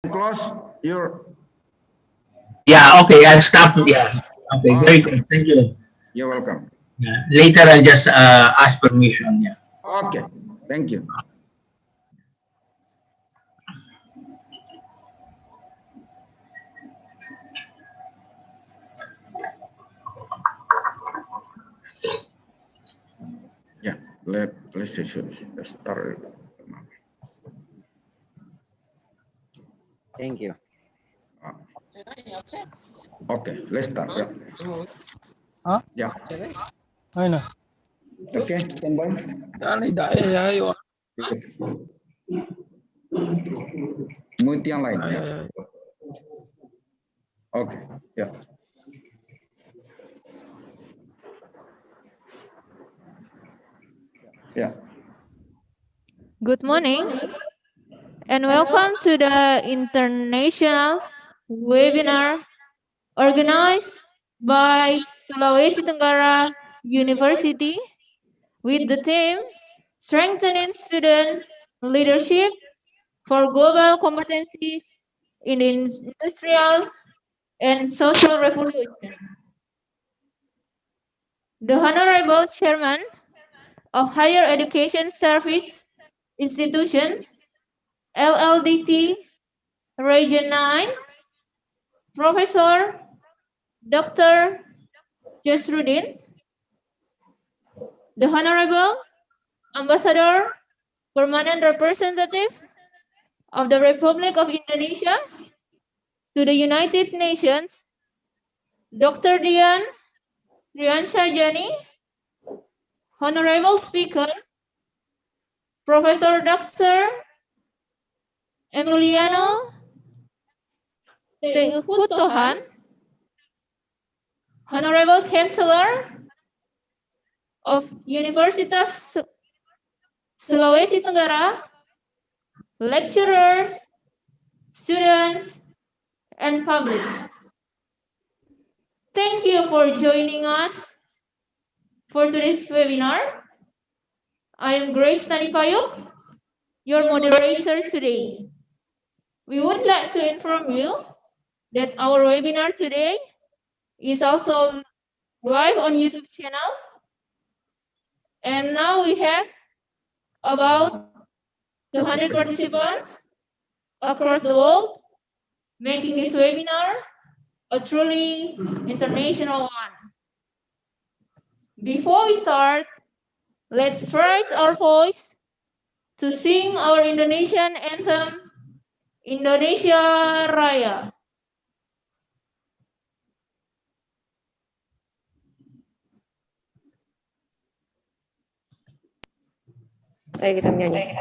close your. Yeah, okay, I'll stop. Yeah, okay, very good. Thank you. You're welcome. Yeah. Later, I'll just ask permission. Yeah. Okay, thank you. Yeah, let's start. Thank you. Okay, let's start. Yeah. Hah? Yeah. Ayun na. Okay, standby. Mute yang lain. Ya. Oke, ya. Ya. Good morning and welcome to the international webinar organized by Sulawesi Tenggara University with the theme Strengthening Student Leadership for Global Competencies in the Industrial and Social Revolution. The Honorable Chairman of Higher Education Service Institution, LLDT, Region 9, Professor Dr. Jasrudin, the Honorable Ambassador, Permanent Representative of the Republic of Indonesia to the United Nations, Dr. Dian Riansyah, Honorable Speaker, Professor Dr. Emiliano Putohan, Honorable Chancellor of Universitas Sulawesi Tenggara, lecturers, students, and public. Thank you for joining us for today's webinar. I am Grace Tanipayuk, your moderator today. We would like to inform you that our webinar today is also live on YouTube channel. And now we have about 200 participants across the world, making this webinar a truly international one. Before we start, let's raise our voice to sing our Indonesian anthem, Indonesia Raya. Ayo kita menyanyi.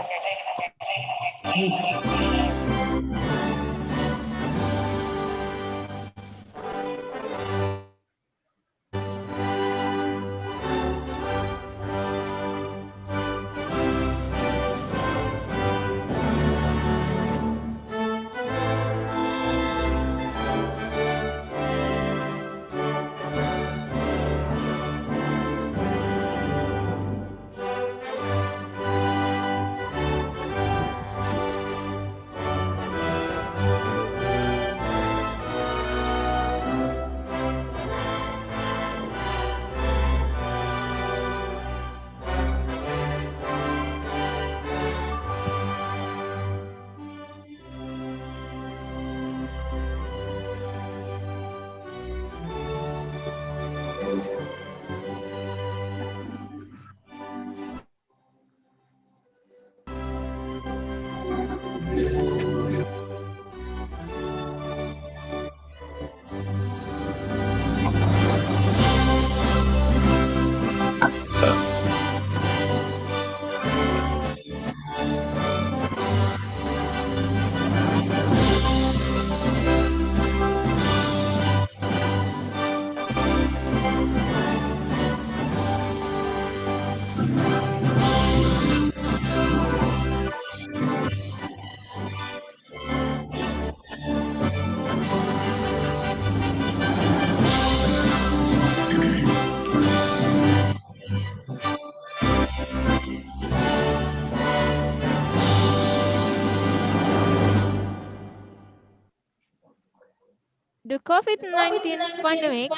The COVID-19 pandemic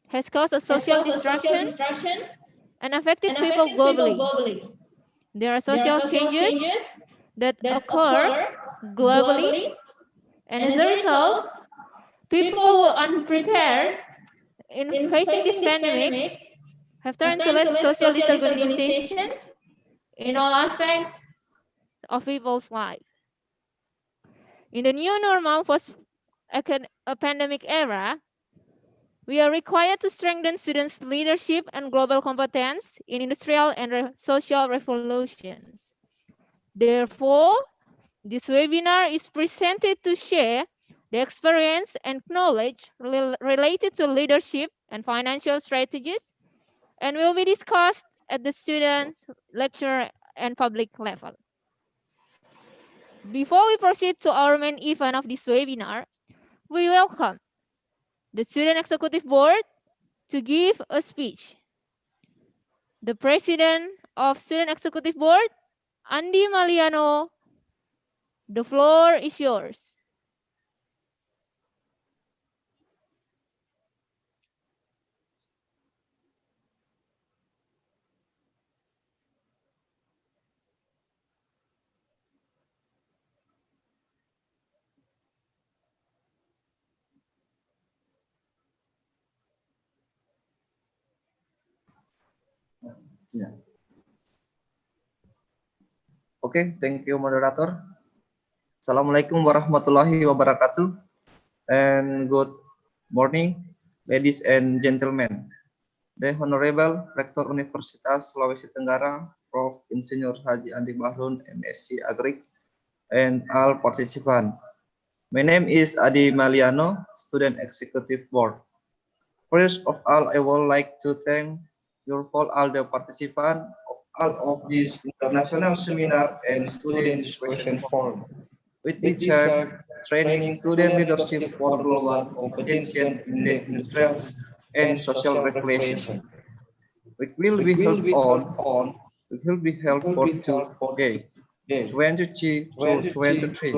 has caused a social disruption and affected people globally. There are social changes that occur globally, and as a result, people who are unprepared in facing this pandemic have turned to lead social disorganization in all aspects of people's life. In the new normal post-pandemic era, we are required to strengthen students' leadership and global competence in industrial and social revolutions. Therefore, this webinar is presented to share the experience and knowledge related to leadership and financial strategies, and will be discussed at the student, lecture, and public level. Before we proceed to our main event of this webinar, we welcome the Student Executive Board to give a speech. The President of Student Executive Board, Andi Maliano, the floor is yours. Yeah. Okay, thank you, moderator. Assalamualaikum warahmatullahi wabarakatuh, and good morning, ladies and gentlemen. The Honorable Rector Universitas Sulawesi Tenggara, Prof. Insinyur Haji Andi Bahrun, MSc Agri, and all participants. My name is Adi Maliano, Student Executive Board. First of all, I would like to thank you for all the participants of all of this international seminar and student discussion forum, with the term training student leadership for global competition in the industrial and social regulation. It will be held for 2 days, 22 to 23.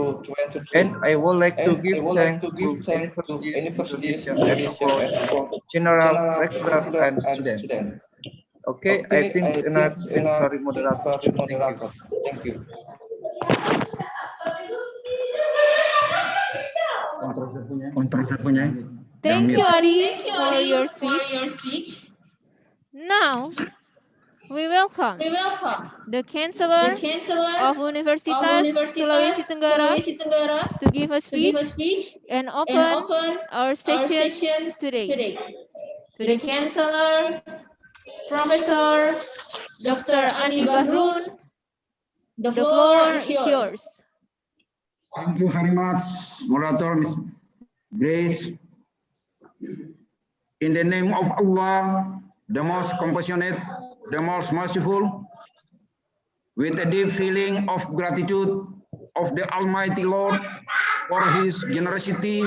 And I would like to give thanks to University Indonesia and abroad, general, regular, and student. Okay, I think enough very moderator. Thank you. Kontrol punya. Thank you, Adi, for your speech. Now, we welcome the Chancellor of Universitas Sulawesi Tenggara to give a speech and open our session today. To the Chancellor, Professor Dr. Andi Bahrun, the floor is yours. Thank you very much, moderator, Ms. Grace. In the name of Allah, the most compassionate, the most merciful, with a deep feeling of gratitude of the Almighty Lord for His generosity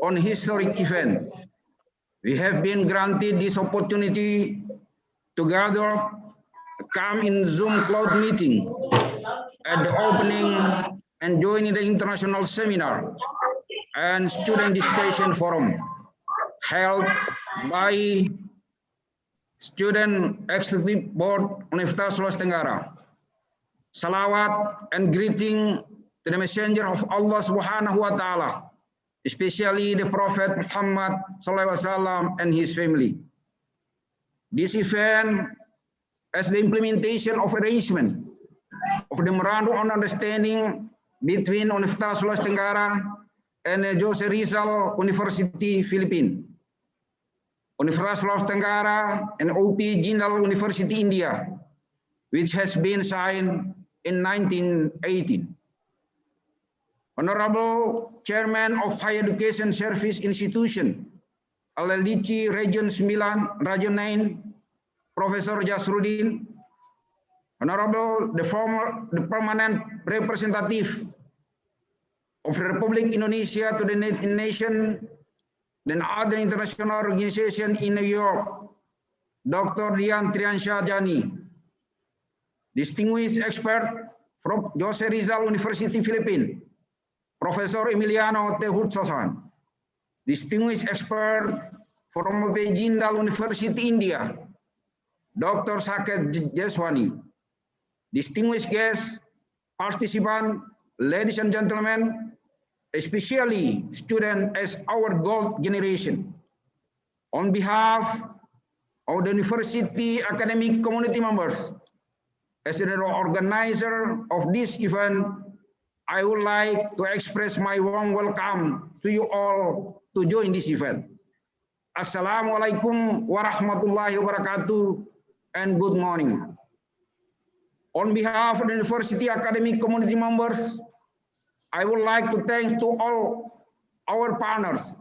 on historic event, we have been granted this opportunity to gather, come in Zoom cloud meeting at the opening and join in the international seminar and student discussion forum held by Student Executive Board Universitas Sulawesi Tenggara. Salawat and greeting to the Messenger of Allah Subhanahu wa Ta'ala, especially the Prophet Muhammad Sallallahu Alaihi Wasallam and his family. This event, as the implementation of arrangement of the Memorandum of Understanding between Universitas Sulawesi Tenggara and Jose Rizal University, Philippines, Universitas Sulawesi Tenggara and OP Jindal University, India, which has been signed in 1918. Honorable Chairman of Higher Education Service Institution, LLDC Region 9, Region 9, Professor Jasruddin. Honorable the permanent representative of the Republic Indonesia to the United Nations and other international organizations in New York, Dr. Dian Triansyah Jani. Distinguished expert from Jose Rizal University, Philippines, Professor Emiliano Tehutsosan, distinguished expert from Jindal University, India, Dr. Saket Jeswani, distinguished guests, participants, ladies and gentlemen, especially students as our gold generation. On behalf of the university academic community members, as the organizer of this event, I would like to express my warm welcome to you all to join this event. Assalamualaikum warahmatullahi wabarakatuh and good morning. On behalf of the university academic community members, I would like to thank to all our partners,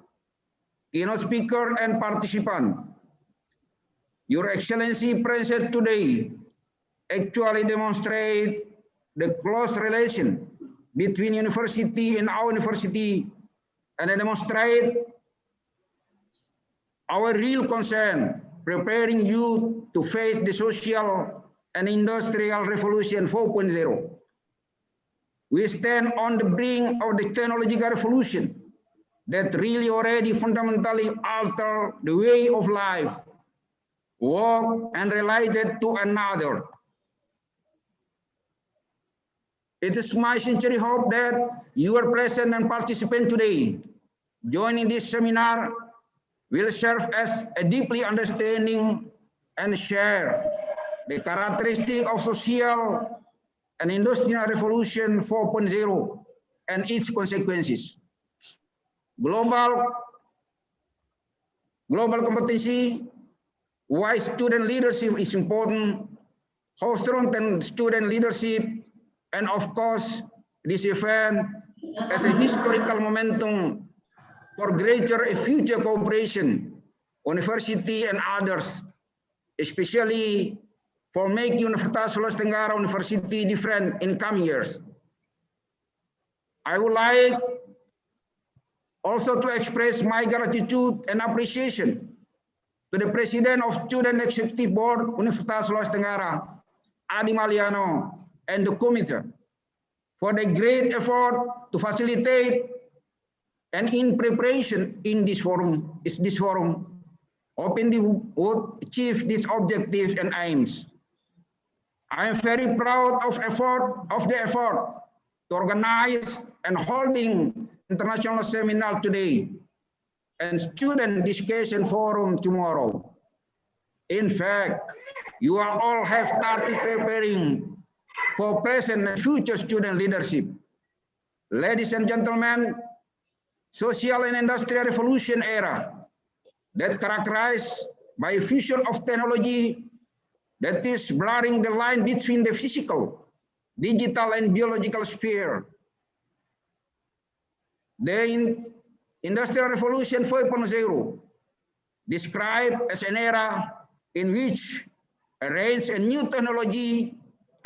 keynote speaker and participant. Your Excellency present today actually demonstrate the close relation between university and our university, and demonstrate our real concern preparing youth to face the social and industrial revolution 4.0. We stand on the brink of the technological revolution that really already fundamentally alter the way of life, work, and related to another. It is my sincere hope that you are present and participant today. Joining this seminar will serve as a deeply understanding and share the characteristic of social and industrial revolution 4.0 and its consequences. Global competency, why student leadership is important, how strengthen student leadership, and of course, this event as a historical momentum for greater future cooperation, university and others, especially for making Universitas Sulawesi Tenggara University different in coming years. I would like also to express my gratitude and appreciation to the President of Student Executive Board Universitas Sulawesi Tenggara, Adi Maliano, and the committee for the great effort to facilitate and in preparation in this forum, hoping they would achieve these objectives and aims. I am very proud of the effort to organize and holding international seminar today and student discussion forum tomorrow. In fact, you all have started preparing for present and future student leadership. Ladies and gentlemen, social and industrial revolution era that characterized by a fusion of technology that is blurring the line between the physical, digital, and biological sphere. The Industrial Revolution 4.0, described as an era in which a range of new technology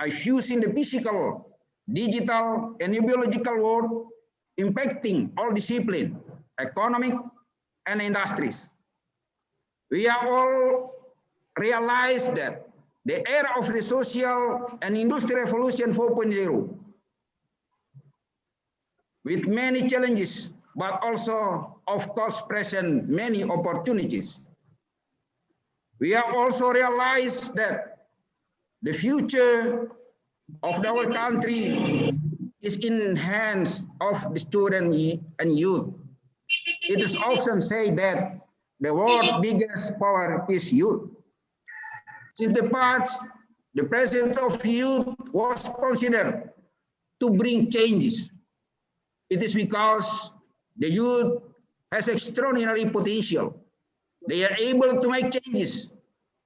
are used in the physical, digital, and biological world, impacting all disciplines, economic, and industries. We have all realized that the era of the social and industrial revolution 4.0, with many challenges, but also, of course, present many opportunities. We have also realized that the future of our country is in hands of the student and youth. It is often said that the world's biggest power is youth. Since the past, the presence of youth was considered to bring changes. It is because the youth has extraordinary potential. They are able to make changes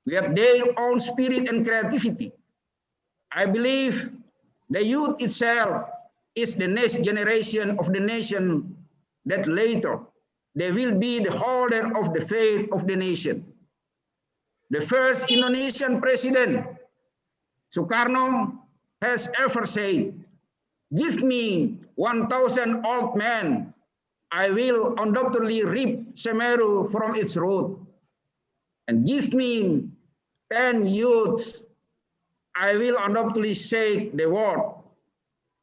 with their own spirit and creativity. I believe the youth itself is the next generation of the nation that later they will be the holder of the fate of the nation. The first Indonesian president, Sukarno, has ever said, "Give me 1,000 old men, I will undoubtedly rip Semeru from its root. And give me 10 youths, I will undoubtedly shake the world."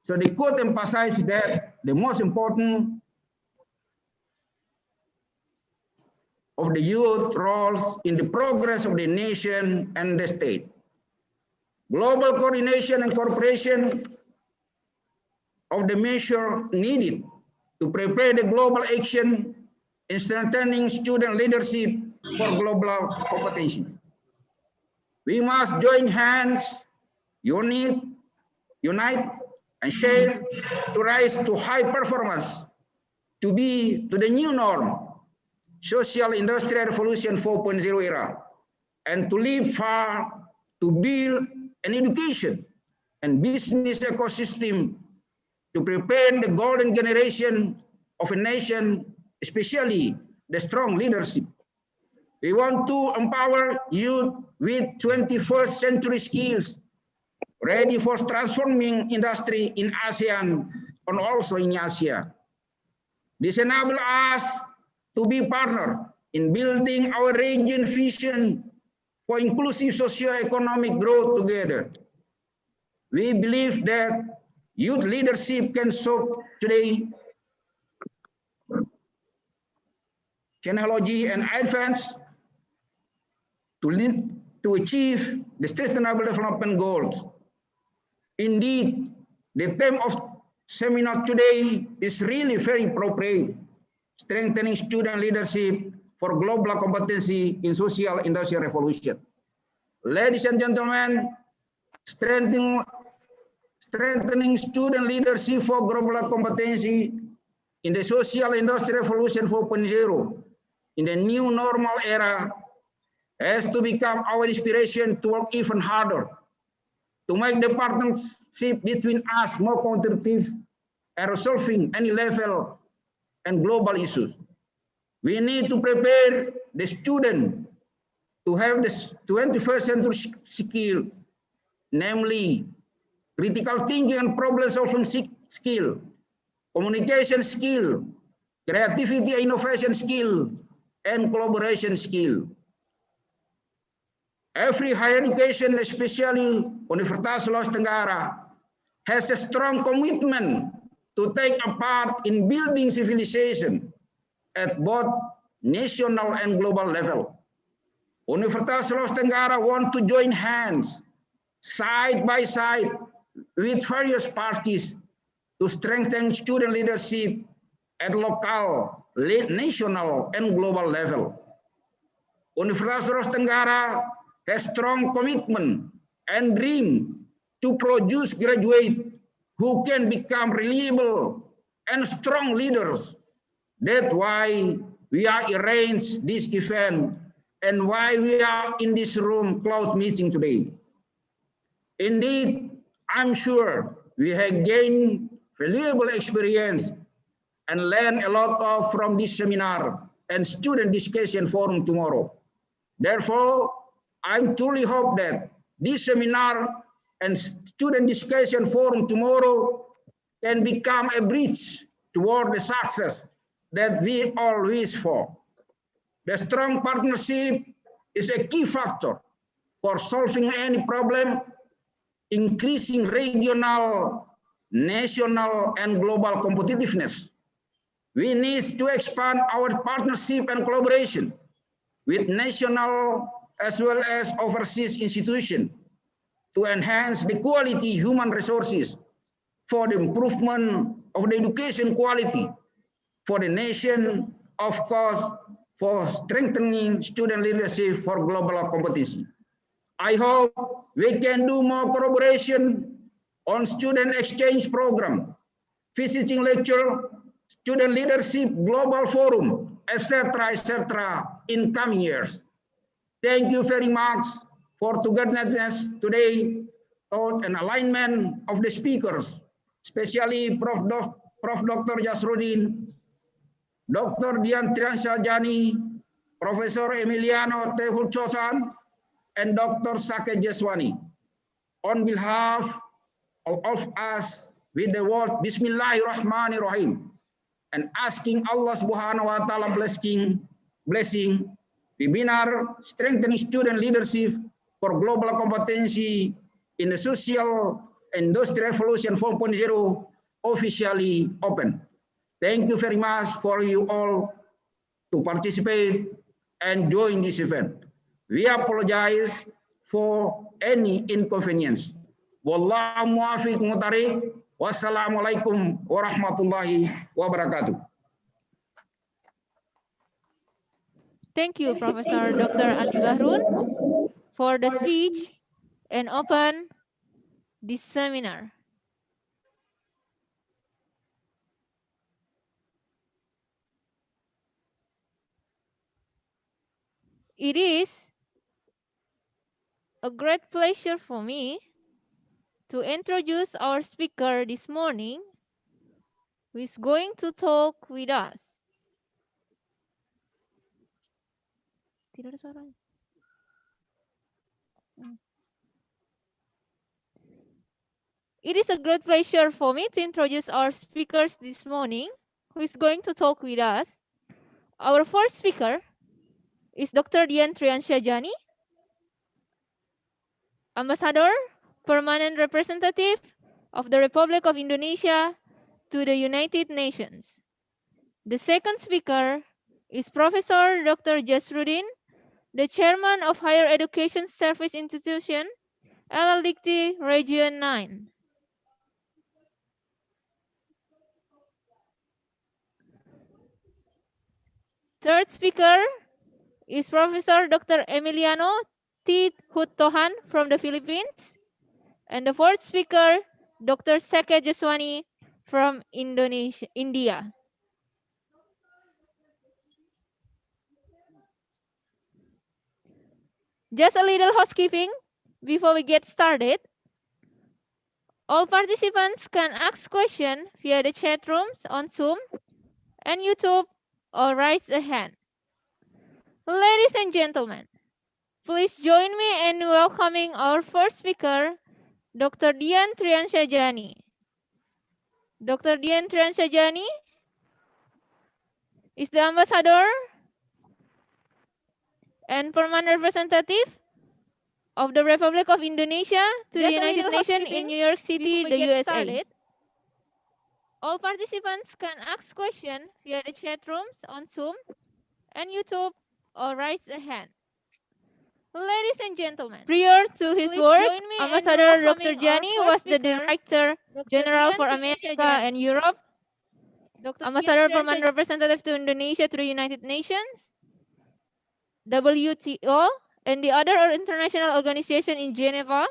So the quote emphasizes that the most important of the youth roles in the progress of the nation and the state. Global coordination and cooperation of the measure needed to prepare the global action in strengthening student leadership for global competency. We must join hands, unite, and share to rise to high performance, to be to the new norm, social industrial revolution 4.0 era, and to live far to build an education and business ecosystem to prepare the golden generation of a nation, especially the strong leadership. We want to empower youth with 21st century skills, ready for transforming industry in ASEAN and also in Asia. This enables us to be partner in building our region vision for inclusive socio-economic growth together. We believe that youth leadership can solve today technology and advance to achieve the sustainable development goals. Indeed, the theme of seminar today is really very appropriate, strengthening student leadership for global competency in social industrial revolution. Ladies and gentlemen, strengthening student leadership for global competency in the social industrial revolution 4.0 in the new normal era has to become our inspiration to work even harder to make the partnership between us more constructive and resolving any level and global issues. We need to prepare the student to have the 21st century skill, namely critical thinking and problem solving skill, communication skill, creativity and innovation skill, and collaboration skill. Every higher education, especially Universitas Sulawesi Tenggara, has a strong commitment to take a part in building civilization at both national and global level. Universitas Sulawesi Tenggara want to join hands side by side with various parties to strengthen student leadership at local, national, and global level. Universitas Sulawesi Tenggara has strong commitment and dream to produce graduates who can become reliable and strong leaders. That's why we are arranged this event and why we are in this room cloud meeting today. Indeed, I'm sure we have gained valuable experience and learned a lot from this seminar and student discussion forum tomorrow. Therefore, I truly hope that this seminar and student discussion forum tomorrow can become a bridge toward the success that we all wish for. The strong partnership is a key factor for solving any problem, increasing regional, national, and global competitiveness. We need to expand our partnership and collaboration with national as well as overseas institutions to enhance the quality human resources for the improvement of the education quality for the nation, of course, for strengthening student leadership for global competition. I hope we can do more collaboration on student exchange program, visiting lecture, student leadership global forum, etc., in coming years. Thank you very much for togetherness today, thought and alignment of the speakers, especially Prof. Dr. Jasruddin, Dr. Dian Triansajani, Professor Emiliano Tehul Chosan, and Dr. Sake Jeswani. On behalf of us, with the word Bismillahirrahmanirrahim, and asking Allah Subhanahu wa Ta'ala blessing, webinar strengthening student leadership for global competency in the social industrial revolution 4.0 officially open. Thank you very much for you all to participate and join this event. We apologize for any inconvenience. Wallahu muwaffiq mutari. Wassalamualaikum warahmatullahi wabarakatuh. Thank you, Professor Dr. Andi Bahrun, for the speech and open this seminar. It is a great pleasure for me to introduce our speaker this morning, who is going to talk with us. Tidak ada suaranya. It is a great pleasure for me to introduce our speakers this morning, who is going to talk with us. Our first speaker is Dr. Dian Triansya Jani, Ambassador, Permanent Representative of the Republic of Indonesia to the United Nations. The second speaker is Professor Dr. Jasruddin, the Chairman of Higher Education Service Institution, LLDICTI Region 9. Third speaker is Professor Dr. Emiliano T. Huttohan from the Philippines. And the fourth speaker, Dr. Seke Jeswani from India. Just a little housekeeping before we get started. All participants can ask questions via the chat rooms on Zoom and YouTube or raise a hand. Ladies and gentlemen, please join me in welcoming our first speaker, Dr. Dian Triansya Jani. Dr. Dian Triansya Jani is the Ambassador and Permanent Representative of the Republic of Indonesia to the United Nations in New York City, the USA. All participants can ask questions via the chat rooms on Zoom and YouTube or raise a hand. Ladies and gentlemen, prior to his work, Ambassador Dr. Jani was the Director General for America and Europe, Ambassador Permanent Representative to Indonesia to the United Nations, WTO, and the other international organization in Geneva,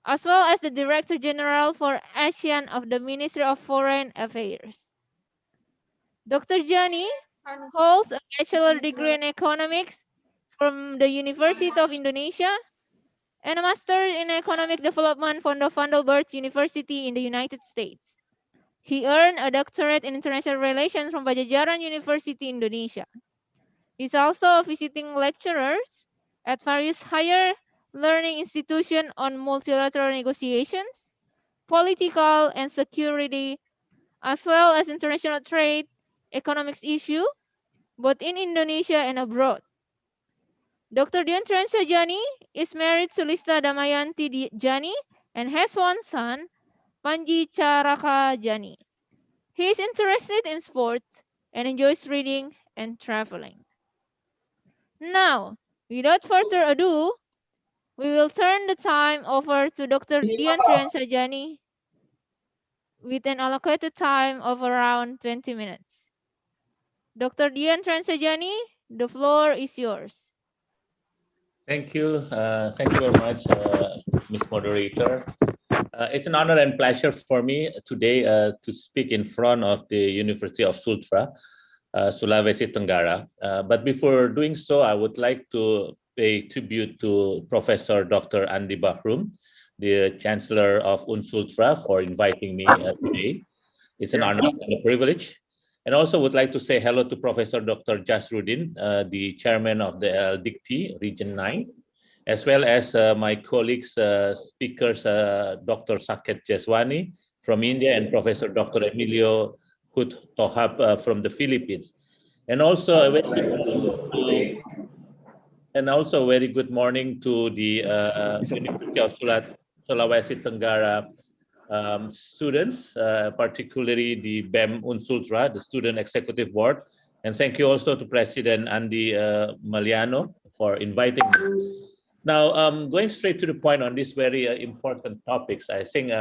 as well as the Director General for ASEAN of the Ministry of Foreign Affairs. Dr. Jani holds a bachelor degree in economics from the University of Indonesia and a master in economic development from the Vanderbilt University in the United States. He earned a doctorate in international relations from Pajajaran University, Indonesia. He's also a visiting lecturer at various higher learning institutions on multilateral negotiations, political and security, as well as international trade, economics issue, both in Indonesia and abroad. Dr. Dian Triansya Jani is married to Lista Damayanti Jani and has one son, Panji Charaka Jani. He is interested in sports and enjoys reading and traveling. Now, without further ado, we will turn the time over to Dr. Dian Triansya Jani with an allocated time of around 20 minutes. Dr. Dian Triansya Jani, the floor is yours. Thank you. Thank you very much, Ms. Moderator. It's an honor and pleasure for me today to speak in front of the University of Sultra, Sulawesi Tenggara. But before doing so, I would like to pay tribute to Professor Dr. Andi Bahrun, the Chancellor of Unsultra, for inviting me today. It's an honor and a privilege. And also would like to say hello to Professor Dr. Jasruddin, the Chairman of the LLDICTI Region 9, as well as my colleagues, speakers, Dr. Seke Jeswani from India and Professor Dr. Emilio Huttohan from the Philippines. And also a very good morning to the University of Sulawesi Tenggara students, particularly the BEM Unsultra, the Student Executive Board. And thank you also to President Andy Maliano for inviting me. Now, going straight to the point on these very important topics, I think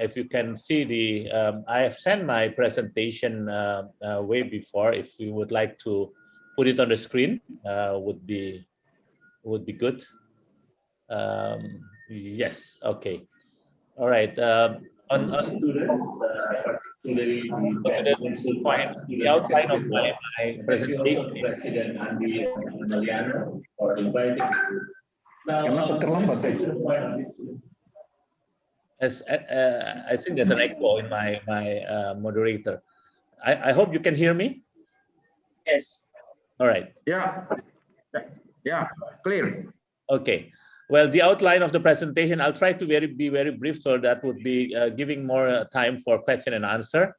if you can see I have sent my presentation way before. If you would like to put it on the screen, would be good. Yes, okay. All right. On students, particularly the point, the outline of my presentation, President Andy Maliano for inviting me. Kenapa terlambat, As I think there's an echo in my moderator. I hope you can hear me. Yes. All right. Yeah. Yeah. Clear. Okay. Well, the outline of the presentation, I'll try to be very brief, so that would be giving more time for question and answer.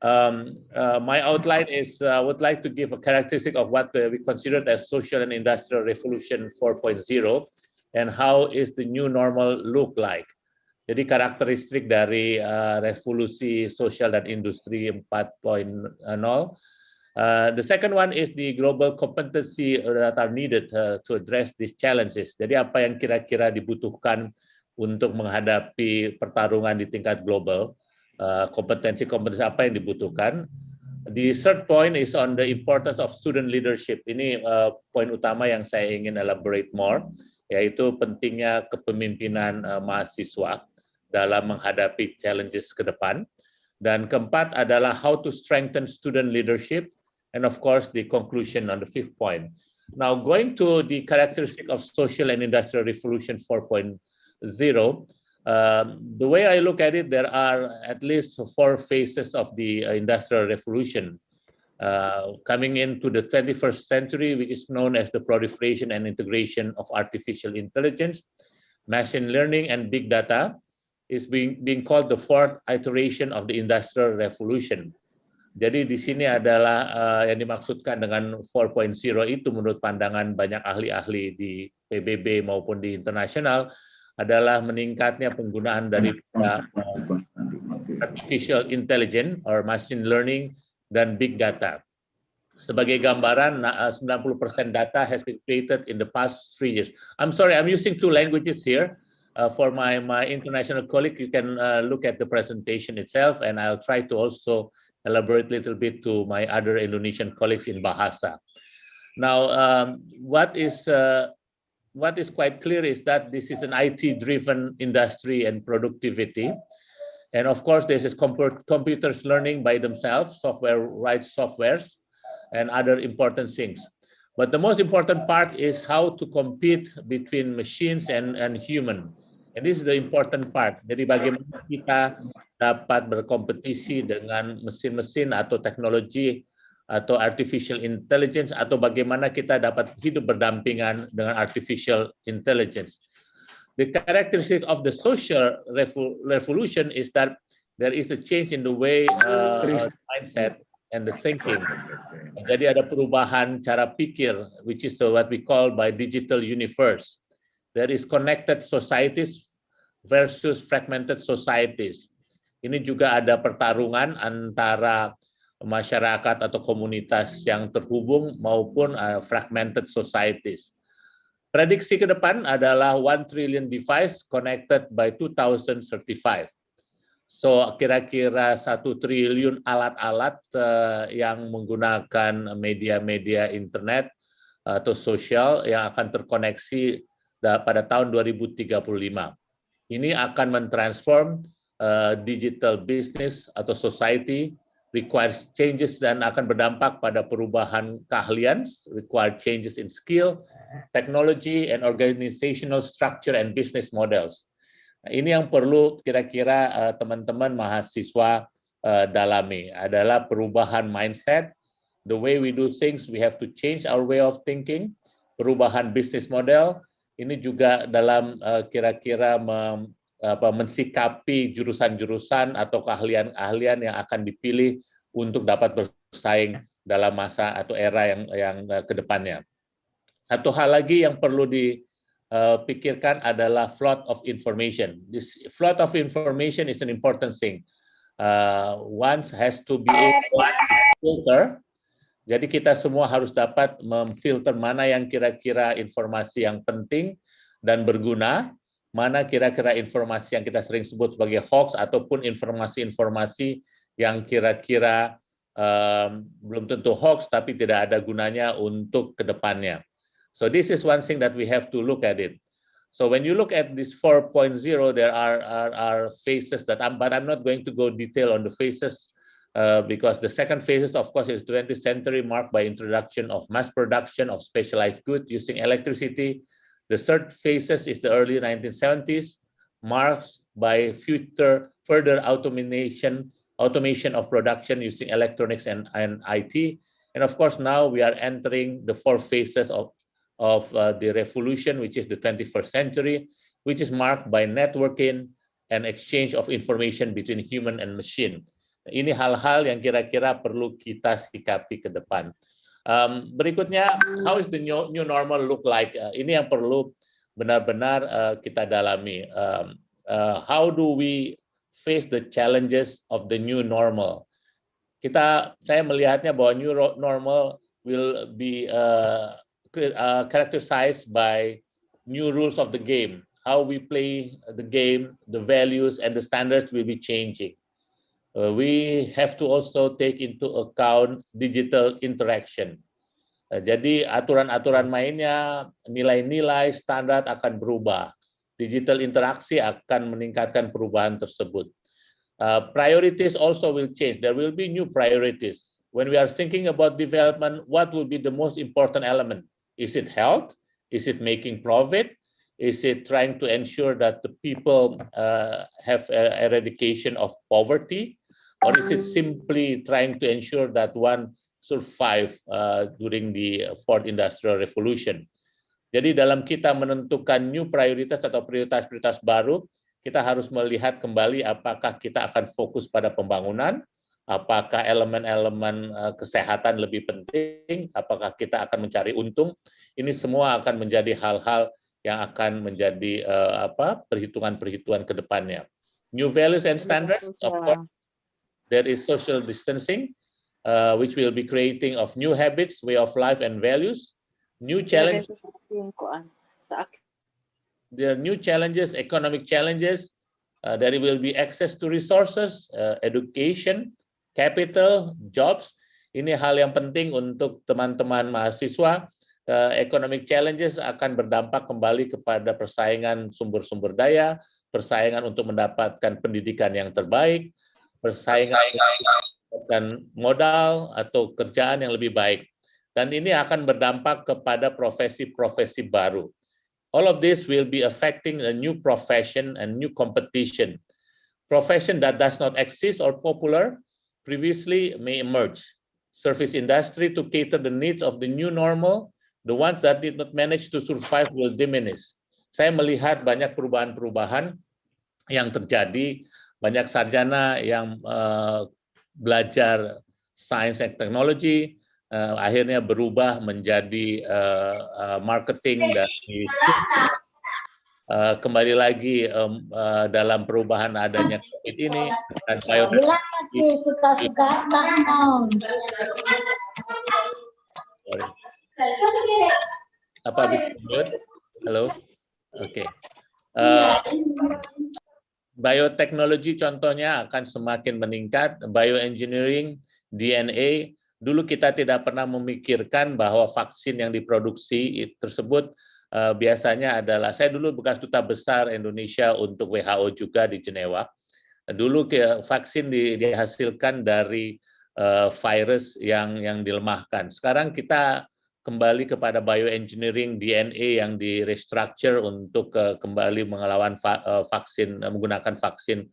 My outline is I would like to give a characteristic of what we consider as social and industrial revolution 4.0 and how is the new normal look like. Jadi karakteristik dari revolusi sosial dan industri 4.0. The second one is the global competency that are needed to address these challenges. Jadi apa yang kira-kira dibutuhkan untuk menghadapi pertarungan di tingkat global, kompetensi-kompetensi apa yang dibutuhkan. The third point is on the importance of student leadership. Ini poin utama yang saya ingin elaborate more, yaitu pentingnya kepemimpinan mahasiswa dalam menghadapi challenges ke depan. Dan keempat adalah how to strengthen student leadership, and of course the conclusion on the fifth point. Now going to the characteristic of social and industrial revolution 4.0, the way I look at it, there are at least 4 phases of the industrial revolution. Coming into the 21st century, which is known as the proliferation and integration of artificial intelligence, machine learning, and big data, is being called the 4th iteration of the industrial revolution. Jadi di sini adalah yang dimaksudkan dengan 4.0 itu menurut pandangan banyak ahli-ahli di PBB maupun di internasional adalah meningkatnya penggunaan dari artificial intelligence or machine learning dan big data. Sebagai gambaran, 90% data has been created in the past 3 years. I'm sorry, I'm using 2 languages here. For my international colleague, you can look at the presentation itself, and I'll try to also elaborate a little bit to my other Indonesian colleagues in Bahasa. Now, what is quite clear is that this is an IT-driven industry and productivity. And of course, this is computers learning by themselves, software writes softwares, and other important things. But the most important part is how to compete between machines and human. And this is the important part. Jadi bagaimana kita dapat berkompetisi dengan mesin-mesin atau teknologi atau artificial intelligence, atau bagaimana kita dapat hidup berdampingan dengan artificial intelligence. The characteristic of the social revolution is that there is a change in the way mindset and the thinking. Jadi ada perubahan cara pikir, which is what we call by digital universe. There is connected societies versus fragmented societies. Ini juga ada pertarungan antara masyarakat atau komunitas yang terhubung maupun fragmented societies. Prediksi ke depan adalah 1 trillion device connected by 2035. So kira-kira 1 triliun alat-alat yang menggunakan media-media internet atau sosial yang akan terkoneksi pada tahun 2035. Ini akan mentransform digital business atau society, requires changes dan akan berdampak pada perubahan keahlian, require changes in skill, technology, and organizational structure and business models. Nah, ini yang perlu kira-kira teman-teman mahasiswa dalami adalah perubahan mindset, the way we do things, we have to change our way of thinking, perubahan business model. Ini juga dalam kira-kira mensikapi jurusan-jurusan atau keahlian-keahlian yang akan dipilih untuk dapat bersaing dalam masa atau era yang ke depannya. Satu hal lagi yang perlu pikirkan adalah flood of information. This flood of information is an important thing. One has to be able to filter. Jadi kita semua harus dapat memfilter mana yang kira-kira informasi yang penting dan berguna, mana kira-kira informasi yang kita sering sebut sebagai hoax ataupun informasi-informasi yang kira-kira belum tentu hoax tapi tidak ada gunanya untuk kedepannya. So this is one thing that we have to look at it. So when you look at this 4.0, there are phases that but I'm not going to go detail on the phases because the second phases, of course, is 20th century marked by introduction of mass production of specialized goods using electricity. The third phases is the early 1970s, marked by further automation of production using electronics and IT. And of course, now we are entering the fourth phases of the revolution, which is the 21st century, which is marked by networking and exchange of information between human and machine. Ini hal-hal yang kira-kira perlu kita sikapi ke depan. Berikutnya, how is the new normal look like? Ini yang perlu benar-benar kita dalami. How do we face the challenges of the new normal? Saya melihatnya bahwa new normal will be characterized by new rules of the game. How we play the game, the values and the standards will be changing. We have to also take into account digital interaction. Jadi aturan-aturan mainnya, nilai-nilai, standar akan berubah. Digital interaksi akan meningkatkan perubahan tersebut. Priorities also will change. There will be new priorities. When we are thinking about development, what will be the most important element? Is it health? Is it making profit? Is it trying to ensure that the people have eradication of poverty? Or is it simply trying to ensure that one survive during the fourth industrial revolution? Jadi dalam kita menentukan new prioritas atau prioritas-prioritas baru, kita harus melihat kembali apakah kita akan fokus pada pembangunan, apakah elemen-elemen kesehatan lebih penting, apakah kita akan mencari untung. Ini semua akan menjadi hal-hal yang akan menjadi perhitungan-perhitungan ke depannya. New values and standards, of course, there is social distancing, which will be creating of new habits, way of life and values. New challenges. There are new challenges, economic challenges. There will be access to resources, education, capital, jobs. Ini hal yang penting untuk teman-teman mahasiswa. Economic challenges akan berdampak kembali kepada persaingan sumber-sumber daya, persaingan untuk mendapatkan pendidikan yang terbaik, persaingan dan modal atau kerjaan yang lebih baik. Dan ini akan berdampak kepada profesi-profesi baru. All of this will be affecting a new profession and new competition. Profession that does not exist or popular previously may emerge. Service industry to cater the needs of the new normal, the ones that did not manage to survive will diminish. Saya melihat banyak perubahan-perubahan yang terjadi, banyak sarjana yang belajar sains dan teknologi, akhirnya berubah menjadi marketing dari kembali lagi dalam perubahan adanya COVID ini dan bioteknologi. Apa bisa mute? Halo, oke. Bioteknologi contohnya akan semakin meningkat, bioengineering, DNA. Dulu kita tidak pernah memikirkan bahwa vaksin yang diproduksi tersebut biasanya adalah, saya dulu bekas duta besar Indonesia untuk WHO juga di Jenewa. Dulu vaksin dihasilkan dari virus yang dilemahkan. Sekarang kita kembali kepada bioengineering DNA yang di-restructure untuk kembali mengelawan vaksin, menggunakan vaksin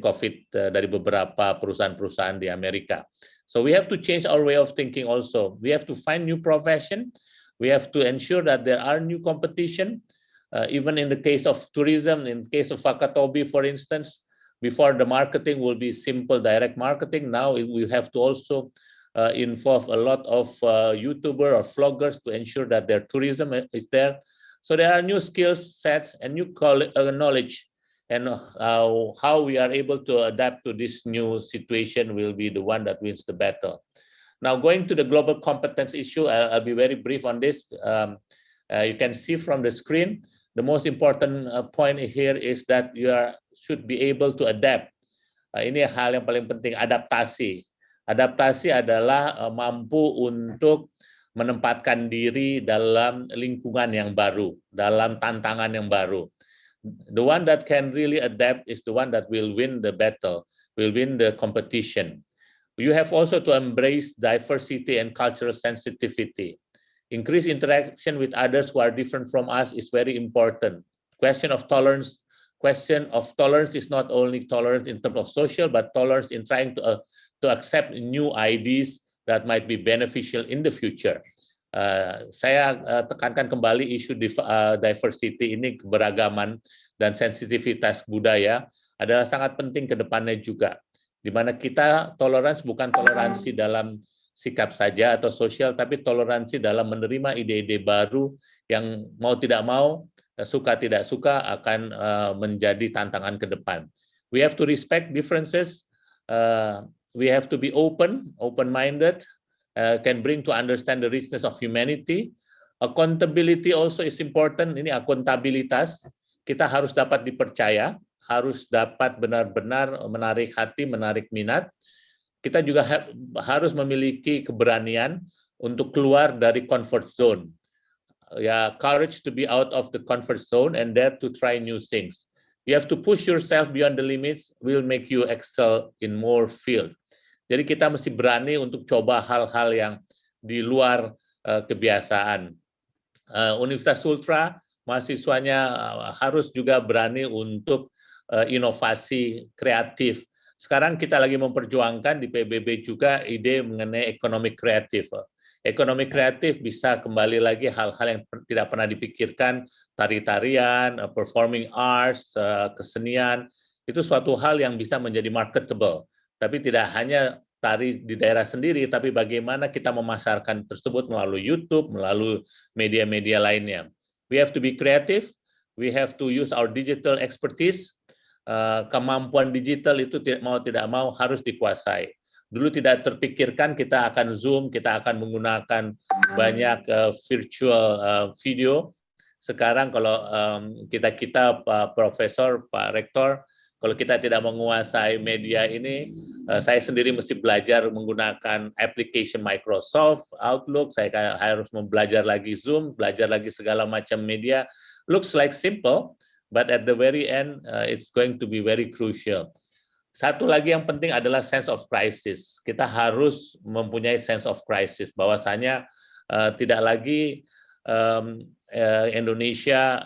COVID dari beberapa perusahaan-perusahaan di Amerika. So we have to change our way of thinking also. We have to find new profession. We have to ensure that there are new competition. Even in the case of tourism, in the case of Wakatobi, for instance, before the marketing will be simple direct marketing. Now we have to also involve a lot of YouTuber or vloggers to ensure that their tourism is there. So there are new skill sets and new knowledge, and how we are able to adapt to this new situation will be the one that wins the battle. Now, going to the global competence issue, I'll be very brief on this. You can see from the screen, the most important point here is that you should be able to adapt. Ini hal yang paling penting, adaptasi. Adaptasi adalah mampu untuk menempatkan diri dalam lingkungan yang baru, dalam tantangan yang baru. The one that can really adapt is the one that will win the battle, will win the competition. You have also to embrace diversity and cultural sensitivity. Increased interaction with others who are different from us is very important. Question of tolerance is not only tolerance in terms of social, but tolerance in trying to accept new ideas that might be beneficial in the future. Saya tekankan kembali isu diversity ini, keberagaman dan sensitivitas budaya adalah sangat penting ke depannya juga. Di mana kita toleransi bukan toleransi dalam sikap saja atau sosial, tapi toleransi dalam menerima ide-ide baru yang mau tidak mau, suka tidak suka akan menjadi tantangan ke depan. We have to respect differences. We have to be open-minded, can bring to understand the richness of humanity. Accountability also is important. Ini akuntabilitas. Kita harus dapat dipercaya, harus dapat benar-benar menarik hati, menarik minat. Kita juga harus memiliki keberanian untuk keluar dari comfort zone. Ya, courage to be out of the comfort zone and dare to try new things. You have to push yourself beyond the limits, will make you excel in more field. Jadi kita mesti berani untuk coba hal-hal yang di luar kebiasaan. Universitas Sultra, mahasiswanya harus juga berani untuk inovasi kreatif. Sekarang kita lagi memperjuangkan di PBB juga ide mengenai ekonomi kreatif. Ekonomi kreatif bisa kembali lagi hal-hal yang tidak pernah dipikirkan, tari-tarian, performing arts, kesenian, itu suatu hal yang bisa menjadi marketable. Tapi tidak hanya tari di daerah sendiri, tapi bagaimana kita memasarkan tersebut melalui YouTube, melalui media-media lainnya. We have to be creative, we have to use our digital expertise. Kemampuan digital itu mau tidak mau harus dikuasai. Dulu tidak terpikirkan kita akan Zoom, kita akan menggunakan banyak virtual video. Sekarang kalau kita Pak Profesor, Pak Rektor, kalau kita tidak menguasai media ini, saya sendiri mesti belajar menggunakan application Microsoft Outlook, saya harus belajar lagi Zoom, belajar lagi segala macam media. Looks like simple, but at the very end, it's going to be very crucial. Satu lagi yang penting adalah sense of crisis. Kita harus mempunyai sense of crisis, bahwasanya tidak lagi Indonesia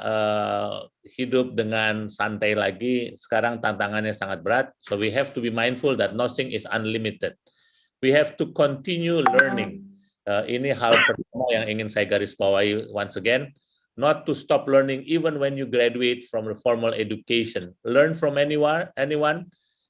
hidup dengan santai lagi. Sekarang tantangannya sangat berat. So we have to be mindful that nothing is unlimited. We have to continue learning. Ini hal pertama yang ingin saya garis bawahi once again. Not to stop learning even when you graduate from the formal education. Learn from anyone,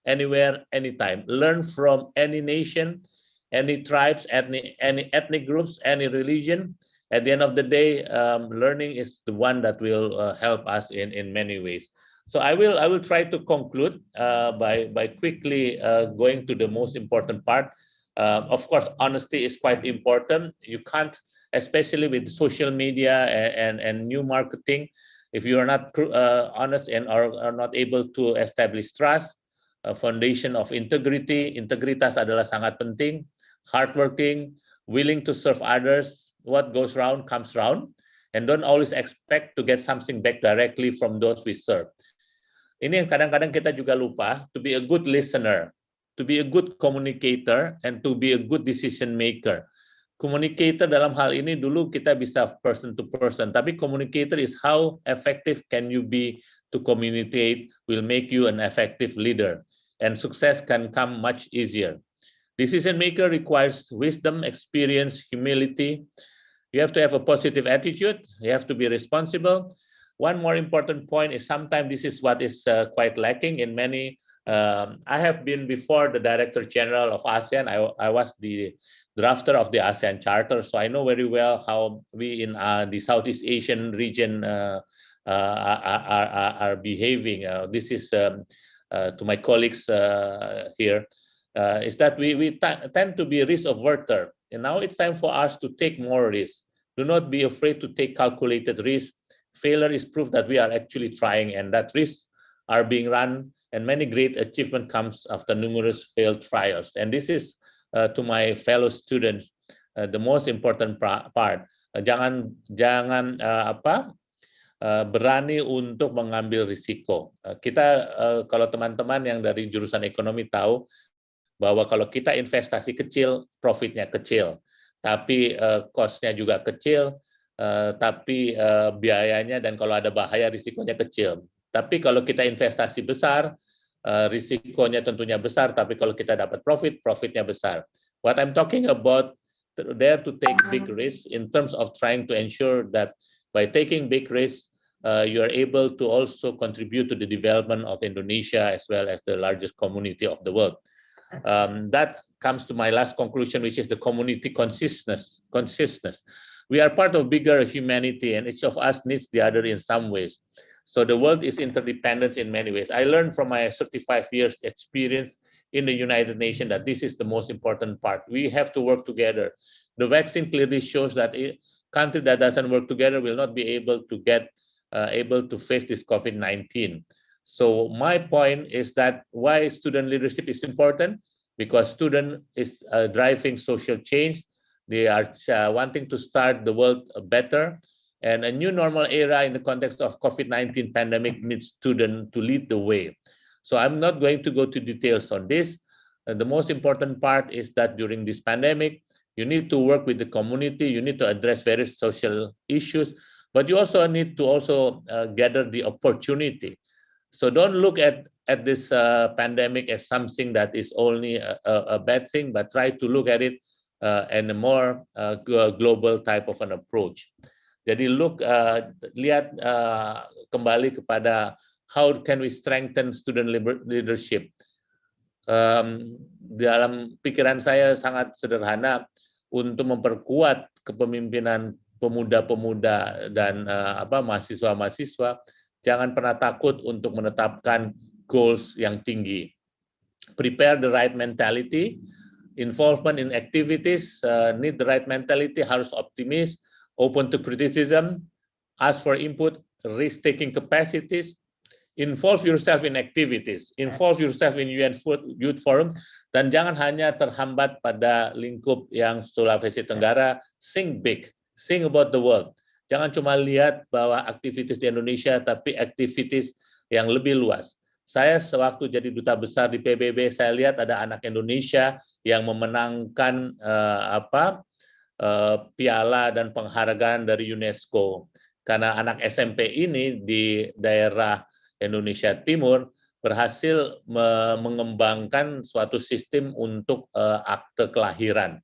anywhere, anytime. Learn from any nation, any tribes, any ethnic groups, any religion. At the end of the day, learning is the one that will help us in many ways. So I will try to conclude by quickly going to the most important part. Of course, honesty is quite important. You can't, especially with social media and new marketing, if you are not honest and are not able to establish trust. Foundation of integrity. Integritas adalah sangat penting. Hardworking, willing to serve others. What goes round comes round, and don't always expect to get something back directly from those we serve. Ini yang kadang-kadang kita juga lupa. To be a good listener, to be a good communicator, and to be a good decision maker. Communicator dalam hal ini dulu kita bisa person to person, tapi communicator is how effective can you be to communicate will make you an effective leader. And success can come much easier. Decision maker requires wisdom, experience, humility. You have to have a positive attitude. You have to be responsible. One more important point is sometimes this is what is quite lacking in many. I have been before the Director General of ASEAN. I was the drafter of the ASEAN Charter, so I know very well how we in the Southeast Asian region are behaving. This is to my colleagues here, is that we tend to be risk averter, and now it's time for us to take more risks. Do not be afraid to take calculated risks. Failure is proof that we are actually trying, and that risks are being run, and many great achievement comes after numerous failed trials. And this is to my fellow students the most important part. Jangan berani untuk mengambil risiko. Kita kalau teman-teman yang dari jurusan ekonomi tahu bahwa kalau kita investasi kecil, profitnya kecil, tapi cost-nya juga kecil, tapi biayanya dan kalau ada bahaya risikonya kecil. Tapi kalau kita investasi besar, risikonya tentunya besar, tapi kalau kita dapat profit, profitnya besar. What I'm talking about, dare to take big risks in terms of trying to ensure that by taking big risks, you are able to also contribute to the development of Indonesia as well as the largest community of the world. That comes to my last conclusion, which is the community consciousness. We are part of bigger humanity, and each of us needs the other in some ways. So the world is interdependent in many ways. I learned from my 35 years experience in the United Nations that this is the most important part. We have to work together. The vaccine clearly shows that a country that doesn't work together will not be able to face this COVID-19. So my point is that why student leadership is important, because student is driving social change. They are wanting to start the world better, and a new normal era in the context of COVID-19 pandemic needs students to lead the way. So I'm not going to go to details on this. The most important part is that during this pandemic, you need to work with the community, you need to address various social issues, but you also need to gather the opportunity. So don't look at this pandemic as something that is only a bad thing, but try to look at it in a more global type of an approach. Jadi lihat kembali kepada how can we strengthen student leadership. Dalam pikiran saya sangat sederhana untuk memperkuat kepemimpinan pemuda-pemuda dan mahasiswa-mahasiswa. Jangan pernah takut untuk menetapkan goals yang tinggi. Prepare the right mentality. Involvement in activities, need the right mentality, harus optimis, open to criticism, ask for input, risk-taking capacities, involve yourself in activities, involve yourself in youth forum, dan jangan hanya terhambat pada lingkup yang Sulawesi Tenggara. Think big, think about the world. Jangan cuma lihat bahwa aktivitas di Indonesia, tapi aktivitas yang lebih luas. Saya sewaktu jadi duta besar di PBB, saya lihat ada anak Indonesia yang memenangkan piala dan penghargaan dari UNESCO. Karena anak SMP ini di daerah Indonesia Timur berhasil mengembangkan suatu sistem untuk akte kelahiran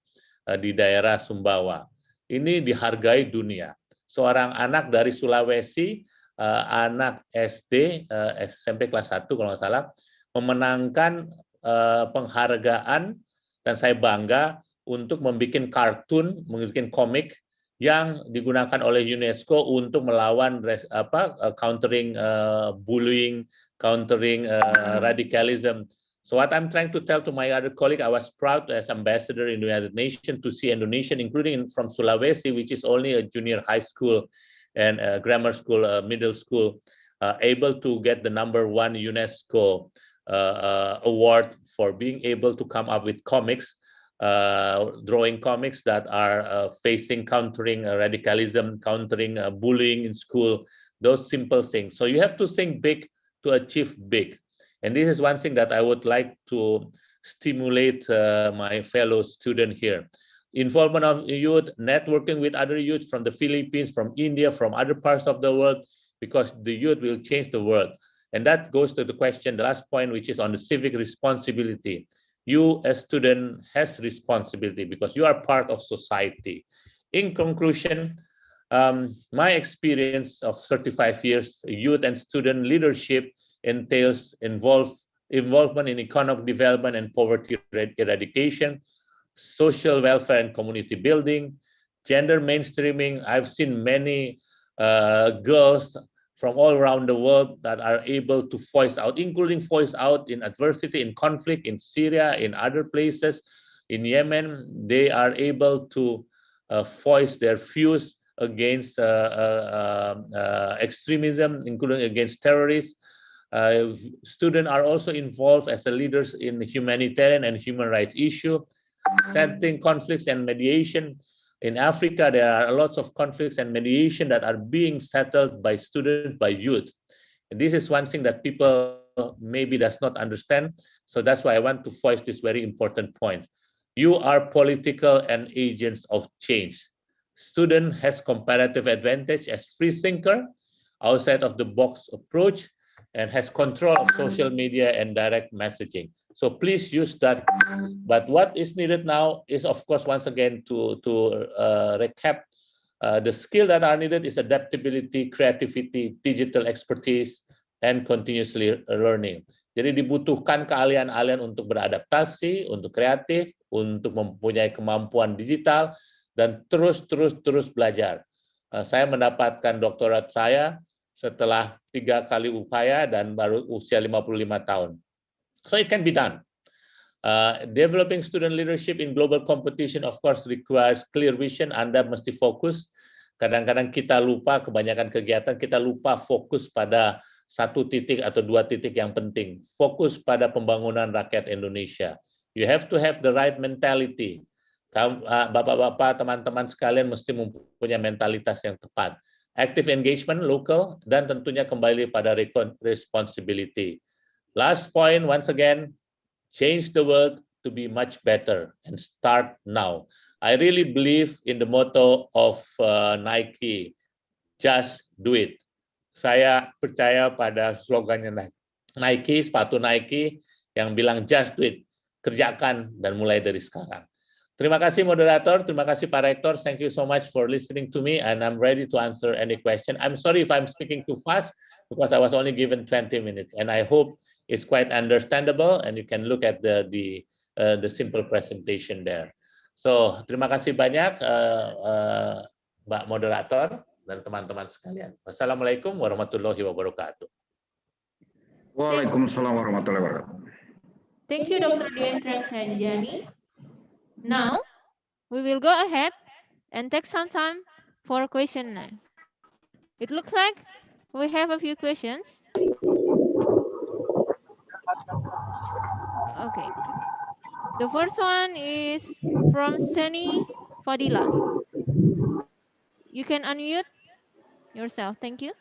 di daerah Sumbawa. Ini dihargai dunia. Seorang anak dari Sulawesi, anak SD, SMP kelas 1 kalau nggak salah, memenangkan penghargaan, dan saya bangga untuk membuat kartun, membuat komik yang digunakan oleh UNESCO untuk melawan countering bullying, countering radicalism. So what I'm trying to tell to my other colleague, I was proud as ambassador in the United Nations to see Indonesian, including from Sulawesi, which is only a junior high school and grammar school, middle school, able to get the #1 UNESCO award for being able to come up with comics, drawing comics that are facing countering radicalism, countering bullying in school, those simple things. So you have to think big to achieve big. And this is one thing that I would like to stimulate my fellow student here. Involvement of youth, networking with other youth from the Philippines, from India, from other parts of the world, because the youth will change the world. And that goes to the question, the last point, which is on the civic responsibility. You as student has responsibility because you are part of society. In conclusion, my experience of 35 years, youth and student leadership entails involvement in economic development and poverty eradication, social welfare and community building, gender mainstreaming. I've seen many girls from all around the world that are able to voice out, including voice out in adversity, in conflict, in Syria, in other places, in Yemen. They are able to voice their views against extremism, including against terrorists. Students are also involved as the leaders in humanitarian and human rights issue, settling conflicts and mediation. In Africa, there are lots of conflicts and mediation that are being settled by students, by youth. And this is one thing that people maybe does not understand. So that's why I want to voice this very important point. You are political and agents of change. Student has comparative advantage as free thinker, outside of the box approach, and has control of social media and direct messaging. So please use that. But what is needed now is, of course, once again, to recap, the skill that are needed is adaptability, creativity, digital expertise, and continuously learning. Jadi dibutuhkan keahlian-ahlian untuk beradaptasi, untuk kreatif, untuk mempunyai kemampuan digital, dan terus belajar. Saya mendapatkan doktorat saya setelah 3 kali upaya dan baru usia 55 tahun. So it can be done. Developing student leadership in global competition of course requires clear vision. Anda mesti fokus. Kadang-kadang kita lupa, kebanyakan kegiatan kita lupa fokus pada 1 titik atau 2 titik yang penting. Fokus pada pembangunan rakyat Indonesia. You have to have the right mentality. Bapak-bapak, teman-teman sekalian mesti mempunyai mentalitas yang tepat. Active engagement local, dan tentunya kembali pada responsibility. Last point, once again, change the world to be much better and start now. I really believe in the motto of Nike, just do it. Saya percaya pada slogannya Nike, sepatu Nike yang bilang just do it, kerjakan dan mulai dari sekarang. Terima kasih moderator, terima kasih Pak Rektor. Thank you so much for listening to me, and I'm ready to answer any question. I'm sorry if I'm speaking too fast because I was only given 20 minutes, and I hope it's quite understandable and you can look at the simple presentation there. So terima kasih banyak Mbak moderator dan teman-teman sekalian. Wassalamualaikum warahmatullahi wabarakatuh. Waalaikumsalam warahmatullahi wabarakatuh. Thank you, Dr. Dian Transajani. Now, we will go ahead and take some time for question 9. It looks like we have a few questions. Okay. The first one is from Seni Fadila. You can unmute yourself. Thank you.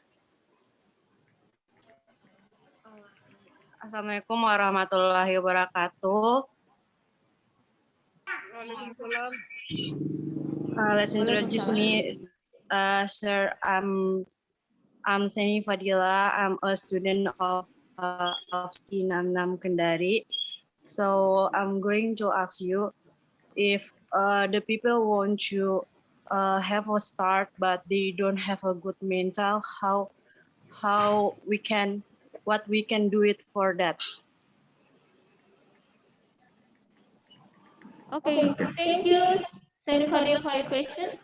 Assalamualaikum warahmatullahi wabarakatuh. Let's introduce me, sir. I'm Seni Fadila. I'm a student of C66 Kendari. So I'm going to ask you if the people want to have a start, but they don't have a good mental. What we can do it for that. Okay, thank you, Seni Fadila, for your question.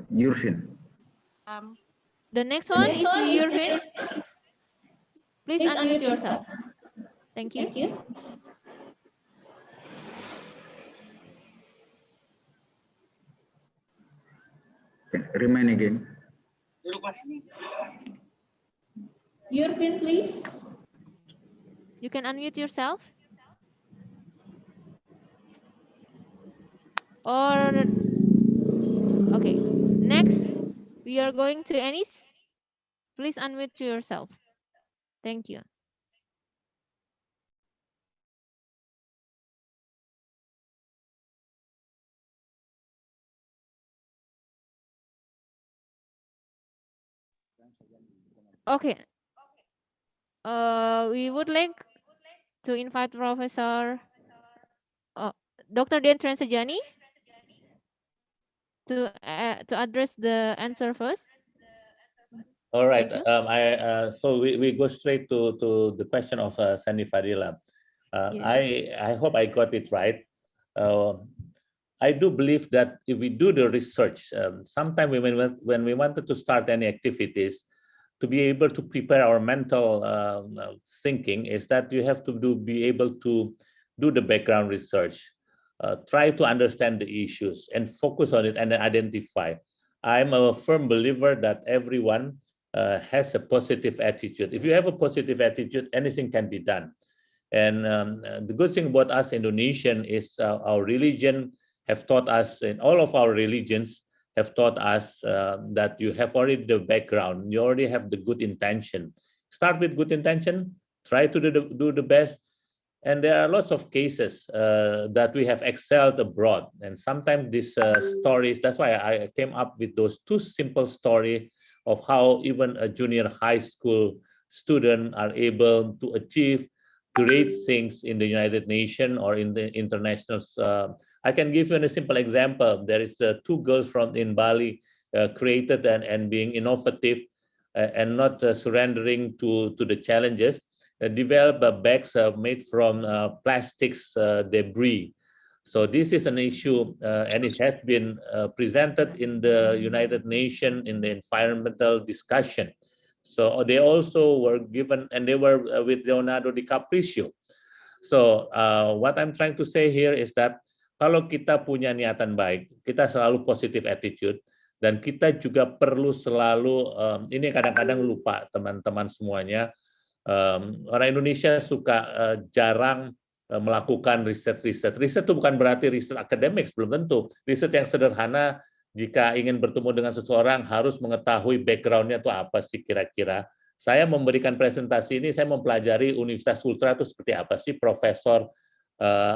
Yurfin. The next one is Yurfin. Please unmute yourself. Thank you. Remain again. Yurfin, please. You can unmute yourself. Or, okay, next we are going to Anis. Please unmute yourself. Thank you. Okay. We would like to invite Professor Dr. Dian Transajani to address the answer first. All right. So we go straight to the question of Seni Fadila. I hope I got it right. I do believe that if we do the research, sometime when we wanted to start any activities, to be able to prepare our mental thinking is that you have to be able to do the background research, try to understand the issues and focus on it and then identify. I'm a firm believer that everyone has a positive attitude. If you have a positive attitude, anything can be done. And the good thing about us Indonesian is our religion have taught us, in all of our religions have taught us that you have already the background, you already have the good intention. Start with good intention, try to do the best. And there are lots of cases that we have excelled abroad. And sometimes these stories, that's why I came up with those two simple stories of how even a junior high school student are able to achieve great things in the United Nations or in the international. I can give you a simple example. There is two girls in Bali created and being innovative and not surrendering to the challenges. Develop bags made from plastics debris. So this is an issue and it has been presented in the United Nations in the environmental discussion. So they also were given, and they were with Leonardo DiCaprio. So what I'm trying to say here is that kalau kita punya niatan baik, kita selalu positive attitude, dan kita juga perlu selalu, ini kadang-kadang lupa teman-teman semuanya, orang Indonesia suka jarang melakukan riset. Riset itu bukan berarti riset akademik, belum tentu. Riset yang sederhana, jika ingin bertemu dengan seseorang harus mengetahui background-nya itu apa sih kira-kira. Saya memberikan presentasi ini, saya mempelajari Universitas Sultra itu seperti apa sih, Profesor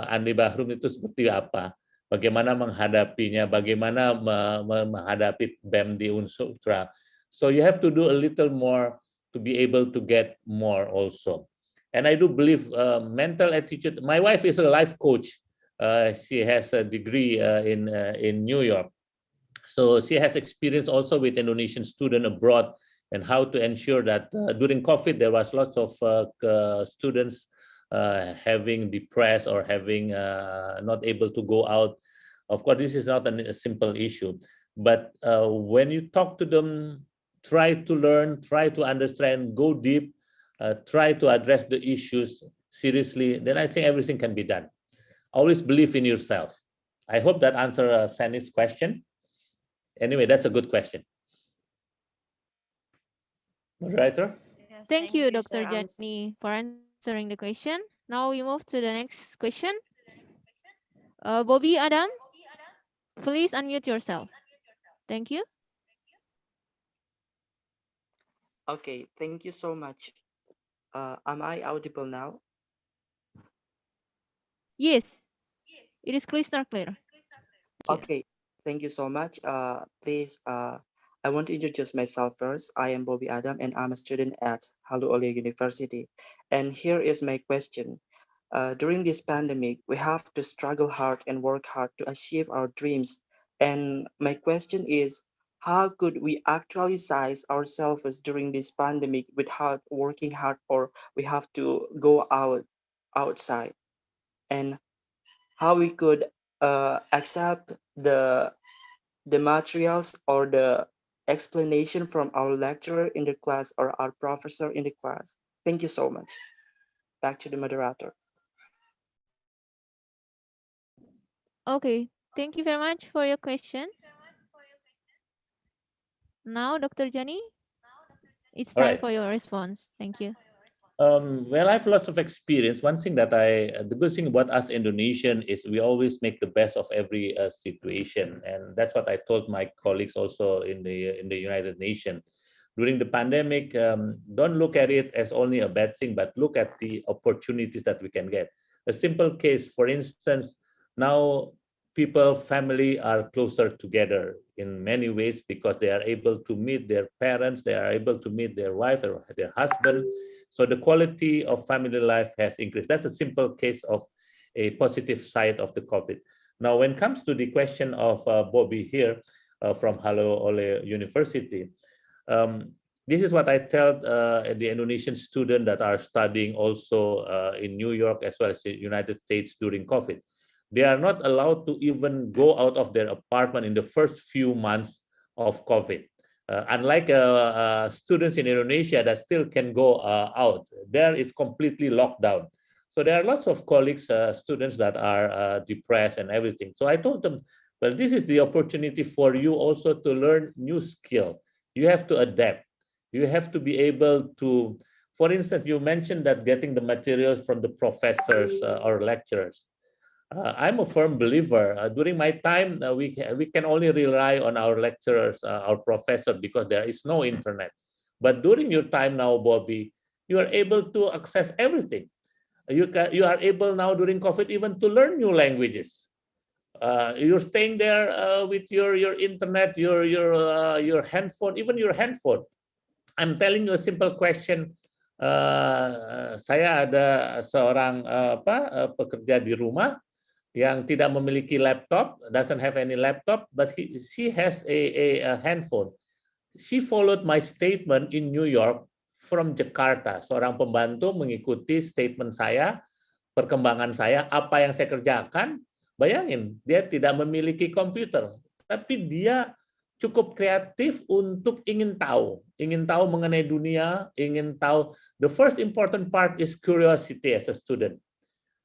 Andi Bahrum itu seperti apa, bagaimana menghadapinya, bagaimana menghadapi BEM di Sultra. So you have to do a little more to be able to get more also. And I do believe mental attitude. My wife is a life coach. She has a degree in New York. So she has experience also with Indonesian students abroad and how to ensure that during COVID, there was lots of students having depressed or having not able to go out. Of course, this is not a simple issue, but when you talk to them, try to learn, try to understand, go deep, try to address the issues seriously, then I think everything can be done. Always believe in yourself. I hope that answers Sani's question. Anyway, that's a good question. Moderator? Yes, Thank you, Dr. Sir. Jani, for answering the question. Now we move to the next question. Bobby Adam, please unmute yourself. Thank you. Okay, thank you so much. Am I audible now? Yes, it is crystal clear. Okay, thank you so much. Please, I want to introduce myself first. I am Bobby Adam and I'm a student at Halu Oleh University. And here is my question. During this pandemic, we have to struggle hard and work hard to achieve our dreams. And my question is, how could we actualize ourselves during this pandemic without working hard, or we have to go outside? And how we could accept the materials or the explanation from our lecturer in the class or our professor in the class. Thank you so much. Back to the moderator. Okay, thank you very much for your question. Now, Dr. Jani, it's time for your response. Thank you. Well, I have lots of experience. One thing that the good thing about us Indonesian is we always make the best of every situation, and that's what I told my colleagues also in the United Nations. During the pandemic, don't look at it as only a bad thing, but look at the opportunities that we can get. A simple case, for instance, now family are closer together in many ways because they are able to meet their parents, they are able to meet their wife or their husband. So the quality of family life has increased. That's a simple case of a positive side of the COVID. Now, when it comes to the question of Bobby here from Halu Oleh University, This is what I tell the Indonesian students that are studying also in New York as well as the United States during COVID. They are not allowed to even go out of their apartment in the first few months of COVID. Unlike students in Indonesia that still can go out, there it's completely locked down. So there are lots of colleagues, students that are depressed and everything. So I told them, well, this is the opportunity for you also to learn new skill. You have to adapt. You have to be able to, for instance, you mentioned that getting the materials from the professors or lecturers. I'm a firm believer. During my time, we can only rely on our lecturers, our professors, because there is no internet. But during your time now, Bobby, you are able to access everything. You are able now during COVID even to learn new languages. You're staying there with your internet, your handphone, even your handphone. I'm telling you a simple question. Saya ada seorang pekerja di rumah yang tidak memiliki laptop, doesn't have any laptop, but she has a handphone. She followed my statement in New York from Jakarta. Seorang pembantu mengikuti statement saya, perkembangan saya, apa yang saya kerjakan. Bayangin, dia tidak memiliki komputer, tapi dia cukup kreatif untuk ingin tahu mengenai dunia, ingin tahu. The first important part is curiosity as a student.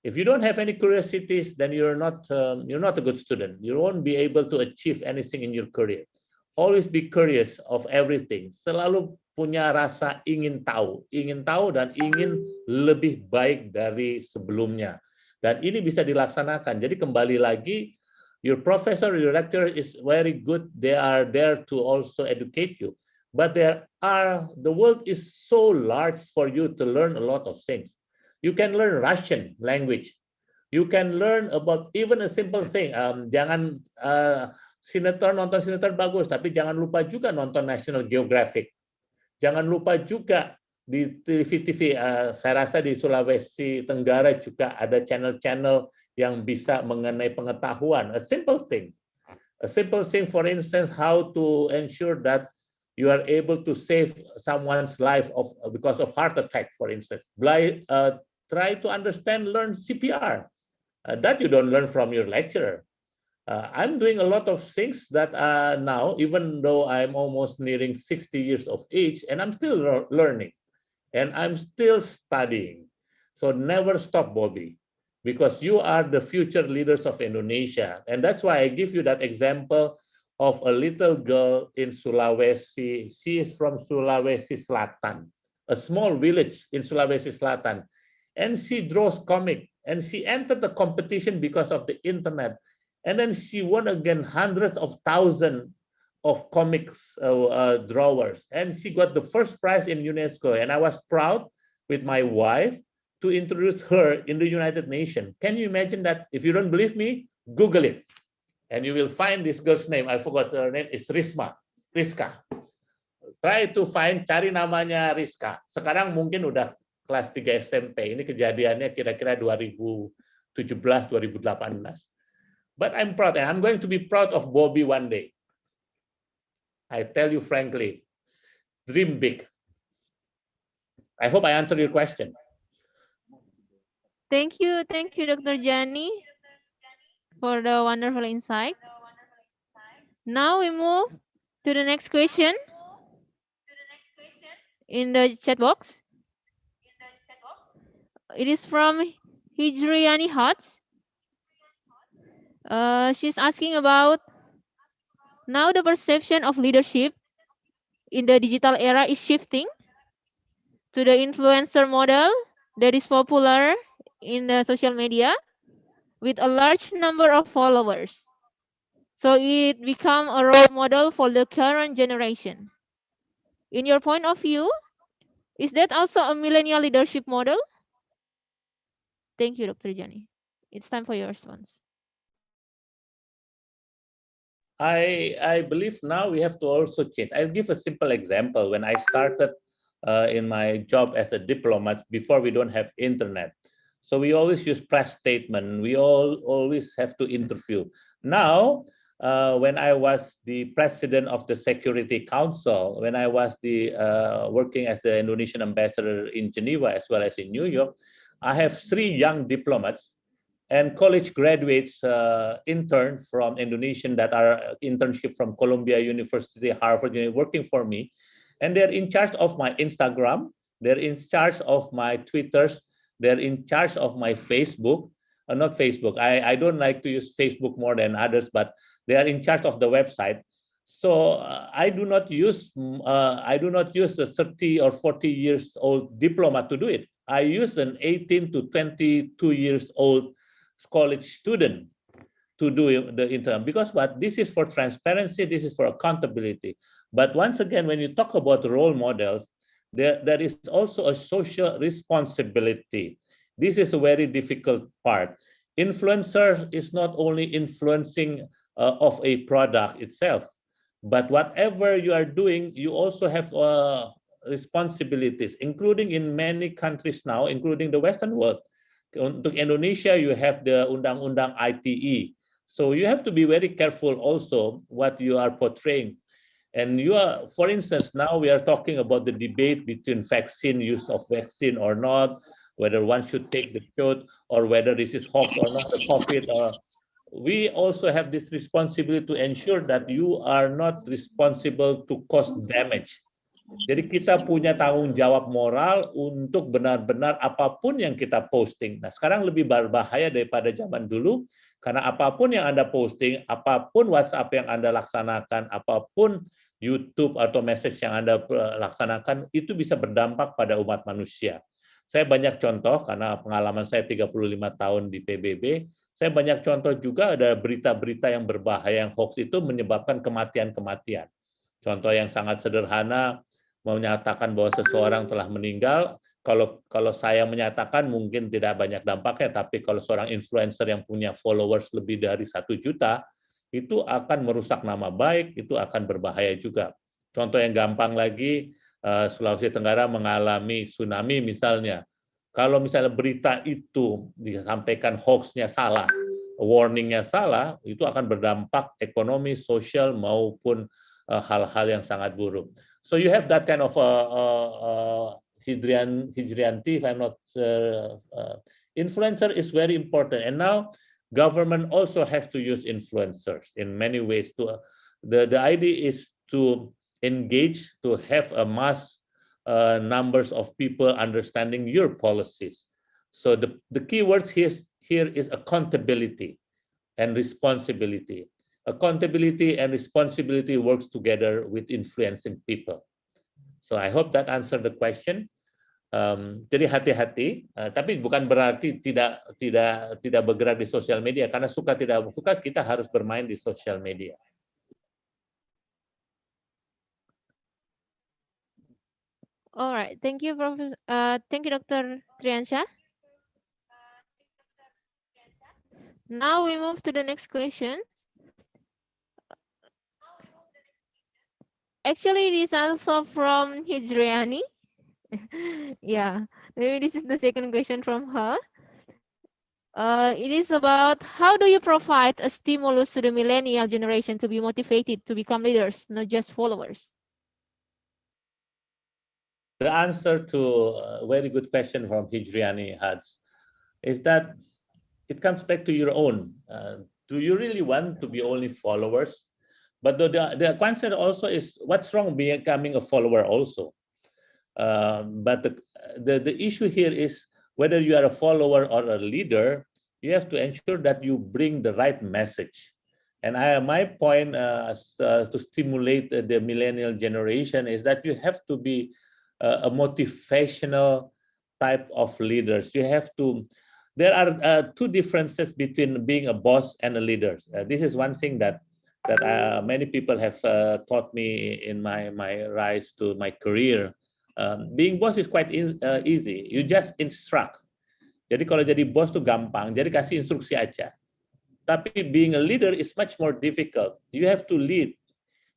If you don't have any curiosities, then you're not a good student. You won't be able to achieve anything in your career. Always be curious of everything. Selalu punya rasa ingin tahu dan ingin lebih baik dari sebelumnya. Dan ini bisa dilaksanakan. Jadi kembali lagi, your professor, your lecturer is very good. They are there to also educate you. But the world is so large for you to learn a lot of things. You can learn Russian language. You can learn about even a simple thing. Jangan nonton sinetron bagus, tapi jangan lupa juga nonton National Geographic. Jangan lupa juga di TV-TV. Saya rasa di Sulawesi Tenggara juga ada channel-channel yang bisa mengenai pengetahuan. A simple thing, for instance, how to ensure that you are able to save someone's life because of heart attack, for instance. Try to understand, learn CPR. That you don't learn from your lecturer. I'm doing a lot of things that now, even though I'm almost nearing 60 years of age, and I'm still learning, and I'm still studying. So never stop, Bobby, because you are the future leaders of Indonesia. And that's why I give you that example of a little girl in Sulawesi. She is from Sulawesi Selatan, a small village in Sulawesi Selatan. And she draws comic, and she entered the competition because of the internet. And then she won again hundreds of thousands of comics drawers. And she got the first prize in UNESCO. And I was proud with my wife to introduce her in the United Nations. Can you imagine that? If you don't believe me, Google it. And you will find this girl's name. I forgot her name. It's Rizka. Try to find, cari namanya Rizka. Sekarang mungkin udah kelas 3 SMP. Ini kejadiannya kira-kira 2017, 2018. But I'm proud, and I'm going to be proud of Bobby one day. I tell you frankly, dream big. I hope I answered your question. Thank you, Dr. Jani, for the wonderful insight. Now we move to the next question in the chat box. It is from Hijriani Hats. She's asking about, now the perception of leadership in the digital era is shifting to the influencer model that is popular in the social media with a large number of followers. So it become a role model for the current generation. In your point of view, is that also a millennial leadership model? Thank you, Dr. Jani. It's time for your response. I believe now we have to also change. I'll give a simple example. When I started in my job as a diplomat, before we don't have internet. So we always use press statement. We always have to interview. Now, when I was the president of the Security Council, when I was working as the Indonesian ambassador in Geneva as well as in New York, I have 3 young diplomats and college graduates intern from Indonesian that are internship from Columbia University, Harvard, working for me. And they're in charge of my Instagram, they're in charge of my Twitters, they're in charge of my Facebook. Not Facebook, I don't like to use Facebook more than others, but they are in charge of the website. So I do not use a 30 or 40 years old diploma to do it. I use an 18 to 22 years old college student to do the intern, because what, this is for transparency, this is for accountability. But once again, when you talk about role models, there is also a social responsibility. This is a very difficult part. Influencer is not only influencing of a product itself, but whatever you are doing, you also have responsibilities, including in many countries now, including the Western world. Untuk Indonesia, you have the Undang-Undang ITE. So you have to be very careful also what you are portraying. And you are, for instance, now we are talking about the debate between vaccine, use of vaccine or not, whether one should take the shot or whether this is hoax or not, the COVID. We also have this responsibility to ensure that you are not responsible to cause damage. Jadi kita punya tanggung jawab moral untuk benar-benar apapun yang kita posting. Nah, sekarang lebih berbahaya daripada zaman dulu, karena apapun yang Anda posting, apapun WhatsApp yang Anda laksanakan, apapun YouTube atau message yang Anda laksanakan, itu bisa berdampak pada umat manusia. Saya banyak contoh, karena pengalaman saya 35 tahun di PBB, saya banyak contoh juga ada berita-berita yang berbahaya, yang hoax itu menyebabkan kematian-kematian. Contoh yang sangat sederhana, menyatakan bahwa seseorang telah meninggal. Kalau saya menyatakan mungkin tidak banyak dampaknya, tapi kalau seorang influencer yang punya followers lebih dari 1 juta, itu akan merusak nama baik, itu akan berbahaya juga. Contoh yang gampang lagi, Sulawesi Tenggara mengalami tsunami misalnya. Kalau misalnya berita itu disampaikan hoax-nya salah, warning-nya salah, itu akan berdampak ekonomi, sosial, maupun hal-hal yang sangat buruk. So you have that kind of hijrianti, if I'm not influencer is very important. And now government also has to use influencers in many ways. The idea is to engage, to have a mass numbers of people understanding your policies. So the key words here is accountability and responsibility. Accountability and responsibility works together with influencing people. So I hope that answered the question. Jadi hati-hati, tapi bukan berarti tidak bergerak di sosial media, karena suka tidak suka kita harus bermain di sosial media. Alright, thank you, thank you, Dr. Triansyah. Now we move to the next question. Actually, it is also from Hijriani. Yeah, maybe this is the second question from her. It is about how do you provide a stimulus to the millennial generation to be motivated to become leaders, not just followers? The answer to a very good question from Hijriani Hads is that it comes back to your own. Do you really want to be only followers? But the question also is, what's wrong becoming a follower also? But the issue here is whether you are a follower or a leader, you have to ensure that you bring the right message. And my point to stimulate the millennial generation is that you have to be a motivational type of leaders. You have to. There are two differences between being a boss and a leader. This is one thing that many people have taught me in my rise to my career. Being boss is quite easy. You just instruct. Jadi kalau jadi bos tuh gampang. Jadi kasih instruksi aja. Tapi being a leader is much more difficult. You have to lead.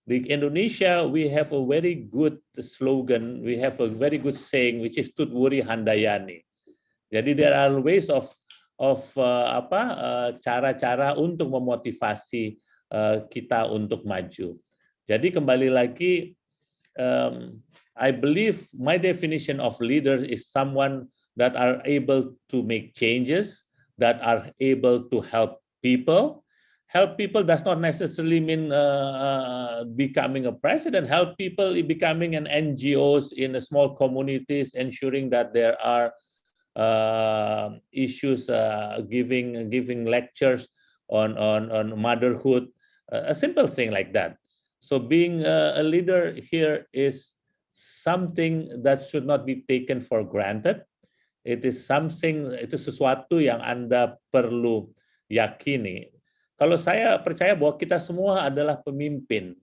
In Indonesia, we have a very good slogan. We have a very good saying, which is Tutwuri Handayani. Jadi there are ways of cara-cara untuk memotivasi kita untuk maju. Jadi kembali lagi, I believe my definition of leader is someone that are able to make changes, that are able to help people. Help people does not necessarily mean becoming a president. Help people becoming an NGOs in a small communities, ensuring that there are issues, giving lectures on motherhood, a simple thing like that. So being a leader here is something that should not be taken for granted. It is something, itu sesuatu yang Anda perlu yakini. Kalau saya percaya bahwa kita semua adalah pemimpin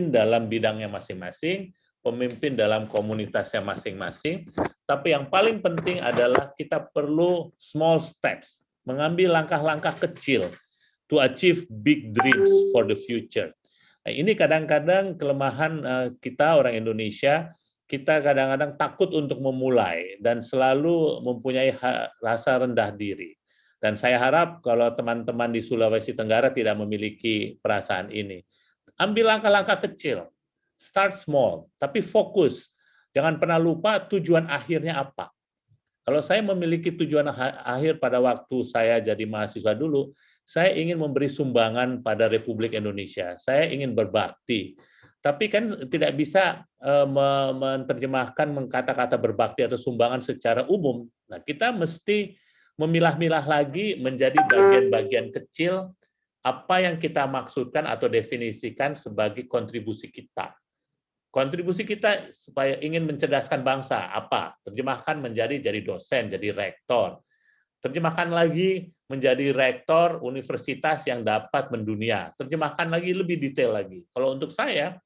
dalam bidangnya masing-masing, pemimpin dalam komunitasnya masing-masing, tapi yang paling penting adalah kita perlu small steps, mengambil langkah-langkah kecil to achieve big dreams for the future. Nah, ini kadang-kadang kelemahan kita orang Indonesia, kita kadang-kadang takut untuk memulai dan selalu mempunyai rasa rendah diri. Dan saya harap kalau teman-teman di Sulawesi Tenggara tidak memiliki perasaan ini. Ambil langkah-langkah kecil, start small, tapi fokus. Jangan pernah lupa tujuan akhirnya apa. Kalau saya memiliki tujuan akhir pada waktu saya jadi mahasiswa dulu, saya ingin memberi sumbangan pada Republik Indonesia. Saya ingin berbakti. Tapi kan tidak bisa menerjemahkan kata-kata berbakti atau sumbangan secara umum. Nah, kita mesti memilah-milah lagi menjadi bagian-bagian kecil apa yang kita maksudkan atau definisikan sebagai kontribusi kita. Kontribusi kita supaya ingin mencerdaskan bangsa, apa? Terjemahkan menjadi dosen, jadi rektor. Terjemahkan lagi menjadi rektor universitas yang dapat mendunia. Terjemahkan lagi lebih detail lagi. Kalau untuk saya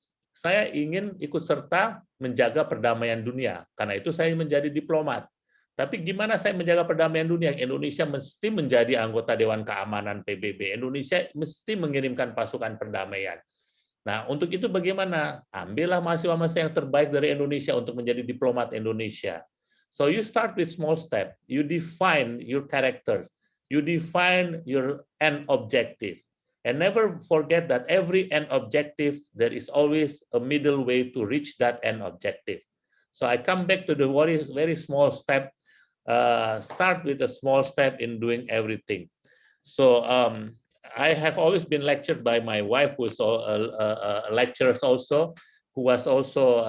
ingin ikut serta menjaga perdamaian dunia. Karena itu saya menjadi diplomat. Tapi gimana saya menjaga perdamaian dunia? Indonesia mesti menjadi anggota Dewan Keamanan PBB. Indonesia mesti mengirimkan pasukan perdamaian. Nah, untuk itu bagaimana? Ambillah mahasiswa-mahasiswa yang terbaik dari Indonesia untuk menjadi diplomat Indonesia. So you start with small step. You define your character. You define your end objective. And never forget that every end objective, there is always a middle way to reach that end objective. So I come back to the very small step. Start with a small step in doing everything. So I have always been lectured by my wife, who is a lecturer also, who was also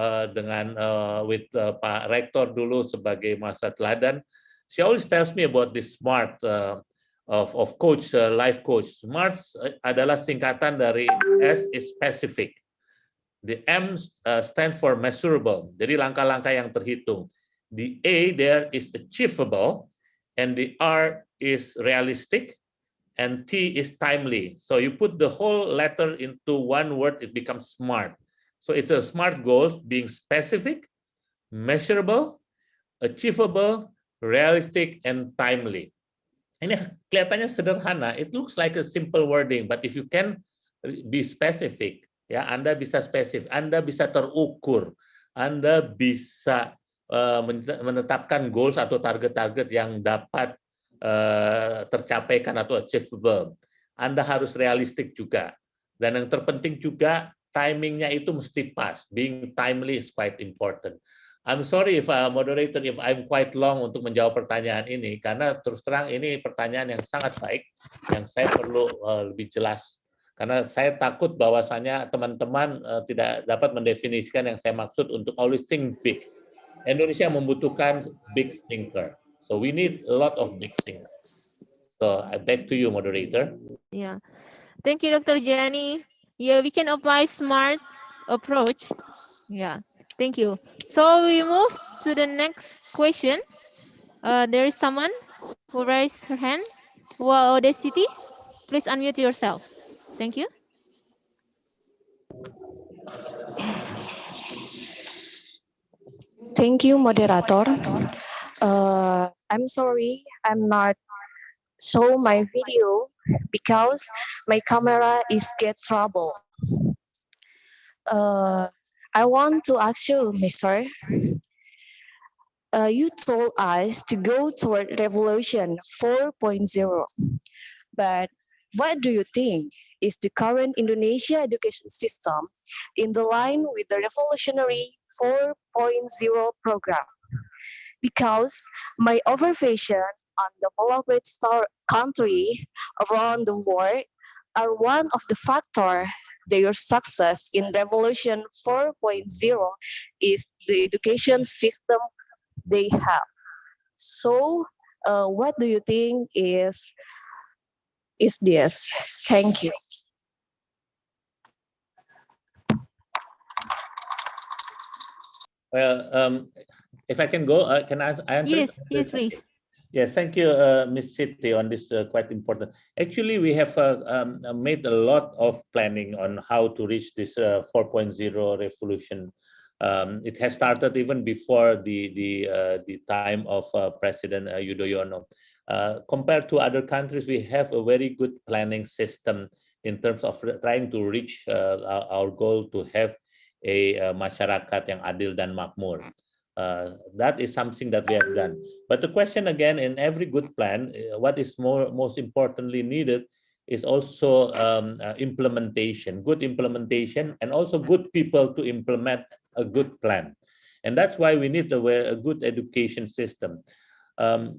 with Pak Rektor dulu sebagai masa teladan. She always tells me about this SMART of coach, life coach. SMART adalah singkatan dari S is specific. The M stand for measurable, jadi langkah-langkah yang terhitung. The A there is achievable, and the R is realistic, and T is timely. So you put the whole letter into one word, it becomes SMART. So it's a SMART goals being specific, measurable, achievable, realistic, and timely. Ini kelihatannya sederhana. It looks like a simple wording, but if you can be specific, ya Anda bisa spesifik, Anda bisa terukur, Anda bisa menetapkan goals atau target-target yang dapat tercapaikan atau achievable. Anda harus realistik juga. Dan yang terpenting juga timingnya itu mesti pas. Being timely is quite important. I'm sorry if moderator, if I'm quite long untuk menjawab pertanyaan ini, karena terus terang ini pertanyaan yang sangat baik, yang saya perlu lebih jelas. Karena saya takut bahwasannya teman-teman tidak dapat mendefinisikan yang saya maksud untuk always think big. Indonesia membutuhkan big thinker. So we need a lot of big thinkers. So I back to you, moderator. Yeah. Thank you, Dr. Jenny. Yeah, we can apply SMART approach. Yeah. Thank you. So we move to the next question. There is someone who raised her hand. Audacity, please unmute yourself. Thank you. Thank you, moderator. I'm sorry, I'm not show my video because my camera is get trouble. I want to ask you, Mr. You told us to go toward revolution 4.0, but What do you think? Is the current Indonesia education system in the line with the revolutionary 4.0 program? Because my observation on developed country around the world are one of the factors their success in Revolution 4.0 is the education system they have. So, what do you think is this? Thank you. Well, if I can go, can I answer? Yes, yes, please. Yes, thank you, Ms. Siti, on this quite important. Actually, we have made a lot of planning on how to reach this 4.0 revolution. It has started even before the time of President Yudhoyono. Compared to other countries, we have a very good planning system in terms of trying to reach our goal to have a masyarakat yang adil dan makmur. That is something that we have done. But the question again, in every good plan, what is most importantly needed is also implementation, good implementation, and also good people to implement a good plan. And that's why we need a good education system.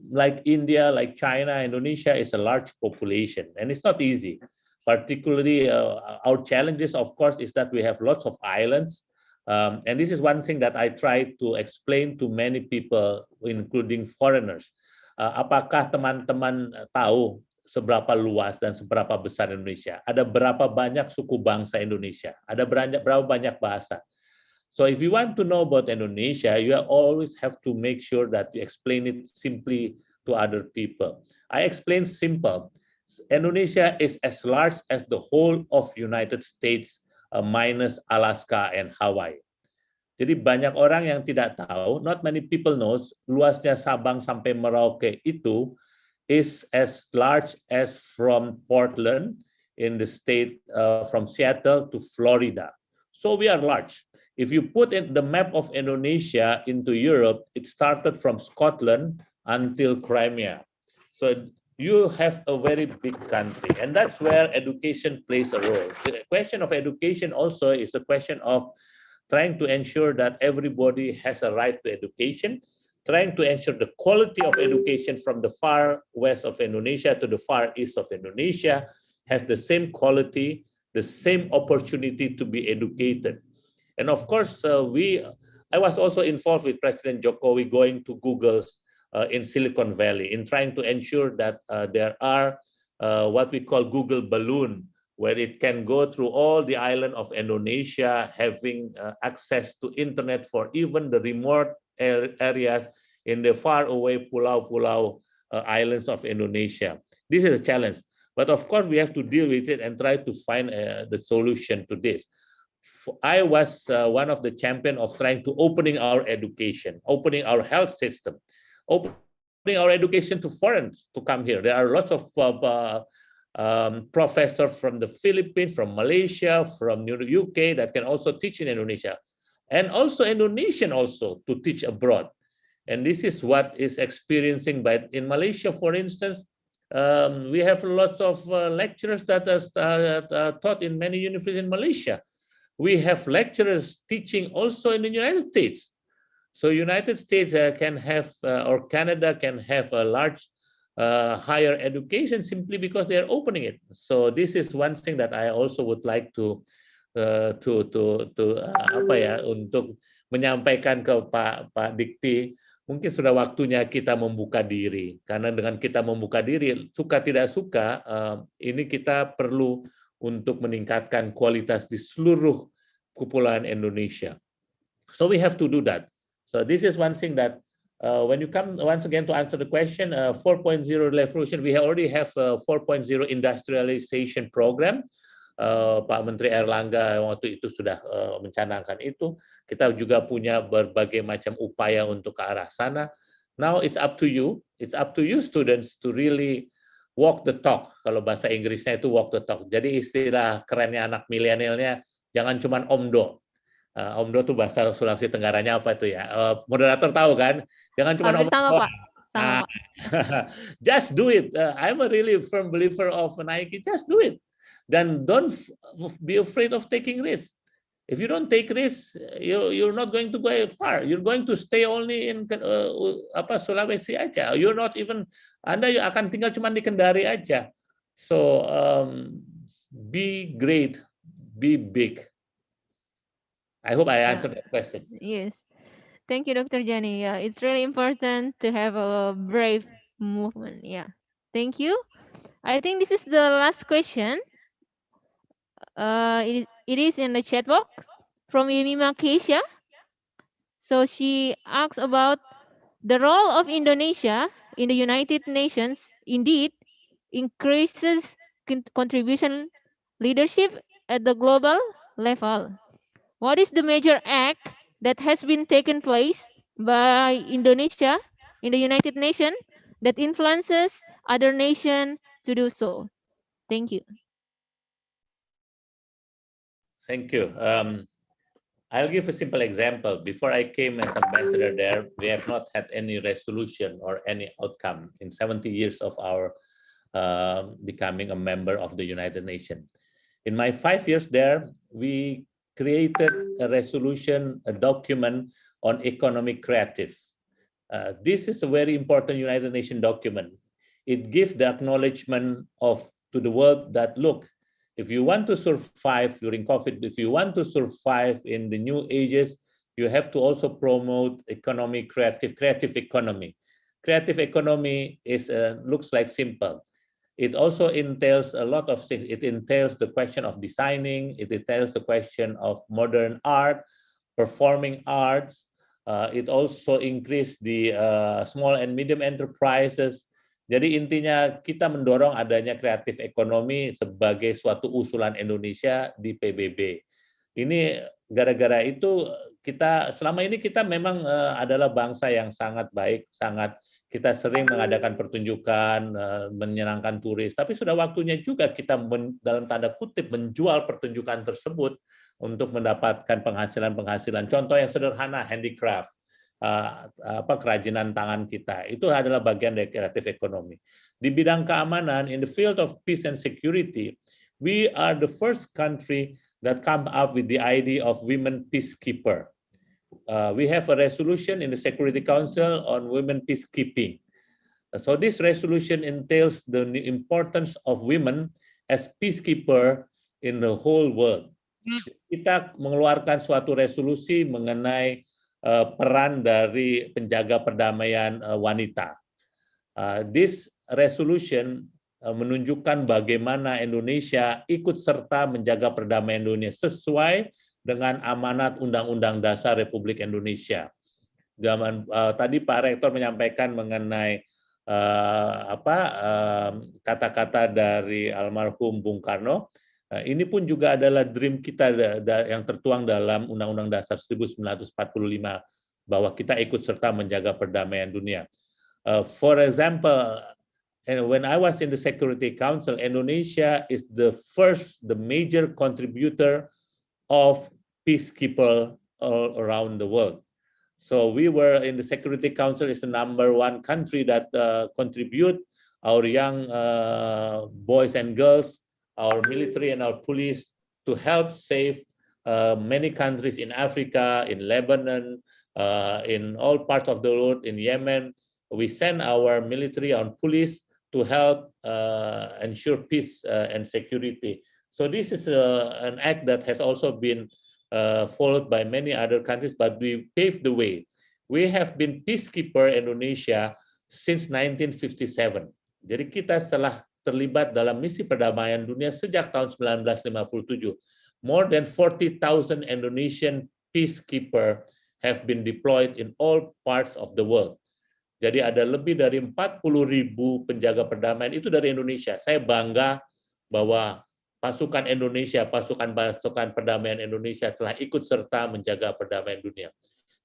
Like India, like China, Indonesia is a large population, and it's not easy. Particularly, our challenges, of course, is that we have lots of islands. And this is one thing that I try to explain to many people, including foreigners. Apakah teman-teman tahu seberapa luas dan seberapa besar Indonesia? Ada berapa banyak suku bangsa Indonesia? Ada berapa banyak bahasa? So if you want to know about Indonesia, you always have to make sure that you explain it simply to other people. I explain simple. Indonesia is as large as the whole of United States minus Alaska and Hawaii. Jadi banyak orang yang tidak tahu, not many people knows, luasnya Sabang sampai Merauke itu is as large as from Portland in the state, from Seattle to Florida. So we are large. If you put the map of Indonesia into Europe, it started from Scotland until Crimea. So you have a very big country, and that's where education plays a role. The question of education also is a question of trying to ensure that everybody has a right to education, trying to ensure the quality of education from the far west of Indonesia to the far east of Indonesia has the same quality, the same opportunity to be educated. And of course, I was also involved with President Jokowi going to Google's in Silicon Valley in trying to ensure that there are what we call Google Balloon, where it can go through all the island of Indonesia, having access to internet for even the remote areas in the far away pulau-pulau islands of Indonesia. This is a challenge, but of course we have to deal with it and try to find the solution to this. I was one of the champions of trying to opening our education, opening our health system, opening our education to foreigners to come here. There are lots of professors from the Philippines, from Malaysia, from the UK that can also teach in Indonesia, and also Indonesian also to teach abroad. And this is what is experiencing by in Malaysia, for instance. We have lots of lecturers that are taught in many universities in Malaysia. We have lecturers teaching also in the United States. So United States can have, or Canada can have a large higher education simply because they are opening it. So this is one thing that I also would like to untuk menyampaikan ke Pak Dikti. Mungkin sudah waktunya kita membuka diri, karena dengan kita membuka diri, suka tidak suka, ini kita perlu untuk meningkatkan kualitas di seluruh kepulauan Indonesia. So we have to do that. So this is one thing that when you come once again to answer the question, 4.0 revolution, we already have a 4.0 industrialization program. Pak Menteri Erlangga waktu itu sudah mencanangkan itu. Kita juga punya berbagai macam upaya untuk ke arah sana. Now it's up to you. It's up to you students to really walk the talk. Kalau bahasa Inggrisnya itu walk the talk. Jadi istilah kerennya anak milenialnya jangan cuma omdo. Omdo itu bahasa Sulawesi Tenggaranya apa itu ya? Moderator tahu kan? Jangan cuma omdo. Sama, Pak. Just do it. I'm a really firm believer of Nike. Just do it. Then don't be afraid of taking risks. If you don't take risks, you're not going to go far. You're going to stay only in Sulawesi aja. You're not even, Anda akan tinggal cuma di Kendari aja. So be great, be big. I hope I answered that question. Yes. Thank you, Dr. Jani. Yeah, it's really important to have a brave movement. Yeah. Thank you. I think this is the last question. It is in the chat box from Yemima Keisha. So she asks about the role of Indonesia in the United Nations indeed increases contribution leadership at the global level. What is the major act that has been taken place by Indonesia in the United Nations that influences other nations to do so? Thank you. Thank you. I'll give a simple example. Before I came as ambassador there, we have not had any resolution or any outcome in 70 years of our becoming a member of the United Nations. In my 5 years there, we created a resolution, a document on economic creative. This is a very important United Nations document. It gives the acknowledgement to the world that, look, if you want to survive during COVID, if you want to survive in the new ages, you have to also promote creative economy. Creative economy looks like simple. It also entails a lot of things. It entails the question of designing. It entails the question of modern art, performing arts. It also increased the small and medium enterprises. Jadi intinya kita mendorong adanya kreatif ekonomi sebagai suatu usulan Indonesia di PBB. Ini gara-gara itu selama ini kita memang adalah bangsa yang sangat baik, kita sering mengadakan pertunjukan, menyenangkan turis, tapi sudah waktunya juga kita dalam tanda kutip menjual pertunjukan tersebut untuk mendapatkan penghasilan. Contoh yang sederhana, handicraft, kerajinan tangan kita, itu adalah bagian dari kreatif ekonomi. Di bidang keamanan, in the field of peace and security, we are the first country that come up with the idea of women peacekeeper. We have a resolution in the Security Council on women peacekeeping. So this resolution entails the importance of women as peacekeeper in the whole world. Kita mengeluarkan suatu resolusi mengenai peran dari penjaga perdamaian wanita. This resolution menunjukkan bagaimana Indonesia ikut serta menjaga perdamaian dunia sesuai dengan amanat Undang-Undang Dasar Republik Indonesia. Tadi Pak Rektor menyampaikan mengenai kata-kata dari almarhum Bung Karno. Ini pun juga adalah dream kita yang tertuang dalam Undang-Undang Dasar 1945 bahwa kita ikut serta menjaga perdamaian dunia. For example, when I was in the Security Council, Indonesia is the major contributor of peacekeeper all around the world. So we were in the Security Council is the #1 country that contribute our young boys and girls, our military and our police to help save many countries in Africa, in Lebanon, in all parts of the world, in Yemen. We send our military and police to help ensure peace and security. So this is an act that has also been followed by many other countries, but we paved the way. We have been peacekeeper Indonesia since 1957. Jadi kita telah terlibat dalam misi perdamaian dunia sejak tahun 1957. More than 40,000 Indonesian peacekeeper have been deployed in all parts of the world. Jadi ada lebih dari 40.000 penjaga perdamaian itu dari Indonesia. Saya bangga bahwa pasukan Indonesia, pasukan perdamaian Indonesia telah ikut serta menjaga perdamaian dunia.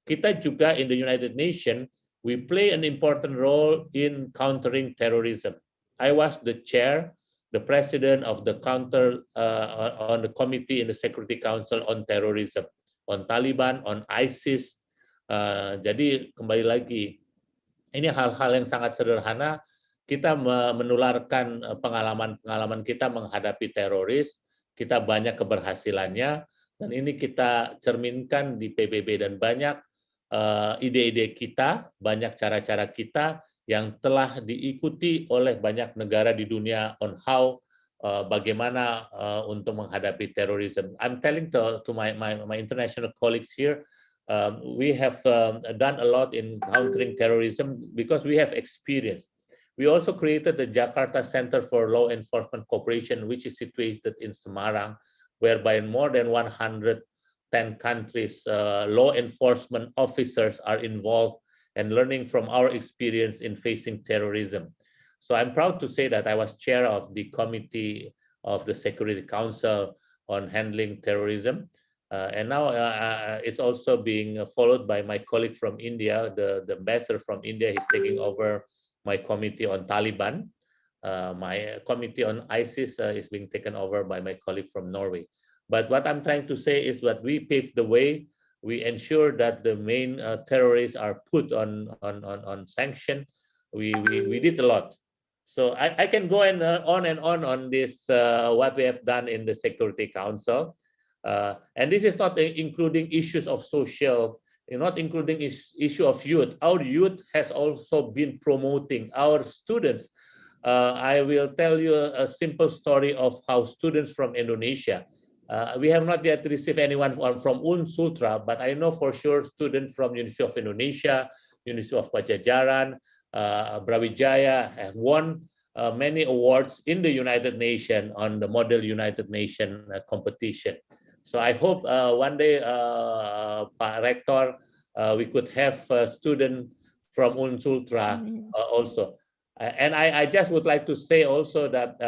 Kita juga in the United Nations, we play an important role in countering terrorism. I was the chair, the president of the on the committee in the Security Council on terrorism, on Taliban, on ISIS. Jadi kembali lagi, Ini hal-hal yang sangat sederhana. Kita menularkan pengalaman-pengalaman kita menghadapi teroris. Kita banyak keberhasilannya, dan ini kita cerminkan di PBB, dan banyak ide-ide kita, banyak cara-cara kita yang telah diikuti oleh banyak negara di dunia on how bagaimana untuk menghadapi terorisme. I'm telling to my international colleagues here, we have done a lot in countering terrorism because we have experience. We also created the Jakarta Center for Law Enforcement Cooperation, which is situated in Semarang, whereby more than 110 countries, law enforcement officers are involved and learning from our experience in facing terrorism. So I'm proud to say that I was chair of the Committee of the Security Council on handling terrorism. And now it's also being followed by my colleague from India, the ambassador from India. He's taking over my committee on Taliban. My committee on ISIS is being taken over by my colleague from Norway. But what I'm trying to say is that we paved the way. We ensure that the main terrorists are put on sanction. We did a lot. So I can go on this, what we have done in the Security Council. And this is not including issues of social, not including issue of youth. Our youth has also been promoting our students. I will tell you a simple story of how students from Indonesia, we have not yet received anyone from Sultra, but I know for sure students from University of Indonesia, University of Pajajaran, Brawijaya have won many awards in the United Nations on the Model United Nations competition. So I hope one day, Pak Rector, we could have a student from Sultra also. And I just would like to say also that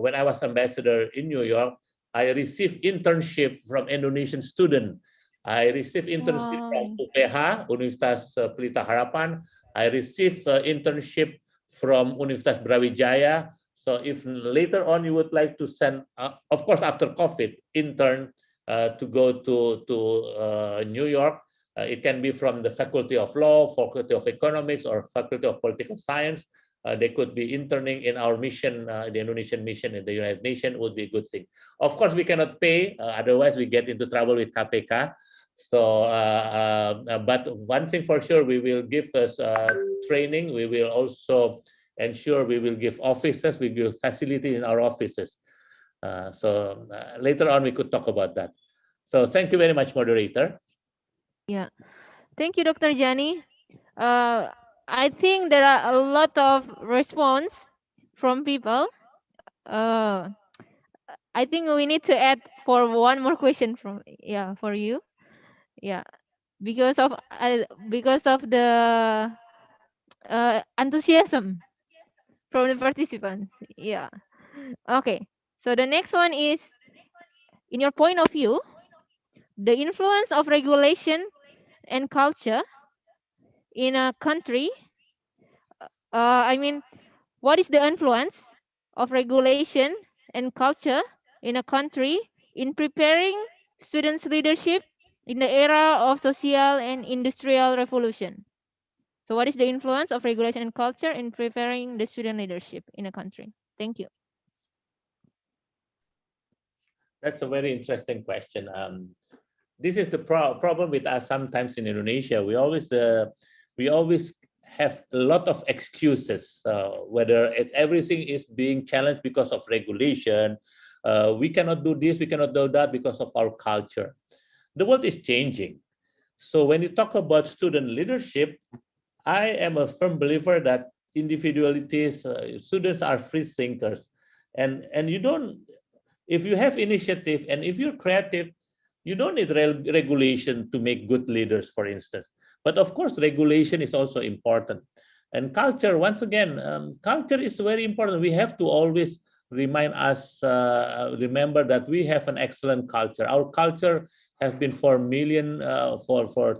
when I was ambassador in New York, I received internship from Indonesian student. I received internship from UPH, Universitas Pelita Harapan. I received internship from Universitas Brawijaya. So if later on you would like to send, of course after COVID, intern to go to New York, it can be from the Faculty of Law, Faculty of Economics, or Faculty of Political Science. They could be interning in our mission, the Indonesian mission in the United Nations would be a good thing. Of course, we cannot pay, otherwise we get into trouble with KPK. So, but one thing for sure, we will give us training. We will also ensure we will give offices, we give facility in our offices. So later on, we could talk about that. So thank you very much, moderator. Yeah, thank you, Dr. Jani. I think there are a lot of response from people. I think we need to add for one more question from for you. Yeah, because of the enthusiasm from the participants. Yeah. Okay. So the next one is, in your point of view, the influence of regulation and culture in a country. I mean, what is the influence of regulation and culture in a country in preparing students' leadership in the era of social and industrial revolution? So what is the influence of regulation and culture in preparing the student leadership in a country? Thank you. That's a very interesting question. This is the problem with us sometimes in Indonesia. We always have a lot of excuses, whether everything is being challenged because of regulation. We cannot do this, we cannot do that because of our culture. The world is changing. So when you talk about student leadership, I am a firm believer that individualities, students are free thinkers. And you don't, if you have initiative and if you're creative, you don't need regulation to make good leaders, for instance. But of course, regulation is also important. And culture, once again, culture is very important. We have to always remind us, remember that we have an excellent culture. Our culture has been for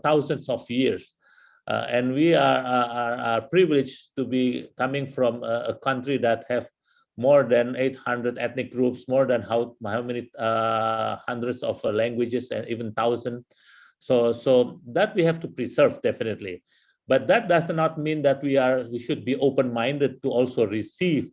thousands of years. And we are privileged to be coming from a country that have more than 800 ethnic groups, more than how many hundreds of languages, and even 1,000. So that we have to preserve, definitely. But that does not mean that we should be open-minded to also receive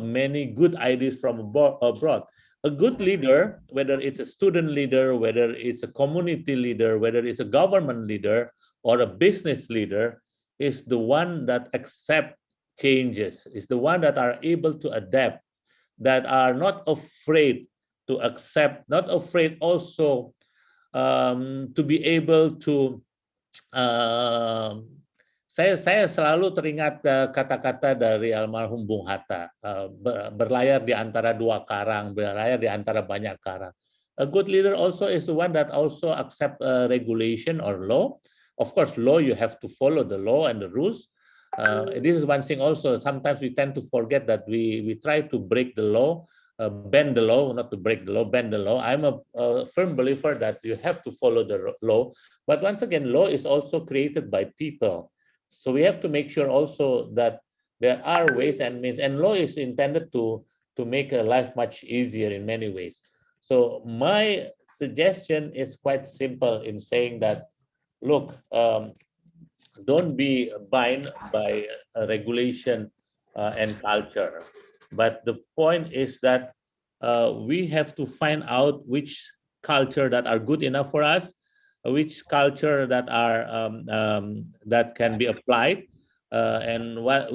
many good ideas from abroad. A good leader, whether it's a student leader, whether it's a community leader, whether it's a government leader or a business leader, is the one that accept changes, is the one that are able to adapt, that are not afraid to accept, not afraid also to be able to saya selalu teringat kata-kata dari almarhum Bung Hatta, berlayar di antara dua karang, berlayar di antara banyak karang. A good leader also is the one that also accept regulation or law. Of course, law, you have to follow the law and the rules. This is one thing also, sometimes we tend to forget that we try to break the law, bend the law, not to break the law, bend the law. I'm a firm believer that you have to follow the law. But once again, law is also created by people. So we have to make sure also that there are ways and means, and law is intended to make life much easier in many ways. So my suggestion is quite simple in saying that, look, don't be bound by regulation and culture. But the point is that we have to find out which culture that are good enough for us, which culture that are that can be applied, and what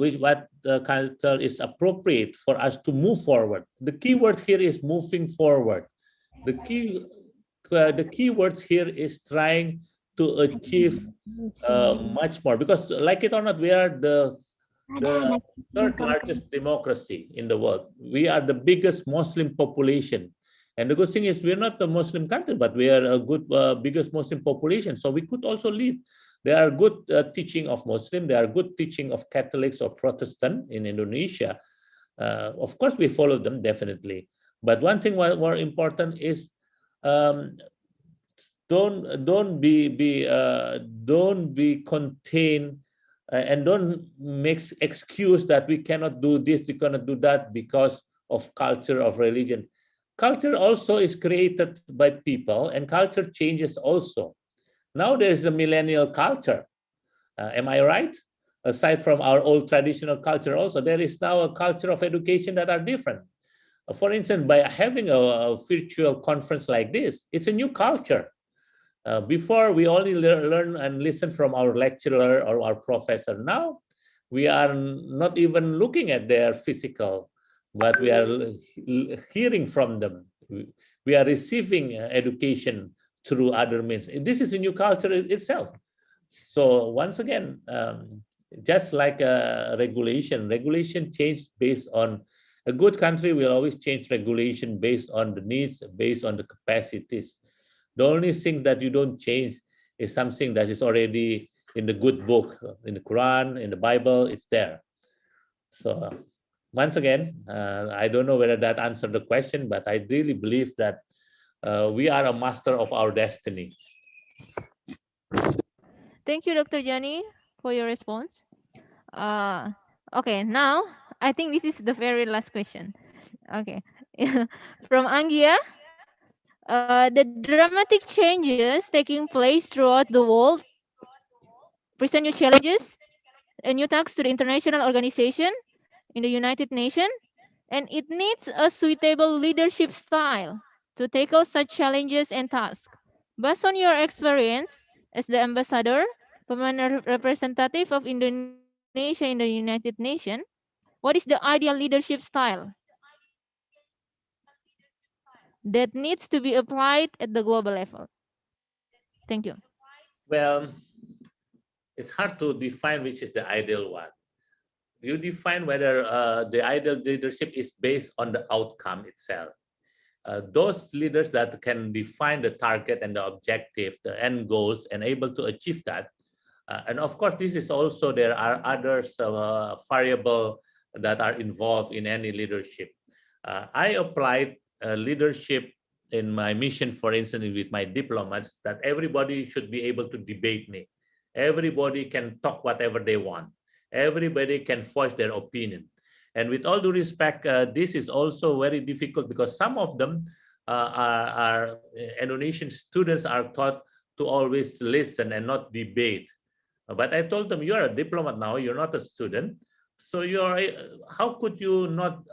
culture is appropriate for us to move forward. The key word here is moving forward. The key words here is trying to achieve much more, because like it or not, we are the third largest democracy in the world. We are the biggest Muslim population. And the good thing is we're not a Muslim country, but we are a good biggest Muslim population. So we could also lead. There are good teaching of Muslim. There are good teaching of Catholics or Protestant in Indonesia. Of course, we follow them definitely. But one thing more important is don't be contained and don't make excuse that we cannot do this, we cannot do that because of culture, of religion. Culture also is created by people, and culture changes also. Now there is a millennial culture. Am I right? Aside from our old traditional culture also, there is now a culture of education that are different. For instance, by having a virtual conference like this, it's a new culture. Before, we only learn and listen from our lecturer or our professor. Now, we are not even looking at their physical, but we are hearing from them. We are receiving education through other means. This is a new culture itself. So once again, just like regulation changed based on a good country will always change regulation based on the needs, based on the capacities. The only thing that you don't change is something that is already in the good book, in the Quran, in the Bible, it's there. So once again, I don't know whether that answered the question, but I really believe that we are a master of our destiny. Thank you, Dr. Johnny, for your response. Okay, now I think this is the very last question. Okay, from Anggia. The dramatic changes taking place throughout the world present new challenges and new tasks to the international organization in the United Nations, and it needs a suitable leadership style to tackle such challenges and tasks. Based on your experience as the ambassador, permanent representative of Indonesia in the United Nations, what is the ideal leadership style that needs to be applied at the global level? Thank you. Well, it's hard to define which is the ideal one. You define whether the ideal leadership is based on the outcome itself. Those leaders that can define the target and the objective, the end goals, and able to achieve that. And of course, this is also, there are others variables that are involved in any leadership. I applied leadership in my mission, for instance, with my diplomats, that everybody should be able to debate me. Everybody can talk whatever they want. Everybody can voice their opinion. And with all due respect, this is also very difficult because some of them are Indonesian students are taught to always listen and not debate. But I told them, you're a diplomat now, you're not a student. So how could you not,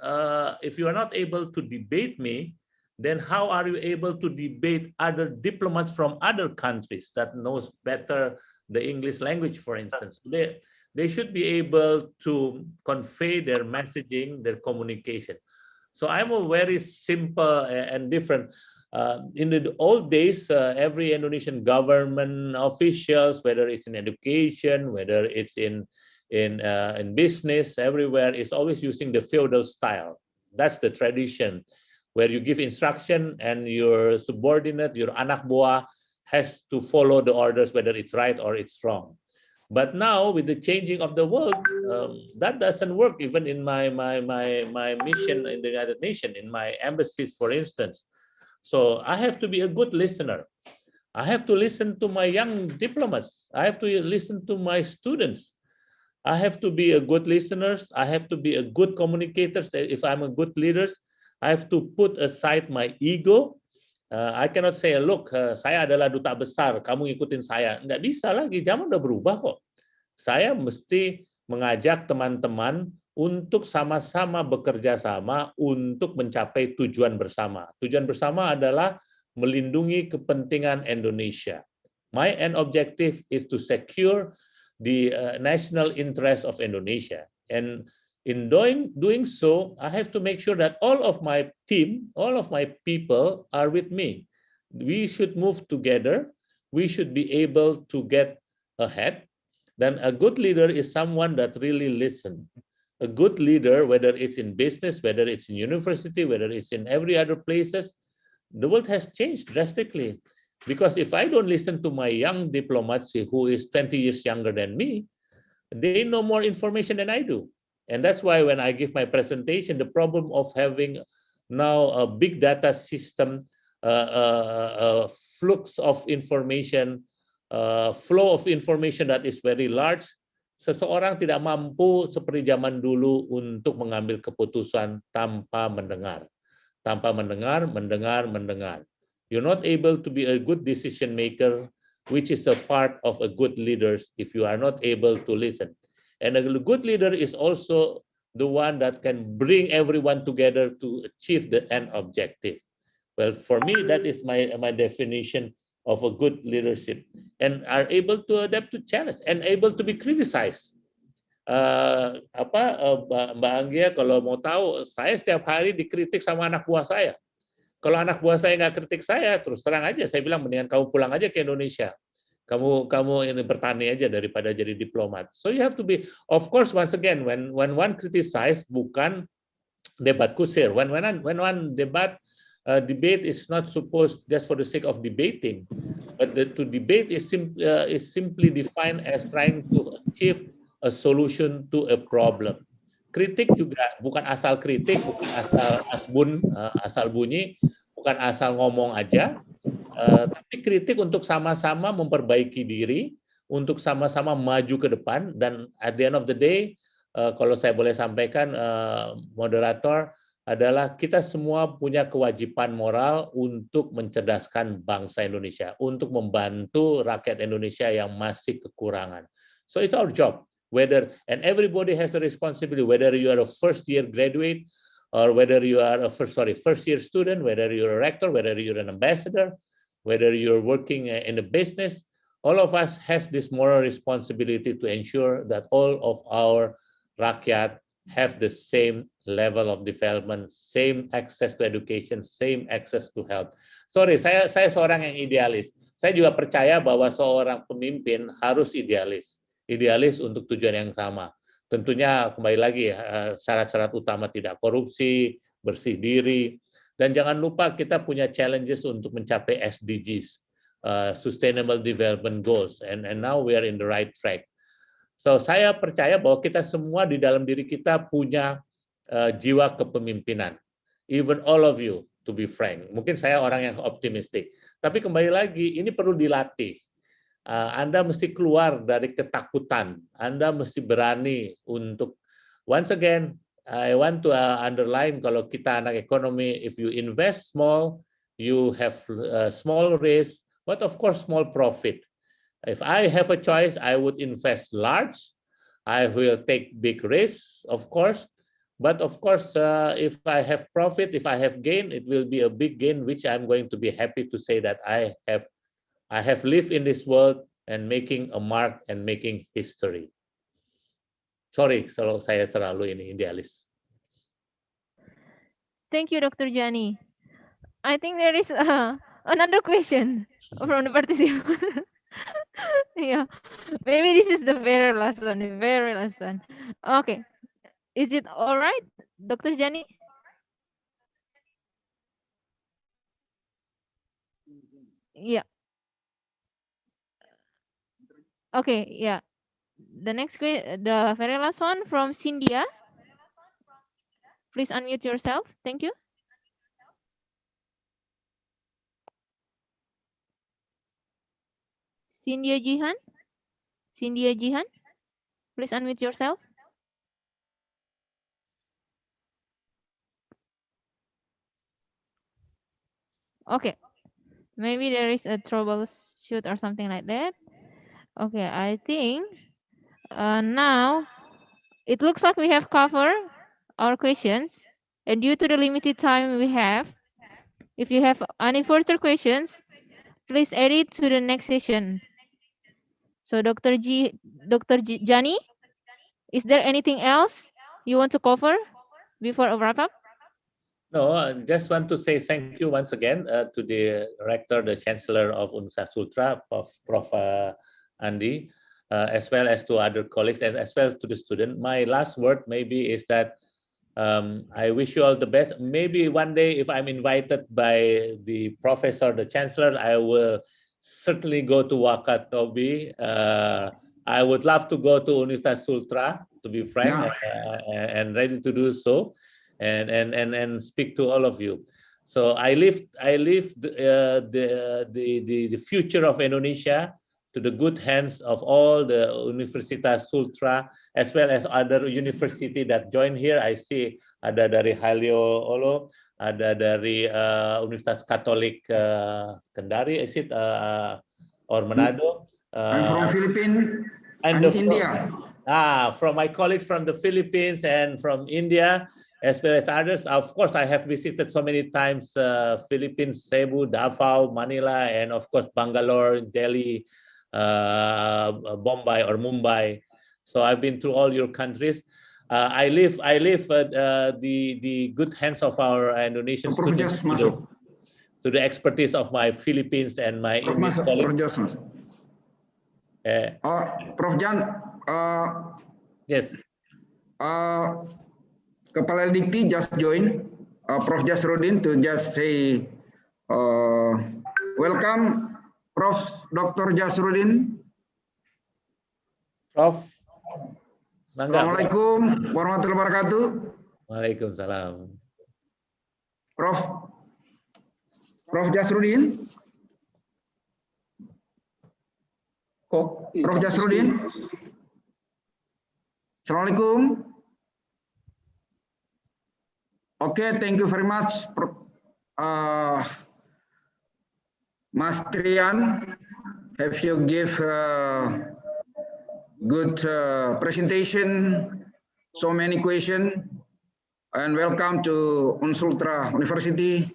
if you are not able to debate me, then how are you able to debate other diplomats from other countries that knows better the English language, for instance? They should be able to convey their messaging, their communication. So I'm a very simple and different. In the old days, every Indonesian government officials, whether it's in education, whether it's in business, everywhere is always using the feudal style. That's the tradition, where you give instruction and your subordinate, your anak buah, has to follow the orders, whether it's right or it's wrong. But now, with the changing of the world, that doesn't work. Even in my mission in the United Nations, in my embassies, for instance. So I have to be a good listener. I have to listen to my young diplomats. I have to listen to my students. I have to be a good listeners. I have to be a good communicators. If I'm a good leader, I have to put aside my ego. I cannot say, look, saya adalah duta besar, kamu ikutin saya. Nggak bisa lagi, zaman udah berubah kok. Saya mesti mengajak teman-teman untuk sama-sama bekerja sama untuk mencapai tujuan bersama. Tujuan bersama adalah melindungi kepentingan Indonesia. My end objective is to secure the national interest of Indonesia. And in doing so, I have to make sure that all of my team, all of my people are with me. We should move together. We should be able to get ahead. Then a good leader is someone that really listens. A good leader, whether it's in business, whether it's in university, whether it's in every other places, the world has changed drastically. Because if I don't listen to my young diplomats who is 20 years younger than me, they know more information than I do. And that's why when I give my presentation, the problem of having now a big data system, flux of information, flow of information that is very large, seseorang tidak mampu seperti zaman dulu untuk mengambil keputusan tanpa mendengar. Tanpa mendengar. You're not able to be a good decision maker, which is a part of a good leader if you are not able to listen. And a good leader is also the one that can bring everyone together to achieve the end objective. Well, for me, that is my definition of a good leadership, and are able to adapt to challenge and able to be criticized. Mbak Anggia, kalau mau tahu, saya setiap hari dikritik sama anak buah saya. Kalau anak buah saya nggak kritik saya, terus terang aja, saya bilang mendingan kamu pulang aja ke Indonesia. Kamu ini bertani aja daripada jadi diplomat. So you have to be, of course, once again, when one criticize, bukan debat kusir. When one debate is not supposed just for the sake of debating, but to debate is simply defined as trying to achieve a solution to a problem. Kritik juga bukan asal kritik, bukan asal bunyi, bukan asal ngomong aja. Tapi kritik untuk sama-sama memperbaiki diri, untuk sama-sama maju ke depan, dan at the end of the day, kalau saya boleh sampaikan, moderator, adalah kita semua punya kewajiban moral untuk mencerdaskan bangsa Indonesia, untuk membantu rakyat Indonesia yang masih kekurangan. So it's our job, and everybody has a responsibility, whether you are a first-year graduate, or whether you are a first-year student, whether you're a rector, whether you're an ambassador, whether you're working in a business, all of us has this moral responsibility to ensure that all of our rakyat have the same level of development, same access to education, same access to health. Sorry, saya seorang yang idealis. Saya juga percaya bahwa seorang pemimpin harus idealis untuk tujuan yang sama. Tentunya kembali lagi syarat-syarat utama tidak korupsi, bersih diri, dan jangan lupa kita punya challenges untuk mencapai SDGs, Sustainable Development Goals, and now we are in the right track. So saya percaya bahwa kita semua di dalam diri kita punya jiwa kepemimpinan. Even all of you, to be frank. Mungkin saya orang yang optimistik. Tapi kembali lagi, ini perlu dilatih. Anda mesti keluar dari ketakutan. Anda mesti berani untuk, once again, I want to underline, kalau kita anak ekonomi, if you invest small, you have small risk, but of course small profit. If I have a choice, I would invest large. I will take big risks, of course. But of course, if I have profit, if I have gain, it will be a big gain, which I'm going to be happy to say that I have lived in this world and making a mark and making history. Sorry, kalau saya terlalu ini idealis. Thank you, Dr. Jani. I think there is another question from the participant. Yeah, maybe this is the very last one, the very last one. Okay, is it all right, Dr. Jani? Yeah. Okay, yeah. The very last one from Cynthia. Please unmute yourself. Thank you. Cynthia Jihan. Cynthia Jihan. Please unmute yourself. Okay. Maybe there is a troubleshoot or something like that. Okay, I think now it looks like we have covered our questions. And due to the limited time we have, if you have any further questions, please add it to the next session. So Dr. Jani, is there anything else you want to cover before a wrap up? No, I just want to say thank you once again to the rector, the chancellor of Universitas Sultra, Prof. Andi, as well as to other colleagues, and as well to the student. My last word maybe is that I wish you all the best. Maybe one day, if I'm invited by the professor, the chancellor, I will certainly go to Wakatobi. I would love to go to Universitas Sultra, to be frank, and ready to do so, and speak to all of you. So I leave the future of Indonesia to the good hands of all the Universitas Sultra, as well as other university that join here. I see ada dari Halio Olo, ada dari Universitas Katolik Kendari, is it, or Manado? I'm from Philippines and India. From my colleagues from the Philippines and from India, as well as others. Of course, I have visited so many times Philippines, Cebu, Davao, Manila, and of course Bangalore, Delhi, Bombay or Mumbai. So I've been to all your countries. I live the good hands of our Indonesian students to the expertise of my Philippines and my English colleagues. Prof Jan, yes. Kepala Dikti just joined, Prof Jasrudin, to just say welcome, Prof Dr. Jasrudin. Prof. Assalamualaikum warahmatullahi wabarakatuh. Waalaikumsalam. Prof Jasrudin. Prof Jasrudin. Assalamualaikum. Okay, thank you very much, Mas Trian. Have you give good presentation, so many questions, and welcome to Unsultra University.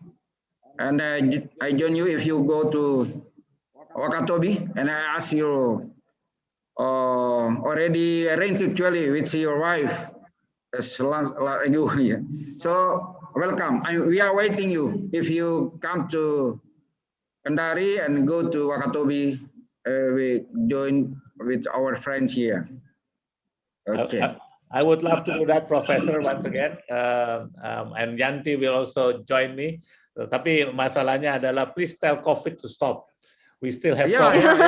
And I join you if you go to Wakatobi, and I ask you already arranged actually with your wife. So welcome. We are waiting you. If you come to Kendari and go to Wakatobi, we join with our friends here. Okay. I would love to do that, Professor, once again. And Yanti will also join me. Tapi masalahnya adalah please tell COVID to stop. We still have COVID. And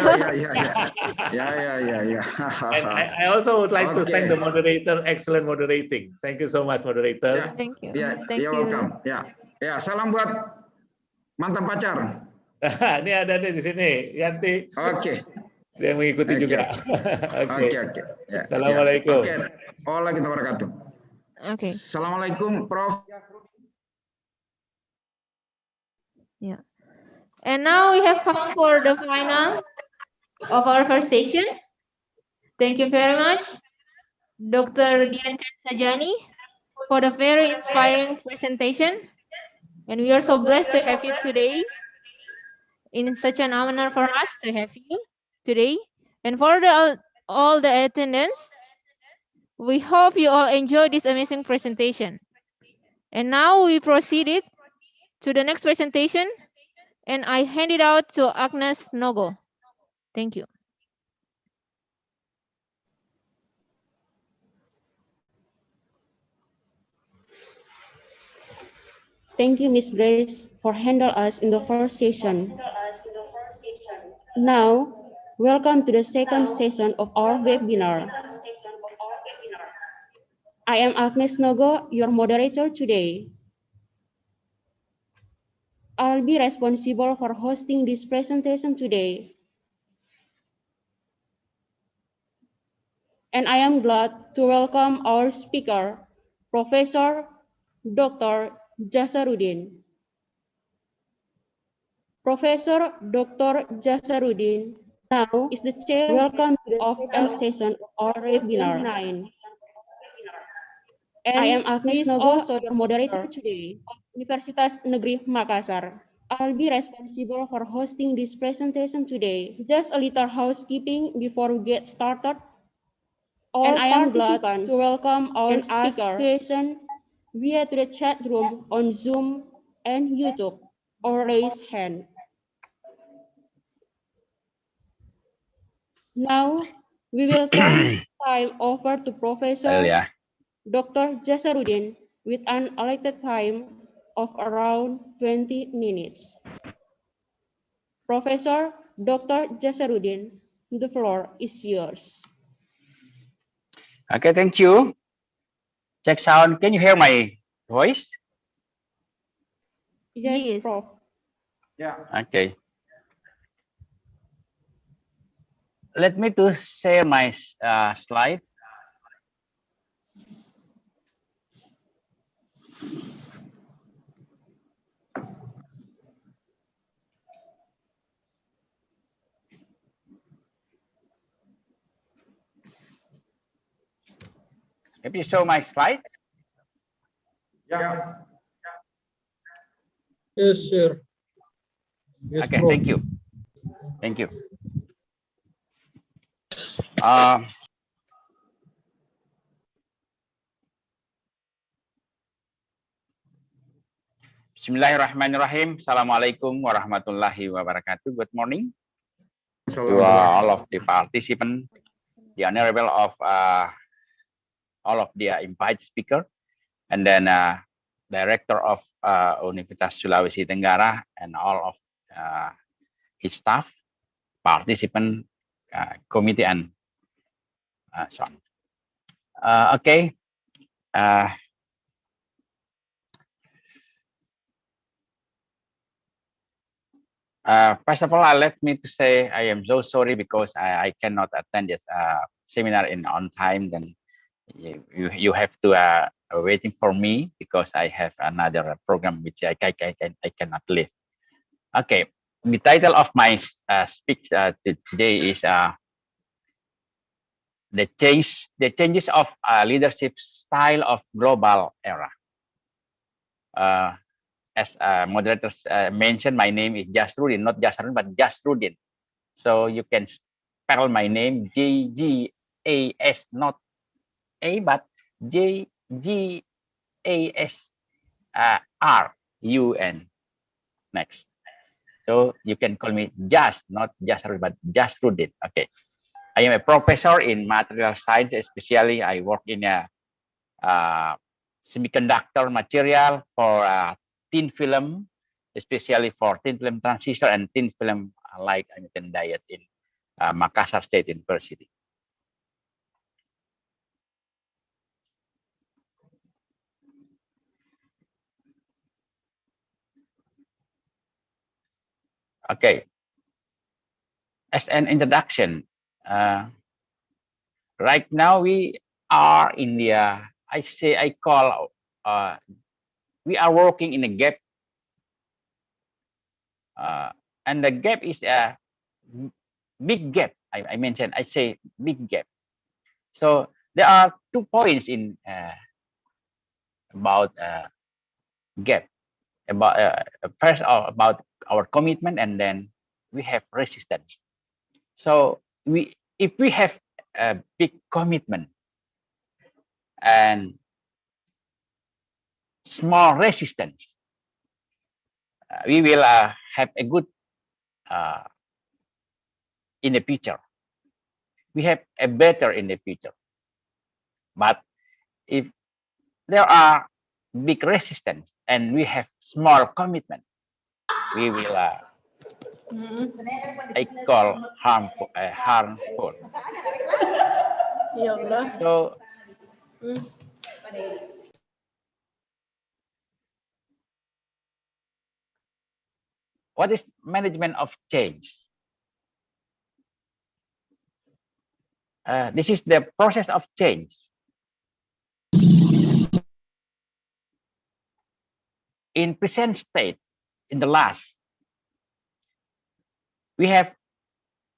I also would like to thank the moderator, excellent moderating. Thank you so much, moderator. Thank you. You're welcome. Salam buat mantan pacar. Ini ada nih di sini, Yanti. Oke. Dia mengikuti juga. Oke. Assalamualaikum. Waalaikumsalam wabarakatuh. Okay. Assalamualaikum, Prof. Yeah. And now we have come for the final of our first session. Thank you very much, Dr. Diantar Sajani, for the very inspiring presentation. And we are so blessed to have you today. In such an honor for us to have you today. And for all the attendants, we hope you all enjoyed this amazing presentation. And now we proceeded to the next presentation, and I hand it out to Agnes Nogo. Thank you. Thank you, Ms. Grace, for handling us in the first session. Now, welcome to the second session of our webinar. I am Agnes Nogo, your moderator today. I'll be responsible for hosting this presentation today. And I am glad to welcome our speaker, Professor Dr. Jasarudin. Professor Dr. Jasarudin now is the chair of the session of our webinar. And I am Agnes Nogo, also your moderator today of Universitas Negeri Makassar. I'll be responsible for hosting this presentation today. Just a little housekeeping before we get started. And I am glad to welcome our speaker question via the chat room on Zoom and YouTube or raise hand. Now, we will turn time over to Professor Dr. Jasarudin with an allocated time of around 20 minutes. Professor Dr. Jasarudin, the floor is yours. Okay, thank you. Check sound. Can you hear my voice? Yes, Prof. Yeah. Okay. Let me to share my slide. Have you show my slide? Yeah. Yes, sir. Yes, Okay, bro. thank you. Thank you. Bismillahirrahmanirrahim. Assalamualaikum warahmatullahi wabarakatuh. Good morning to all of the participants, the honorable of all of the invited speaker, and then director of Universitas Sulawesi Tenggara and all of his staff, participant, committee, and so on. Okay. First of all, let me to say I am so sorry because I cannot attend this seminar on time. Then you have to waiting for me because I have another program which I cannot leave. Okay, the title of my speech today is the changes of leadership style of global era. As moderators mentioned, my name is Jasrudin, not Jasrudin, but Jasrudin. So you can spell my name J-G-A-S, not A, but J-G-A-S-R-U-N. Next. So you can call me Jas, not Jasrudin, but Jasrudin. Okay. I am a professor in material science, especially I work in a semiconductor material for thin film, especially for thin film transistor and thin film light emitting diode in Makassar State University. Okay. As an introduction, right now we are in the, we are working in a gap. And the gap is big gap. I mentioned, I say big gap. So there are 2 points in about gap. About first about our commitment, and then we have resistance. So if we have a big commitment and small resistance, we will have a good in the future. We have a better in the future. But if there are big resistance and we have small commitment, we will I call harmful. Ya Allah. So what is management of change? This is the process of change. In present state, in the last, we have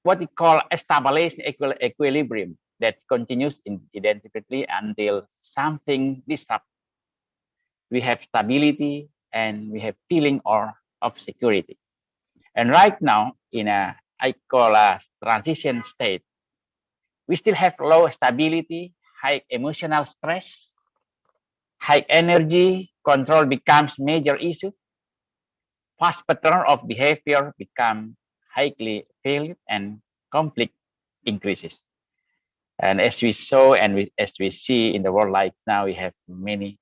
what we call established equilibrium that continues indefinitely until something disrupts. We have stability and we have feeling of security. And right now, in a I call a transition state, we still have low stability, high emotional stress, high energy control becomes major issue. Past pattern of behavior become highly failed and conflict increases. And as we saw and as we see in the world like now, we have many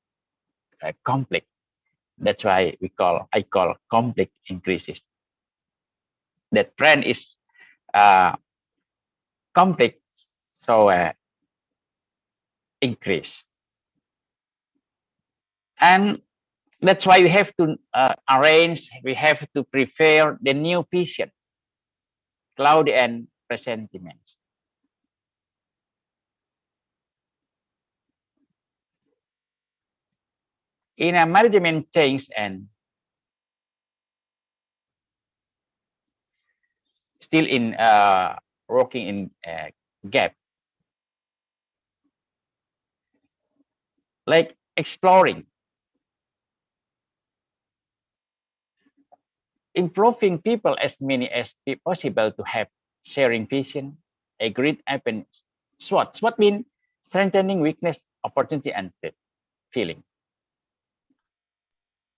conflict. That's why I call conflict increases. The trend is conflict, so increase. And that's why we have to arrange, we have to prepare the new vision, cloudy and presentiments. In a management change and still in working in gap, like exploring, improving people as many as possible to have sharing vision, agreed open SWOT. SWOT means strengthening weakness, opportunity, and feeling.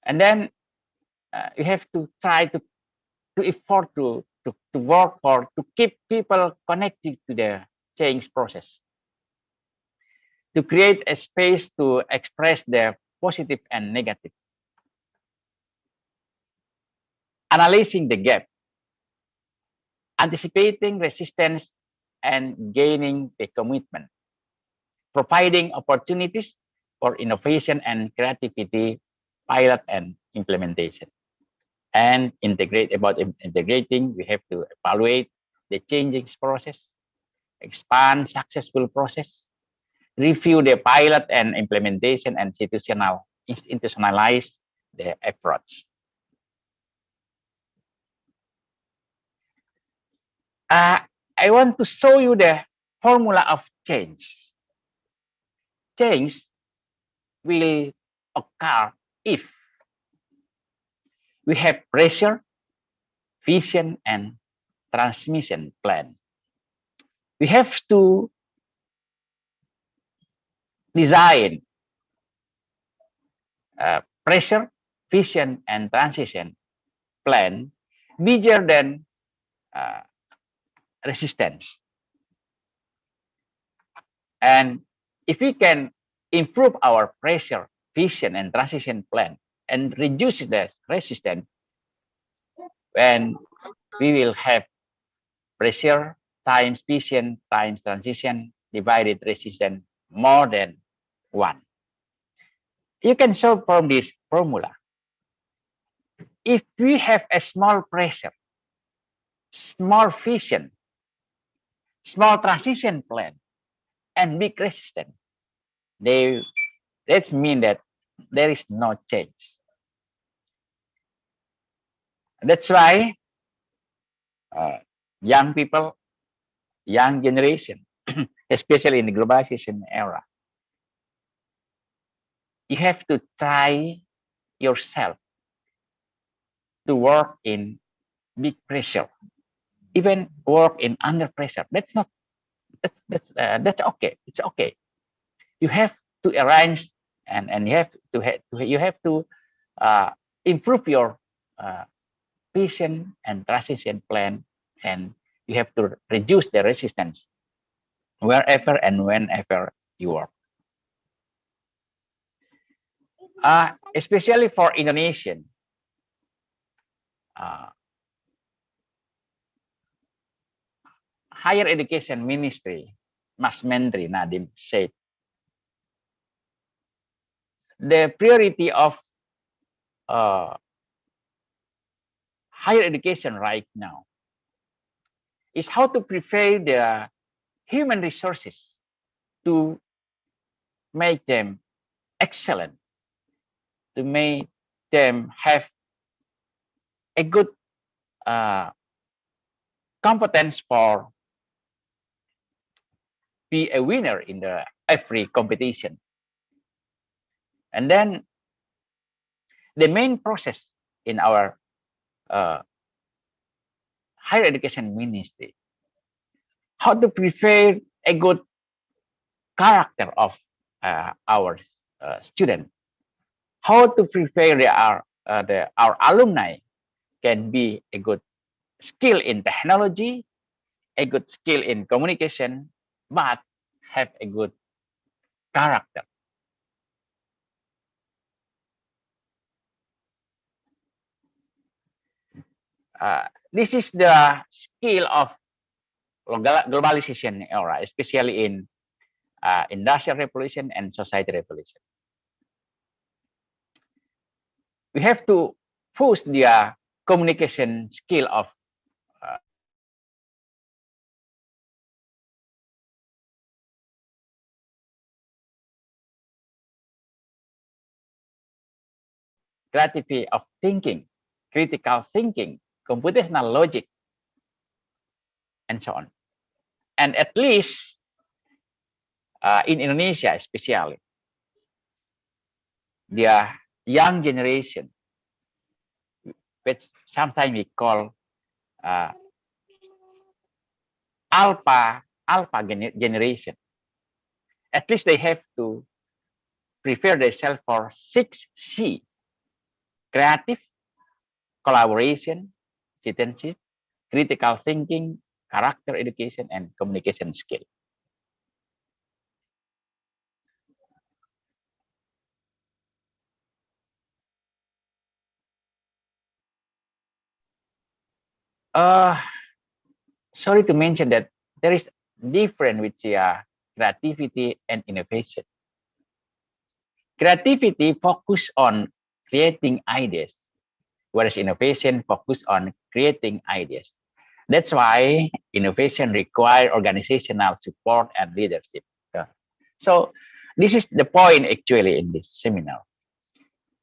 And then you have to try to effort to work for to keep people connected to the change process, to create a space to express their positive and negative, analyzing the gap, anticipating resistance and gaining the commitment, providing opportunities for innovation and creativity, pilot and implementation. And integrating, we have to evaluate the changing process, expand successful process, review the pilot and implementation, and institutionalize the approach. I want to show you the formula of change. Change will occur if we have pressure, vision, and transmission plan. We have to design pressure, vision, and transition plan bigger than resistance. And if we can improve our pressure, vision, and transition plan and reduce the resistance, then we will have pressure times vision times transition divided resistance more than 1. You can solve from this formula. If we have a small pressure, small vision, small transition plan, and big resistance, that means that there is no change. That's why young people young generation, especially in the globalization era, you have to try yourself to work in big pressure, even work in under pressure. That's not that's okay. It's okay. You have to arrange and you have to improve your vision and transition plan, and you have to reduce the resistance wherever and whenever you work. Especially for Indonesian, Higher Education Ministry, Mas Menteri Nadiem said, the priority of higher education right now is how to prepare the human resources to make them excellent, to make them have a good competence for be a winner in the every competition. And then the main process in our higher education ministry, how to prepare a good character of our student, how to prepare our alumni can be a good skill in technology, a good skill in communication, but have a good character. This is the skill of globalization era, especially in industrial revolution and society revolution. We have to push the communication skill of creativity of thinking, critical thinking, computational logic, and so on. And at least in Indonesia, especially, the young generation, which sometimes we call alpha generation, at least they have to prepare themselves for 6C: creative, collaboration, citizenship, critical thinking, character education, and communication skill. Sorry to mention that there is difference with creativity and innovation. Creativity focus on creating ideas, whereas innovation focus on creating ideas. That's why innovation require organizational support and leadership. So this is the point actually in this seminar.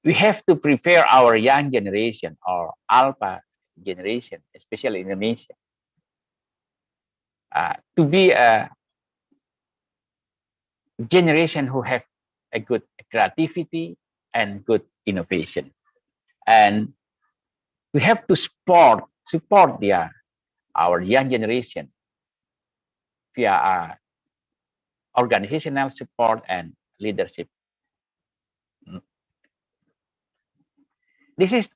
We have to prepare our young generation or alpha generation, especially in Indonesia, to be a generation who have a good creativity and good innovation. And we have to support our young generation via organizational support and leadership. This is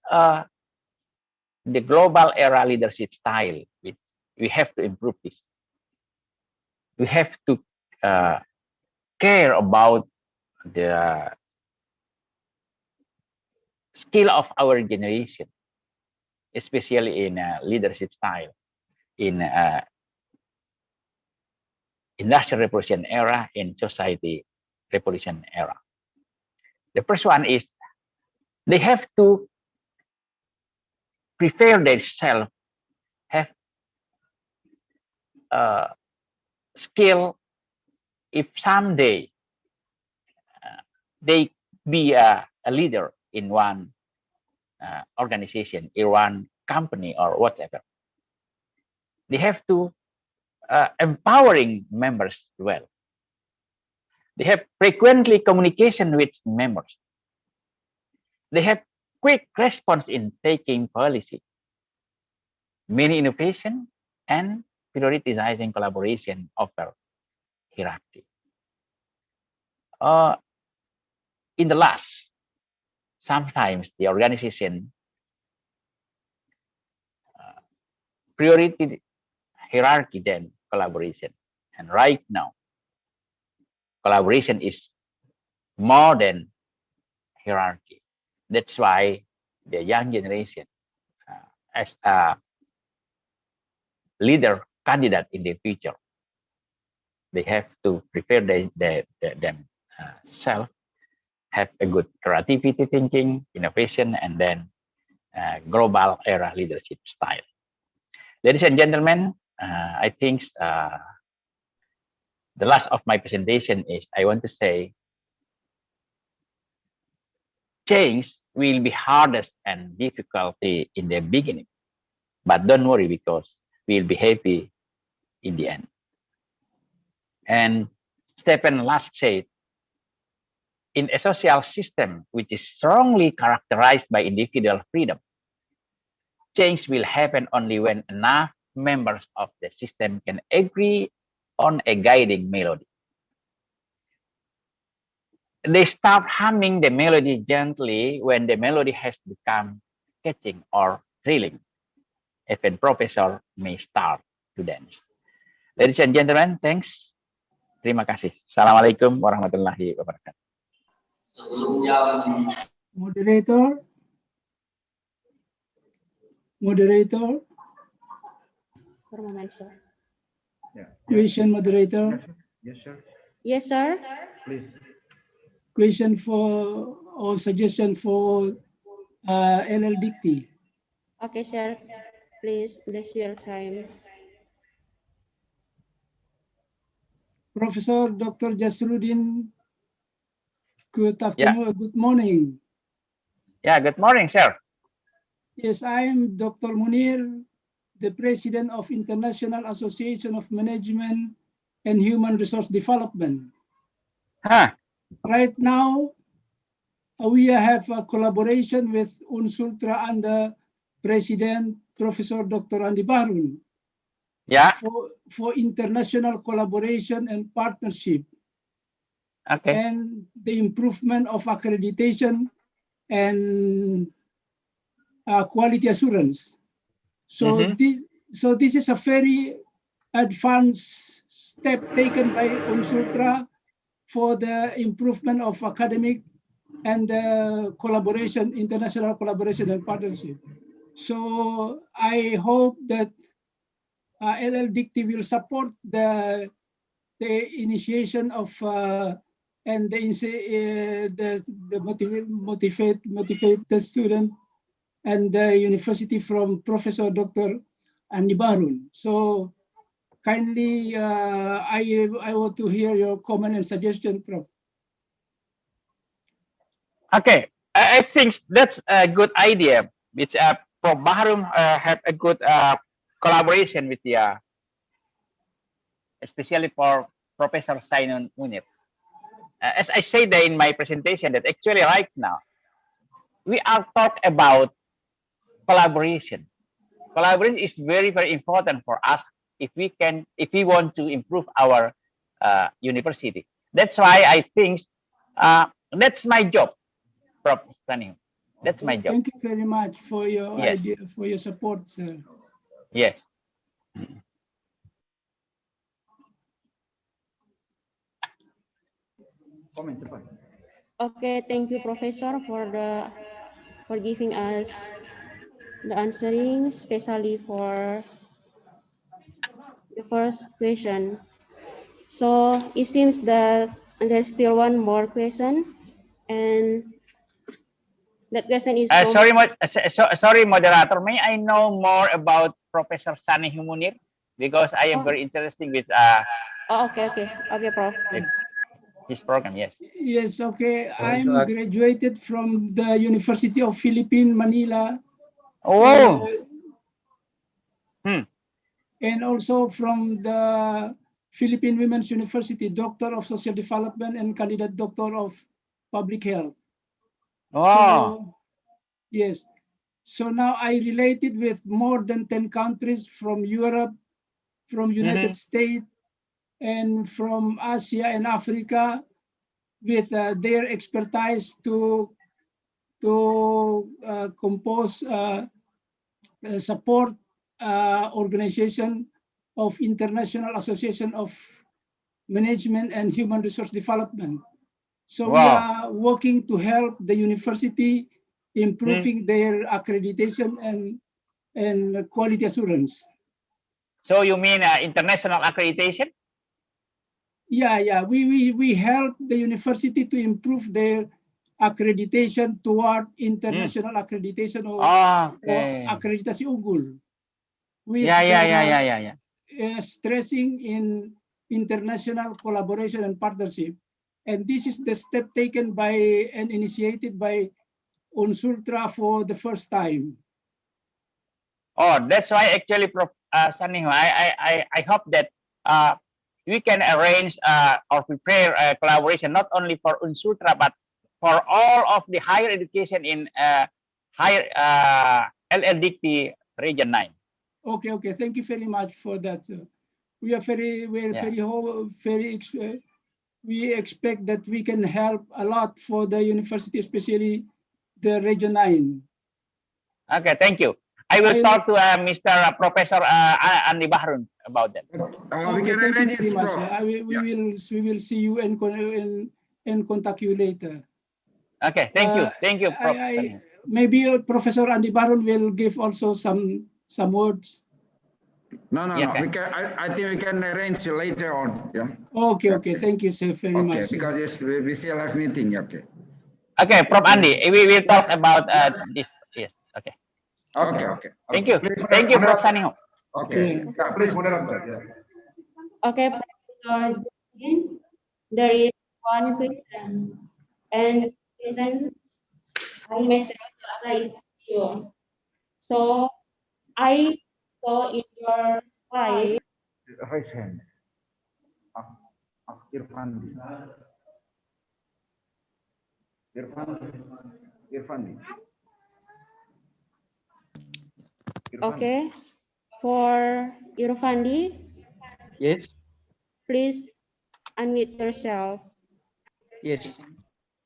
the global era leadership style, which we have to improve this. We have to care about the skill of our generation, especially in leadership style, in industrial revolution era, in society revolution era. The first one is they have to prepare themselves, have skill if someday they be a leader in one organization, in one company or whatever. They have to empowering members well. They have frequently communication with members. They have quick response in taking policy, many innovation, and prioritizing collaboration over hierarchy. In the last, sometimes the organization priority hierarchy than collaboration. And right now, collaboration is more than hierarchy. That's why the young generation, as a leader candidate in the future, they have to prepare themselves, have a good creativity thinking, innovation, and then global era leadership style. Ladies and gentlemen, I think the last of my presentation is I want to say change will be hardest and difficulty in the beginning, but don't worry because we'll be happy in the end. And Stephen Last said, in a social system which is strongly characterized by individual freedom, change will happen only when enough members of the system can agree on a guiding melody. They start humming the melody gently when the melody has become catching or thrilling. Even professor may start to dance. Ladies and gentlemen, thanks. Terima kasih. Assalamualaikum warahmatullahi wabarakatuh. Moderator. For a moment, sir. Question, moderator. Yes, sir. Yes, sir. Please. Question for or suggestion for LL Dikti. Okay, sir. Please, that's your time. Professor Dr. Jasruddin, good afternoon, good morning. Yeah, good morning, sir. Yes, I am Dr. Munir, the President of International Association of Management and Human Resource Development. Right now, we have a collaboration with UNSULTRA under President Professor Dr. Andi Bahrun. Yeah. For international collaboration and partnership. Okay. And the improvement of accreditation and quality assurance. So this is a very advanced step taken by UNSULTRA for the improvement of academic and collaboration, international collaboration and partnership. So I hope that LL Dikti will support the initiation of and motivate the student and the university from Professor Dr. Andi Bahrun. So kindly, I want to hear your comment and suggestion, Prof. Okay, I think that's a good idea. Which Prof. Bahrun have a good collaboration with the, especially for Professor Simon Munir. As I said in my presentation, that actually right now, we are talking about collaboration. Collaboration is very, very important for us if we want to improve our university. That's why I think that's my job, Prof. Sani. That's my job. Thank you very much for your idea, for your support, sir. Yes. Okay, thank you, Professor, for giving us the answering, especially for the first question. So it seems that there's still one more question, and that question is sorry, moderator. May I know more about Professor Sani Munir, because I am very interested with okay, Prof. His program. Yes. Yes. Okay. I'm graduated from the University of Philippines, Manila. Oh. and also from the Philippine Women's University, Doctor of Social Development and Candidate Doctor of Public Health. Oh, So, yes. So now I related with more than 10 countries from Europe, from United States, and from Asia and Africa with their expertise to compose support organization of International Association of Management and Human Resource Development. So we wow. are working to help the university improving their accreditation and quality assurance. So you mean international accreditation? Yeah. We help the university to improve their accreditation toward international accreditation or akreditasi unggul. With Yeah. stressing in international collaboration and partnership. And this is the step taken by and initiated by UNSULTRA for the first time. Oh, that's why actually, Prof. Saniho, I hope that we can arrange or prepare a collaboration not only for UNSULTRA but for all of the higher education in higher LLDT Region 9. Okay. Thank you very much for that, sir. We are we expect that we can help a lot for the university, especially the Region 9. Okay, thank you. I will talk to Mr. Professor Andi Bahrun about that. Okay, thank you very much. We will see you and contact you later. Okay, thank you. Prof. Maybe Professor Andi Bahrun will give also some words. No. I think we can arrange later on. Yeah. Okay. Thank you, sir, very much. Okay, because we still have meeting. Okay. Okay, Prof. Andi, we will talk about this. Yes. Okay. Okay. Thank you, Prof. Saniho. Okay. Yeah, please, moderator. Yeah. Okay, Professor. There is one question, and question I message you. So I saw in your slide. Raise hand. Irfandi. Okay, for Irfandi. Yes. Please unmute yourself. Yes.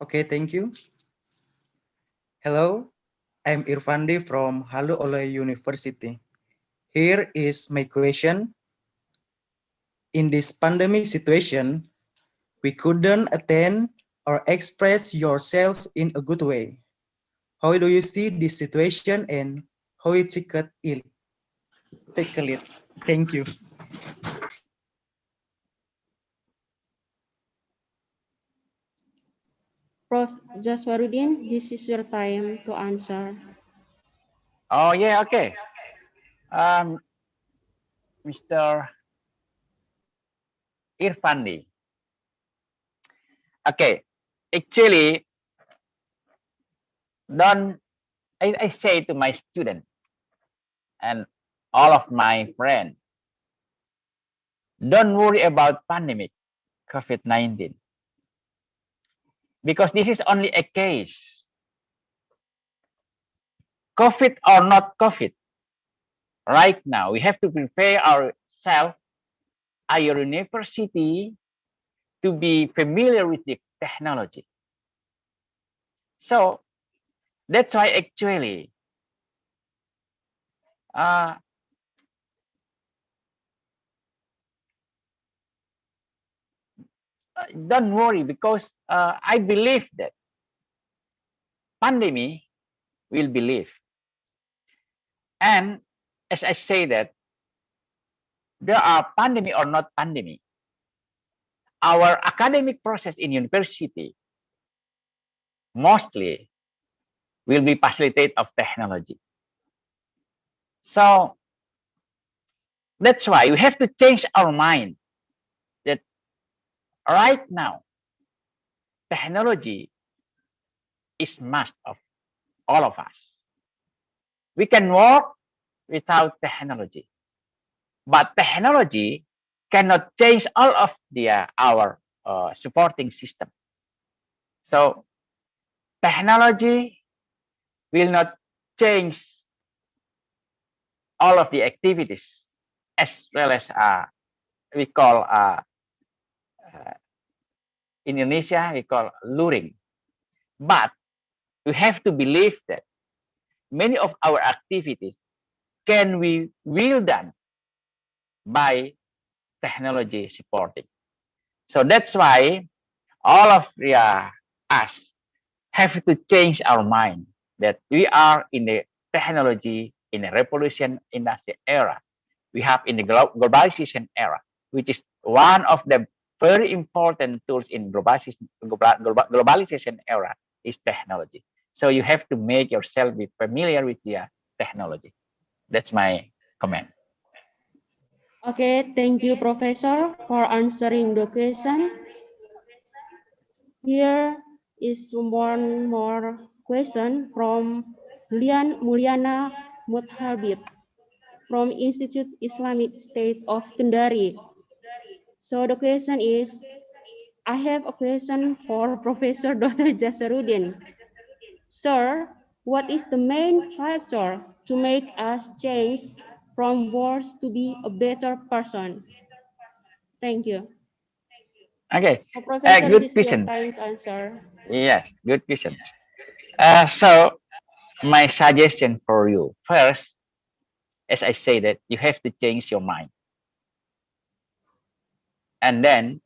Okay, thank you. Hello, I'm Irfandi from Halu Oleh University. Here is my question. In this pandemic situation, we couldn't attend or express yourself in a good way. How do you see this situation and how you tackle it? Thank you. Prof. Jaswarudin, this is your time to answer. Oh yeah, okay. Mr. Irfandi. Okay, actually, I say to my student and all of my friends, don't worry about pandemic, COVID-19. Because this is only a case. COVID or not COVID, right now we have to prepare ourselves, our university, to be familiar with the technology. So that's why actually don't worry, because I believe that pandemic will be live. And as I say that there are pandemic or not pandemic, our academic process in university mostly will be facilitated of technology. So that's why we have to change our mind that right now technology is must of all of us. We can work without technology. but technology cannot change all of our supporting system. So technology will not change all of the activities, as well as we call in Indonesia we call luring. But we have to believe that many of our activities will done by technology supporting. So that's why all of us have to change our mind that we are in the technology, in a revolution industry era. We have in the globalization era, which is one of the very important tools in globalization era is technology. So you have to make yourself be familiar with the technology. That's my comment. Okay, thank you, Professor, for answering the question. Here is one more question from Mulyana Muthabib from Institute Islamic State of Kendari. So the question is, I have a question for Professor Dr. Jasaruddin. Sir, what is the main factor to make us change from worse to be a better person? Thank you. Okay, So, Professor, good it is your question. time to answer. Yes, good question. So my suggestion for you first, as I say that you have to change your mind, and then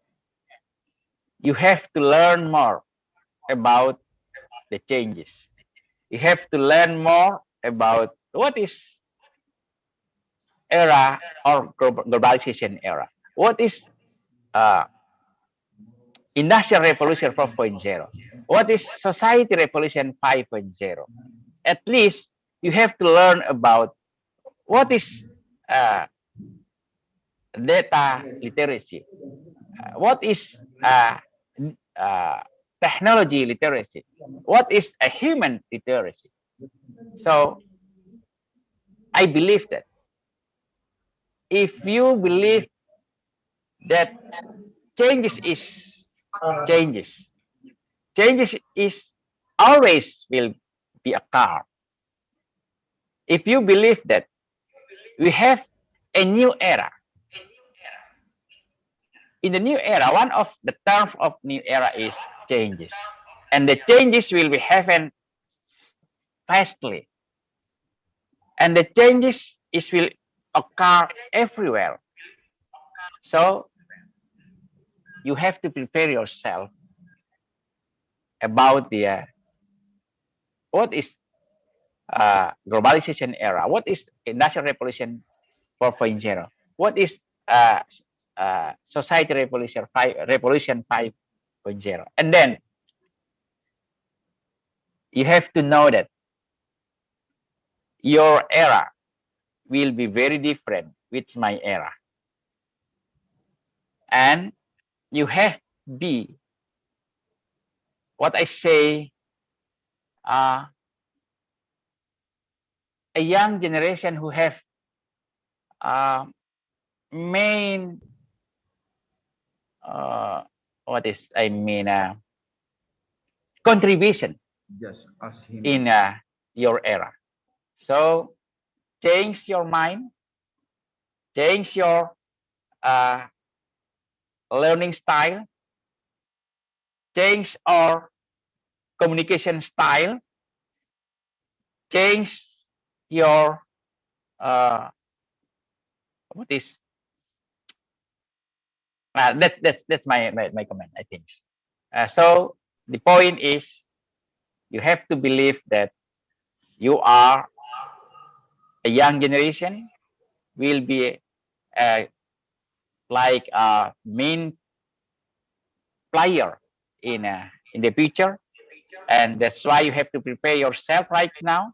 you have to learn more about the changes. You have to learn more about what is era or globalization era. What is industrial revolution 4.0? What is society revolution 5.0? At least you have to learn about what is data literacy, what is technology literacy, what is a human literacy. So I believe that if you believe that changes is always will be a car. If you believe that we have a new era, in the new era, one of the terms of new era is changes, and the changes will be happen fastly, and the changes will occur everywhere. So you have to prepare yourself about the what is globalization era, what is industrial revolution 4.0, what is society revolution 5.0, and then you have to know that your era will be very different with my era, and you have to be what I say a young generation who have main what is I mean contribution Just ask him. in your era. So change your mind, change your learning style, change our communication style, change your what is that's my comment, I think. So the point is you have to believe that you are a young generation will be like a main player in the future, and that's why you have to prepare yourself right now.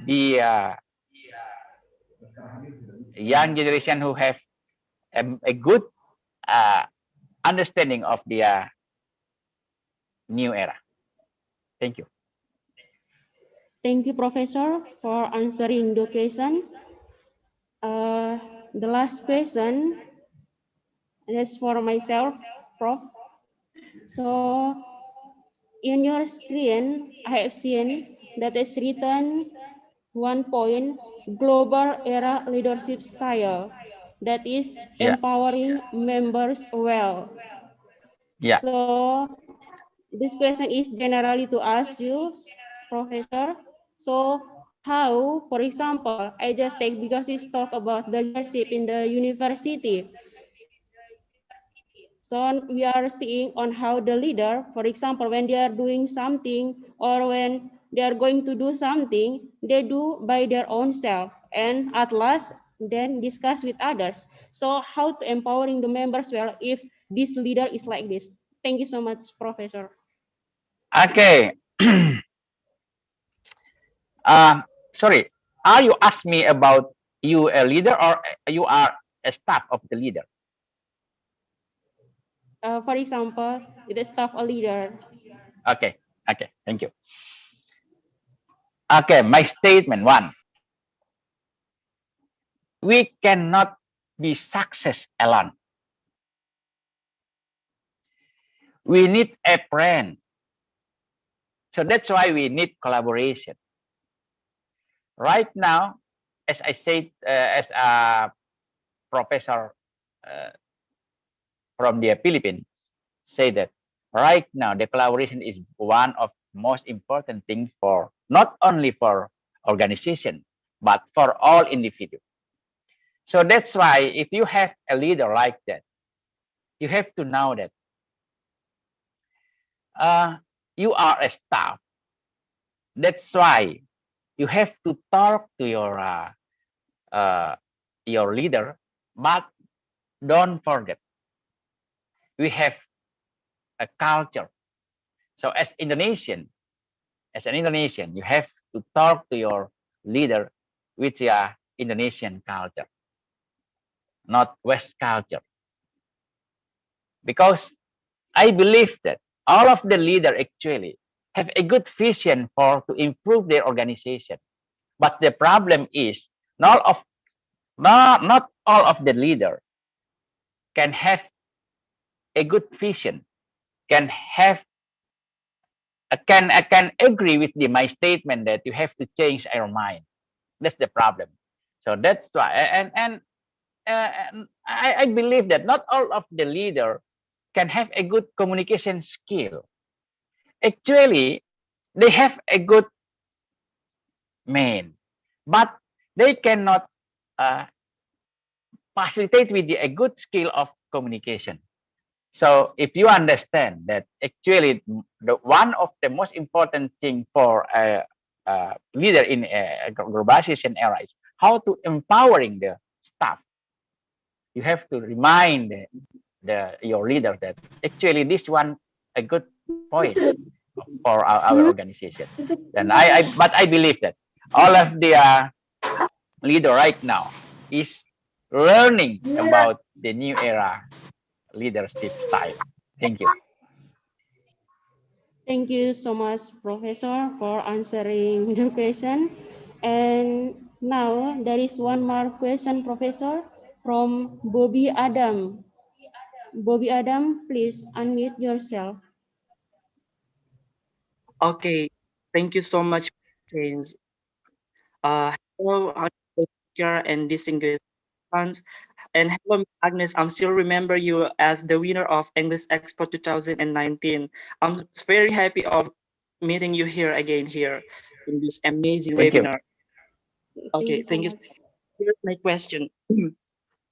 The young generation who have a good understanding of the new era. Thank you. Thank you, Professor, for answering the question. the last question is for myself, Prof. So in your screen, I have seen that is written 1 point global era leadership style, that is Yeah. empowering members well. Yeah. So this question is generally to ask you, Professor. So how, for example, I just take because it's talk about the leadership in the university. So we are seeing on how the leader, for example, when they are doing something or when they are going to do something, they do by their own self and at last then discuss with others. So how to empowering the members well if this leader is like this? Thank you so much, Professor. Okay. Sorry. Are you ask me about you a leader or you are a staff of the leader? For example, the staff a leader. Okay. Okay. Thank you. Okay. My statement one. We cannot be success alone. We need a friend. So that's why we need collaboration. Right now, as I said, as a professor from the Philippines, say that right now the collaboration is one of most important things for not only for organization but for all individuals. So that's why if you have a leader like that, you have to know that you are a staff. That's why you have to talk to your leader, but don't forget we have a culture. So as an Indonesian, you have to talk to your leader with your Indonesian culture, not West culture. Because I believe that all of the leader actually have a good vision for to improve their organization. But the problem is not all of the leader can have a good vision, can have can agree with my statement that you have to change our mind. That's the problem. So that's why, and I believe that not all of the leader can have a good communication skill. Actually, they have a good man, but they cannot facilitate with a good skill of communication. So if you understand that actually the one of the most important thing for a leader in a globalization era is how to empowering the staff. You have to remind your leader that actually this one a good point for our organization. And but I believe that all of the leader right now is learning about the new era leadership style. Thank you. Thank you so much, Professor, for answering the question. And now there is one more question, Professor, from Bobby Adam. Bobby Adam, please unmute yourself. Okay, thank you so much, James. Hello, teacher and distinguished fans. And hello, Agnes. I'm still remember you as the winner of English Expo 2019. I'm very happy of meeting you here again here in this amazing Thank you. webinar. Okay, Thank you thank so you. much. Here's my question.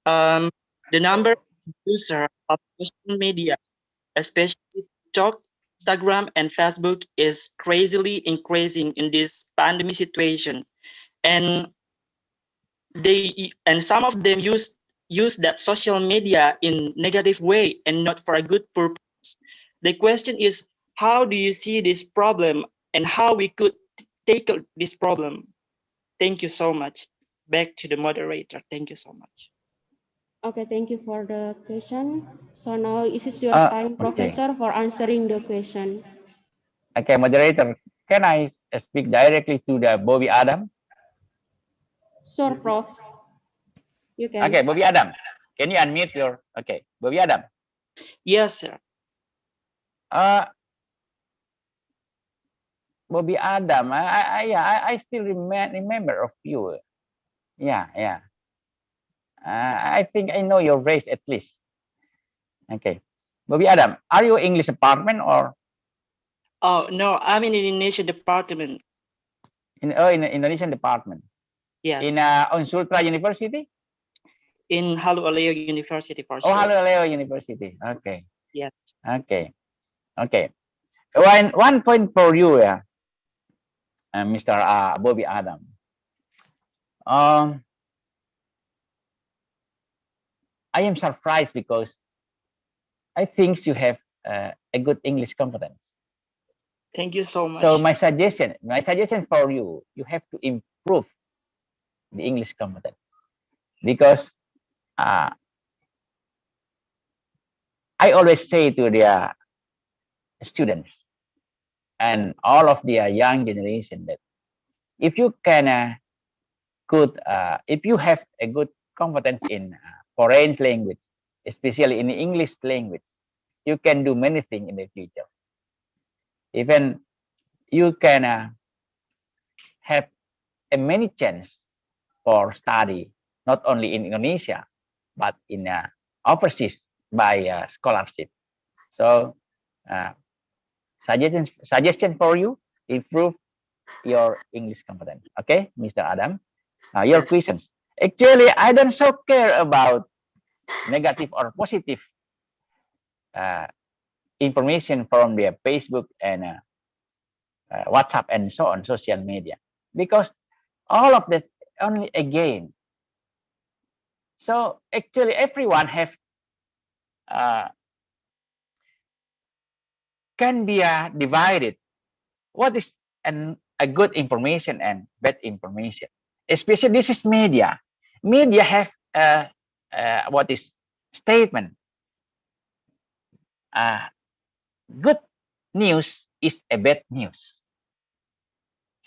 The number of user of social media, especially TikTok, Instagram, and Facebook, is crazily increasing in this pandemic situation, and some of them use that social media in negative way and not for a good purpose. The question is, how do you see this problem and how we could tackle this problem? Thank you so much. Back to the moderator. Thank you so much. Okay, thank you for the question. So now this is your time, Okay. Professor, for answering the question. Okay, moderator, can I speak directly to the Bobby Adam? Sure, Prof. You can. Okay, Bobby Adam, can you unmute your? Okay, Bobby Adam. Yes, sir. Bobby Adam, I still remember of you. Yeah. I think I know your race at least. Okay, Bobby Adam, are you English department or Oh no, I'm in Indonesian department. in Indonesian department? Yes. In Unsultra University? In Halu Oleo University for Oh, sure. Halu Oleo University. Okay. Yes. Okay. One point for you, Mr. Bobby Adam. I am surprised because I think you have a good English competence. Thank you so much. So my suggestion for you, you have to improve the English competence because I always say to the students and all of the young generation that if you can if you have a good competence in foreign language, especially in English language, you can do many things in the future. Even you can have a many chance for study, not only in Indonesia, but in overseas by scholarship. So suggestion for you, improve your English competence. Okay, Mr. Adam. Your Yes. questions. Actually, I don't so care about negative or positive information from their Facebook and WhatsApp and so on, social media, because all of that only a game. So actually, everyone have can be divided. What is a good information and bad information? Especially this is media. Media have what is statement. Good news is a bad news.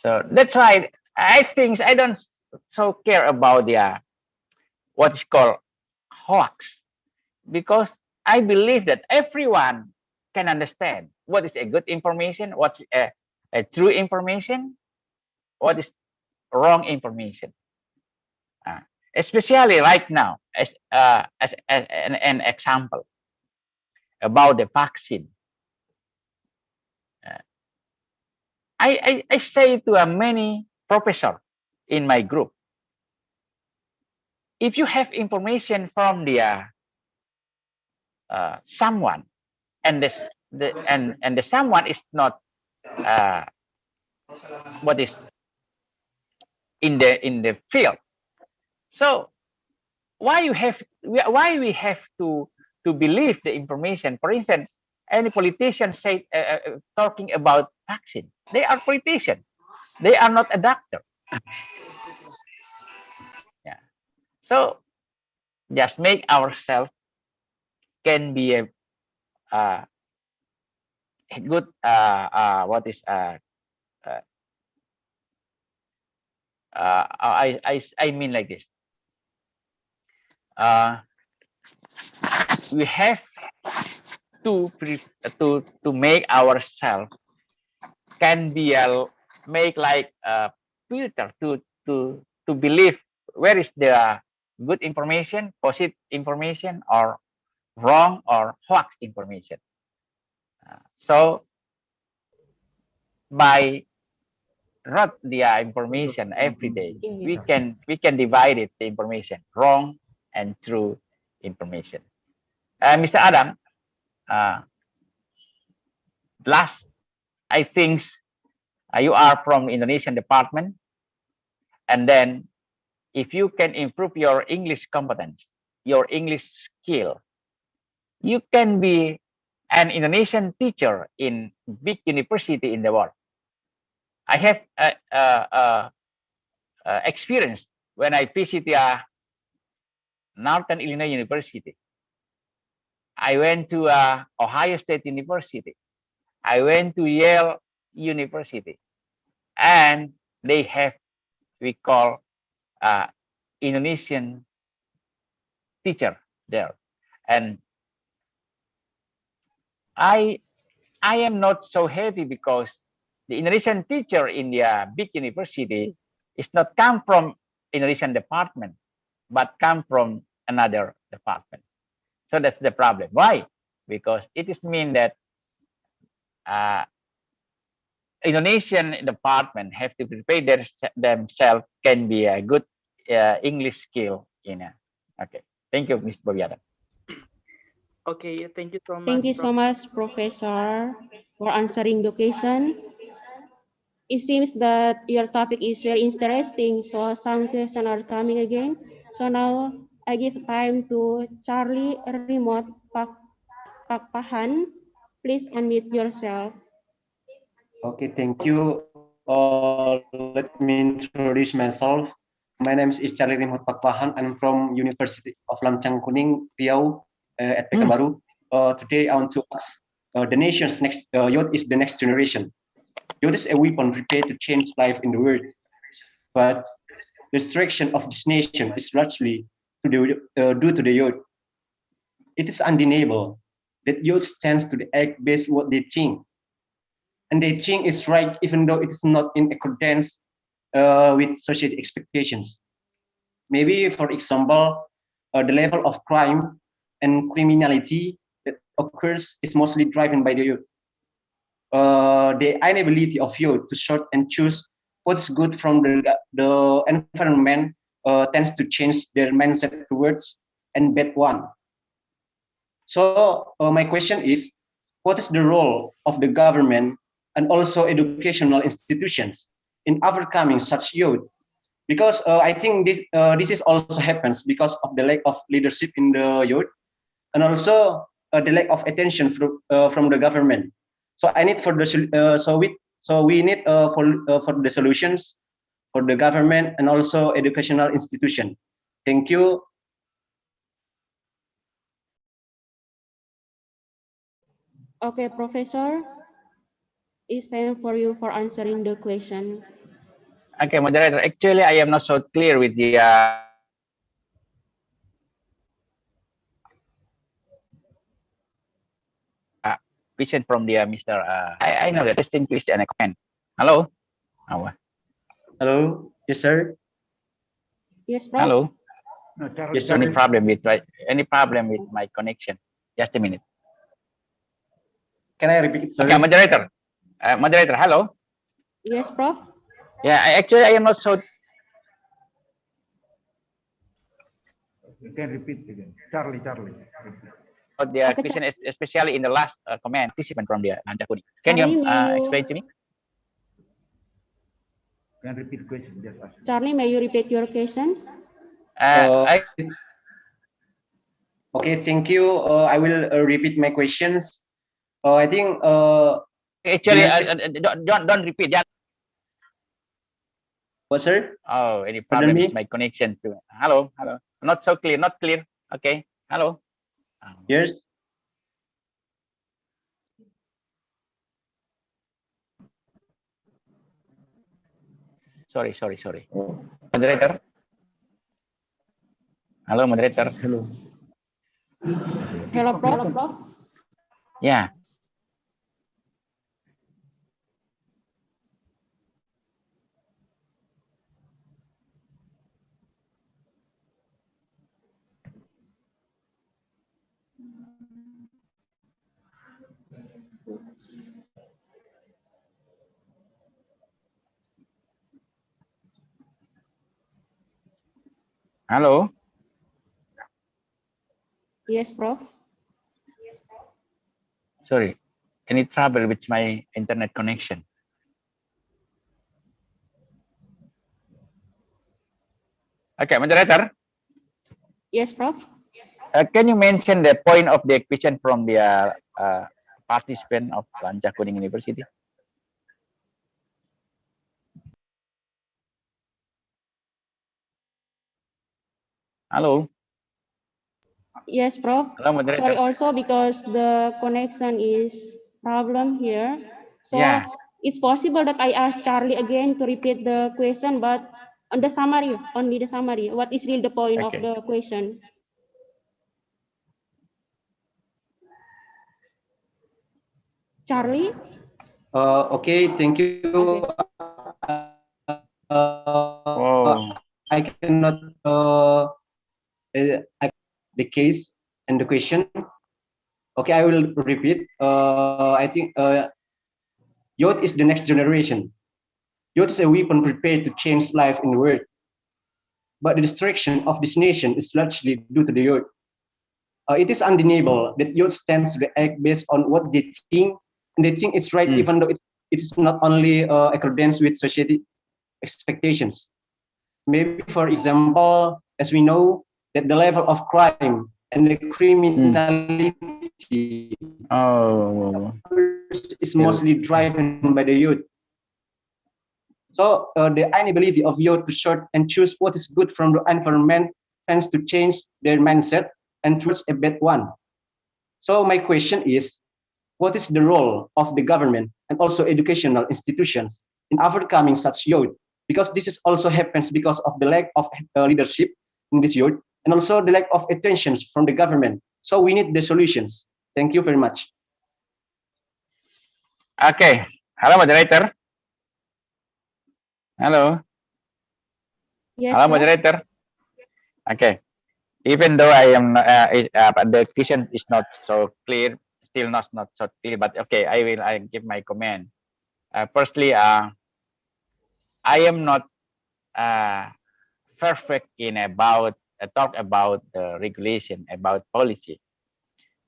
So that's why I think I don't so care about the what is called hoax, because I believe that everyone can understand what is a good information, what's a true information, what is wrong information. Especially right now, as an example about the vaccine. I say to many professors in my group, if you have information from the someone, and the someone is not what is in the field, so why we have to believe the information? For instance, any politician say talking about vaccine, they are politicians, they are not a doctor. Yeah, so just make ourselves can be a good what is I mean like this. We have to make ourselves can be make like a filter to believe where is the good information, positive information, or wrong or hoax information. So by read the information every day, we can divide it, the information wrong and true information. Mr. Adam, last I think you are from Indonesian department, and then if you can improve your English competence, your English skill, you can be an Indonesian teacher in big university in the world. I have experience when I visited Northern Illinois University. I went to Ohio State University. I went to Yale University, and they have we call Indonesian teacher there, and I am not so happy because the Indonesian teacher in the big university is not come from Indonesian department, but come from another department. So that's the problem. Why? Because it is mean that Indonesian department have to prepare themselves can be a good English skill in a. Okay, thank you, Ms. Bobiada. Okay, thank you so much. Thank you so much, Professor, for answering the question. It seems that your topic is very interesting, so some questions are coming again. So now I give time to Charlie Remote Pakpahan. Please unmute yourself. Okay, thank you. Let me introduce myself. My name is Charlie Remote Pakpahan. I'm from University of Lamchang Kuning, Riau, at Pekanbaru. Today I want to ask, the nation's next youth is the next generation. Youth is a weapon prepared to change life in the world, but the direction of this nation is largely due to the youth. It is undeniable that youth tends to act based on what they think, and they think is right even though it is not in accordance with society expectations. Maybe, for example, the level of crime and criminality that occurs is mostly driven by the youth. The inability of youth to sort and choose what's good from the environment tends to change their mindset towards and bad one. So my question is, what is the role of the government and also educational institutions in overcoming such youth? Because I think this is also happens because of the lack of leadership in the youth, and also the lack of attention from the government. So I need for the we need for the solutions for the government and also educational institution. Thank you. Okay, Professor, it's time for you for answering the question. Okay, moderator. Actually, I am not so clear with the question from the Mr. I know that testing please and a comment. Hello. Hello. Yes, sir. Yes, Prof. Hello. No, Yes, sir. Any problem with my connection? Just a minute. Can I repeat it, sir? Okay, moderator. Moderator, hello. Yes, Prof. Yeah, I am not so. You can repeat again. Charlie. The question is especially in the last comment participant from the Lamchang Kuning. Can you explain to me? Can repeat question. Just ask. Charlie, may you repeat your question? Okay, thank you. I will repeat my questions. I think actually don't repeat. Yeah. What, sir? Oh, any problem with my connection too? Hello. Not so clear. Not clear. Okay. Hello. Yes. Sorry. Moderator. Hello, moderator. Hello, Prof. Yeah. Hello. Yes, Prof. Sorry. Any trouble with my internet connection? Okay, moderator. Yes, Prof. Can you mention the point of the question from the participant of Lamchang Kuning University? Hello. Yes, Prof. Hello, moderator. Sorry, also because the connection is problem here. So Yeah. it's possible that I ask Charlie again to repeat the question, but on the summary, only the summary. What is really the point of Okay. the question? Charlie? Okay, thank you. Oh. I cannot the case and the question. Okay, I will repeat. I think youth is the next generation. Youth is a weapon prepared to change life in the world. But the destruction of this nation is largely due to the youth. It is undeniable that youth tends to act based on what they think, and they think it's right, even though it is not only accordance with society expectations. Maybe, for example, as we know, that the level of crime and the criminality is mostly driven by the youth. So the inability of youth to sort and choose what is good from the environment tends to change their mindset and towards a bad one. So my question is, what is the role of the government and also educational institutions in overcoming such youth? Because this is also happens because of the lack of leadership in this youth and also the lack of attention from the government. So we need the solutions. Thank you very much. Okay. Hello, moderator. Hello. Yes, Hello, sir. moderator. Okay. Even though I am the question is not so clear, still not so clear, but okay, I give my comment. Firstly, I am not perfect in about talk about the regulation about policy,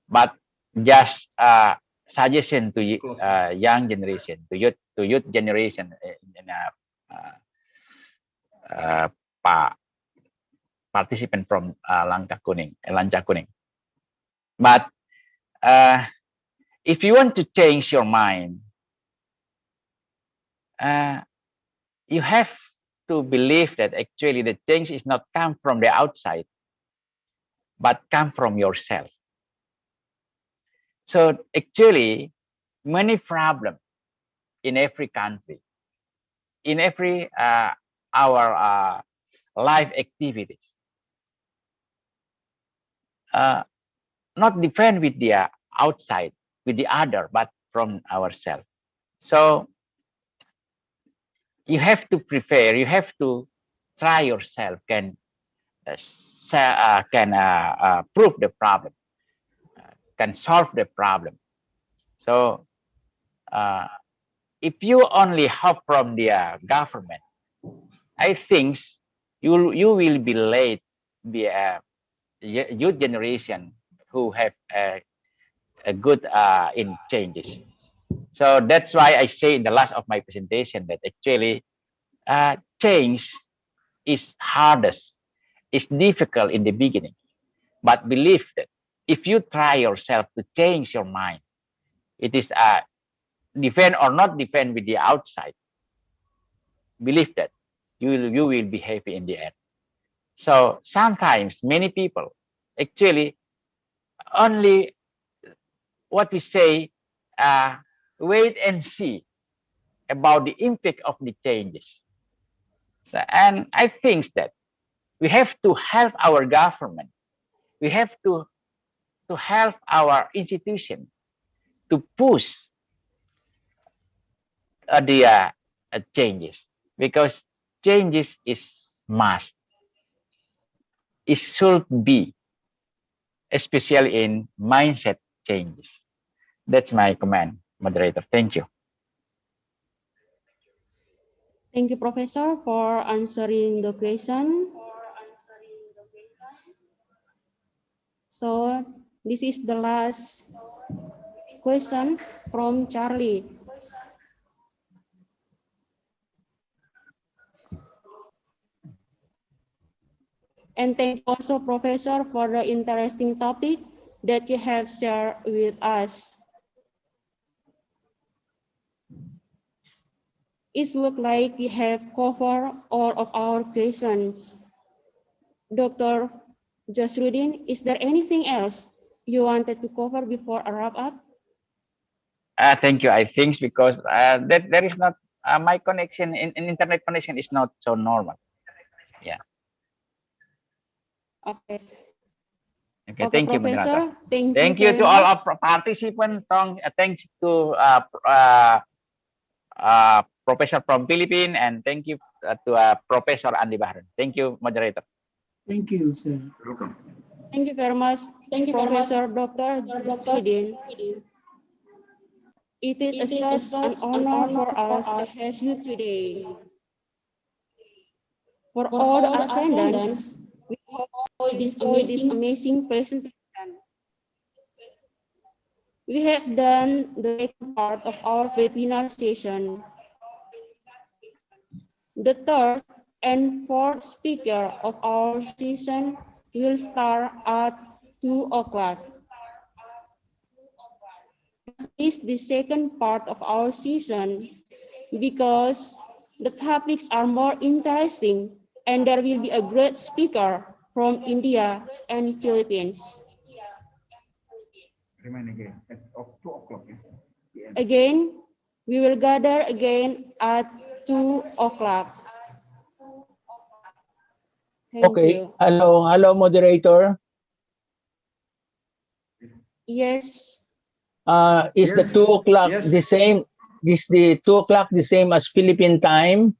but just suggestion to young generation, to youth generation in participant from Langkah Kuning, Lanca Kuning. But if you want to change your mind, you have to believe that actually the change is not come from the outside, but come from yourself. So actually, many problems in every country, in every our life activities, not depend with the outside, with the other, but from ourselves. So you have to prepare, you have to try yourself, can prove the problem, can solve the problem. So if you only hope from the government, I think you will be late the youth generation who have a good in changes. So that's why I say in the last of my presentation that actually change is hardest, it's difficult in the beginning, but believe that if you try yourself to change your mind, it is depend or not depend with the outside. Believe that you will be happy in the end. So sometimes many people actually only what we say wait and see about the impact of the changes. So, and I think that we have to help our government. We have to help our institution to push the changes, because changes is must. It should be, especially in mindset changes. That's my comment, moderator. Thank you. Thank you, Professor, for answering the question. So this is the last question from Charlie. And thank you also, Professor, for the interesting topic that you have shared with us. It looks like we have covered all of our questions. Dr. Jasrudin, is there anything else you wanted to cover before I wrap up? Thank you. I think because that there is not my connection in internet connection is not so normal. Yeah. Okay. Okay, Okay, thank you, moderator. Professor. Thank Thank you you very to all much. of participants. Thanks to Professor from Philippines, and thank you to Professor Andi Bahrun. Thank you, moderator. Thank you, sir. Welcome. Thank you very much, Professor Dr. Zafidin. It is such an honor for us to have you today. For all the attendants, we hope you enjoy this amazing presentation. We have done the second part of our webinar session. The third and fourth speaker of our session will start at 2 o'clock. This is the second part of our session because the topics are more interesting and there will be a great speaker from India and Philippines. Remind again at 2 o'clock. Again, we will gather again at 2 o'clock. Thank Okay. you. Hello, moderator. Yes. Is the Yes. 2 o'clock Yes. the same? Is the 2 o'clock the same as Philippine time?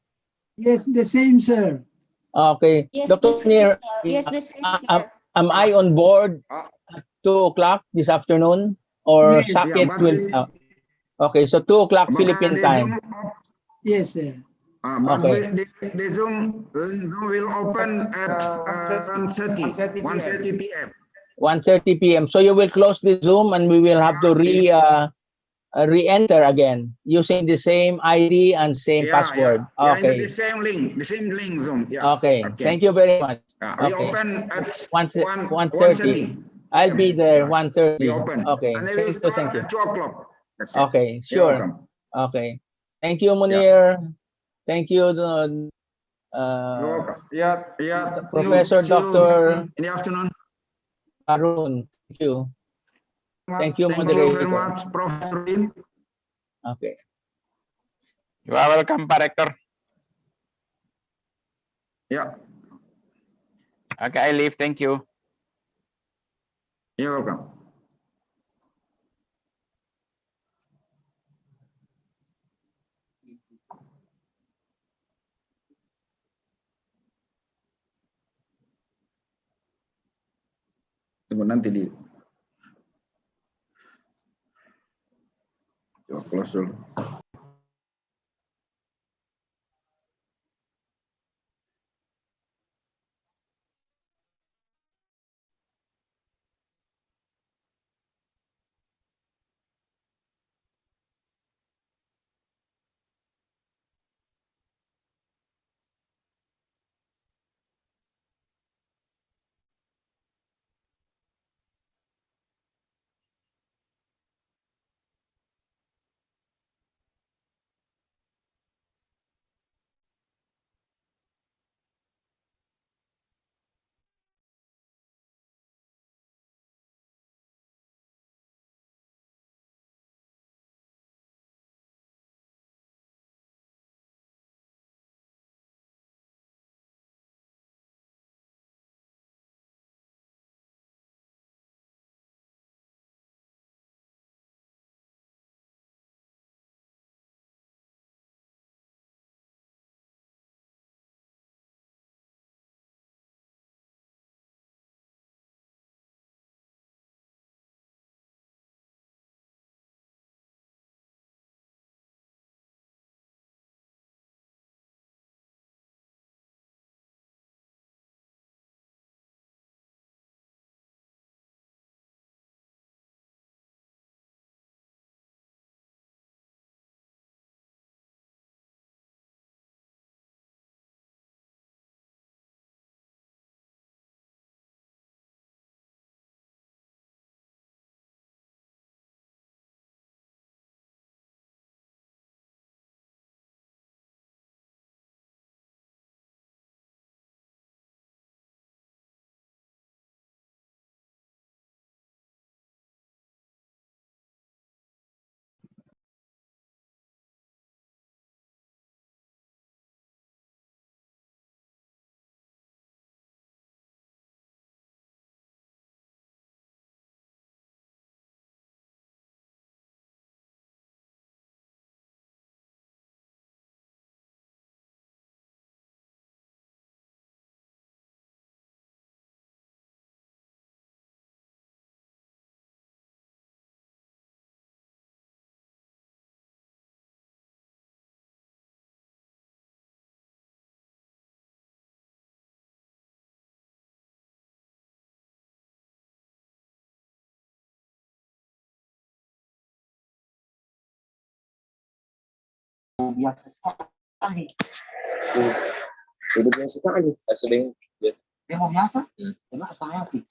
Yes, the same, sir. Okay. Yes, Dr. Neer, yes, the same, sir. am I on board at 2 o'clock this afternoon? Or Yes. Yeah, Saket but will... okay, so 2 o'clock but Philippine the time. Yes, sir. But Okay. the Zoom will open at 1:30 p.m. 1:30 p.m. So you will close the Zoom and we will have to re-enter again using the same ID and same password. Yeah, Okay. the same link Zoom. Yeah. Okay. Thank you very much. We Okay. open at 1:30. I'll be there 1:30. We open. Okay. And we will Thank you. start Thank you. at 2 o'clock. Okay. You're Sure. welcome. Okay. Thank you, Munir. Thank you, You're welcome. Yeah. Professor See you Dr. in the afternoon. Arun. Thank you. Thank you, Thank you very moderator. much, Professor Lim. Okay. You are welcome, Pak Rector. Yeah. Okay, I leave. Thank you. You're welcome. Tunggu nanti di coba close dulu. luar biasa sekali. Udah biasa sekali. Sering ya. Dia mau biasa, cuma saya sih.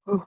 Oh.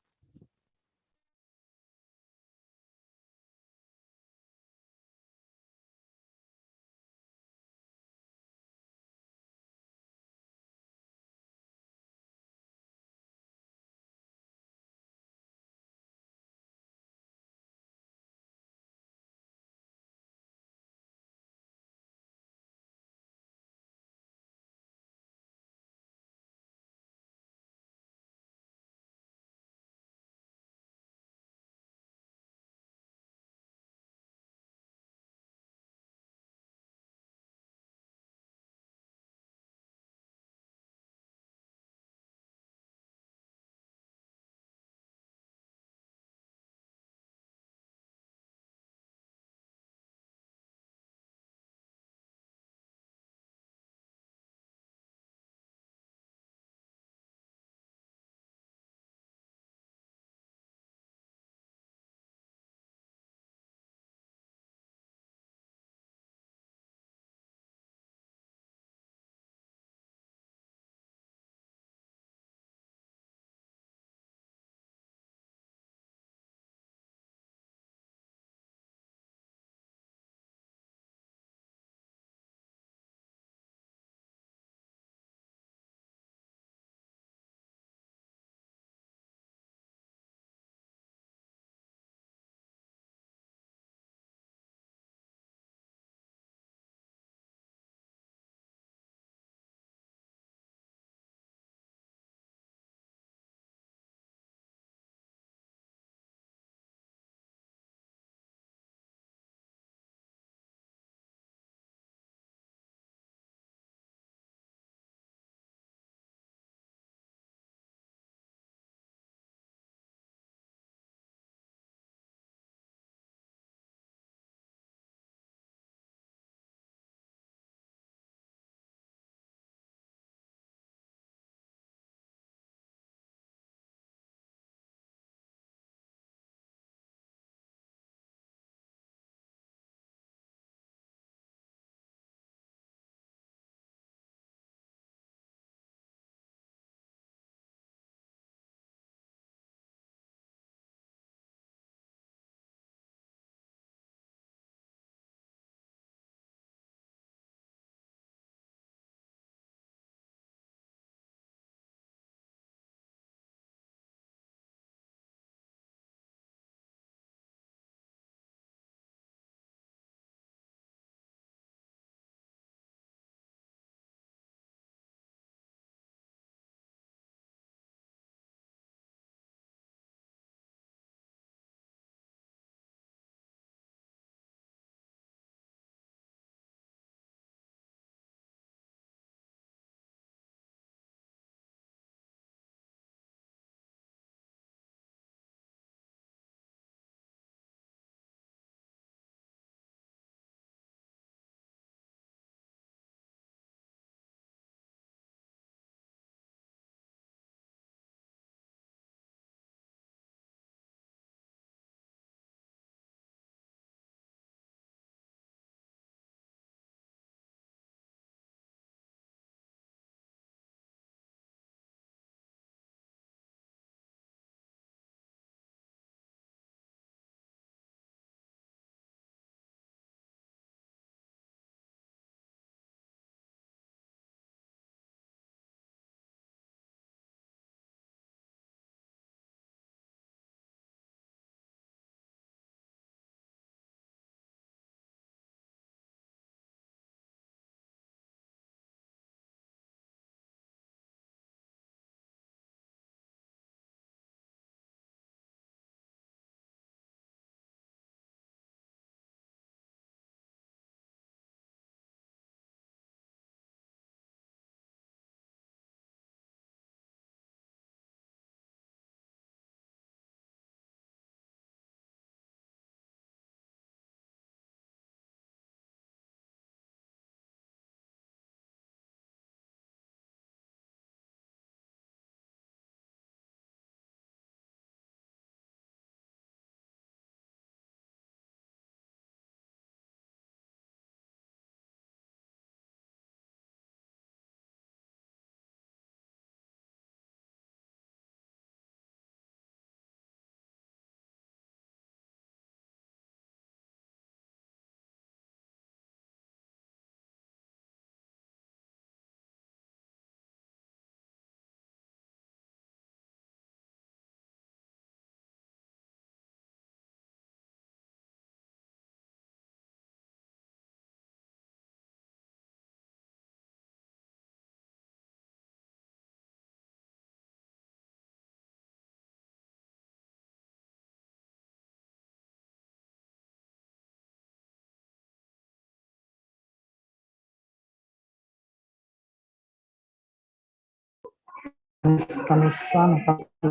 Kamis-kamisan pasti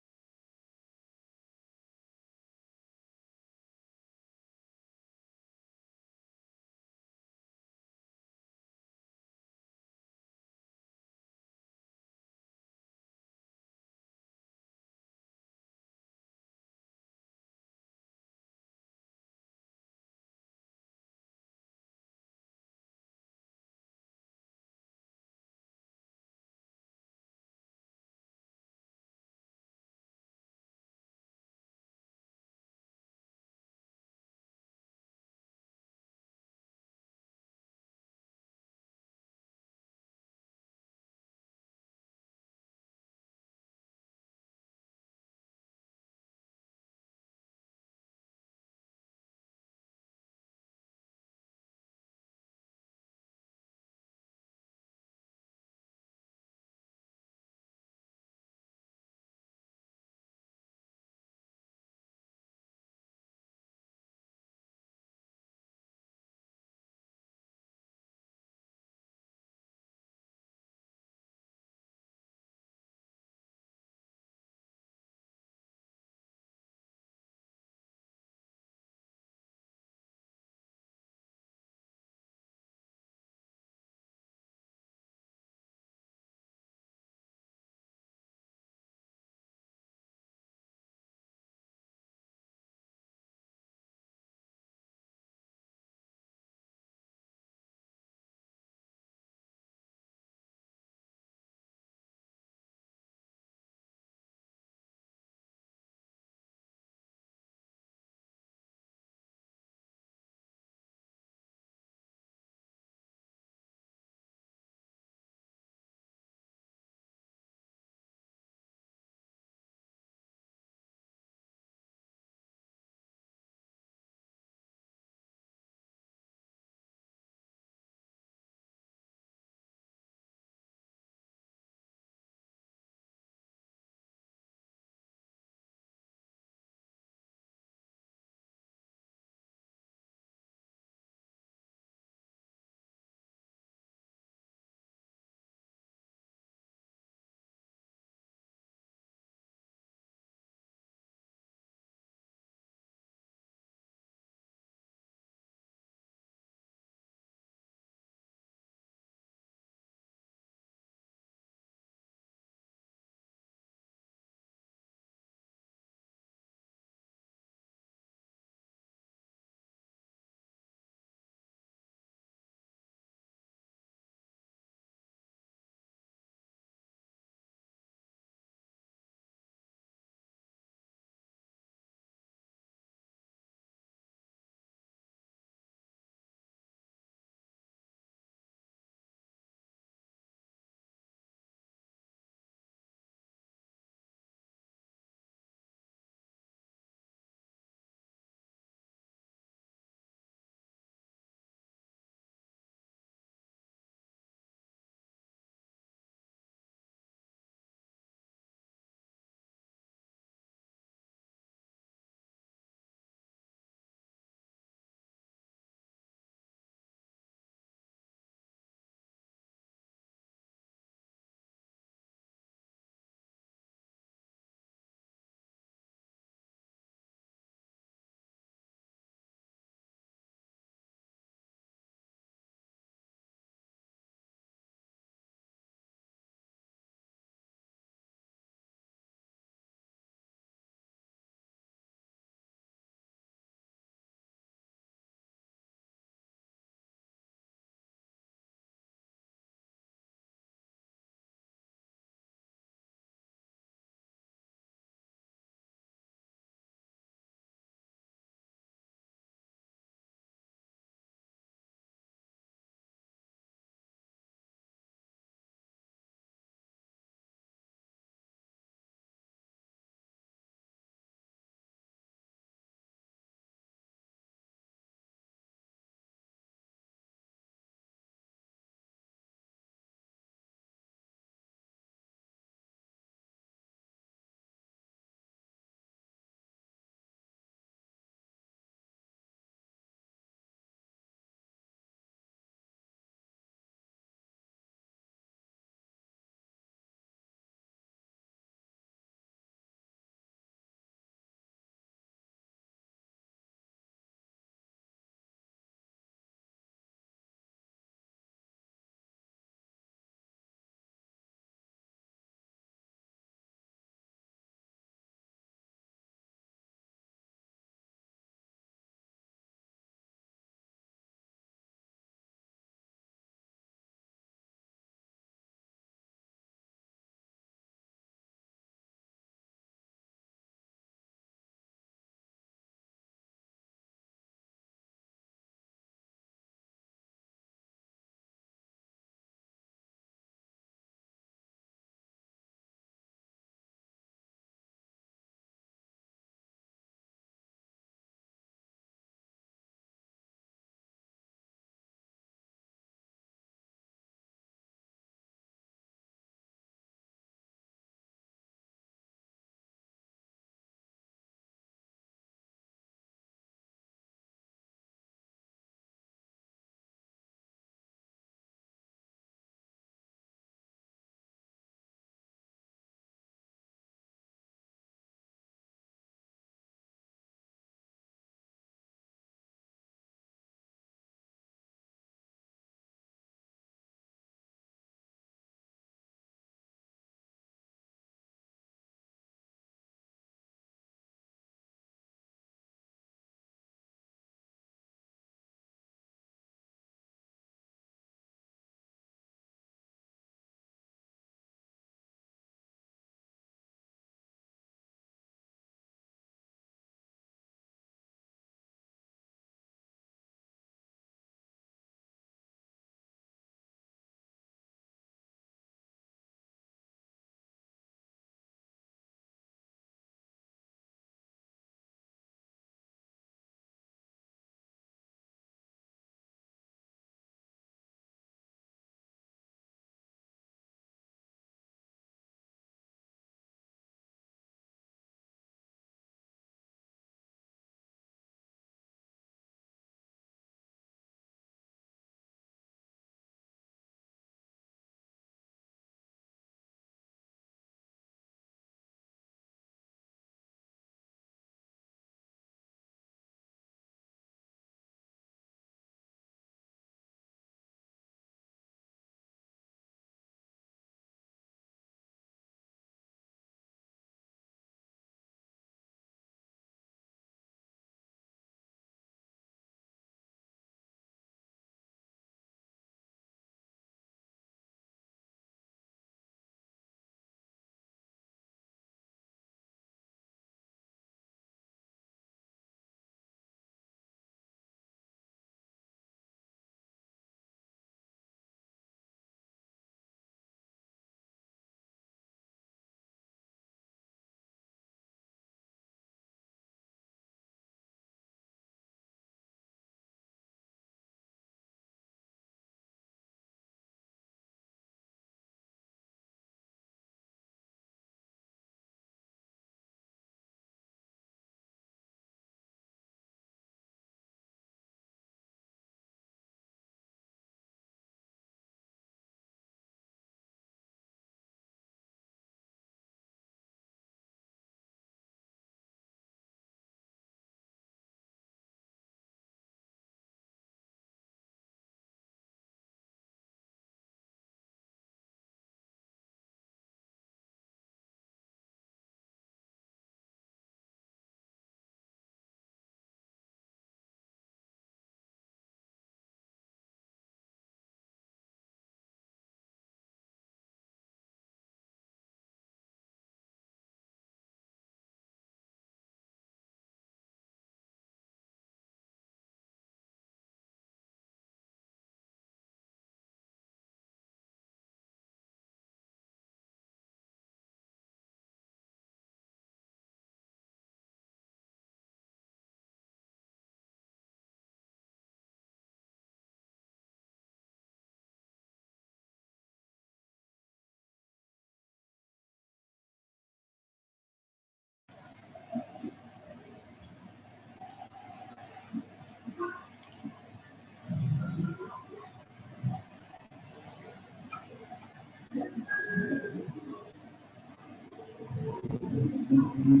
Hello.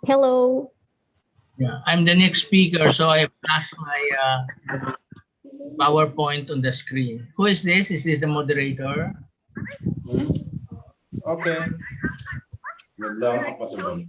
Hello. Yeah, I'm the next speaker, so I flash my PowerPoint on the screen. Who is this? Is this the moderator? Okay. Bilang apa tuh, Bang?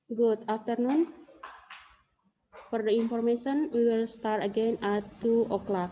Good afternoon. For the information, we will start again at 2 o'clock.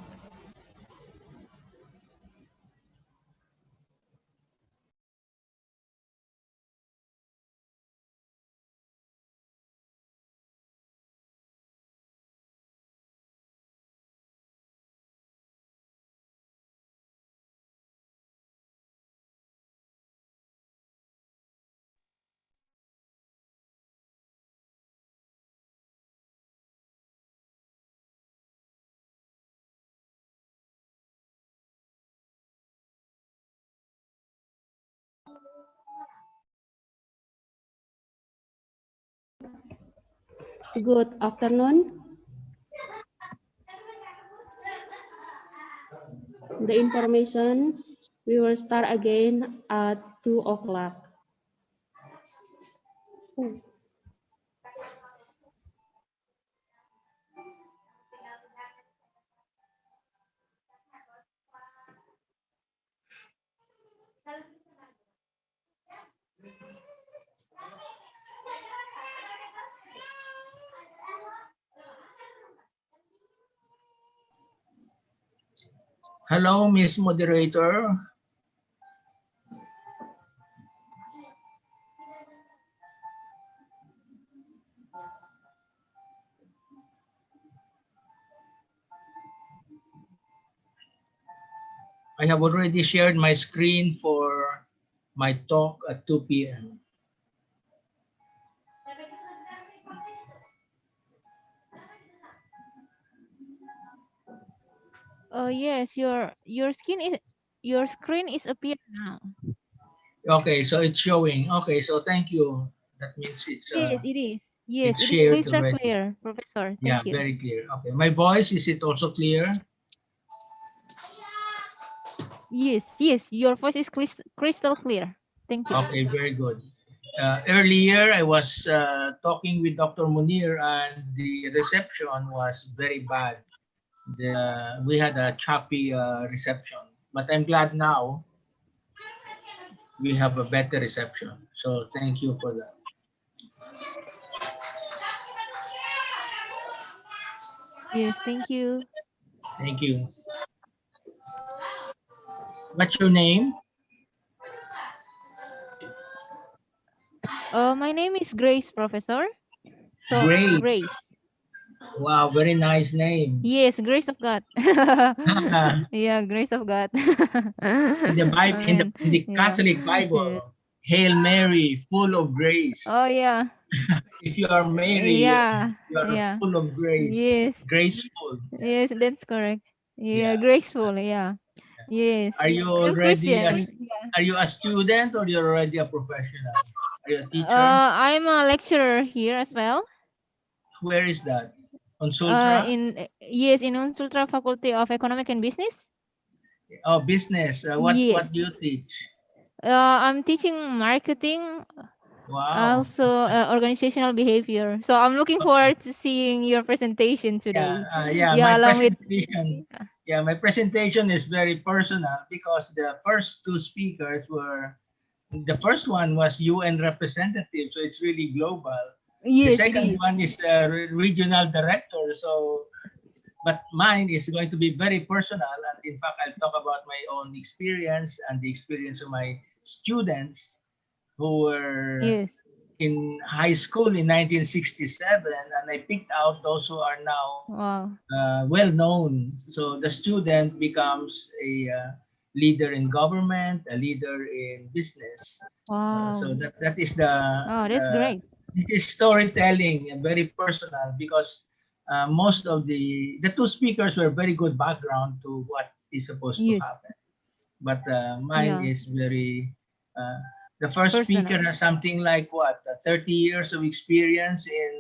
Good afternoon. The information, we will start again at 2 o'clock. Hello, Miss Moderator. I have already shared my screen for my talk at 2 p.m. Oh yes, your screen is appearing now. Okay, so it's showing. Okay, so thank you. That means it's Yes, it is. Yes, it's it is shared crystal already. clear, Professor. Yeah, Thank you. very clear. Okay, my voice, is it also clear? Yes, your voice is crystal clear. Thank you. Okay, very good. Earlier, I was talking with Dr. Munir, and the reception was very bad. We had a choppy reception, but I'm glad now we have a better reception. So thank you for that. Yes, thank you. Thank you. What's your name? My name is Grace, Professor. So Grace. Grace. Wow, very nice name. Yes, grace of God. Yeah, grace of God. In the Bible, Amen. in the Yeah. Catholic Yeah. Bible, Hail Mary, full of grace. Oh yeah. If you are Mary, Yeah. you are Yeah. full of grace, Yes. graceful. Yes, that's correct. Yeah, Yeah. graceful. Yeah. Yes. Are you I'm already Christian. a, Yeah. are you a student, or you're already a professional? Are you a teacher? I'm a lecturer here as well. Where is that? On Sultra? Yes, in Unsultra Faculty of Economic and Business. Oh, business. Yes. What do you teach? I'm teaching marketing, Wow. also organizational behavior. So I'm looking forward to seeing your presentation today. Yeah. Yeah, My along with presentation. Yeah, my presentation is very personal because the first two speakers were. The first one was UN representative, so it's really global. The yes, it second is. one is regional director. So, but mine is going to be very personal, and in fact, I'll talk about my own experience and the experience of my students who were Yes. in high school in 1967, and I picked out those who are now Wow. well known. So the student becomes a leader in government, a leader in business. Wow. So that is the Oh, that's great. it is storytelling and very personal because most of the two speakers were very good background to what is supposed to Yes. happen. But mine Yeah. is very the first speaker Personal. has something like what 30 years of experience in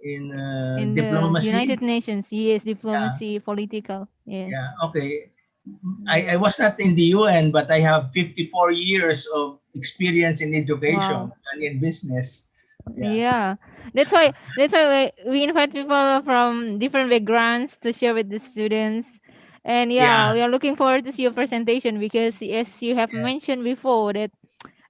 In the diplomacy. United Nations, yes, diplomacy, political, yes. Yeah, okay. I was not in the UN, but I have 54 years of experience in education Wow. and in business. Yeah. That's why we invite people from different backgrounds to share with the students. And yeah, Yeah. we are looking forward to see your presentation because as you have mentioned before that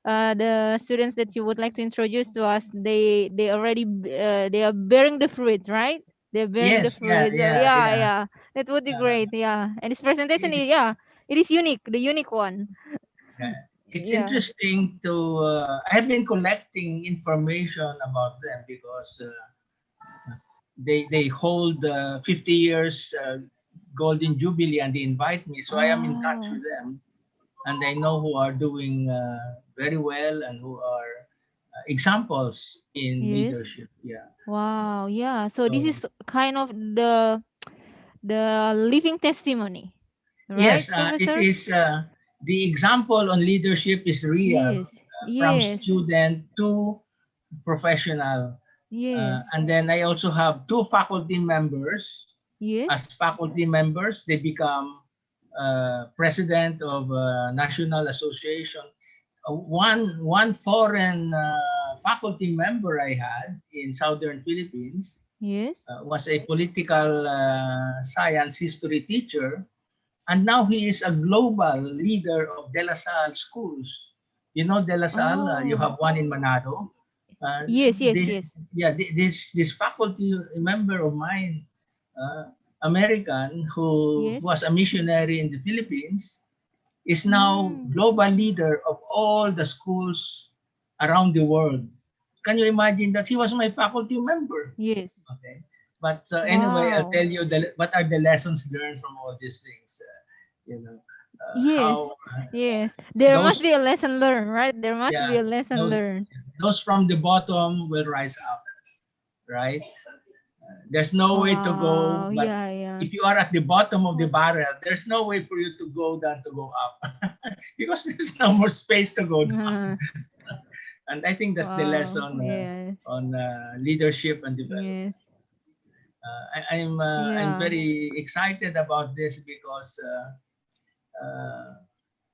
the students that you would like to introduce to us, they already they are bearing the fruit, right? They're bearing the Yes, yeah, fruit. So yeah, yeah, yeah. yeah, that would be great. Yeah, and this presentation, yeah, it is unique, the unique one. Yeah. It's Yeah. interesting to, I've been collecting information about them because they hold 50 years Golden Jubilee and they invite me. So I am in touch with them and I know who are doing very well and who are examples in Yes. leadership. Yeah. Wow. Yeah. So this So, is kind of the living testimony, right, yes, it Professor? is the example on leadership is real Yes. from Yes. student to professional. Yes. And then I also have 2 faculty members. Yes. As faculty members, they become president of National Association. One foreign faculty member I had in Southern Philippines Yes. was a political science history teacher. And now he is a global leader of De La Salle schools. You know De La Salle, you have one in Manado. Yes. Yes. Yes. Yeah, this faculty member of mine, American, who Yes. was a missionary in the Philippines, is now global leader of all the schools around the world. Can you imagine that he was my faculty member? Yes. Okay. But anyway, I'll Wow. tell you what are the lessons learned from all these things. You know, Yes. how Yes. There must those, be a lesson learned, right? There must be yeah, a lesson learned. those from the bottom will rise up, right? There's no way to go, Wow. but Yeah. Yeah. if you are at the bottom of the barrel, there's no way for you to go down to go up because there's no more space to go down. And I think that's the Wow. lesson Yes. on leadership and development. Yes. I'm Yeah. very excited about this because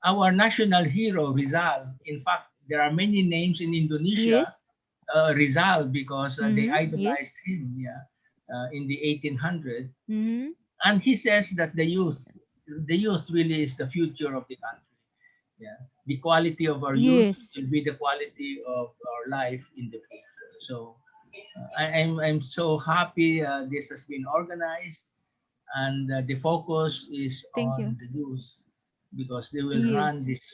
our national hero Rizal. In fact, there are many names in Indonesia. Yes. Rizal because they Yes. idolized him. Yeah, in the 1800s. Mm-hmm. And he says that the youth really is the future of the country. Yeah, the quality of our youth Yes. will be the quality of our life in the future. So I'm so happy this has been organized, and the focus is Thank you. on the youth because they will Yes. run this.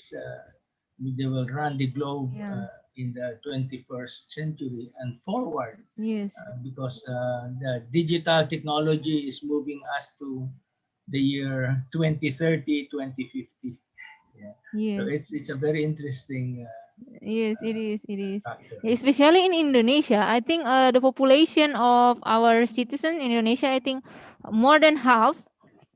They will run the globe Yeah. in the 21st century and forward. Yes. Because the digital technology is moving us to the year 2030, 2050. Yeah. So Yes. it's a very interesting Yes, it is. It is. factor. Especially in Indonesia, I think the population of our citizen in Indonesia, I think more than half Of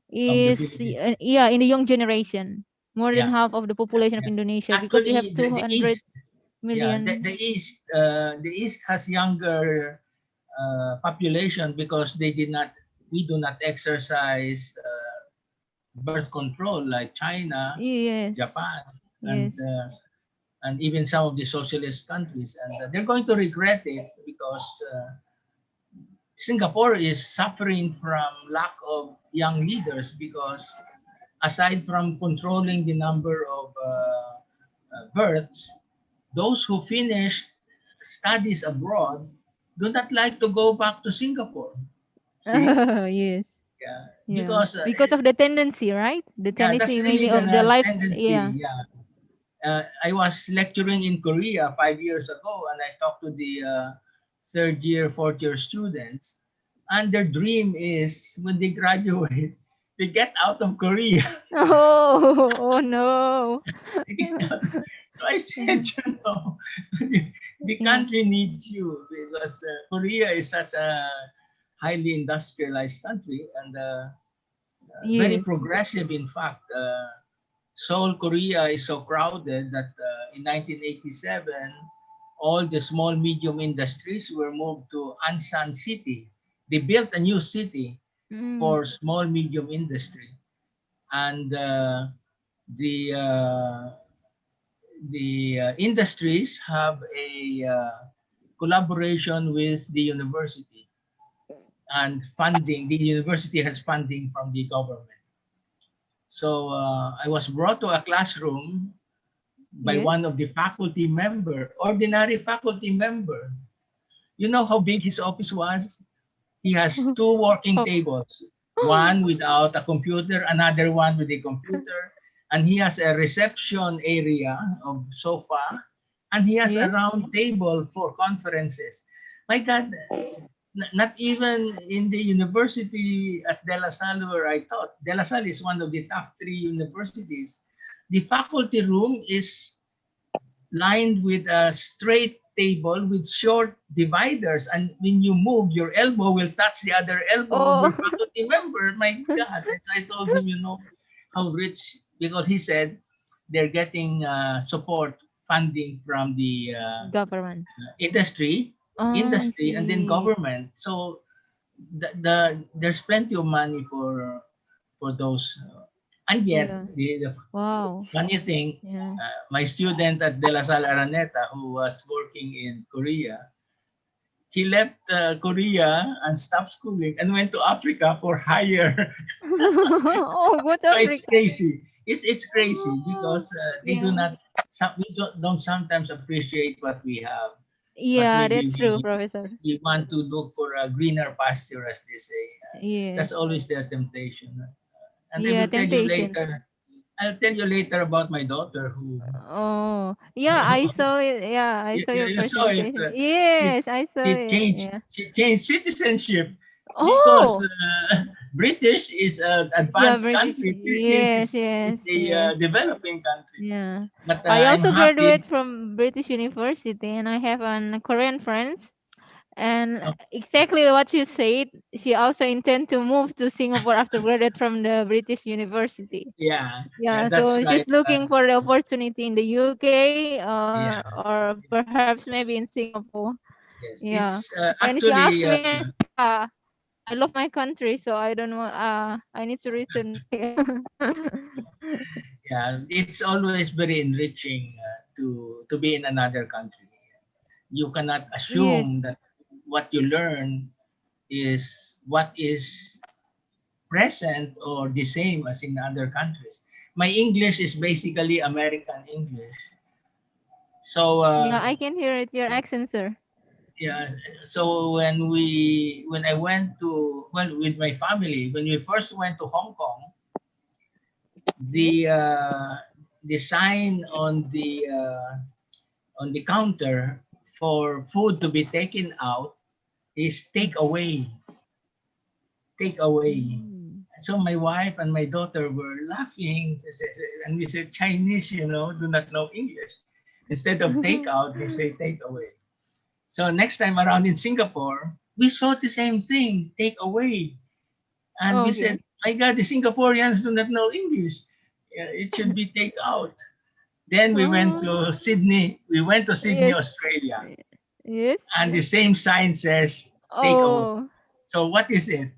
the is Philippines. yeah, in the young generation. More than Yeah. half of the population of Yeah. Indonesia because we have Actually, the 200 East, yeah, million. the East has younger population because we do not exercise birth control like China, Yes. Japan, Yes. and even some of the socialist countries, and they're going to regret it because Singapore is suffering from lack of young leaders because aside from controlling the number of births, those who finish studies abroad do not like to go back to Singapore. See? Yes. Yeah, Yeah. because Because of the tendency, right? The yeah, that's tendency really maybe of the the life. tendency. Yeah. Yeah. I was lecturing in Korea 5 years ago, and I talked to the third year, fourth year students, and their dream is when they graduate, they get out of Korea. Oh, oh no. So I said, you know, the country needs you because Korea is such a highly industrialized country and very Yes. progressive. In fact, Seoul, Korea is so crowded that in 1987, all the small medium industries were moved to Ansan City. They built a new city for small medium industry, and the industries have a collaboration with the university and funding. The university has funding from the government. So I was brought to a classroom by Yes. one of the faculty member, ordinary faculty member. You know how big his office was? He has two working tables, one without a computer, another one with a computer, and he has a reception area of sofa, and he has a Yes. round table for conferences. My God, not even in the university at De La Salle where I taught. De La Salle is one of the top 3 universities. The faculty room is lined with a straight table with short dividers, and when you move, your elbow will touch the other elbow of your Oh. faculty member. My God, I told him, you know, how rich, because he said they're getting support funding from the Government. industry, Oh, I and then see. government. So there's plenty of money for those. And yet, Yeah. the Wow. funny thing, Yeah. my student at De La Salle Araneta, who was working in Korea, he left Korea and stopped schooling and went to Africa for higher. Oh, go to So it's Africa. crazy. It's crazy because they do Yeah. not. We don't sometimes appreciate what we have, but Yeah, maybe that's true, Professor. we want to look for a greener pasture, as they say. Yes. That's always their temptation. And I Yeah, will tell you temptation. later. I'll tell you later about my daughter who Oh, yeah, I saw it. Yeah, I saw your you saw it. presentation. Yes, I saw it. Yeah. She changed citizenship because Oh, British is an yeah, advanced British. country. Philippines Yes, yes, is a yes. developing country. Yeah. But I I'm also happy. graduate from British University, and I have a Korean friend. And Oh, exactly what you said, she also intend to move to Singapore after graduate from the British University. yeah, Yeah, that's so right. she's looking for the opportunity in the UK Yeah, or perhaps maybe in Singapore. yes. Yeah. It's And she asked actually me, I love my country, so I don't want I need to return. yeah. It's always very enriching to be in another country. You cannot Yes. assume that what you learn is what is present or the same as in other countries. My English is basically American English. So Yeah, I can hear it, your accent, sir. yeah, so when I went to, well, with my family, when we first went to Hong Kong, the sign on the counter for food to be taken out is take away, take away. So my wife and my daughter were laughing, and we said, Chinese, you know, do not know English. Instead of take out, they say take away. So next time around in Singapore, we saw the same thing, take away. And we said, Okay. my God, the Singaporeans do not know English. Yeah, it should be take out. Then we went to Sydney. We went to Sydney, Yes. Australia. Yes. And the same sign says take away. Oh, So what is it?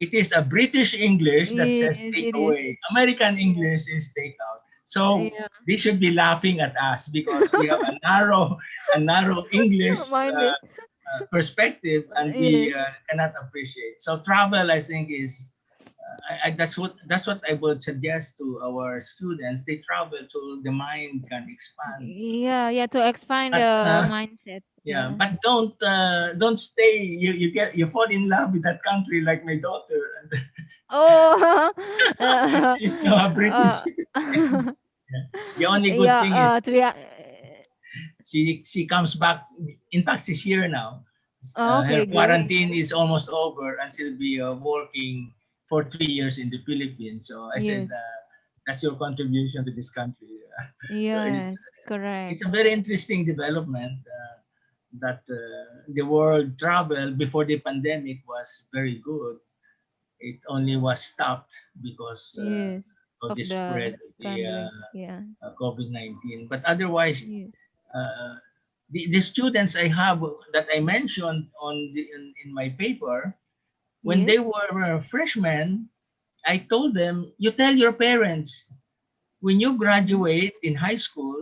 It is a British English that yes, says take it is. away. American English is take out. So Yeah. they should be laughing at us because we have a narrow English Minded. perspective, and we cannot appreciate. So travel, I think, is that's what I would suggest to our students. They travel so the mind can expand. Yeah, yeah, to expand But, the mindset. yeah, but don't stay. You fall in love with that country like my daughter. Oh, She's now a British citizen. The only good thing is to be, she comes back. In fact, she's here now. okay, Her good. quarantine is almost over, and she'll be working for 3 years in the Philippines. So I said, Yes. that's your contribution to this country. So Yes, it's correct. a very interesting development that the world travel before the pandemic was very good. It only was stopped because Yes, of of the the spread of the pandemic. Yeah. COVID-19. But otherwise, Yes. The students I have that I mentioned in my paper, when they Yes. were freshmen, I told them, you tell your parents, when you graduate in high school,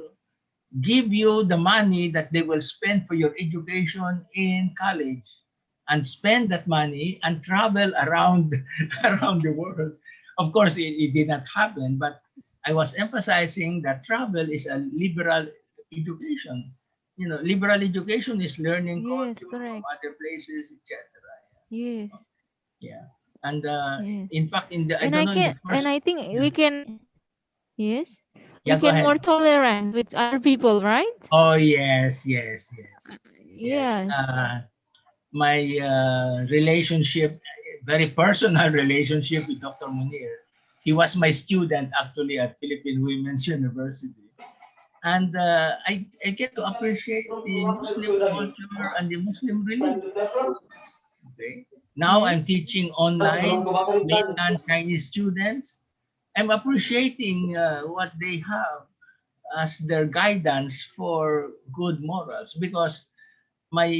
give you the money that they will spend for your education in college, and spend that money and travel around around the world. Of course, it did not happen, but I was emphasizing that travel is a liberal education. You know, liberal education is learning Yes, culture from correct. other places, etc. Yes, Yeah, and yes. in fact, in the I And don't I know in the can, and first. I think Yeah, we can, yes, we yeah, go can more ahead. tolerant with other people, right? Oh yes, yes, yes, yes. Yes. My relationship, very personal relationship with Dr. Munir. He was my student actually at Philippine Women's University. And I get to appreciate the Muslim culture and the Muslim religion. Okay. Now Yes. I'm teaching online to mainland Chinese students. I'm appreciating what they have as their guidance for good morals, because my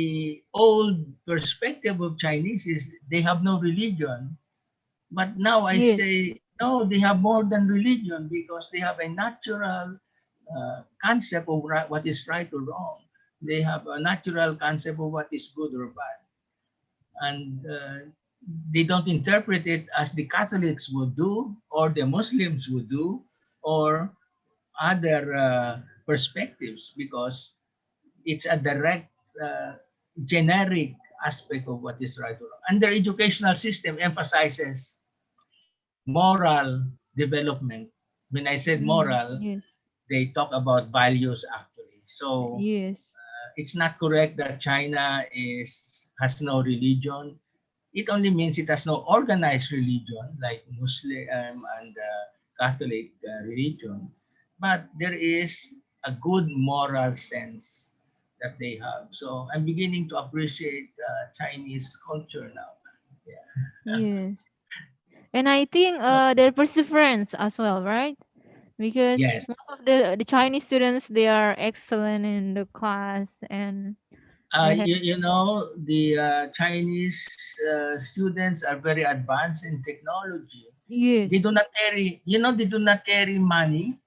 old perspective of Chinese is they have no religion. But now I Yes. say, no, they have more than religion, because they have a natural concept of what is right or wrong. They have a natural concept of what is good or bad. And they don't interpret it as the Catholics would do, or the Muslims would do, or other perspectives, because it's a direct, generic aspect of what is right or wrong. And their educational system emphasizes moral development. When I said moral, Yes. they talk about values actually. So Yes. it's not correct that China has no religion. It only means it has no organized religion like Muslim and Catholic religion. But there is a good moral sense that they have. So I'm beginning to appreciate Chinese culture now. Yeah. Yes. And I think So their perseverance as well, right? Because yes. most of the Chinese students, they are excellent in the class, and they have, You know, the Chinese students are very advanced in technology. yes. They do not carry, they do not carry money.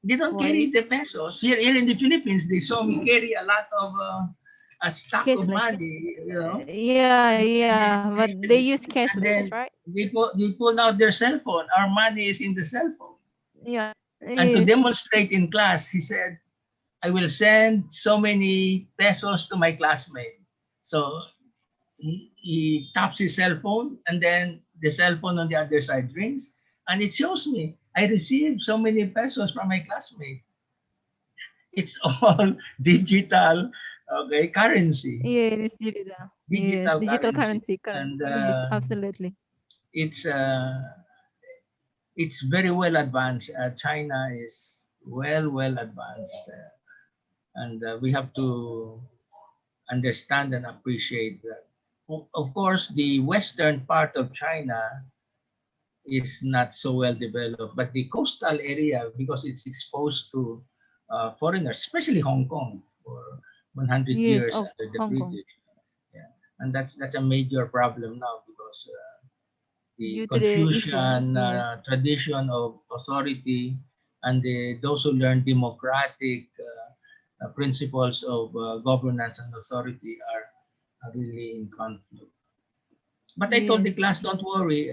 They don't carry Why? the pesos. Here in the Philippines, they saw me carry a lot of a stack of Cashless. money, Yeah, yeah, but they use and cashless, then right? they pull out their cell phone. Our money is in the cell phone. Yeah. And to Yes. demonstrate in class, he said, I will send so many pesos to my classmate. So he taps his cell phone, and then the cell phone on the other side rings, and it shows me I received so many pesos from my classmate. It's all digital, okay, currency, Yes, digital. Yes, digital digital currency, currency. and Yes, absolutely. it's uh, it's very well advanced. China is well advanced, and we have to understand and appreciate that. Of course, the western part of China is not so well developed, but the coastal area, because it's exposed to foreigners, especially Hong Kong for 100 Yes, years of under the Hong Kong. British. Yeah, and that's a major problem now, because the Due to the issue. Confucian Yes. tradition of authority and those who learn democratic principles of governance and authority are really in conflict. But I told the Yes. class, don't worry,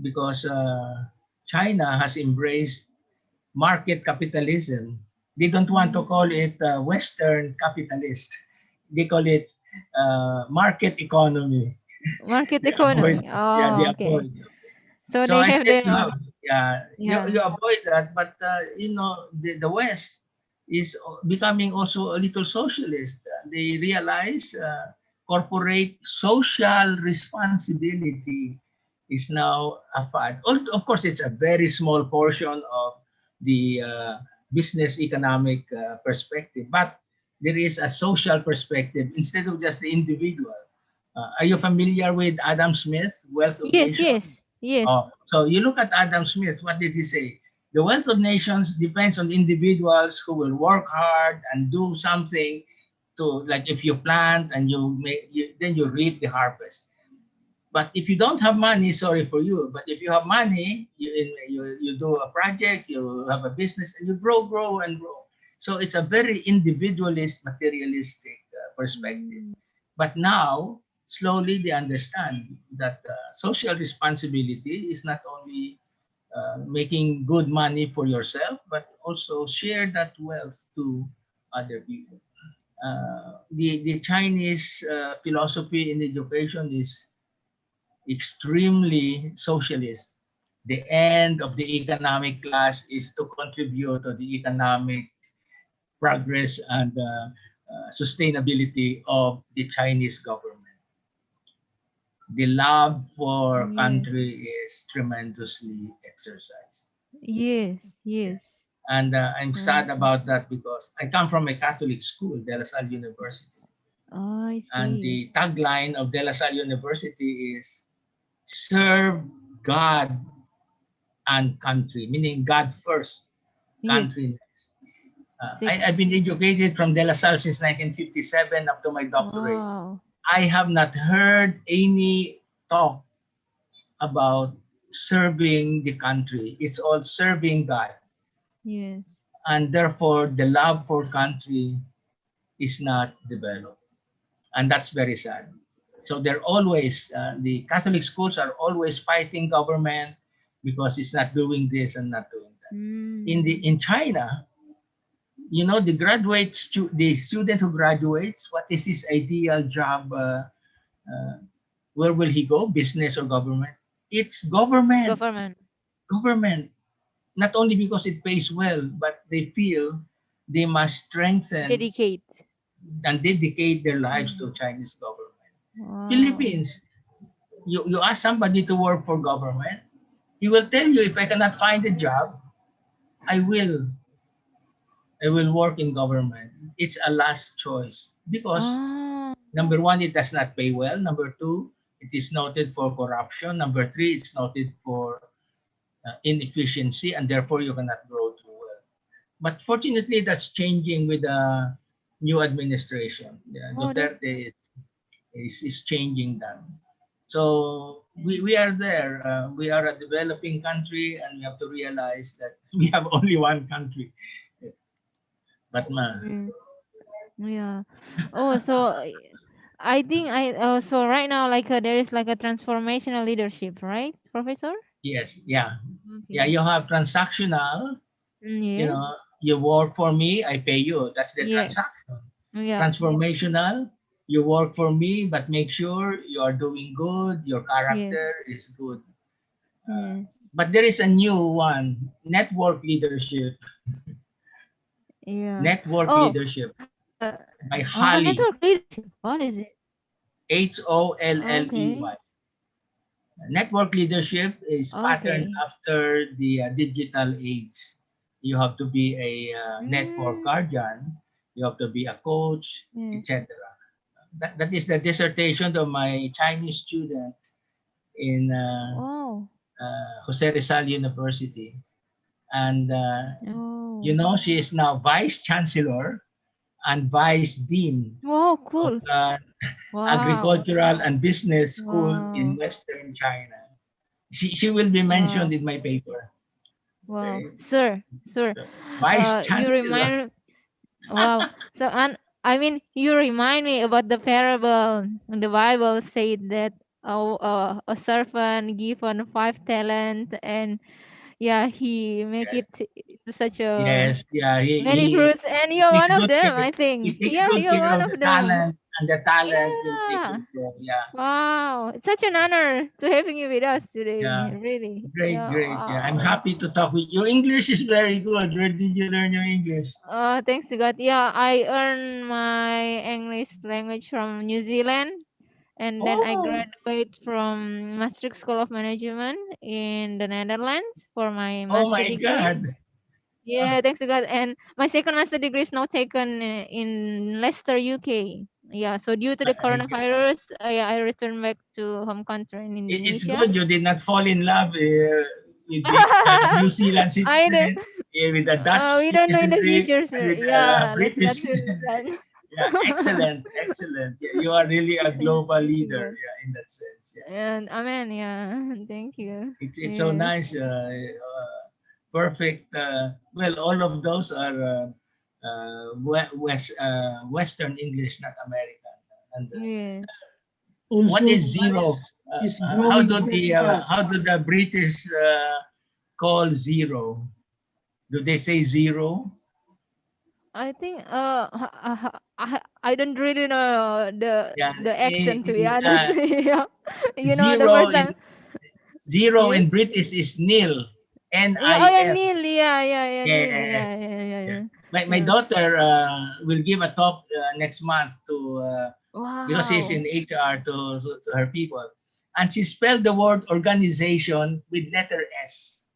because China has embraced market capitalism. They don't want to call it Western capitalist. They call it market economy. Market They avoid, economy. yeah, they Oh, okay. avoid. So So they I have said, their you own. have, yeah, Yeah. you avoid that, but the West is becoming also a little socialist. They realize corporate social responsibility is now a fad. Of course, it's a very small portion of the business economic perspective, but there is a social perspective instead of just the individual. Are you familiar with Adam Smith, Wealth of Yes, Nations? yes, yes. So you look at Adam Smith, what did he say? The wealth of nations depends on individuals who will work hard and do something to, like if you plant and then you reap the harvest. But if you don't have money, sorry for you. But if you have money, you do a project, you have a business, and you grow and grow. So it's a very individualist, materialistic perspective. But now, slowly they understand that social responsibility is not only making good money for yourself, but also share that wealth to other people. The Chinese philosophy in education is extremely socialist. The end of the economic class is to contribute to the economic progress and sustainability of the Chinese government. The love for Yes. country is tremendously exercised. Yes, yes. And I'm sad Wow. about that because I come from a Catholic school, De La Salle University. Oh, I And see. the tagline of De La Salle University is serve God and country, meaning God first, Yes. country next. Six. I've been educated from De La Salle since 1957 up to my doctorate. Wow. I have not heard any talk about serving the country. It's all serving God. Yes. And therefore, the love for country is not developed. And that's very sad. So they're always, the Catholic schools are always fighting government because it's not doing this and not doing that. In China, you know, the student who graduates, what is his ideal job? Where will he go? Business or government? It's government. Government. Government. Not only because it pays well, but they feel they must strengthen Dedicate. and dedicate their lives to Chinese government. Wow. Philippines, you ask somebody to work for government, he will tell you, if I cannot find a job, I will work in government. It's a last choice because number one, it does not pay well. Number two, it is noted for corruption. Number three, it's noted for inefficiency, and therefore you cannot grow too well. But fortunately, that's changing with the new administration. Duterte is changing that. So we are there. We are a developing country, and we have to realize that we have only one country. But Yeah. Oh, so I think so right now there is like a transformational leadership, right, Professor? yes, yeah, Okay. yeah. You have transactional. You Yes. know, you work for me, I pay you. That's the Yes. transaction. Yeah. Transformational. You work for me, but make sure you are doing good. Your character is good. Yes. But there is a new one: network leadership. Yeah. Network Oh, leadership by Holly. network leadership. What is it? Holley. Okay. Network leadership is patterned Okay. after the digital age. You have to be a network guardian. You have to be a coach, Yes. etc. That is the dissertation of my Chinese student in Oh. Jose Rizal University. And, Oh. you know, she is now vice chancellor and vice dean Wow, cool. of Wow. agricultural and business school in Wow. Western China. She will be mentioned in my paper. Wow. Sir, Vice you chancellor. remind wow. So and I mean you remind me about the parable in the Bible said that a servant given 5 talents and yeah he make it to such a Yes, yeah, many fruits and he you're takes one of good them care. I think. He takes Yeah, good you're care one of of the them. talent, and the talent will take Yeah. good care. Yeah, Wow. It's such an honor to having you with us today. yeah, Really. great, Yeah. great. Yeah, I'm Wow. happy to talk with you. Your English is very good. Where did you learn your English? Thanks to God. Yeah, I earned my English language from New Zealand, and then I Oh, graduate from Maastricht School of Management in the Netherlands for my oh master my degree. God. Yeah, thanks to God. And my second master degree is now taken in Leicester, UK. Yeah, so due to the My God. coronavirus, I returned back to home country in It's Indonesia. good you did not fall in love with this New Zealand I citizen, with the Dutch we don't know in the citizenry, future, and sir. with the Yeah, let's not British do citizen. that. Yeah, excellent, excellent. Yeah, you are really a global Thank you, leader. God. Yeah, in that sense. Yeah. And amen. Yeah, thank you. It's so Yes. nice. Perfect. Well, all of those are Western English, not American. And Yes. what Also, is zero? is How growing do very the fast. how do the British called zero. Do they say zero? I think I don't really know Yeah, the accent, to be in, honest. Yeah. You know, the zero first in time. zero Yes. in British is nil. Yeah, oh yeah, NIL. Neil. Yeah, Neil. Yes. Yeah. My Yeah. daughter will give a talk next month to because she's Wow. in HR to her people, and she spelled the word organization with letter S.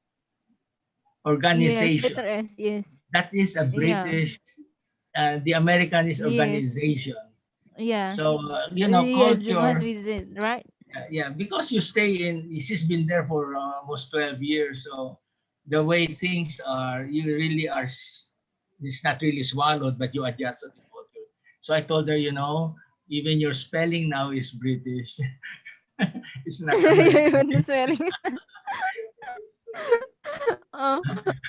Yes, Organization. letter S. Yes. That is a Yeah. British. The American is Yes. organization. Yeah. So Yeah, it must culture. be it, right? Yeah, because you stay in. She's been there for almost 12 years, so the way things are, you really are. It's not really swallowed, but you adjust to the culture. So I told her, even your spelling now is British. It's not American. Even the spelling.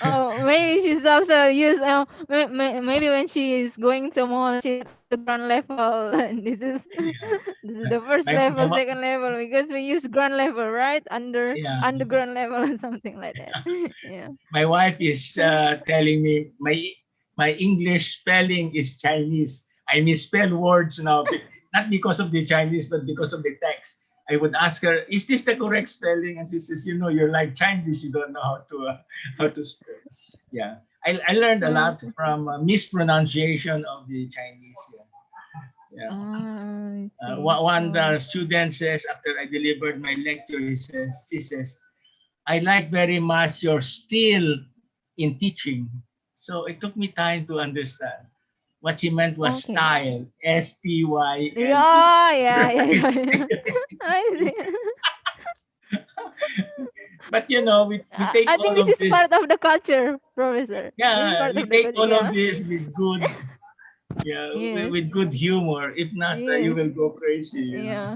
Oh, maybe she's also used. Maybe when she is going to mall, she's at the ground level. This is the first level, second level, because we use ground level, right? Underground level or something like that. Yeah. My wife is telling me my English spelling is Chinese. I misspell words now, not because of the Chinese, but because of the text. I would ask her, "Is this the correct spelling?" And she says, "You're like Chinese. You don't know how to spell." Yeah, I learned a lot from mispronunciation of the Chinese. Yeah. One student says after I delivered my lecture, she says, "I like very much your skill in teaching." So it took me time to understand. What she meant was Okay. style, STYL. Yeah. I see. But we take I all think this of is this. part of the culture, Professor. This is Yeah, part we of the take culture. all Yeah. of this with good, Yes. with good humor. If not, you Yes. will go crazy. Yeah.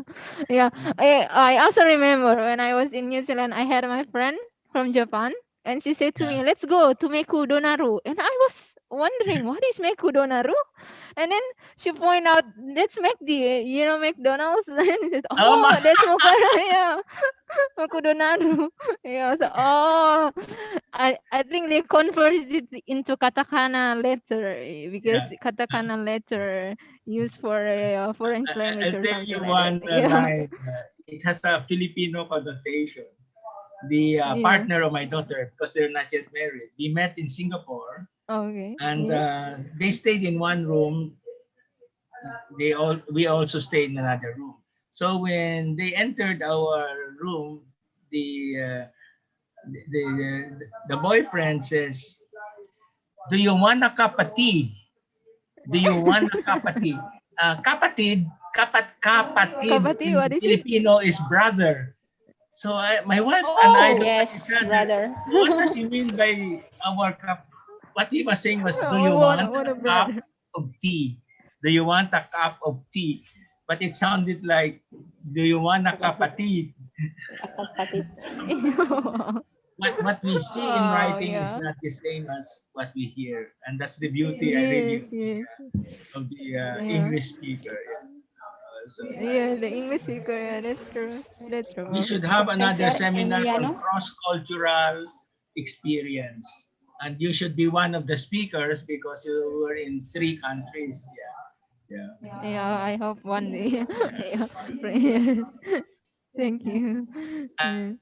I also remember when I was in New Zealand, I had my friend from Japan, and she said to me, "Let's go to Meku Donaru," and I was wondering what is Meku Donaru, and then she pointed out, "Let's make McDonald's," and she said, "Oh, that's Mokara, yeah, Meku Donaru." Yeah. So, I think they converted it into katakana letter, because katakana letter used for a foreign language I'll or tell something you like that. one Yeah. line. It has a Filipino connotation. The Yeah. partner of my daughter, because they're not yet married, we met in Singapore, Okay. and Yes. they stayed in one room. We also stayed in another room. So when they entered our room, the the boyfriend says, "Do you want a cup of tea? Do you want a cup of tea?" Kapatid Kapatid, in what is it? Filipino is brother. So my wife and I Oh, looked at yes, each other. brother. What does he mean by our cup? What he was saying was, "Do you What want a a cup brother. of tea? Do you want a cup of tea?" But it sounded like, "Do you want a cup of tea?" What we see in Oh, writing is yeah. not the same as what we hear, and that's the beauty I really Yes. of the Yeah. English speaker. So Yeah, the English speaker. Yeah, that's true. That's true, we should Professor. have another Professor seminar on Emiliano. cross-cultural experience, and you should be one of the speakers because you were in 3 countries. Yeah. Yeah, I hope one day. Yeah. Yes. Thank you. Yes.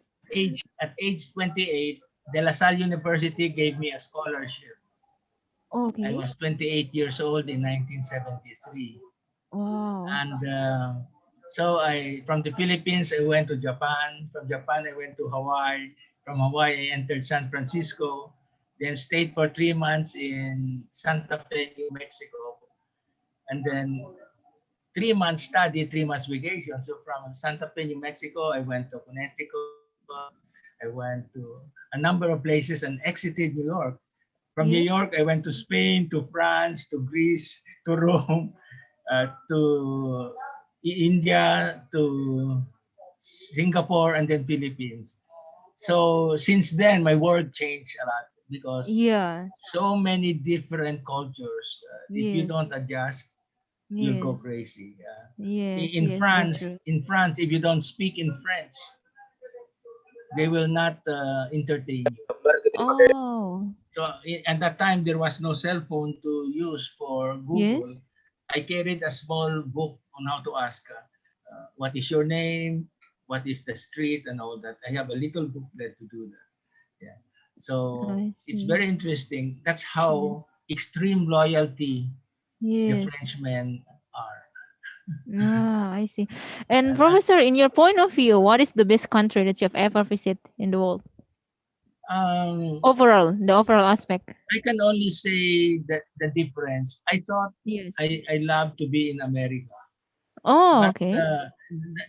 At age 28, De La Salle University gave me a scholarship. I Okay. was 28 years old in 1973. Wow. And so from the Philippines, I went to Japan. From Japan, I went to Hawaii. From Hawaii, I entered San Francisco, then stayed for 3 months in Santa Fe, New Mexico. And then 3 months study, 3 months vacation. So from Santa Fe, New Mexico, I went to Connecticut. I went to a number of places and exited New York. From New York, I went to Spain, to France, to Greece, to Rome, to India, to Singapore, and then Philippines. So since then, my world changed a lot because so many different cultures. If you don't adjust, you'll go crazy. Yes. In Yes, that's France, true. if you don't speak in French, they will not entertain you. Oh, So at that time, there was no cell phone to use for Google. yes. I carried a small book on how to ask, what is your name? What is the street and all that. I have a little booklet to do that. Yeah. So I it's see. very interesting. That's how extreme loyalty the Yes. Frenchmen are. Ah, I see. And And Professor, in your point of view, what is the best country that you have ever visited in the world? Overall, the overall aspect. I can only say that the difference. I thought Yes. I love to be in America. Oh, But okay.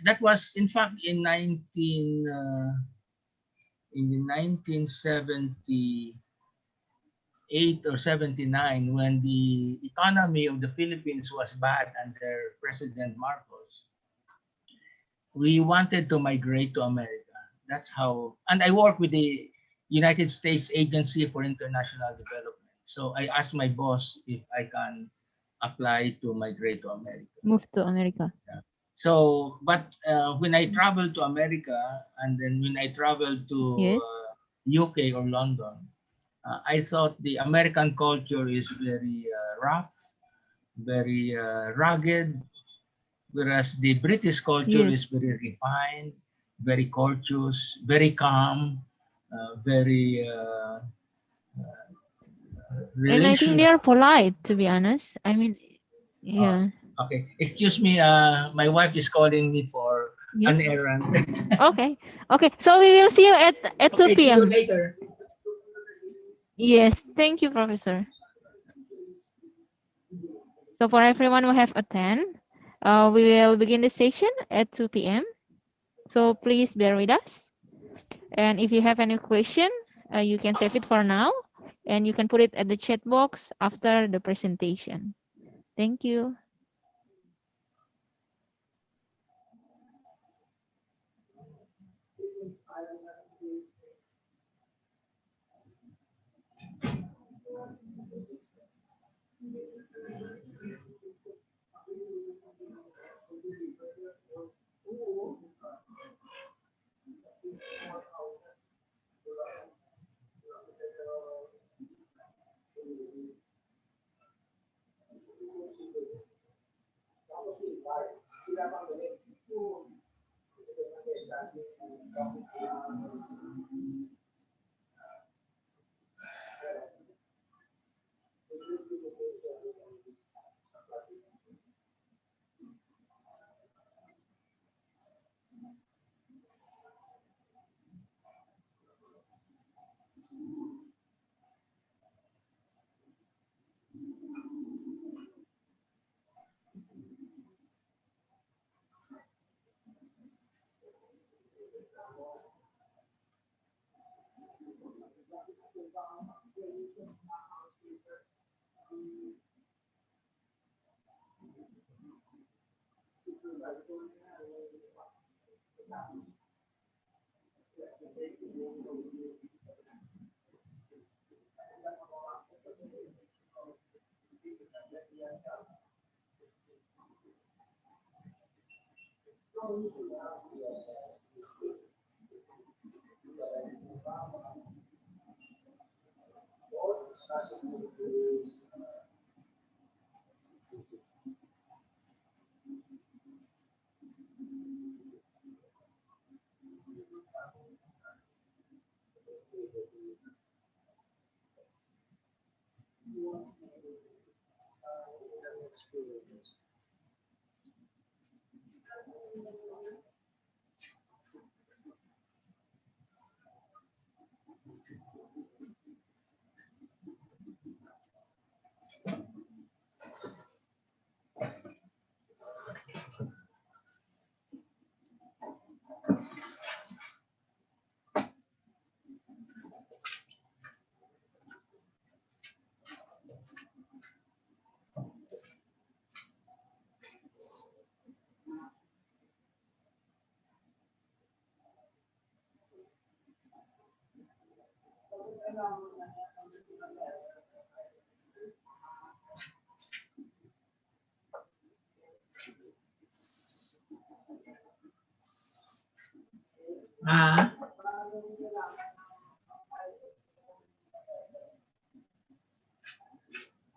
that was in fact in 1978 or 79, when the economy of the Philippines was bad under President Marcos. We wanted to migrate to America. That's how, and I work with the United States Agency for International Development. So I asked my boss if I can apply to migrate to America. Move to America. So, but when I traveled to America, and then when I traveled to Yes. UK or London, I thought the American culture is very rough, very rugged, whereas the British culture is Yes. very refined, very courteous, very calm, very And I think they relational. are polite, to be honest. I mean, yeah. Okay, excuse me, my wife is calling me for Yes. an errand. Okay. Okay. So we will see you at 2 Okay, see you p.m. later. Yes. Thank you, Professor. So for everyone who have attend, we will begin the session at 2 p.m. So please bear with us. And if you have any question, you can save it for now, and you can put it at the chat box after the presentation. Thank you.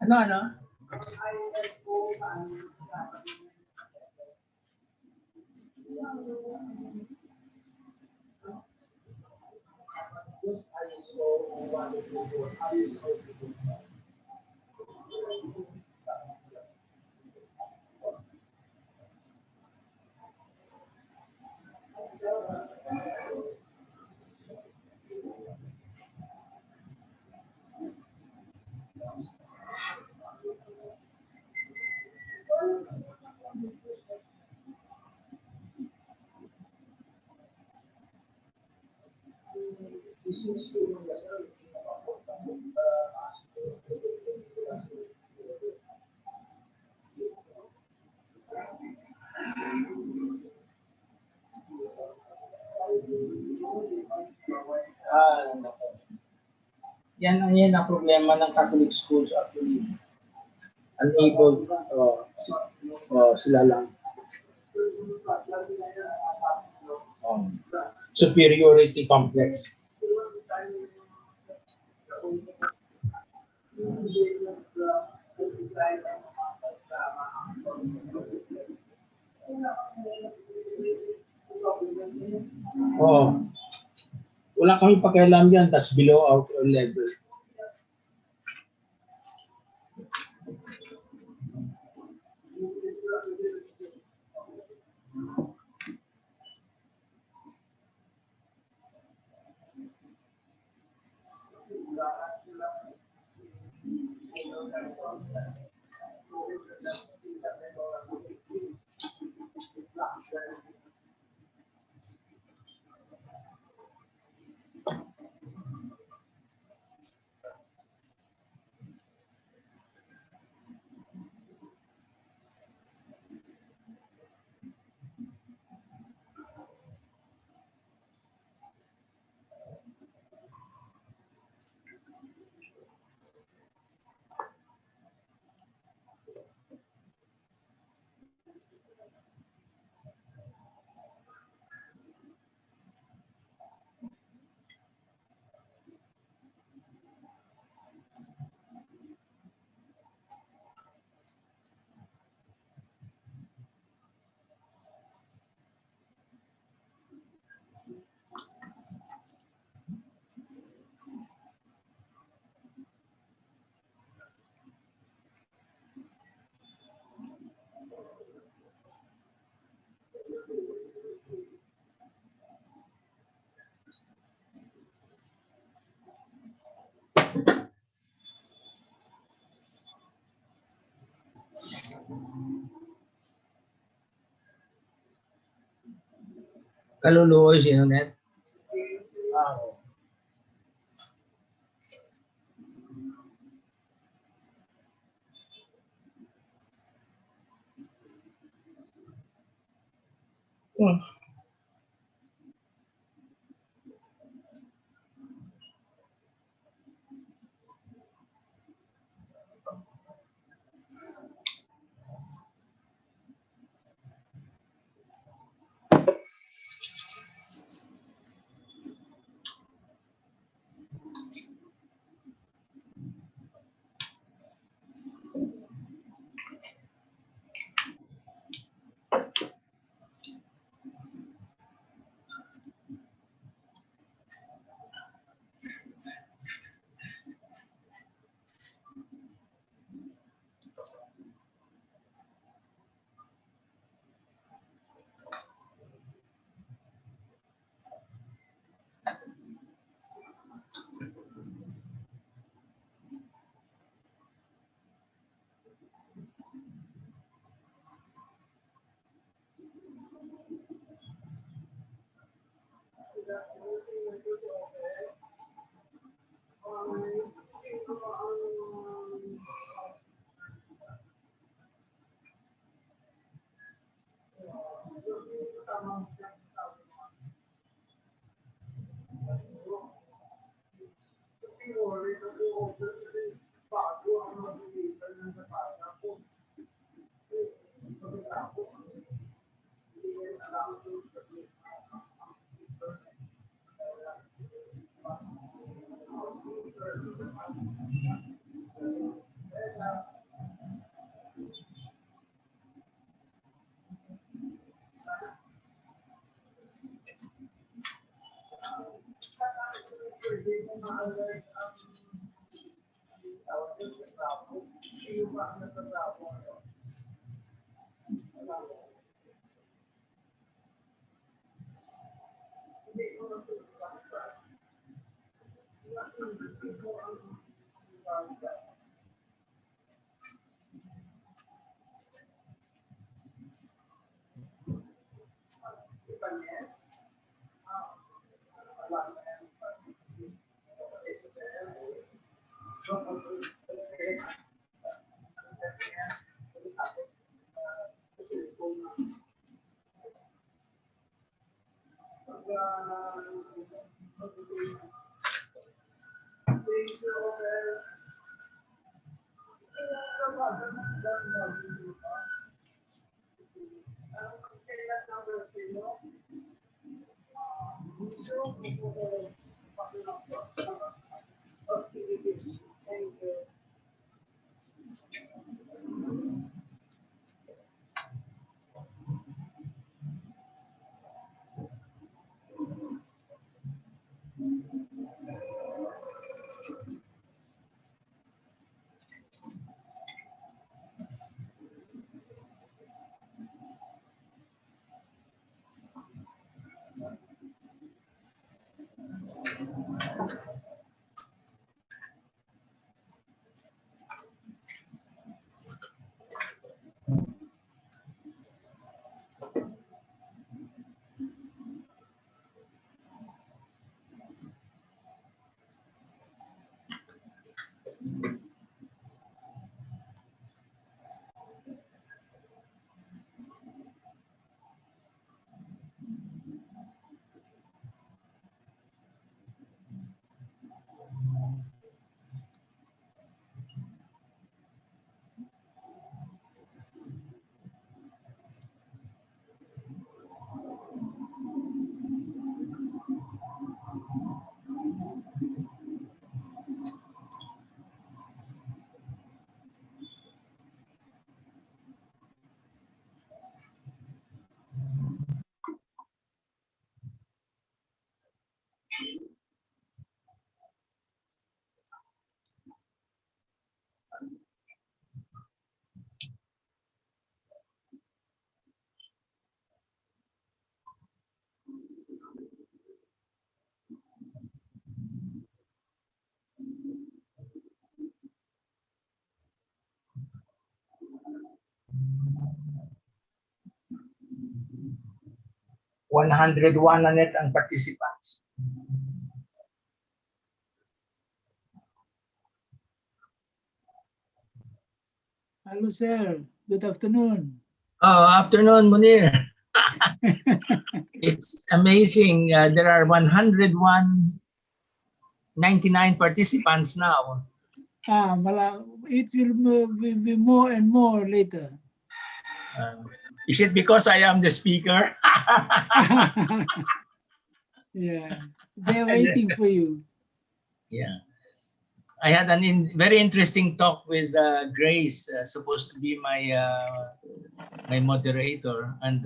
Ano? Yan ang problema ng Catholic schools actually. Unable, sila lang. Superiority complex. Wala kami pakialam yan, that's below our level. Kaluluoy si Net. 101 na net ang participants. Hello, sir. Good afternoon. Oh, afternoon, Munir. It's amazing. There are 101, 99 participants now. It will be more and more later. Is it because I am the speaker? Yeah, they're waiting for you. Yeah. I had a very interesting talk with Grace, supposed to be my my moderator, and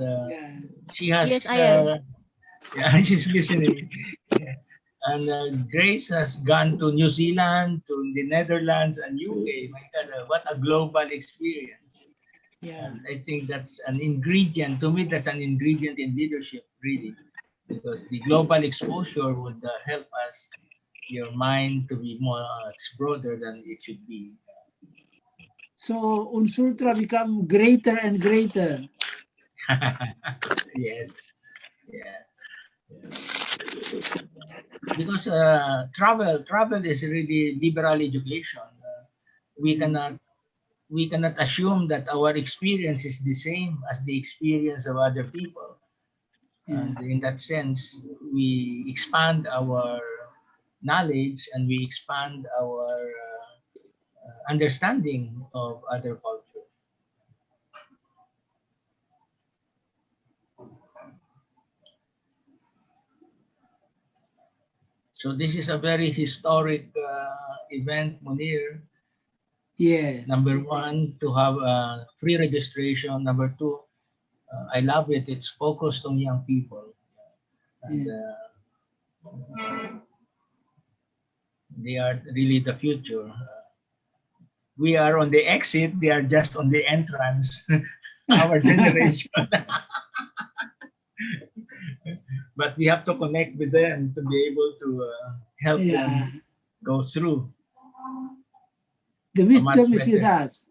she has. Yes, I am. Yeah, she's listening. Yeah. And Grace has gone to New Zealand, to the Netherlands, and UK. My God, what a global experience! Yeah. And I think that's an ingredient. To me, that's an ingredient in leadership, really, because the global exposure would help us, your mind, to be more broader than it should be. So Unsultra become greater and greater. Yes. Yeah. Because travel is really liberal education. We cannot assume that our experience is the same as the experience of other people. And in that sense, we expand our knowledge and we expand our understanding of other cultures. So this is a very historic event, Munir. Yes. Number one, to have free registration. Number two, I love it. It's focused on young people. And, They are really the future. We are on the exit, they are just on the entrance, our generation. But we have to connect with them to be able to help them go through. The wisdom is with better. us.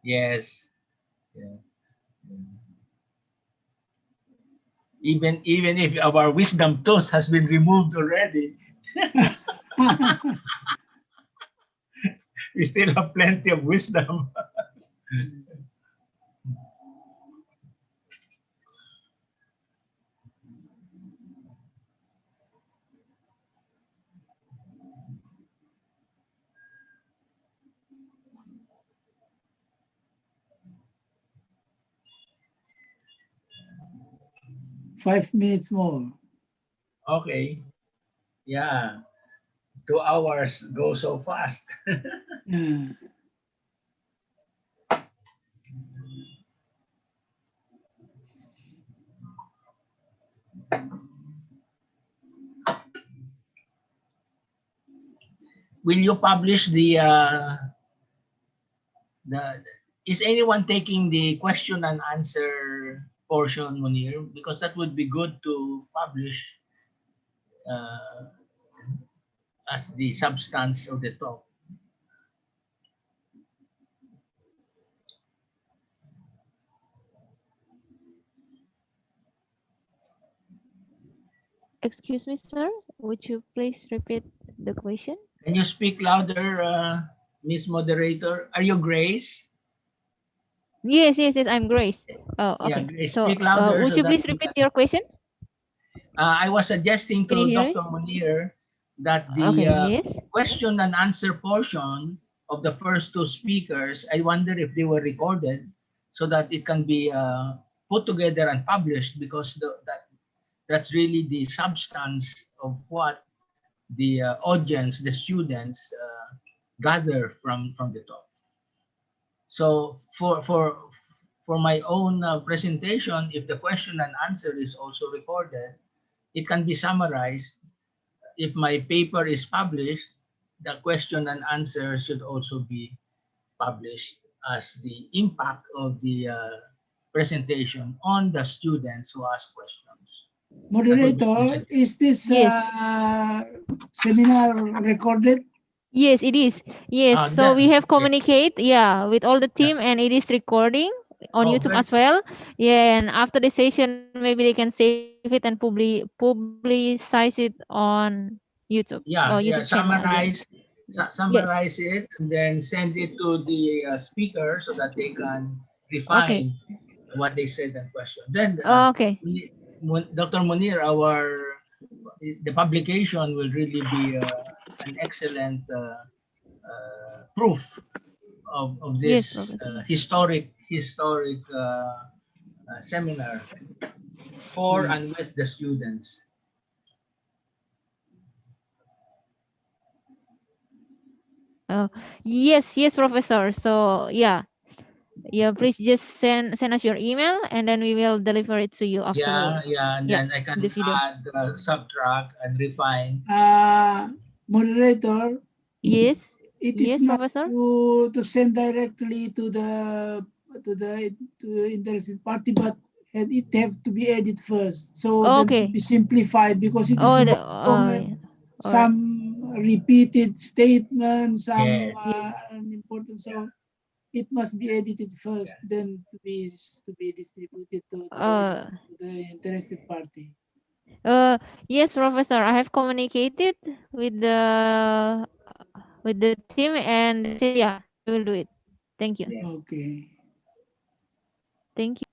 Yes. Yeah. Even if our wisdom tooth has been removed already, we still have plenty of wisdom. Five minutes more. Okay. Yeah. 2 hours go so fast. Yeah. Will you publish the is anyone taking the question and answer portion, Munir? Because that would be good to publish as the substance of the talk. Excuse me, sir. Would you please repeat the question? Can you speak louder, Miss Moderator? Are you Grace? Yes, I'm Grace. Oh, Yeah, okay. Grace, So, speak louder would so you that please repeat your question? I was suggesting Can you to hear me? Dr. Munir that the Okay, yes. question and answer portion of the first two speakers, I wonder if they were recorded so that it can be put together and published, because that's really the substance of what the audience, the students gather from the talk. So for my own presentation, if the question and answer is also recorded, it can be summarized. If my paper is published, the question and answer should also be published as the impact of the presentation on the students who ask questions. Moderator, is this seminar recorded? Yes, it is. Yes, so we have communicate, with all the team, and it is recording on Oh, YouTube very as well. Yeah, and after the session, maybe they can save it and publicize it on YouTube. Yeah, or YouTube channel again. summarize it, and then send it to the speaker so that they can refine what they said and question. Then Okay. Dr. Munir, the publication will really be an excellent proof of Yes, this Professor. historic seminar for and with the students. Yes, Professor. So please just send us your email, and then we will deliver it to you afterwards. And then I can the video. add, subtract, and refine. Moderator. Yes. It is not Professor. to send directly to the interested party, but it have to be edited first, so that to be simplified, because it is some repeated statements, some important. So it must be edited first, then to be distributed to the interested party. Yes, Professor. I have communicated with the team, and we will do it. Thank you. Okay. Thank you.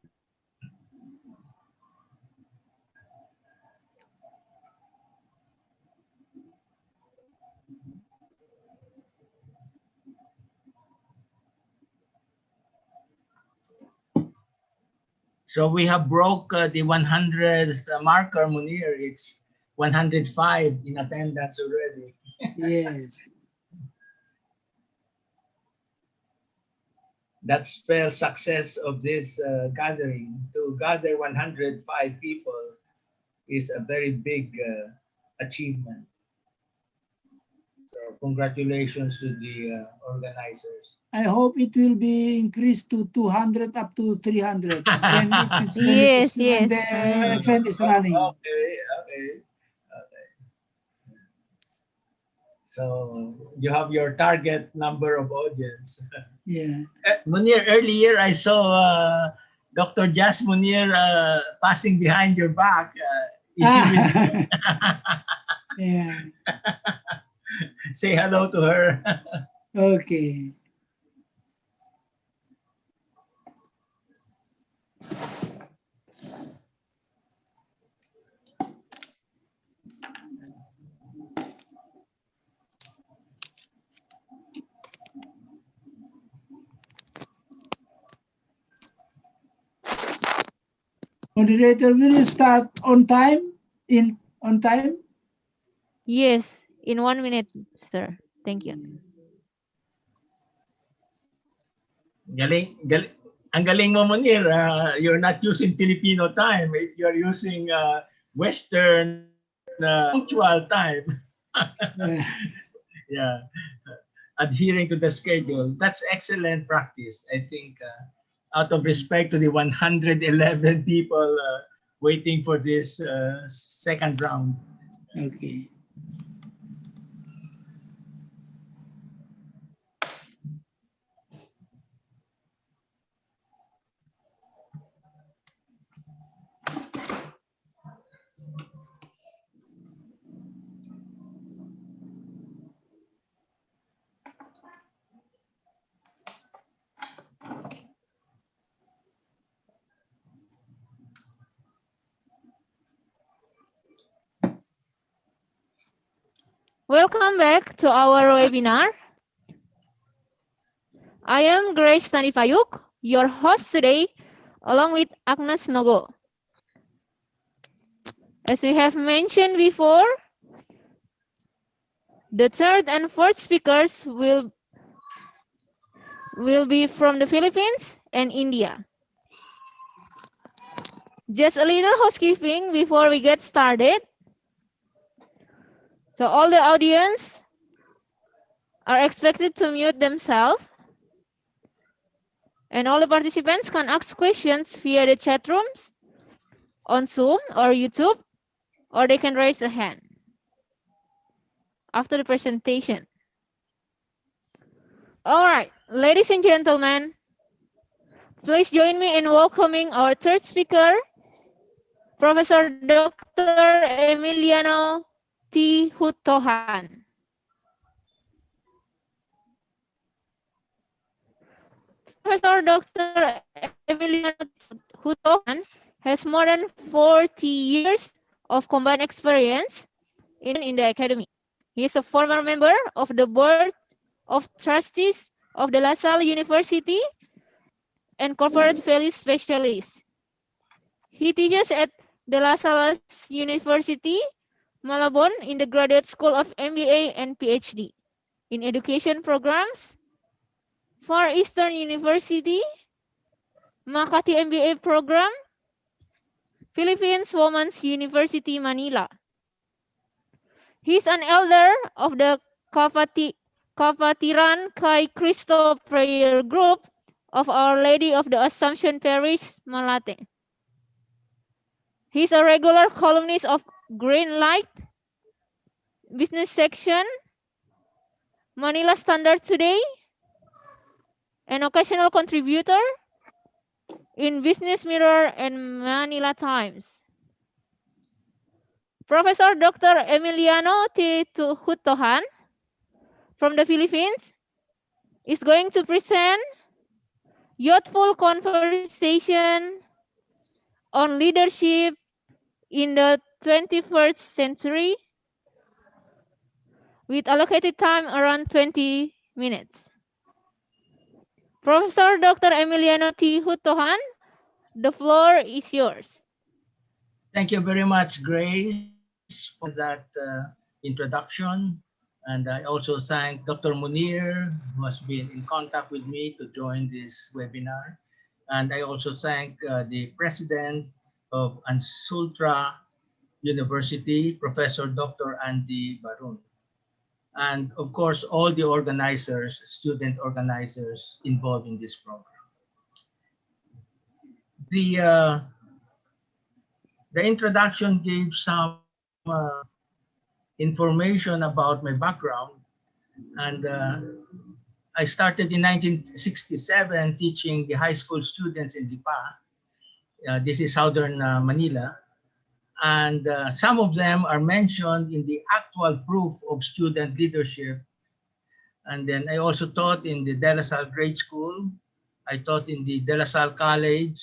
So we have broke the 100th marker, Munir. It's 105 in attendance already. Yes. That spells success of this gathering. To gather 105 people is a very big achievement. So congratulations to the organizers. I hope it will be increased to 200 up to 300 when it is Yes, when yes. the event is running. Okay. So you have your target number of audience. Yeah. Munir, earlier I saw Dr. Jas Munir passing behind your back. Is she with you? Yeah. Say hello to her. Okay. Moderator, will you start on time? On time? Yes, in 1 minute, sir. Thank you. Ang galing mo, Munir. You're not using Filipino time. You're using Western punctual time. Yeah. Adhering to the schedule. That's excellent practice. I think out of respect to the 111 people waiting for this second round. Okay. Welcome back to our webinar. I am Grace Tanipayuk, your host today, along with Agnes Nogo. As we have mentioned before, the third and fourth speakers will be from the Philippines and India. Just a little housekeeping before we get started. So all the audience are expected to mute themselves. And all the participants can ask questions via the chat rooms on Zoom or YouTube, or they can raise a hand after the presentation. All right, ladies and gentlemen, please join me in welcoming our third speaker, Professor Dr. Emiliano T. Hutohan. Professor Dr. Emiliano Hutohan has more than 40 years of combined experience in the academy. He is a former member of the Board of Trustees of the La Salle University and Corporate Value Specialist. He teaches at the La Salle University, Malabon in the Graduate School of MBA and PhD in education programs, Far Eastern University, Makati MBA program, Philippines Women's University, Manila. He's an elder of the Kapatiran Kay Cristo Prayer Group of Our Lady of the Assumption Parish, Malate. He's a regular columnist of Green Light, Business Section, Manila Standard Today, an occasional contributor in Business Mirror and Manila Times. Professor Dr. Emiliano T. Hutohan from the Philippines is going to present youthful conversation on leadership in the 21st century with allocated time around 20 minutes. Professor Dr. Emiliano T. Hutohan, the floor is yours. Thank you very much, Grace, for that introduction. And I also thank Dr. Munir, who has been in contact with me to join this webinar. And I also thank the president of Ansultra University, Professor Dr. Andy Barun. and of course, all the organizers, student organizers involved in this program. The introduction gave some information about my background, and I started in 1967 teaching the high school students in Lipa. This is southern Manila. And some of them are mentioned in the actual proof of student leadership. And then I also taught in the De La Salle Grade School. I taught in the De La Salle College.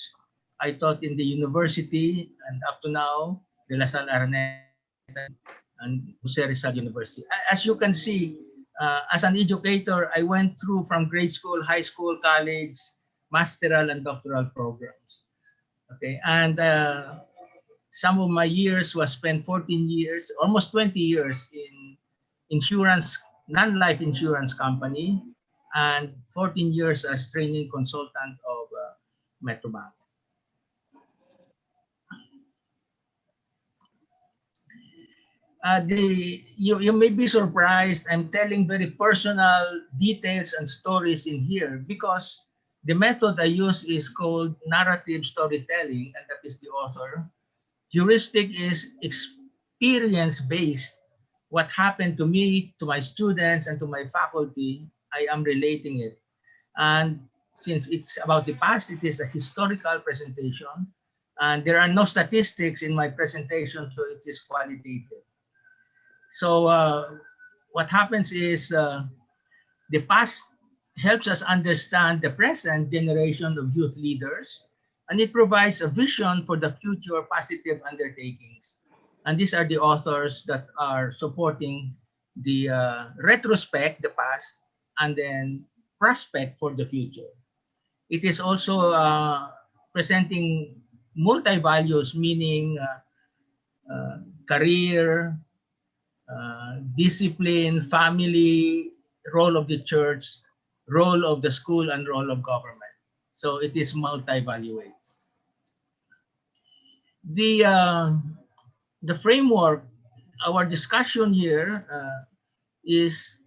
I taught in the university, and up to now, De La Salle Araneta and Jose Rizal University. As you can see, as an educator, I went through from grade school, high school, college, masteral and doctoral programs. Okay, and some of my years was spent 14 years, almost 20 years in insurance, non-life insurance company, and 14 years as training consultant of Metrobank. You may be surprised, I'm telling very personal details and stories in here because the method I use is called narrative storytelling, and that is the author. Heuristic is experience-based. What happened to me, to my students, and to my faculty, I am relating it. And since it's about the past, it is a historical presentation, and there are no statistics in my presentation, so it is qualitative. So what happens is the past helps us understand the present generation of youth leaders, and it provides a vision for the future positive undertakings. And these are the authors that are supporting the retrospect, the past, and then prospect for the future. It is also presenting multi-values, meaning career, discipline, family, role of the church, role of the school, and role of government. So it is multi-valuate. The framework, our discussion here is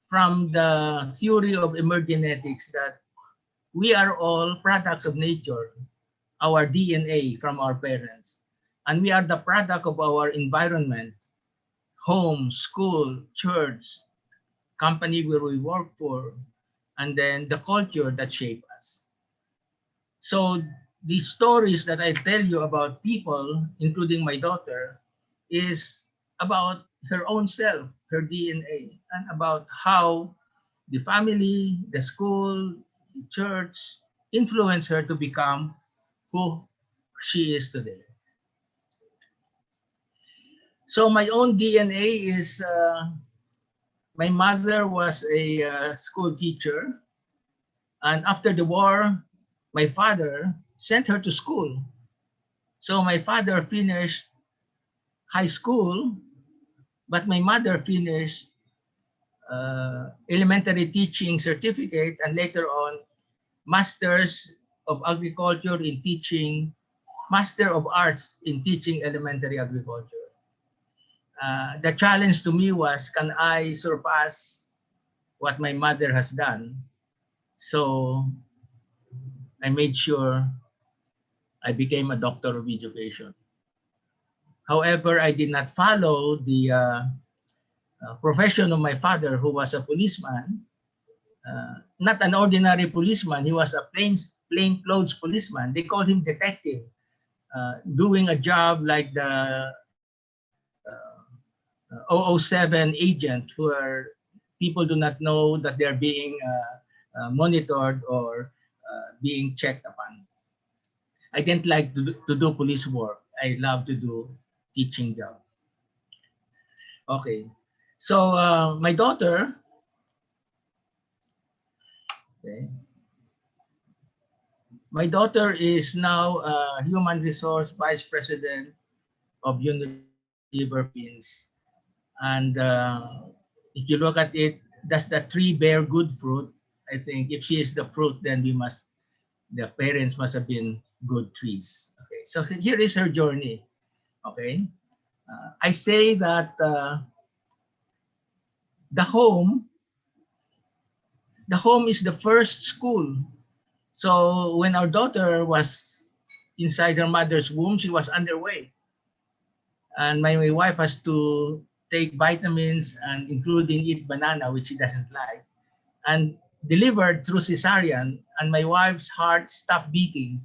from the theory of emergenetics, that we are all products of nature, our DNA from our parents, and we are the product of our environment, home, school, church, company where we work for, and then the culture that shape us. So the stories that I tell you about people, including my daughter, is about her own self, her DNA, and about how the family, the school, the church influence her to become who she is today. So my own DNA is, my mother was a school teacher, and after the war, my father sent her to school. So my father finished high school, but my mother finished elementary teaching certificate, and later on, Masters of Agriculture in Teaching, Master of Arts in Teaching Elementary Agriculture. The challenge to me was, can I surpass what my mother has done? So I made sure I became a doctor of education. However, I did not follow the profession of my father, who was a policeman, not an ordinary policeman. He was a plain clothes policeman. They called him detective, doing a job like the 007 agent, where people do not know that they're being monitored or being checked upon. I didn't like to do police work. I love to do teaching job. Okay, so my daughter, okay, my daughter is now Human Resource Vice President of Unilever Philippines. And if you look at it, does the tree bear good fruit? I think if she is the fruit, then the parents must have been good trees. Okay, so here is her journey. Okay, I say that the home is the first school. So when our daughter was inside her mother's womb, she was underway. And my wife has to take vitamins and including eat banana, which she doesn't like, and delivered through cesarean, and my wife's heart stopped beating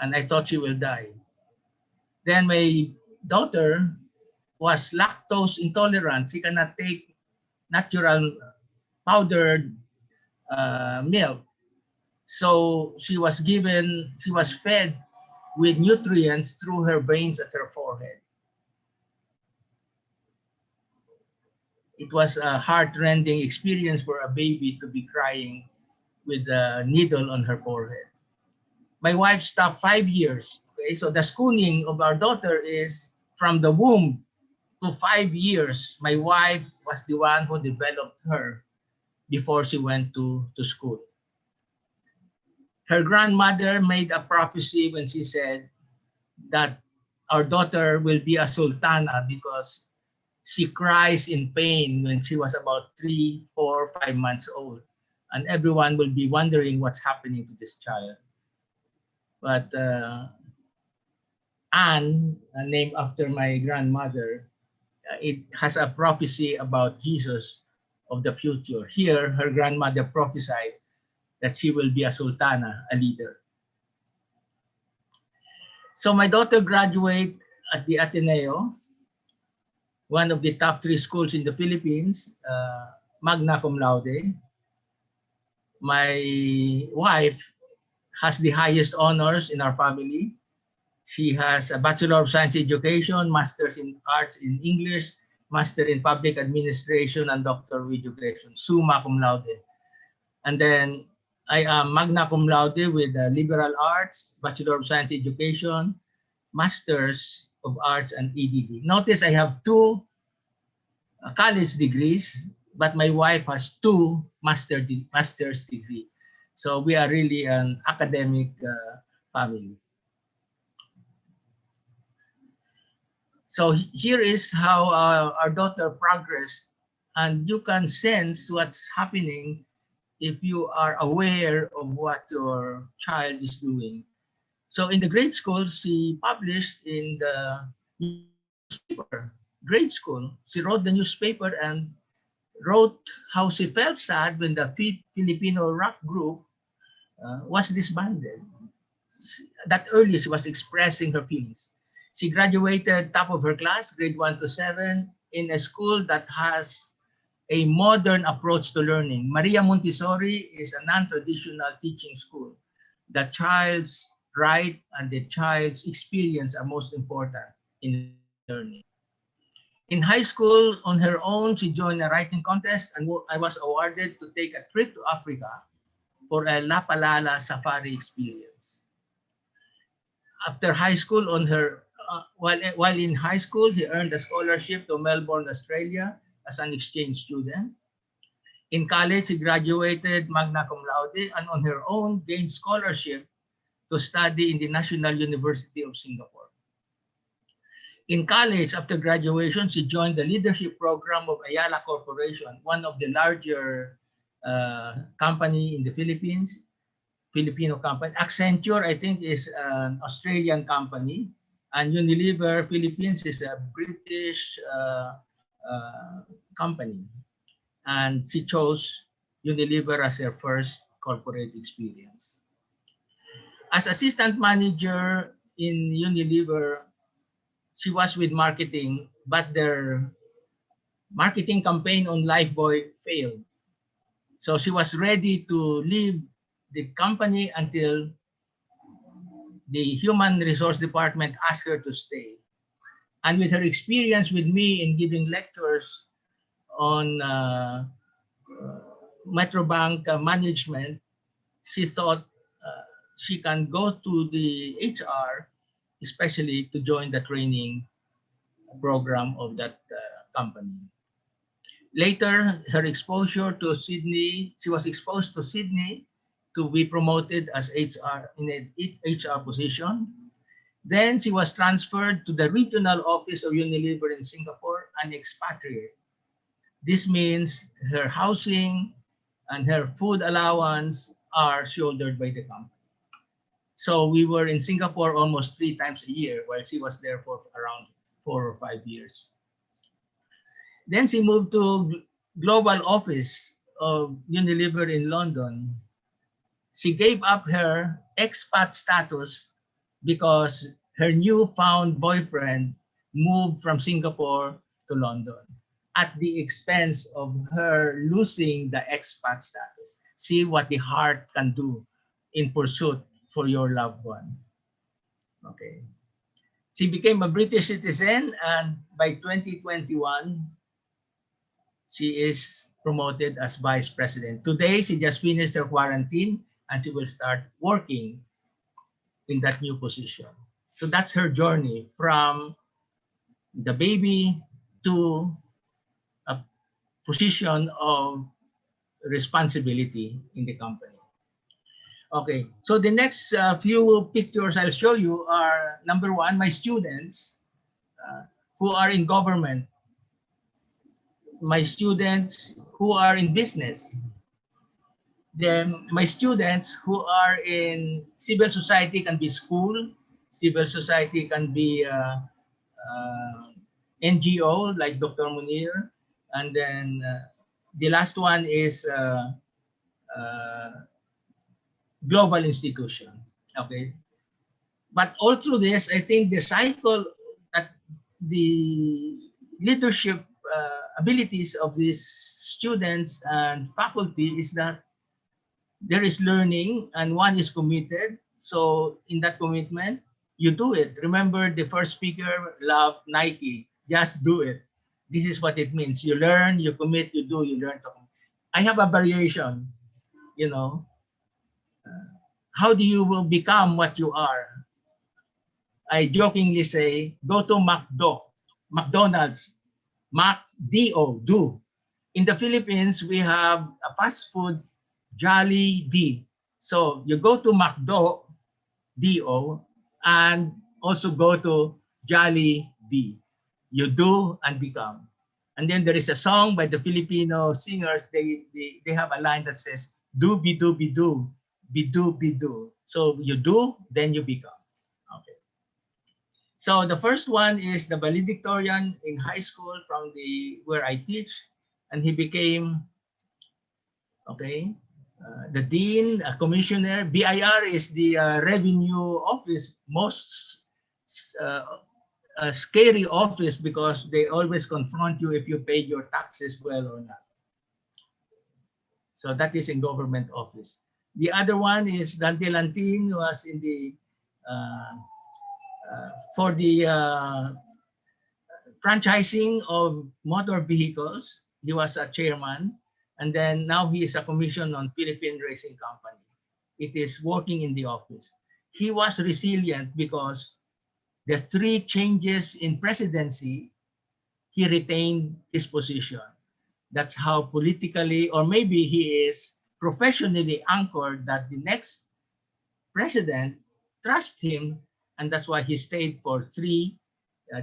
and I thought she will die. Then my daughter was lactose intolerant. She cannot take natural powdered milk. So she was fed with nutrients through her veins at her forehead. It was a heart-rending experience for a baby to be crying with a needle on her forehead. My wife stopped 5 years. Okay, so the schooling of our daughter is from the womb to 5 years. My wife was the one who developed her before she went to school. Her grandmother made a prophecy when she said that our daughter will be a sultana because she cries in pain when she was about 3, 4, 5 months old. And everyone will be wondering what's happening to this child. But Anne, named after my grandmother, it has a prophecy about Jesus of the future. Here, her grandmother prophesied that she will be a sultana, a leader. So my daughter graduated at the Ateneo, one of the top 3 schools in the Philippines, magna cum laude. My wife has the highest honors in our family. She has a Bachelor of Science Education, Master's in Arts in English, Master in Public Administration, and Doctor of Education, summa cum laude. And then I am magna cum laude with Liberal Arts, Bachelor of Science Education, Masters of Arts, and EDD. Notice I have 2 college degrees, but my wife has 2 master's degree. So we are really an academic family. So here is how our daughter progressed, and you can sense what's happening if you are aware of what your child is doing. So in the grade school, she published in the newspaper, grade school. She wrote the newspaper and wrote how she felt sad when the Filipino rock group was disbanded. That early she was expressing her feelings. She graduated top of her class, grade 1 to 7, in a school that has a modern approach to learning. Maria Montessori is a non-traditional teaching school. The child's right and the child's experience are most important in learning. In high school, on her own, she joined a writing contest, and I was awarded to take a trip to Africa for a La Palala safari experience. After high school, while in high school, he earned a scholarship to Melbourne, Australia as an exchange student. In college, he graduated magna cum laude and on her own gained scholarship to study in the National University of Singapore. In college, after graduation, she joined the leadership program of Ayala Corporation, one of the larger company in the Philippines, Filipino company. Accenture, I think, is an Australian company, and Unilever Philippines is a British company. And she chose Unilever as her first corporate experience. As assistant manager in Unilever, she was with marketing, but their marketing campaign on Lifebuoy failed. So she was ready to leave the company until the human resource department asked her to stay. And with her experience with me in giving lectures on Metrobank management, she thought she can go to the HR, especially to join the training program of that company. Later, her exposure to Sydney, she was exposed to Sydney to be promoted as HR in an HR position. Then she was transferred to the regional office of Unilever in Singapore, an expatriate. This means her housing and her food allowance are shouldered by the company. So we were in Singapore almost 3 times a year while she was there for around 4 or 5 years. Then she moved to global office of Unilever in London. She gave up her expat status because her newfound boyfriend moved from Singapore to London at the expense of her losing the expat status. See what the heart can do in pursuit for your loved one. Okay. She became a British citizen, and by 2021, she is promoted as vice president. Today, she just finished her quarantine and she will start working in that new position. So that's her journey from the baby to a position of responsibility in the company. Okay, so the next few pictures I'll show you are, number one, my students who are in government, my students who are in business, then my students who are in civil society, can be school, civil society can be NGO like Dr. Munir, and then the last one is global institution. Okay, but all through this, I think the cycle that the leadership abilities of these students and faculty is that there is learning and one is committed. So in that commitment, you do it. Remember, the first speaker loved Nike. Just do it. This is what it means. You learn, you commit, you do, you learn to commit. I have a variation, you know. How do you will become what you are? I jokingly say, go to McDonald's, Mac-D-O, do. In the Philippines, we have a fast food, Jollibee. So you go to McDo, D-O, and also go to Jollibee. You do and become. And then there is a song by the Filipino singers. They have a line that says, do, be, do, be, do, be, do, be, do. So you do, then you become. Okay. So the first one is the valedictorian in high school from where I teach, and he became, okay, the dean, a commissioner. BIR is the revenue office, most scary office because they always confront you if you paid your taxes well or not. So that is in government office. The other one is Dante Lantin, who was in the for the franchising of motor vehicles. He was a chairman, and then now he is a commission on Philippine Racing Company. It is working in the office. He was resilient because the 3 changes in presidency, he retained his position. That's how politically, or maybe he is professionally anchored that the next president trusts him, and that's why he stayed for 3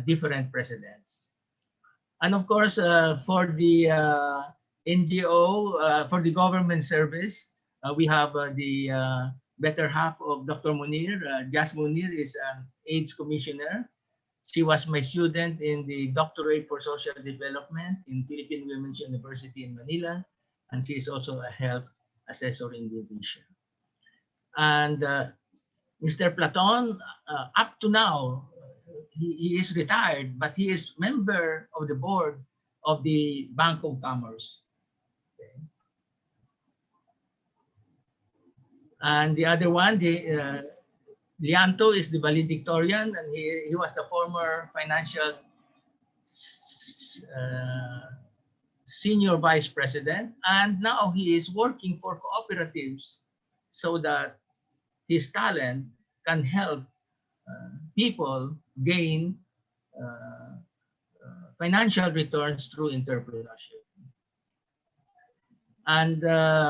different presidents. And of course, for the NGO, for the government service, we have the better half of Dr. Munir. Jas Munir is an AIDS commissioner. She was my student in the Doctorate for Social Development in Philippine Women's University in Manila, and she is also a health assessor in the division. And Mr. Platon, up to now, he is retired, but he is member of the board of the Bank of Commerce. Okay. And the other one, Lianto is the valedictorian, and he was the former financial senior vice president, and now he is working for cooperatives so that his talent can help people gain financial returns through entrepreneurship. And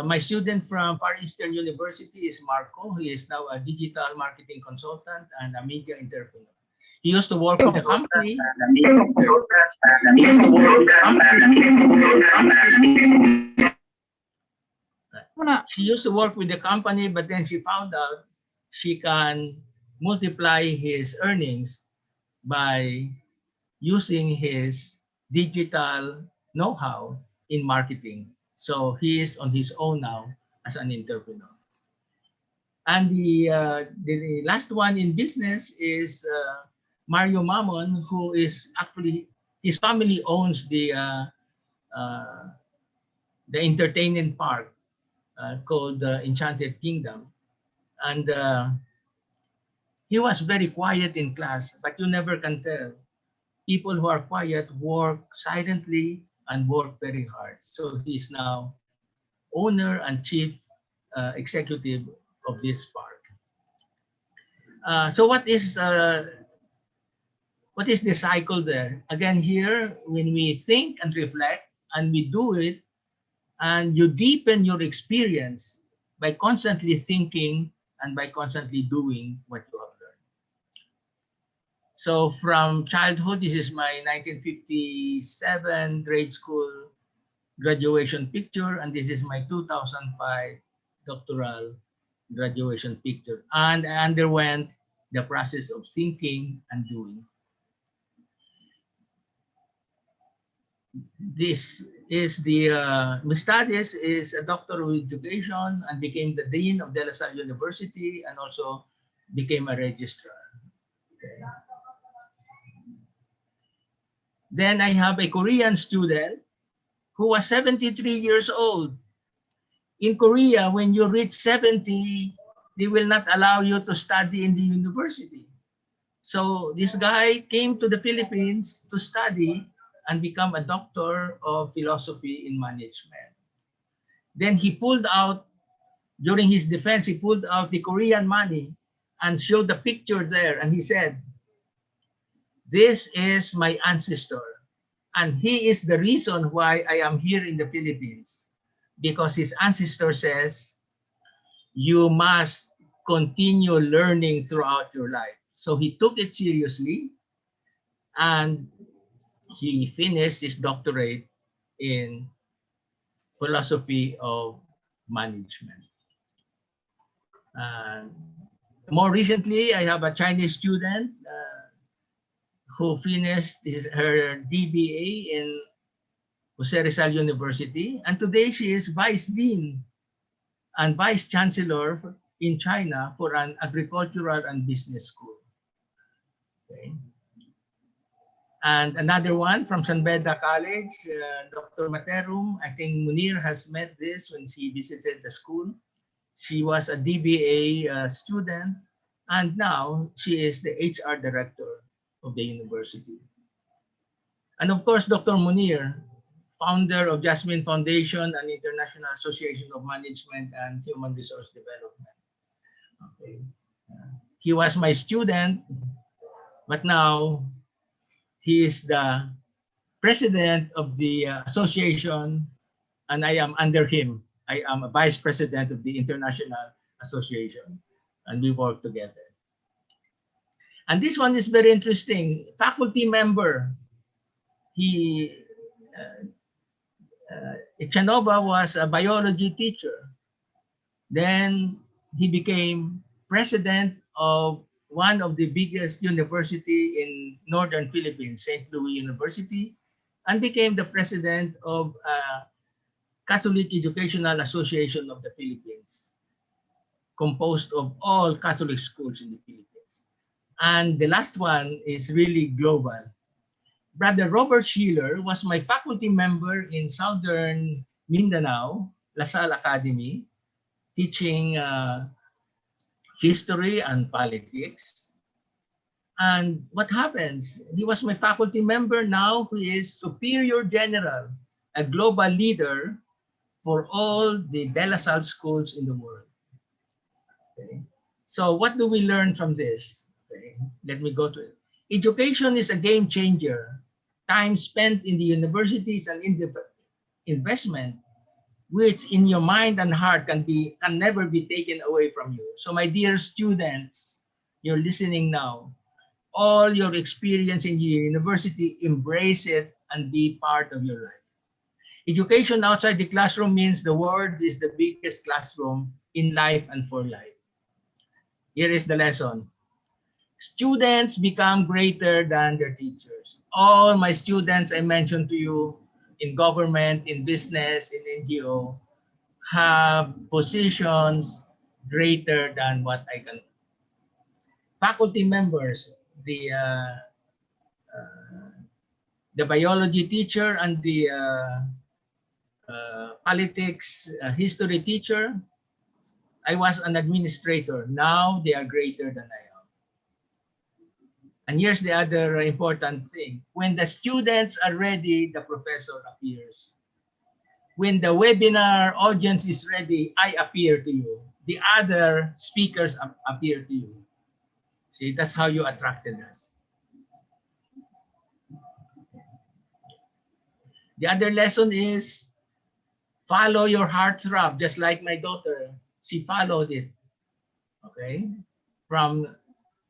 my student from Far Eastern University is Marco. He is now a digital marketing consultant and a media entrepreneur. He used to work with the company. He used to work with the company. She used to work with the company, but then she found out she can multiply his earnings by using his digital know-how in marketing. So he is on his own now as an entrepreneur. And the last one in business is Mario Mamon, who is actually, his family owns the entertainment park called Enchanted Kingdom. And he was very quiet in class, but you never can tell. People who are quiet work silently and work very hard. So he's now owner and chief executive of this park. So what is the cycle there? Again, here, when we think and reflect and we do it, and you deepen your experience by constantly thinking and by constantly doing what you have learned. So from childhood, this is my 1957 grade school graduation picture, and this is my 2005 doctoral graduation picture. And I underwent the process of thinking and doing. This is the Mistades is a doctor of education and became the dean of De La Salle University and also became a registrar. Okay. Then I have a Korean student who was 73 years old. In Korea, when you reach 70, they will not allow you to study in the university. So this guy came to the Philippines to study and become a doctor of philosophy in management. Then he pulled out, during his defense, he pulled out the Korean money and showed the picture there. And he said, "This is my ancestor. And he is the reason why I am here in the Philippines. Because his ancestor says, you must continue learning throughout your life." So he took it seriously and he finished his doctorate in philosophy of management. More recently, I have a Chinese student who finished her DBA in Jose Rizal University, and today she is Vice Dean and Vice Chancellor in China for an agricultural and business school. Okay. And another one from San Beda College, Dr. Materum. I think Munir has met this when she visited the school. She was a DBA student, and now she is the HR director of the university. And of course, Dr. Munir, founder of Jasmine Foundation and International Association of Management and Human Resource Development. Okay. He was my student, but now he is the president of the association, and I am under him. I am a vice president of the International Association, and we work together. And this one is very interesting. Faculty member. Echanova was a biology teacher. Then he became president of one of the biggest university in Northern Philippines, St. Louis University, and became the president of Catholic Educational Association of the Philippines, composed of all Catholic schools in the Philippines. And the last one is really global. Brother Robert Schiller was my faculty member in Southern Mindanao, La Salle Academy, teaching history and politics. And what happens? He was my faculty member. Now he is Superior General, a global leader for all the De La Salle schools in the world. Okay. So what do we learn from this? Okay. Let me go to it. Education is a game changer. Time spent in the universities and in the investment, which in your mind and heart can never be taken away from you. So my dear students, you're listening now, all your experience in university, embrace it and be part of your life. Education outside the classroom means the world is the biggest classroom in life and for life. Here is the lesson. Students become greater than their teachers. All my students I mentioned to you in government, in business, in NGO, have positions greater than what I can. Faculty members, the biology teacher and the politics history teacher, I was an administrator. Now they are greater than I am. And here's the other important thing. When the students are ready, the professor appears. When the webinar audience is ready, I appear to you. The other speakers appear to you. See, that's how you attracted us. The other lesson is follow your heartthrob, just like my daughter. She followed it. Okay? From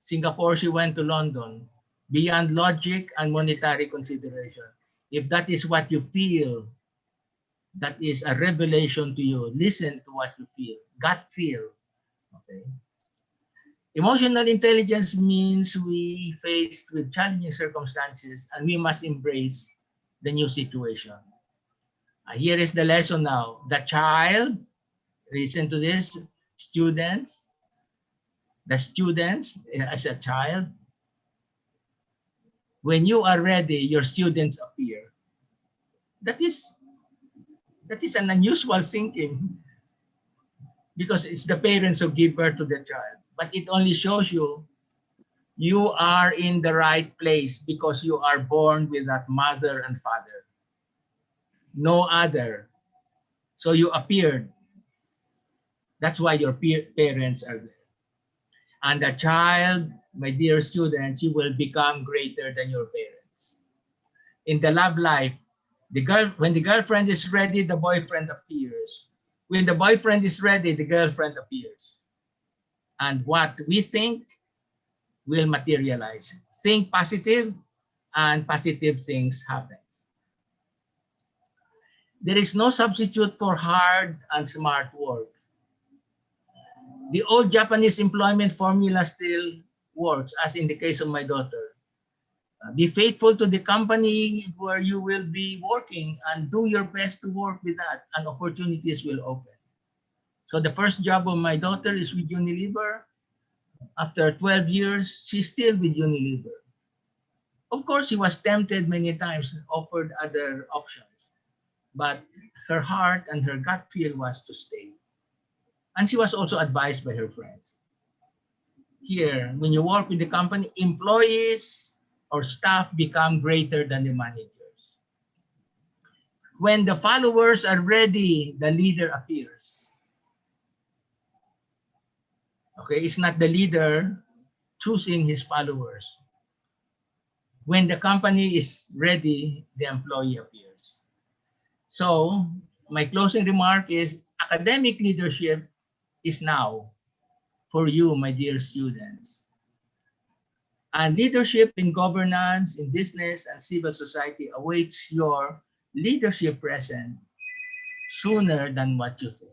Singapore, she went to London. Beyond logic and monetary consideration. If that is what you feel, that is a revelation to you. Listen to what you feel. Gut feel. Okay? Emotional intelligence means we faced with challenging circumstances and we must embrace the new situation. Here is the lesson now. The child, listen to this, students, the students as a child, when you are ready, your students appear. That is an unusual thinking because it's the parents who give birth to the child. But it only shows you are in the right place because you are born with that mother and father. No other. So you appeared. That's why your parents are there. And the child, my dear students, you will become greater than your parents. In the love life, when the girlfriend is ready, the boyfriend appears. When the boyfriend is ready, the girlfriend appears. And what we think will materialize. Think positive, and positive things happen. There is no substitute for hard and smart work. The old Japanese employment formula still works, as in the case of my daughter. Be faithful to the company where you will be working and do your best to work with that, and opportunities will open. So the first job of my daughter is with Unilever. After 12 years, she's still with Unilever. Of course, she was tempted many times, offered other options, but her heart and her gut feel was to stay. And she was also advised by her friends. Here, when you work with the company, employees or staff become greater than the managers. When the followers are ready, the leader appears. Okay, it's not the leader choosing his followers. When the company is ready, the employee appears. So my closing remark is academic leadership is now for you, my dear students. And leadership in governance, in business, and civil society awaits your leadership present sooner than what you think.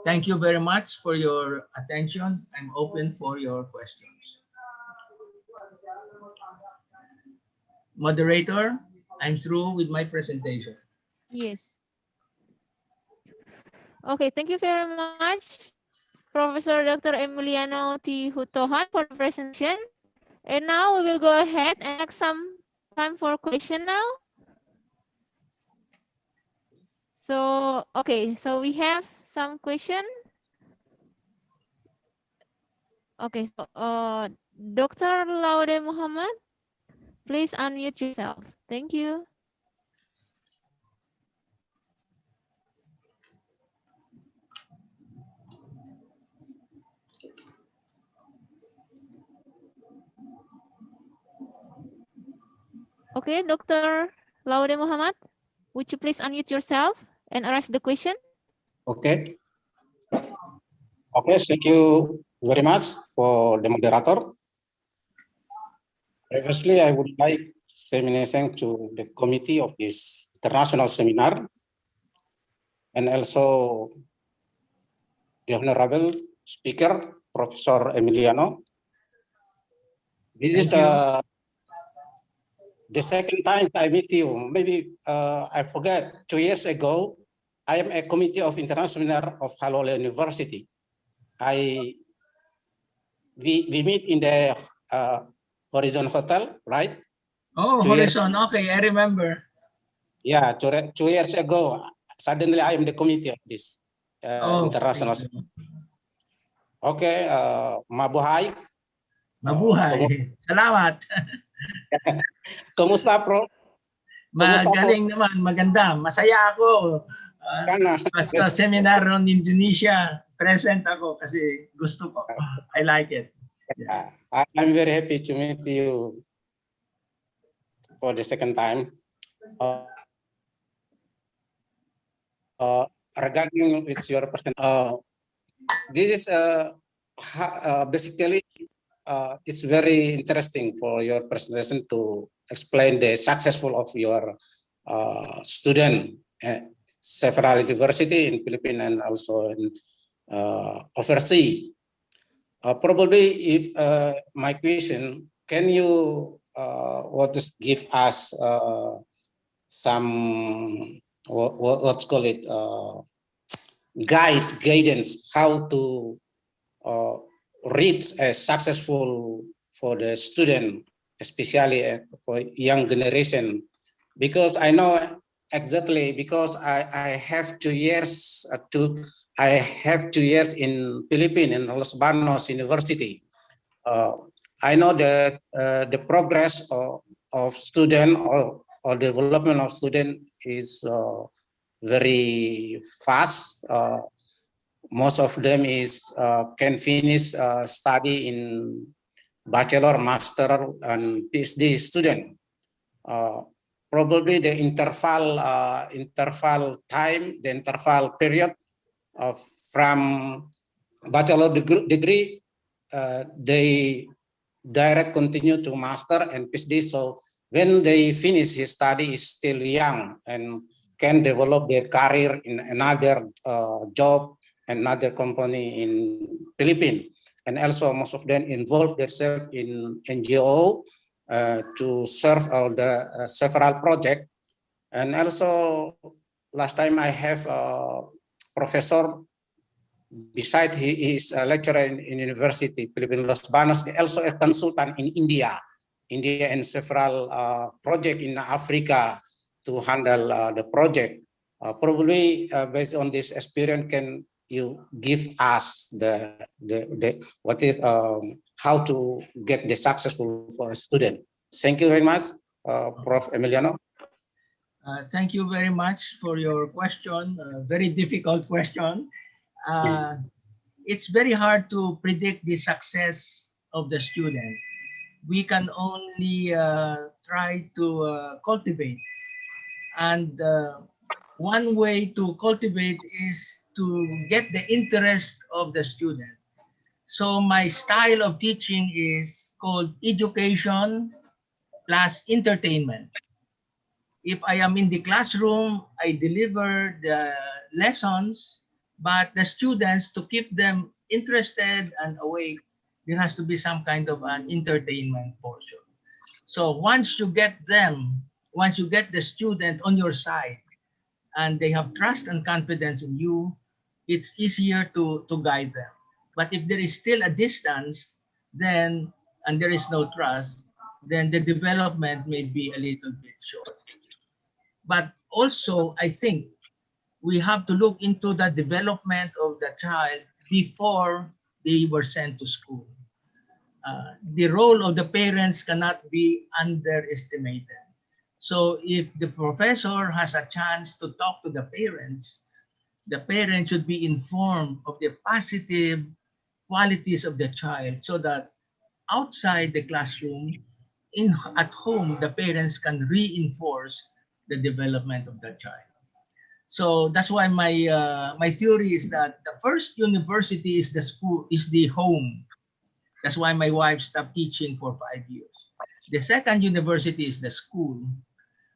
Thank you very much for your attention. I'm open for your questions. Moderator, I'm through with my presentation. Yes. Okay, thank you very much, Professor Dr. Emiliano T. Hutohan, for the presentation. And now we will go ahead and have some time for question now. So, okay, so we have some question. Okay, so Dr. Laude Muhammad, please unmute yourself. Thank you. Okay, Dr. Laude Muhammad, would you please unmute yourself and ask the question? Okay. Okay, thank you very much for the moderator. Firstly, I would like to say many thanks to the committee of this international seminar, and also the honorable speaker, Professor Emiliano. This is the second time I meet you. Maybe I forgot 2 years ago, I am a committee of international seminar of Halu Oleh University. We meet in the Horizon Hotel, right? Oh, 2 years. Horizon. Okay, I remember. Yeah, 2 years ago, suddenly I am the committee of this international. Okay, mabuhay. Mabuhay. Salamat. Kumusta, bro? Magaling naman, maganda. Masaya ako. Basta seminar on Indonesia, present ako kasi gusto ko. I like it. Yeah. I'm very happy to meet you for the second time. Regarding with your person, this is basically it's very interesting for your presentation to explain the successful of your student at several university in Philippines and also in overseas. Probably, if my question, can you give us some what's called it guidance how to reach a successful for the student, especially for young generation, because I know exactly because I have 2 years in Philippines in Los Banos University. I know that the progress of student or development of student is very fast. Most of them is can finish study in bachelor, master, and PhD student. Probably the interval period from bachelor degree, they direct continue to master and PhD. So when they finish his study is still young and can develop their career in another job, another company in Philippines. And also most of them involve themselves in NGO to serve all the several projects. And also last time I have a professor, besides he is a lecturer in University Philippines Los Banos, also a consultant in India and several projects in Africa to handle the project. Probably based on this experience, can you give us the what is how to get the successful for a student? Thank you very much, Prof. Emiliano. Thank you very much for your question. Very difficult question. It's very hard to predict the success of the student. We can only try to cultivate. And one way to cultivate is to get the interest of the student. So my style of teaching is called education plus entertainment. If I am in the classroom, I deliver the lessons, but the students, to keep them interested and awake, there has to be some kind of an entertainment portion. So once you get the student on your side and they have trust and confidence in you, it's easier to guide them. But if there is still a distance, then, and there is no trust, then the development may be a little bit short. But also, I think we have to look into the development of the child before they were sent to school. The role of the parents cannot be underestimated. So if the professor has a chance to talk to the parents should be informed of the positive qualities of the child so that outside the classroom, at home, the parents can reinforce the development of the child. So that's why my theory is that the first university is the school, is the home. That's why my wife stopped teaching for 5 years. The second university is the school.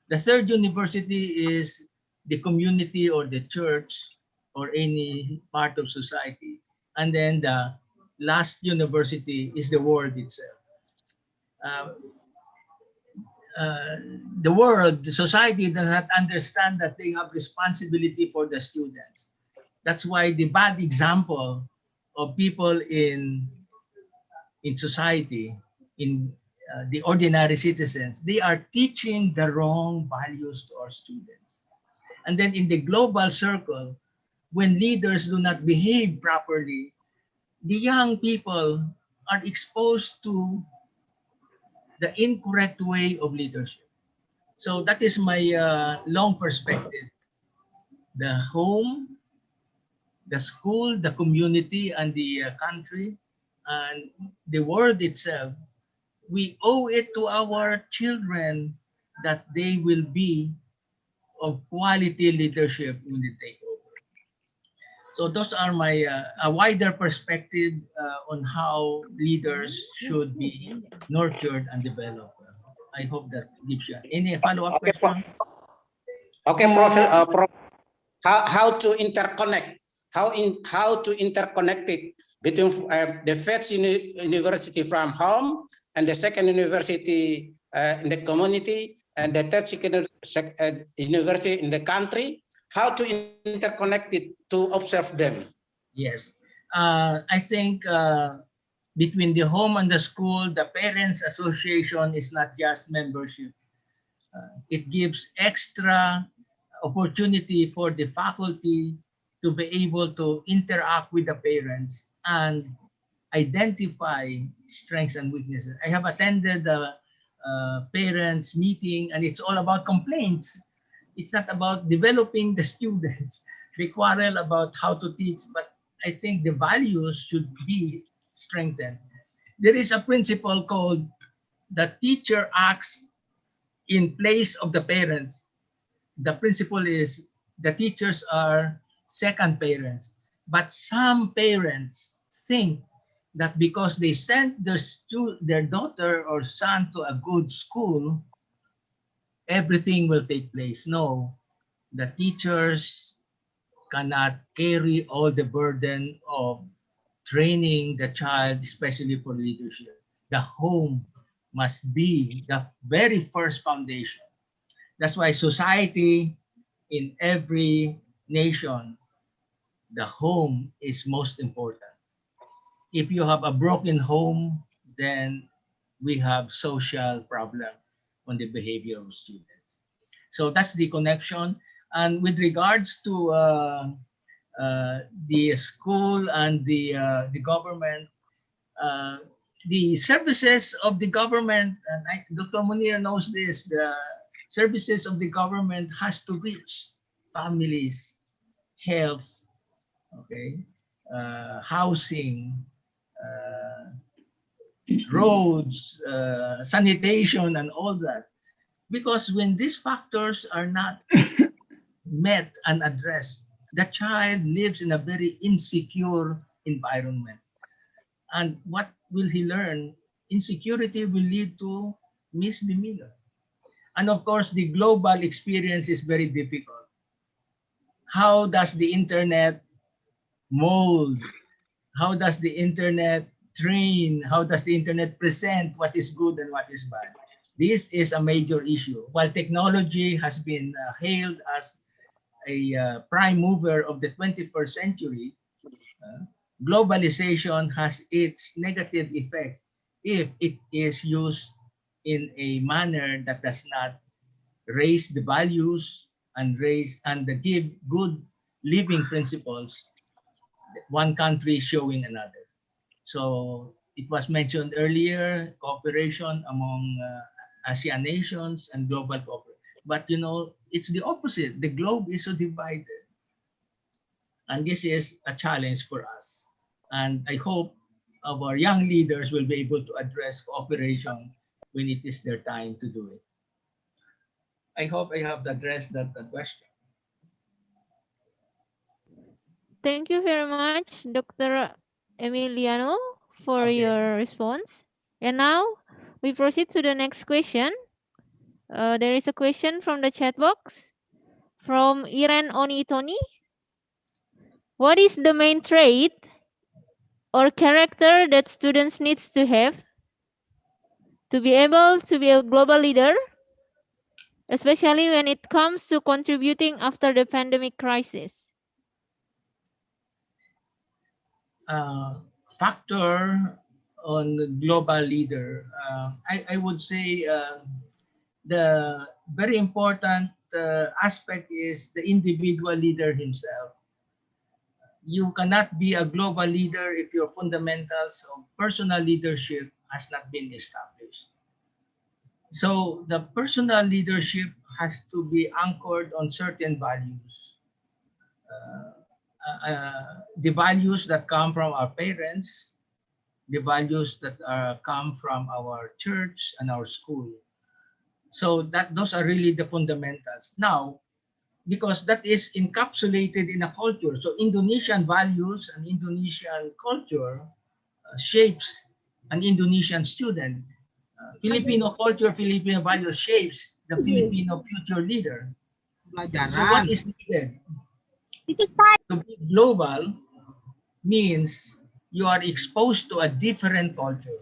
The third university is the community or the church or any part of society. And then the last university is the world itself. The world, the society does not understand that they have responsibility for the students. That's why the bad example of people in society, in the ordinary citizens, they are teaching the wrong values to our students. And then in the global circle, when leaders do not behave properly, the young people are exposed to the incorrect way of leadership. So that is my long perspective. The home, the school, the community, and the country, and the world itself, we owe it to our children that they will be of quality leadership when they take over. So those are my a wider perspective on how leaders should be nurtured and developed. I hope that gives you any follow-up question. Okay, Prof. How to interconnect? How to interconnect it between the first university from home and the second university in the community and the third university in the country? How to interconnect it to observe them? Yes, I think between the home and the school, the parents association is not just membership. It gives extra opportunity for the faculty to be able to interact with the parents and identify strengths and weaknesses. I have attended the parents meeting, and it's all about complaints. It's not about developing the students. They quarrel about how to teach, but I think the values should be strengthened. There is a principle called the teacher acts in place of the parents. The principle is the teachers are second parents, but some parents think that because they sent their daughter or son to a good school, everything will take place. No, the teachers cannot carry all the burden of training the child, especially for leadership. The home must be the very first foundation. That's why society in every nation, the home is most important. If you have a broken home, then we have social problem on the behavior of students. So that's the connection. And with regards to the school and the government, the services of the government, and Dr. Munir knows this, the services of the government has to reach families, health, okay, housing, roads, sanitation, and all that. Because when these factors are not met and addressed, the child lives in a very insecure environment. And what will he learn? Insecurity will lead to misdemeanor. And of course, the global experience is very difficult. How does the internet mold? How does the internet train? How does the internet present what is good and what is bad? This is a major issue. While technology has been hailed as a prime mover of the 21st century, globalization has its negative effect if it is used in a manner that does not raise the values and give good living principles, one country showing another. So it was mentioned earlier, cooperation among ASEAN nations and global cooperation. But you know, it's the opposite. The globe is so divided. And this is a challenge for us. And I hope our young leaders will be able to address cooperation when it is their time to do it. I hope I have addressed that question. Thank you very much, Dr. Emiliano, for your response. And now We proceed to the next question. There is a question from the chat box from Iren Onitoni. What is the main trait or character that students needs to have to be able to be a global leader, especially when it comes to contributing after the pandemic crisis? Factor on the global leader, I would say the very important aspect is the individual leader himself. You cannot be a global leader if your fundamentals of personal leadership has not been established. So the personal leadership has to be anchored on certain values. The values that come from our parents, the values that come from our church and our school. So those are really the fundamentals. Now, because that is encapsulated in a culture. So Indonesian values and Indonesian culture shapes an Indonesian student. Filipino culture, Filipino values shapes the Filipino future leader. So what is needed? To be global means you are exposed to a different culture.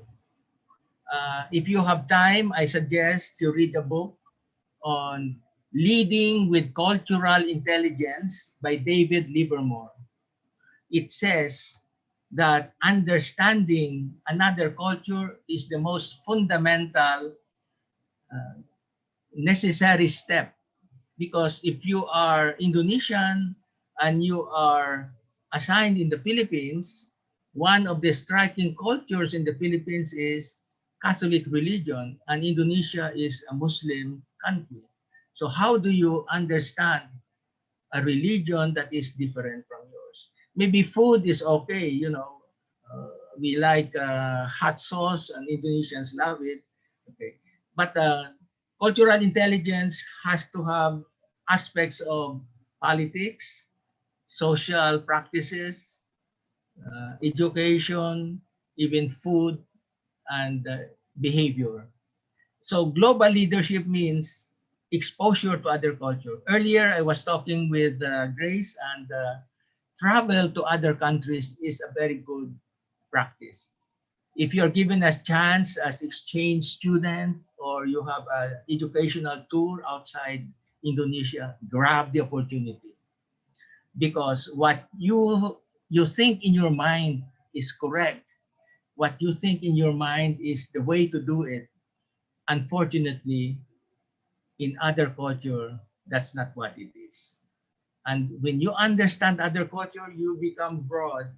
If you have time, I suggest you read a book on Leading with Cultural Intelligence by David Livermore. It says that understanding another culture is the most fundamental necessary step, because if you are Indonesian and you are assigned in the Philippines, one of the striking cultures in the Philippines is Catholic religion, and Indonesia is a Muslim country. So how do you understand a religion that is different from yours? Maybe food is okay, you know, we like hot sauce and Indonesians love it, okay. But cultural intelligence has to have aspects of politics, social practices, education, even food and behavior. So global leadership means exposure to other culture. Earlier, I was talking with Grace, and travel to other countries is a very good practice. If you're given a chance as exchange student, or you have an educational tour outside Indonesia, grab the opportunity. Because what you think in your mind is correct. What you think in your mind is the way to do it. Unfortunately, in other culture, that's not what it is. And when you understand other culture, you become broad,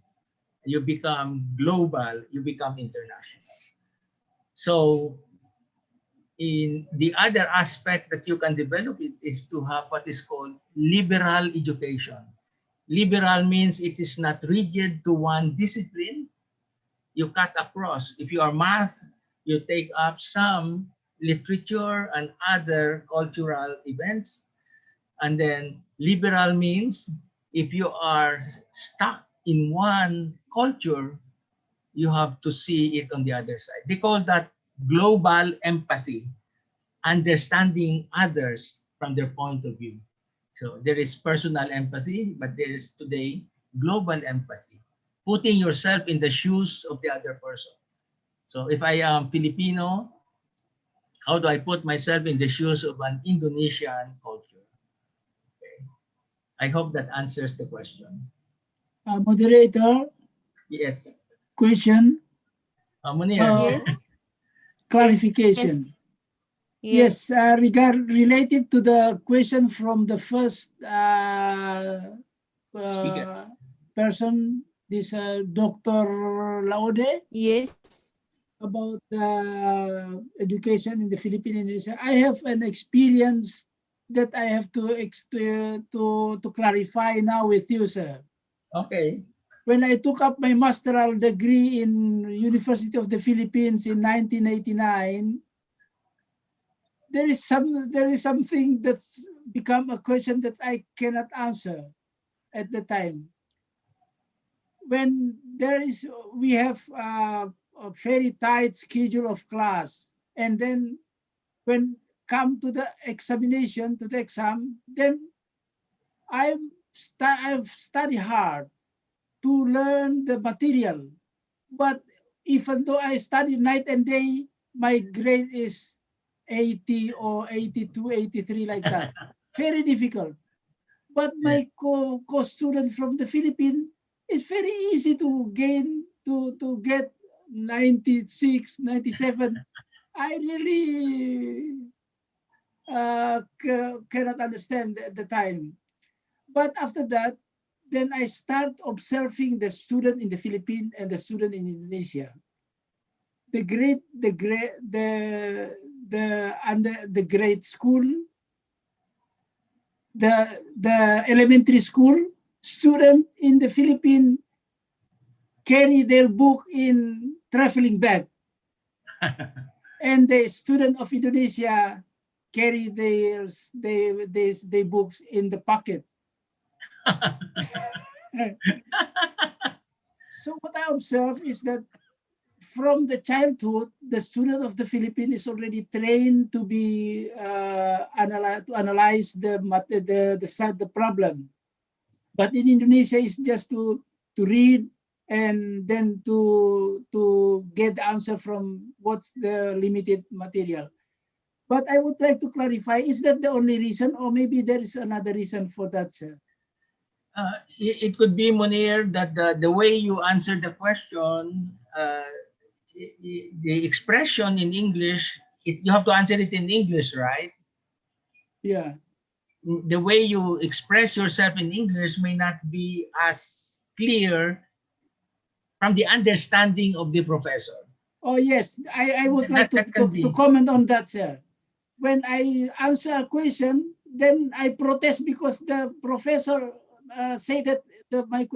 you become global, you become international. So in the other aspect that you can develop it is to have what is called liberal education. Liberal means it is not rigid to one discipline. You cut across. If you are math, you take up some literature and other cultural events. And then liberal means if you are stuck in one culture, you have to see it on the other side. They call that global empathy, understanding others from their point of view. So there is personal empathy, but there is today global empathy, putting yourself in the shoes of the other person. So if I am Filipino, how do I put myself in the shoes of an Indonesian culture? Okay. I hope that answers the question. Moderator, Yes. question. Munir. Clarification. Yes. Related to the question from the first person, this Dr. Laude. Yes. About education in the Philippines. I have an experience that I have to clarify now with you, sir. Okay. When I took up my master's degree in University of the Philippines in 1989, there is something that's become a question that I cannot answer at the time. When we have a very tight schedule of class, And then when come to the examination, to the exam, then I've studied hard to learn the material. But even though I study night and day, my grade is 80 or 82, 83 like that. Very difficult. But my co-student from the Philippines, it's very easy to get 96, 97. I really cannot understand at the time. But after that, then I start observing the student in the Philippines and the student in Indonesia. The grade school, the elementary school student in the Philippines carry their book in traveling bag, and the student of Indonesia carry their books in the pocket. So what I observe is that from the childhood, the student of the Philippines is already trained to be analyze the problem. But in Indonesia, it's just to read and then to get the answer from what's the limited material. But I would like to clarify: is that the only reason, or maybe there is another reason for that, sir? It could be, Munir, that the way you answer the question, the expression in English, you have to answer it in English, right? Yeah. The way you express yourself in English may not be as clear from the understanding of the professor. Oh, yes. I would like to comment on that, sir. When I answer a question, then I protest because the professor say that my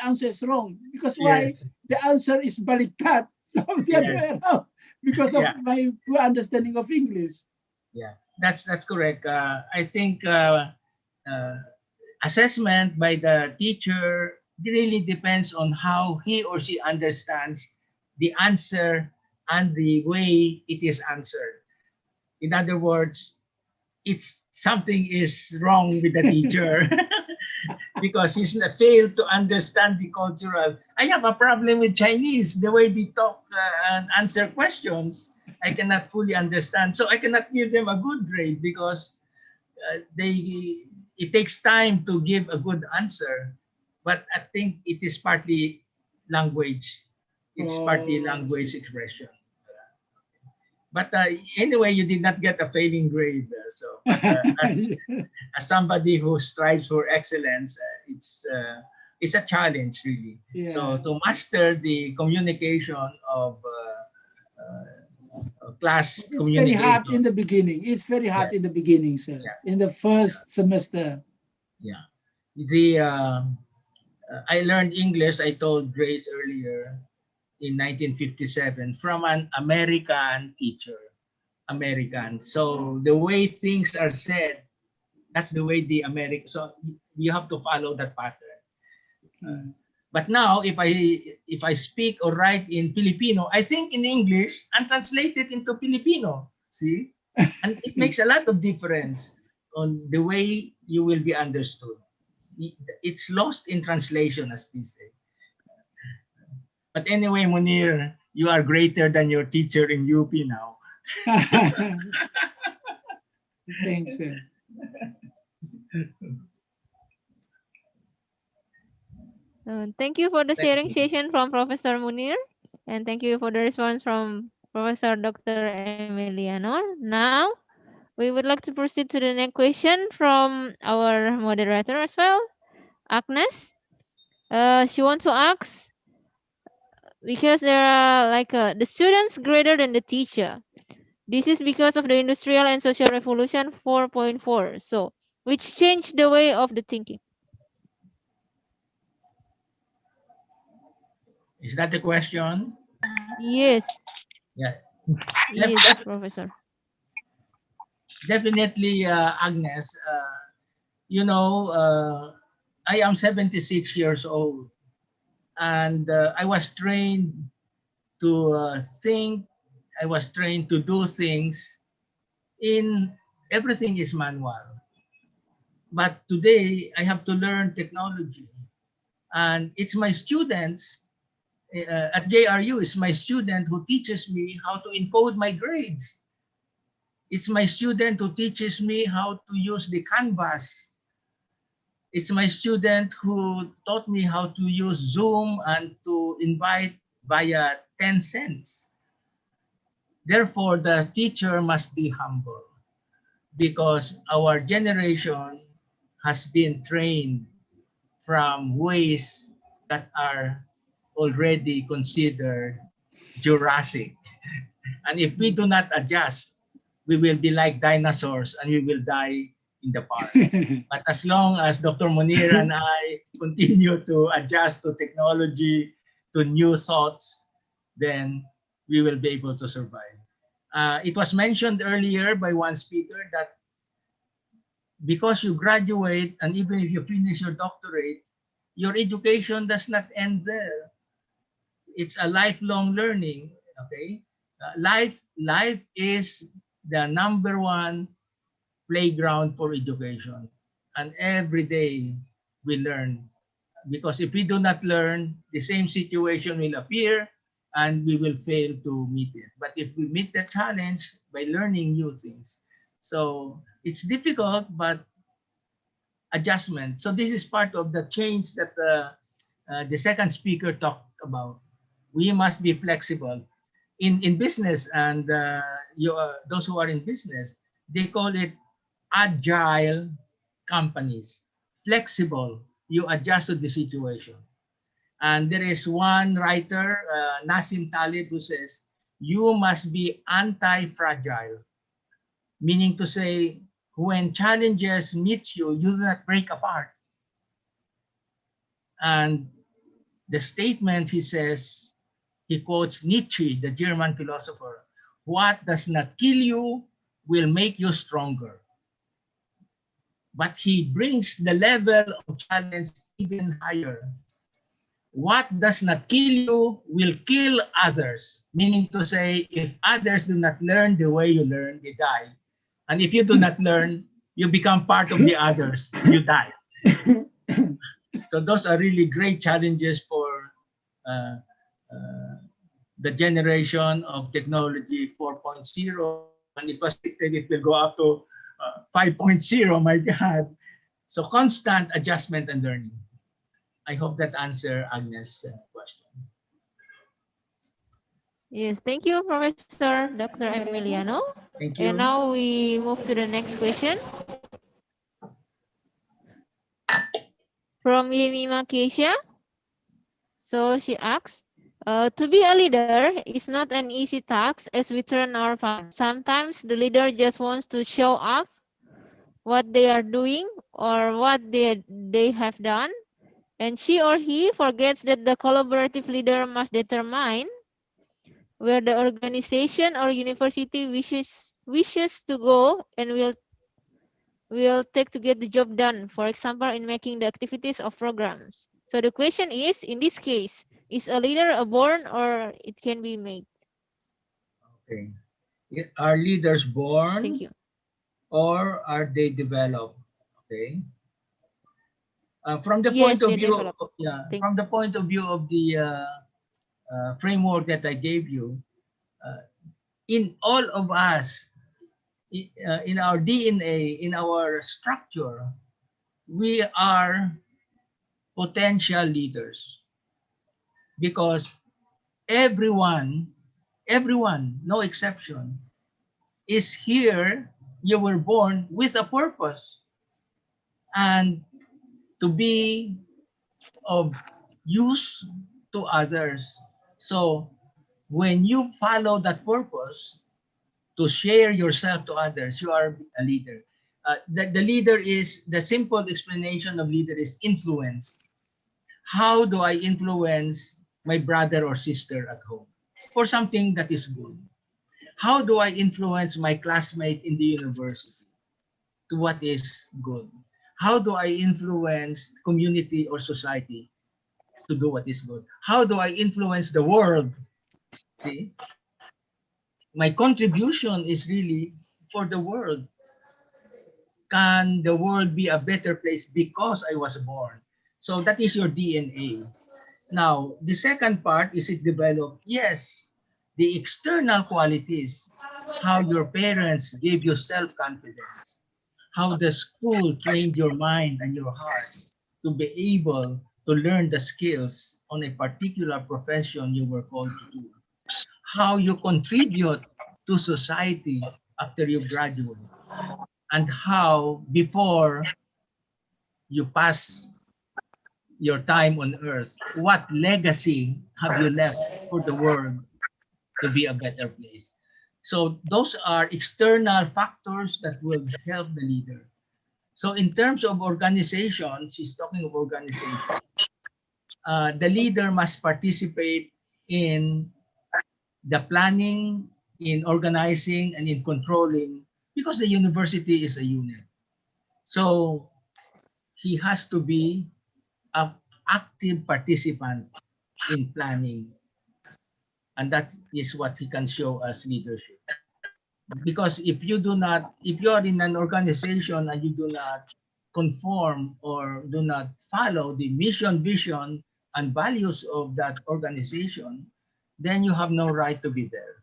answer is wrong. Because why? Yes. The answer is baliktad. So the other way around, because of my poor understanding of English. Yeah, that's correct. I think assessment by the teacher really depends on how he or she understands the answer and the way it is answered. In other words, something is wrong with the teacher because he's failed to understand the cultural. I have a problem with Chinese, the way they talk and answer questions. I cannot fully understand, so I cannot give them a good grade because it takes time to give a good answer. But I think it is partly language. It's partly language expression. But anyway, you did not get a failing grade. As somebody who strives for excellence, it's a challenge, really. Yeah. So to master the communication of class communication. It's very hard in the beginning. It's very hard in the beginning, sir. In the first semester. Yeah. I learned English, I told Grace earlier, in 1957 from an American teacher. American. So the way things are said, that's the way the American. So you have to follow that pattern. But now, if I speak or write in Filipino, I think in English and translate it into Filipino. See, and it makes a lot of difference on the way you will be understood. It's lost in translation, as they say. But anyway, Munir, you are greater than your teacher in UP now. Thanks, sir. Thank you for the sharing session from Professor Munir, and thank you for the response from Professor Dr. Emiliano. Now, we would like to proceed to the next question from our moderator as well, Agnes. She wants to ask, because there are the students greater than the teacher. This is because of the Industrial and Social Revolution 4.4. So, which changed the way of the thinking. Is that the question? Yes. Yeah. Yes, Professor. Definitely, Agnes. I am 76 years old, and I was trained to think I was trained to do things in everything is manual. But today I have to learn technology, and it's my students at JRU, it's my student who teaches me how to encode my grades. It's my student who teaches me how to use the Canvas. It's my student who taught me how to use Zoom and to invite via 10 cents. Therefore, the teacher must be humble, because our generation has been trained from ways that are already considered Jurassic. And if we do not adjust, we will be like dinosaurs and we will die in the park. But as long as Dr. Munir and I continue to adjust to technology, to new thoughts, then we will be able to survive. It was mentioned earlier by one speaker that because you graduate and even if you finish your doctorate, your education does not end there. It's a lifelong learning, okay? Life is the #1 playground for education. And every day we learn. Because if we do not learn, the same situation will appear and we will fail to meet it. But if we meet the challenge by learning new things. So it's difficult, but adjustment. So this is part of the change that the second speaker talked about. We must be flexible. In business, and those who are in business, they call it agile companies. Flexible, you adjust to the situation. And there is one writer, Nassim Taleb, who says, you must be anti-fragile, meaning to say, when challenges meet you, you do not break apart. And the statement he says, he quotes Nietzsche, the German philosopher, what does not kill you will make you stronger. But he brings the level of challenge even higher. What does not kill you will kill others, meaning to say, if others do not learn the way you learn, they die. And if you do not learn, you become part of the others, you die. So those are really great challenges for the generation of technology 4.0, and it was predicted it will go up to 5.0, my God. So constant adjustment and learning. I hope that answers Agnes' question. Yes, thank you, Professor Dr. Emiliano. Thank you. And now we move to the next question. From Yemima Keisha. So she asks, to be a leader is not an easy task as we turn our fans. Sometimes the leader just wants to show off what they are doing or what they have done. And she or he forgets that the collaborative leader must determine where the organization or university wishes to go and will take to get the job done. For example, in making the activities of programs. So the question is, in this case, is a leader a born or it can be made? Okay. Are leaders born? Thank you. Or are they developed? Okay. From the Yes, point of they view, develop. from the point of view of the framework that I gave you, in all of us, in our DNA, in our structure, we are potential leaders, because everyone, no exception, is here. You were born with a purpose, and to be of use to others. So when you follow that purpose to share yourself to others, you are a leader. The leader is, the simple explanation of leader is influence. How do I influence my brother or sister at home for something that is good? How do I influence my classmate in the university to what is good? How do I influence community or society to do what is good? How do I influence the world? See? my contribution is really for the world. Can the world be a better place because I was born? So that is your DNA. Now, the second part, is it developed? Yes. The external qualities, how your parents gave you self-confidence, how the school trained your mind and your heart to be able to learn the skills on a particular profession you were called to do, how you contribute to society after you graduate, and how before you pass your time on earth, what legacy have you left for the world to be a better place? So those are external factors that will help the leader. So in terms of organization, she's talking of organization. The leader must participate in the planning, in organizing, and in controlling, because the university is a unit. So he has to be an active participant in planning. And that is what he can show as leadership. Because if you are in an organization and you do not conform or do not follow the mission, vision, and values of that organization, then you have no right to be there.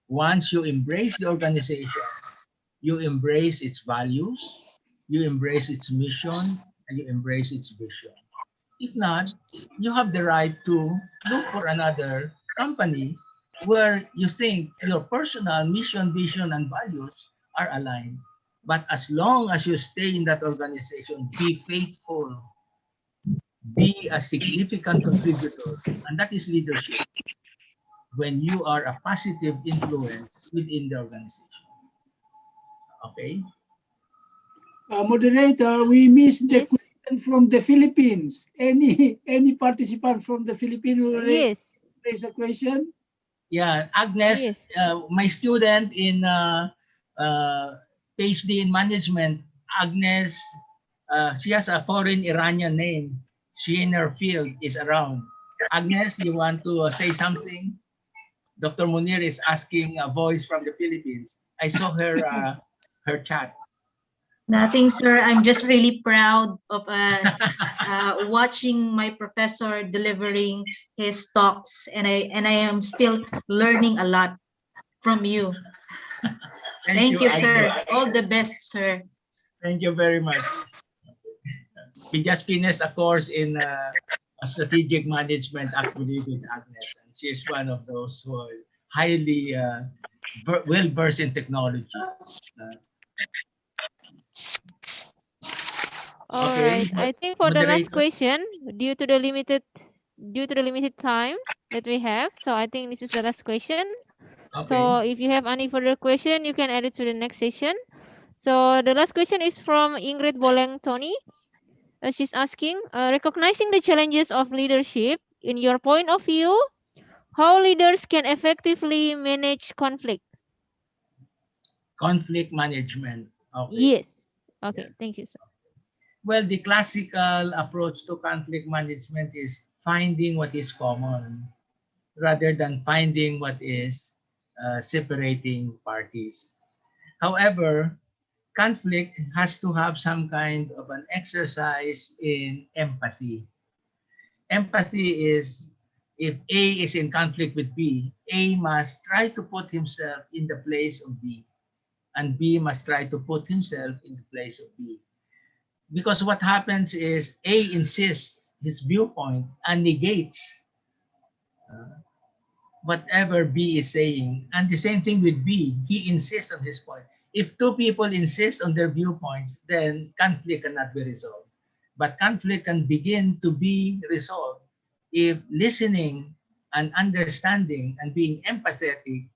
Once you embrace the organization, you embrace its values, you embrace its mission, and you embrace its vision. If not, you have the right to look for another company where you think your personal mission, vision, and values are aligned. But as long as you stay in that organization, be faithful, be a significant contributor, and that is leadership, when you are a positive influence within the organization. Okay? Moderator, we missed the question from the Philippines. Any participant from the Philippines who raise a question? Yeah, Agnes, my student in PhD in management, Agnes, she has a foreign Iranian name. She in her field is around. Agnes, you want to say something? Dr. Munir is asking a voice from the Philippines. I saw her her chat. Nothing, sir. I'm just really proud of watching my professor delivering his talks, and I am still learning a lot from you. Thank you, sir. All the best, sir. Thank you very much. We just finished a course in strategic management actually with Agnes, and she is one of those who are highly well versed in technology. All right. I think for the last question, due to the limited time that we have, so I think this is the last question. Okay. So if you have any further question, you can add it to the next session. So the last question is from Ingrid Boleng Tony. She's asking, recognizing the challenges of leadership, in your point of view, how leaders can effectively manage conflict? Conflict management. Okay. Yes. Okay. Thank you, sir. Well, the classical approach to conflict management is finding what is common rather than finding what is separating parties. However, conflict has to have some kind of an exercise in empathy. Empathy is, if A is in conflict with B, A must try to put himself in the place of B, and B must try to put himself in the place of B. Because what happens is A insists his viewpoint and negates whatever B is saying. And the same thing with B, he insists on his point. If two people insist on their viewpoints, then conflict cannot be resolved. But conflict can begin to be resolved if listening and understanding and being empathetic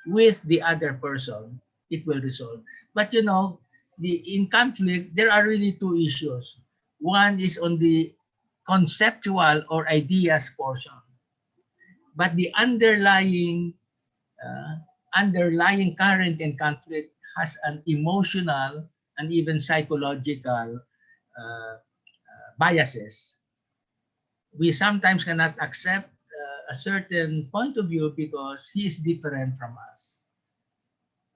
with the other person, it will resolve. But you know, in conflict, there are really two issues. One is on the conceptual or ideas portion, but the underlying current in conflict has an emotional and even psychological biases. We sometimes cannot accept a certain point of view because he is different from us.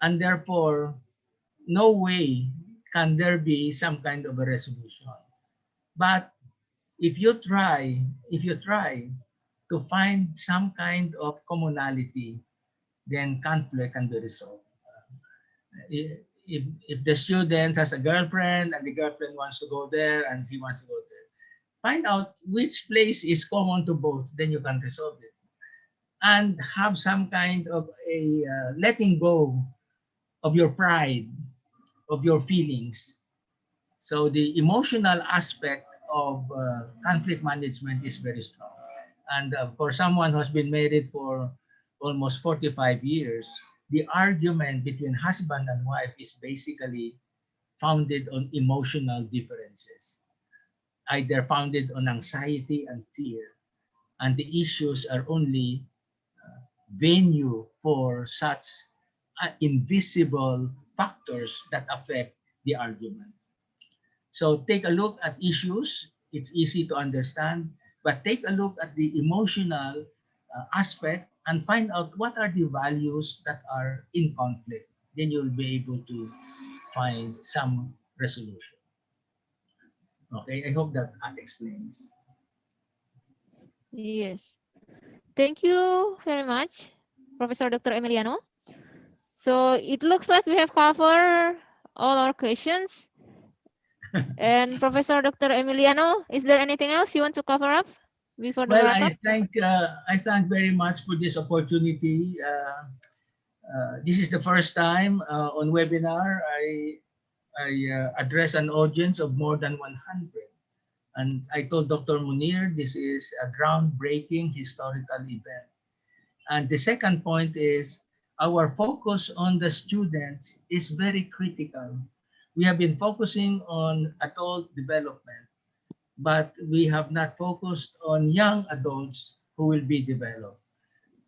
And therefore, no way can there be some kind of a resolution. But if you try to find some kind of commonality, then conflict can be resolved. If the student has a girlfriend and the girlfriend wants to go there and he wants to go there, find out which place is common to both, then you can resolve it. And have some kind of a letting go of your pride, of your feelings. So the emotional aspect of conflict management is very strong. And for someone who has been married for almost 45 years, the argument between husband and wife is basically founded on emotional differences, either founded on anxiety and fear. And the issues are only venue for such invisible factors that affect the argument. So take a look at issues. It's easy to understand, but take a look at the emotional aspect and find out what are the values that are in conflict. Then you'll be able to find some resolution. Okay, I hope that explains. Yes. Thank you very much, Professor Dr. Emiliano. So it looks like we have covered all our questions. And Professor Dr. Emiliano, is there anything else you want to cover up before the Well, wrap up? I thank very much for this opportunity. This is the first time on webinar I address an audience of more than 100. And I told Dr. Munir, this is a groundbreaking historical event. And the second point is our focus on the students is very critical. We have been focusing on adult development, but we have not focused on young adults who will be developed.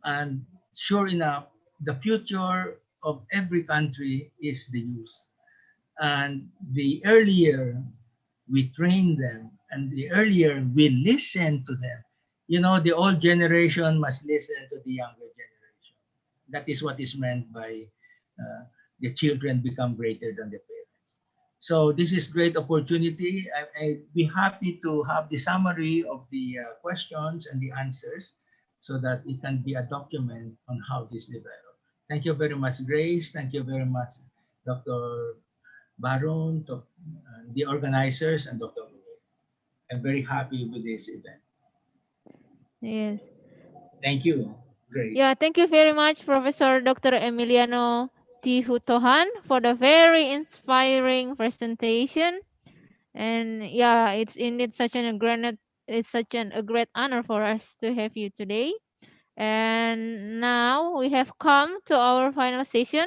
And sure enough, the future of every country is the youth. And the earlier we train them and the earlier we listen to them, you know, the old generation must listen to the younger generation. That is what is meant by the children become greater than the parents. So this is great opportunity. I'd be happy to have the summary of the questions and the answers so that it can be a document on how this developed. Thank you very much, Grace. Thank you very much, Dr. Barun, the organizers, and Dr. Munir. I'm very happy with this event. Yes. Thank you, Grace. Yeah, thank you very much, Professor Dr. Emiliano T. Hutohan, for the very inspiring presentation. And yeah, it's indeed such a great honor for us to have you today. And now we have come to our final session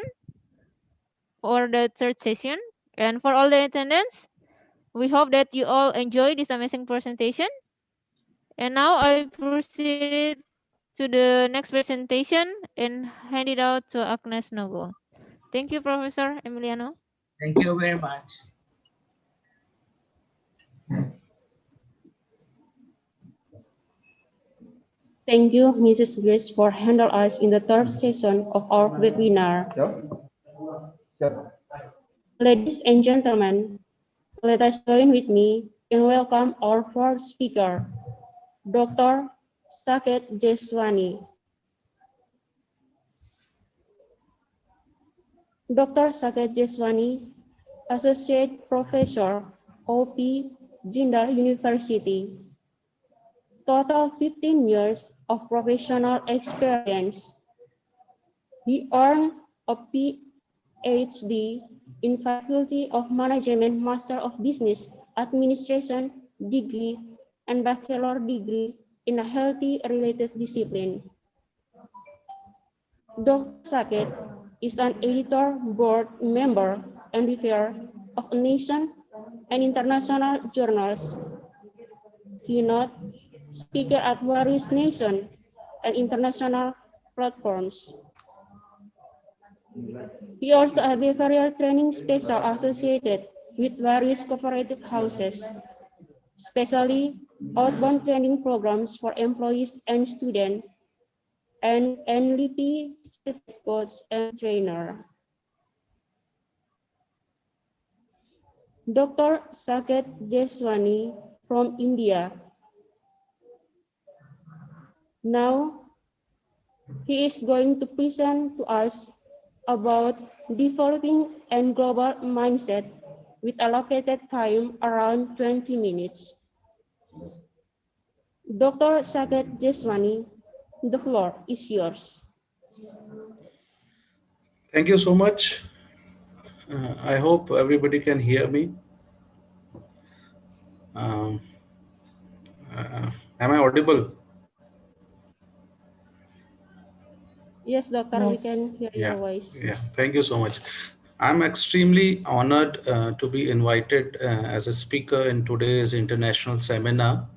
for the third session. And for all the attendants, we hope that you all enjoy this amazing presentation. And now I proceed to the next presentation and hand it out to Agnes Nogo. Thank you, Professor Emiliano. Thank you very much. Thank you, Mrs. Grace, for handling us in the third session of our webinar. Ladies and gentlemen, let us join with me in welcome our fourth speaker, Dr. Saket Jeswani. Dr. Saket Jeswani, Associate Professor, OP, Jindal University. Total 15 years of professional experience. He earned a PhD in Faculty of Management, Master of Business Administration degree, and bachelor degree in a healthy related discipline. Dr. Saket is an editor, board member, and reviewer of nation and international journals. Keynote speaker at various nation and international platforms. He also has a career training special associated with various cooperative houses, especially outbound training programs for employees and students and NLP certified coach and trainer. Dr. Saket Jeswani from India. Now, he is going to present to us about developing a global mindset with allocated time around 20 minutes. Dr. Saket Jeswani, the floor is yours. Thank you so much. I hope everybody can hear me. Um, am I audible? Yes, doctor, we can hear your voice. Yeah. Thank you so much. I'm extremely honored to be invited as a speaker in today's international seminar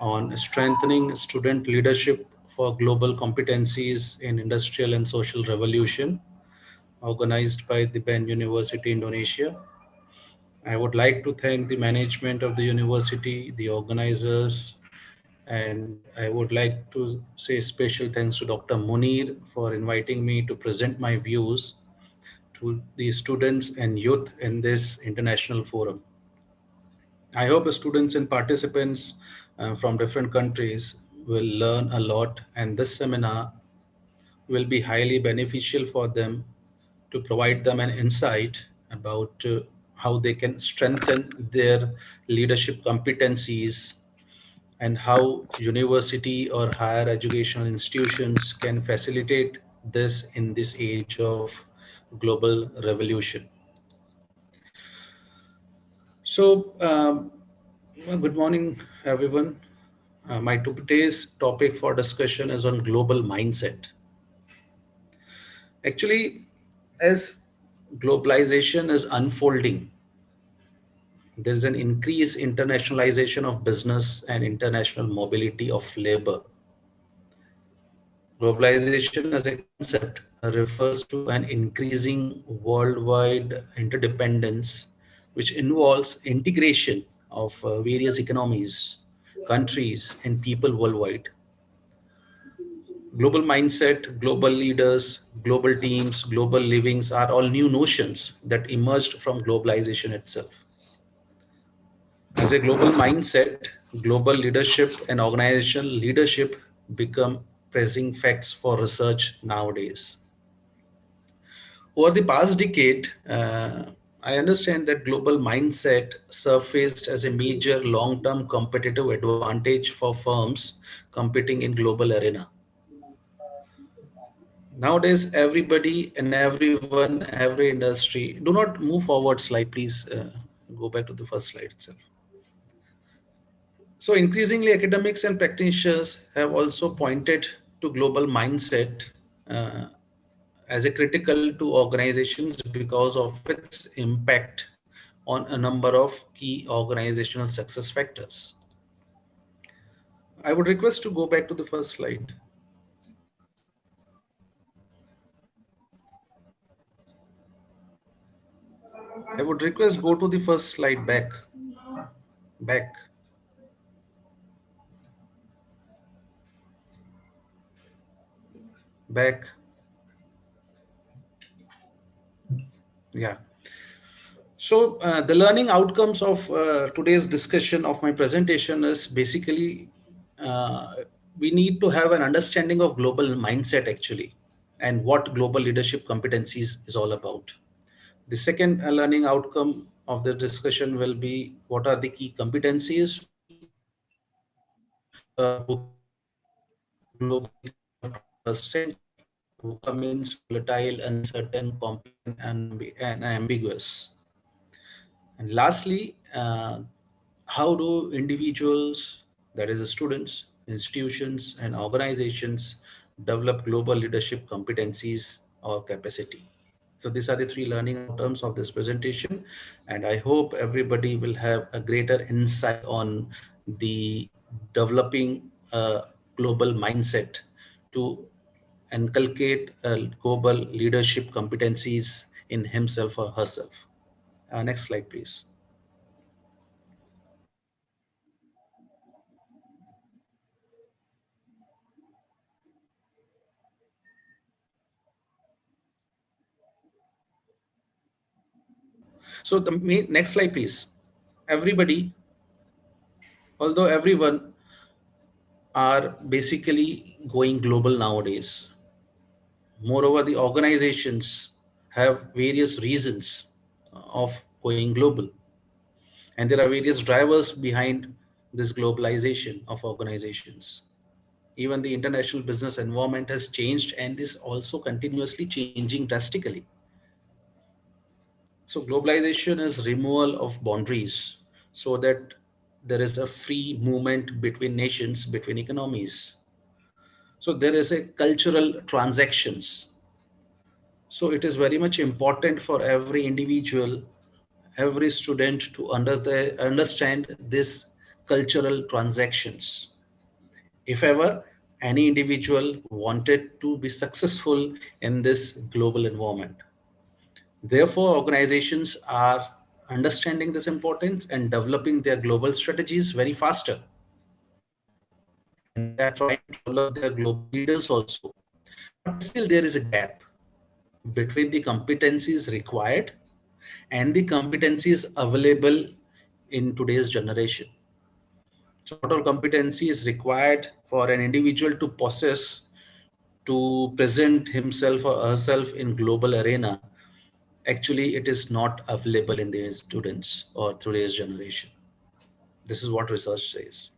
on strengthening student leadership for global competencies in industrial and social revolution, organized by the Ben University, Indonesia. I would like to thank the management of the university, the organizers, and I would like to say special thanks to Dr. Munir for inviting me to present my views to the students and youth in this international forum. I hope the students and participants from different countries will learn a lot, and this seminar will be highly beneficial for them to provide them an insight about how they can strengthen their leadership competencies and how university or higher educational institutions can facilitate this in this age of global revolution. So, good morning, everyone. My today's topic for discussion is on global mindset. Actually, as globalization is unfolding, there's an increased internationalization of business and international mobility of labor. Globalization as a concept refers to an increasing worldwide interdependence, which involves integration of various economies, countries, and people worldwide. Global mindset, global leaders, global teams, global livings are all new notions that emerged from globalization itself. As a global mindset, global leadership and organizational leadership become pressing facts for research nowadays. Over the past decade, I understand that global mindset surfaced as a major long-term competitive advantage for firms competing in global arena. Nowadays, everybody and everyone, every industry, do not move forward slide, please go back to the first slide itself. So increasingly, academics and practitioners have also pointed to global mindset as a critical to organizations because of its impact on a number of key organizational success factors. I would request to go back to the first slide. I would request go to the first slide back. Yeah. So the learning outcomes of today's discussion of my presentation is basically we need to have an understanding of global mindset actually and what global leadership competencies is all about. The second learning outcome of the discussion will be what are the key competencies who remains volatile, uncertain, complex, and ambiguous. And lastly, how do individuals, that is the students, institutions, and organizations develop global leadership competencies or capacity? So these are the three learning outcomes of this presentation, and I hope everybody will have a greater insight on the developing a global mindset to inculcate global leadership competencies in himself or herself. Next slide, please. So the next slide, please. Everybody, although everyone are basically going global nowadays. Moreover, the organizations have various reasons of going global. And there are various drivers behind this globalization of organizations. Even the international business environment has changed and is also continuously changing drastically. So globalization is removal of boundaries so that there is a free movement between nations, between economies. So there is a cultural transactions. So it is very much important for every individual, every student to understand this cultural transactions. If ever any individual wanted to be successful in this global environment. Therefore, organizations are understanding this importance and developing their global strategies very faster. And they are trying to develop their global leaders also. But still there is a gap between the competencies required and the competencies available in today's generation. So what all competency is required for an individual to possess to present himself or herself in global arena, actually it is not available in the students or today's generation. This is what research says.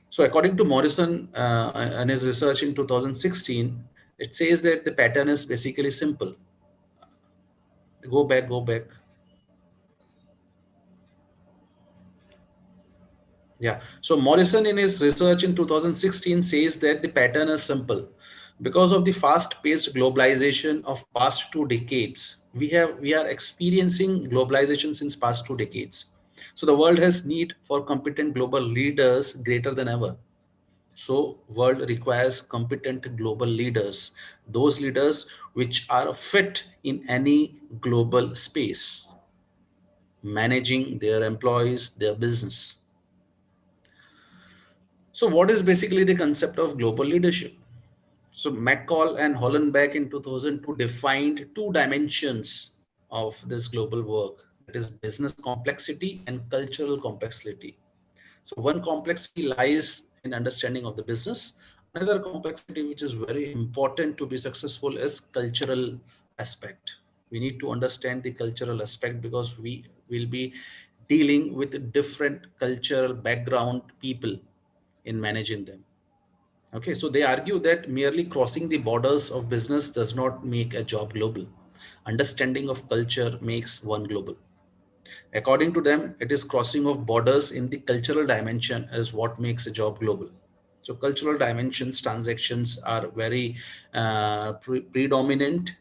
So according to Morrison and his research in 2016, it says that the pattern is basically simple. Go back. Yeah, so Morrison in his research in 2016 says that the pattern is simple. Because of the fast-paced globalization of past 2 decades, we are experiencing globalization since past 2 decades. So the world has need for competent global leaders greater than ever. So world requires competent global leaders, those leaders which are fit in any global space, managing their employees, their business. So what is basically the concept of global leadership? So McCall and Hollenbeck in 2002 defined 2 dimensions of this global work. That is business complexity and cultural complexity. So one complexity lies in understanding of the business. Another complexity which is very important to be successful is cultural aspect. We need to understand the cultural aspect because we will be dealing with different cultural background people in managing them. Okay, so they argue that merely crossing the borders of business does not make a job global. Understanding of culture makes one global. According to them, it is crossing of borders in the cultural dimension is what makes a job global. So cultural dimensions, transactions are very predominant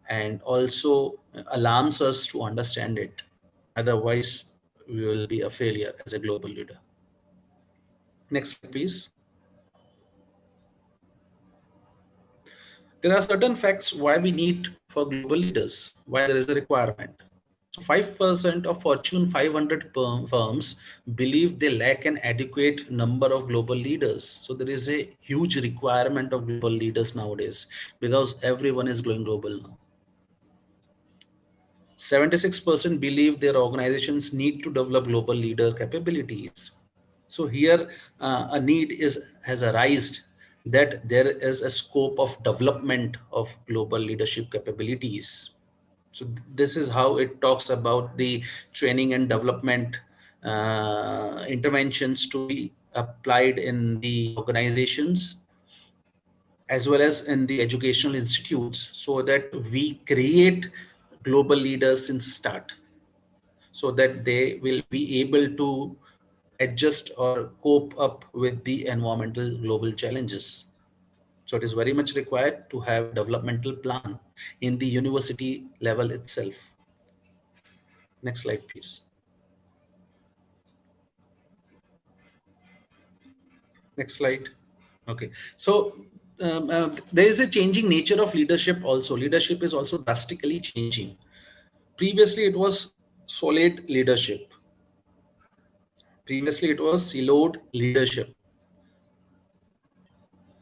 and also alarms us to understand it. Otherwise, we will be a failure as a global leader. Next slide, please. There are certain facts why we need for global leaders, why there is a requirement. So 5% of Fortune 500 firms believe they lack an adequate number of global leaders. So there is a huge requirement of global leaders nowadays because everyone is going global now. 76% believe their organizations need to develop global leader capabilities. So here a need has arisen that there is a scope of development of global leadership capabilities. So this is how it talks about the training and development interventions to be applied in the organizations as well as in the educational institutes so that we create global leaders since start so that they will be able to adjust or cope up with the environmental global challenges. So it is very much required to have a developmental plan in the university level itself. Next slide, please. Next slide. Okay, so there is a changing nature of leadership also. Leadership is also drastically changing. Previously, it was solid leadership. Previously, it was siloed leadership.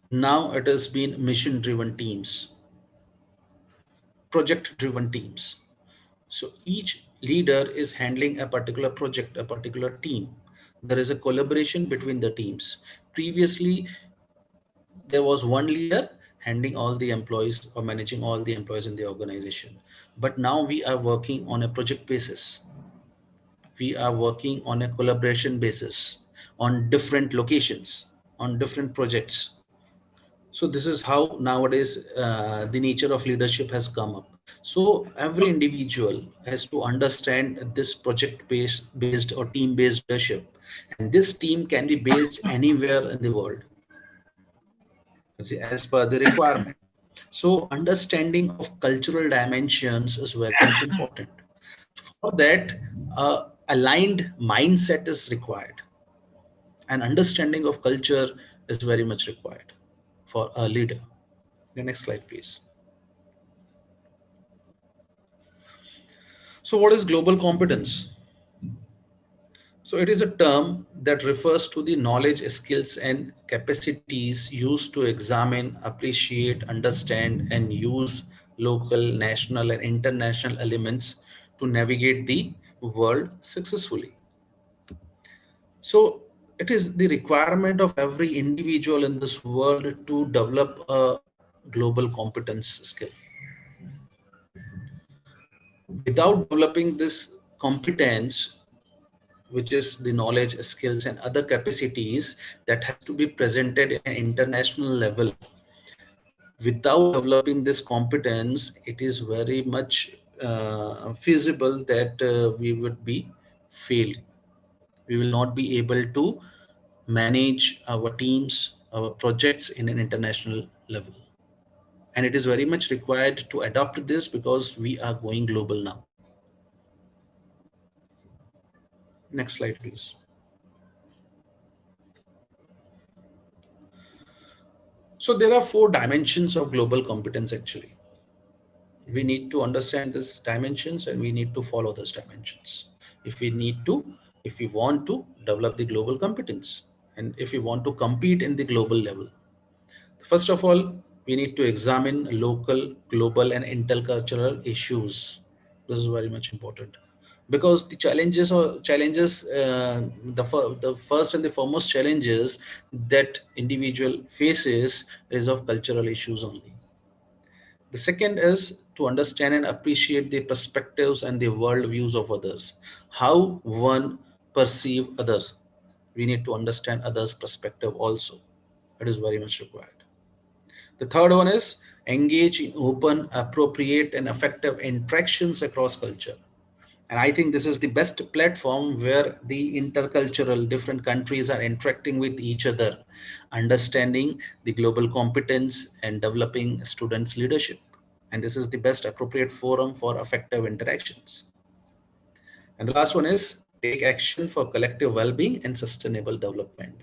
Now it has been mission-driven teams, project-driven teams. So each leader is handling a particular project, a particular team. There is a collaboration between the teams. Previously, there was one leader handling all the employees or managing all the employees in the organization. But now we are working on a project basis. We are working on a collaboration basis, on different locations, on different projects. So this is how nowadays the nature of leadership has come up. So every individual has to understand this project-based or team-based leadership. And this team can be based anywhere in the world as per the requirement. So understanding of cultural dimensions is very much important. For that, aligned mindset is required. An understanding of culture is very much required for a leader. The next slide, please. So what is global competence? So it is a term that refers to the knowledge, skills, and capacities used to examine, appreciate, understand, and use local, national, and international elements to navigate the world successfully. So it is the requirement of every individual in this world to develop a global competence skill. Without developing this competence, which is the knowledge, skills, and other capacities that has to be presented at an international level, without developing this competence, it is very much feasible that we would be failed. We will not be able to manage our teams, our projects in an international level. And it is very much required to adopt this because we are going global now. Next slide, please. So there are 4 dimensions of global competence actually. We need to understand these dimensions and we need to follow those dimensions. If we want to develop the global competence and if we want to compete in the global level. First of all, we need to examine local, global, and intercultural issues. This is very much important because the the first and the foremost challenges that individual faces is of cultural issues only. The second is to understand and appreciate the perspectives and the world views of others. How one perceive others. We need to understand others' perspective also. It is very much required. The third one is engage in open, appropriate, and effective interactions across culture. And I think this is the best platform where the intercultural different countries are interacting with each other, understanding the global competence and developing students' leadership. And this is the best appropriate forum for effective interactions. And the last one is take action for collective well-being and sustainable development.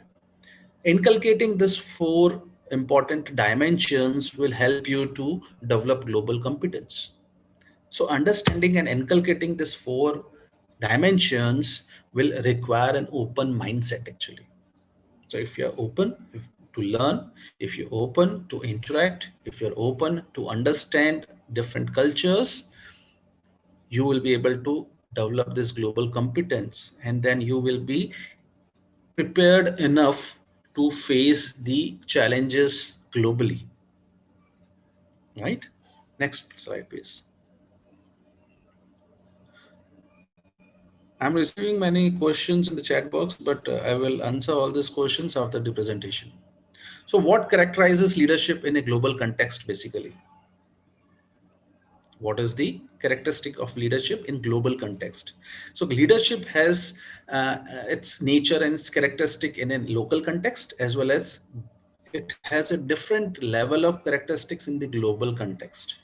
Inculcating these 4 important dimensions will help you to develop global competence. So understanding and inculcating these 4 dimensions will require an open mindset actually. So if you're open to learn, if you're open to interact, if you're open to understand different cultures, you will be able to develop this global competence and then you will be prepared enough to face the challenges globally. Right? Next slide, please. I'm receiving many questions in the chat box, but I will answer all these questions after the presentation. So what characterizes leadership in a global context basically? What is the characteristic of leadership in global context? So leadership has its nature and its characteristic in a local context, as well as it has a different level of characteristics in the global context.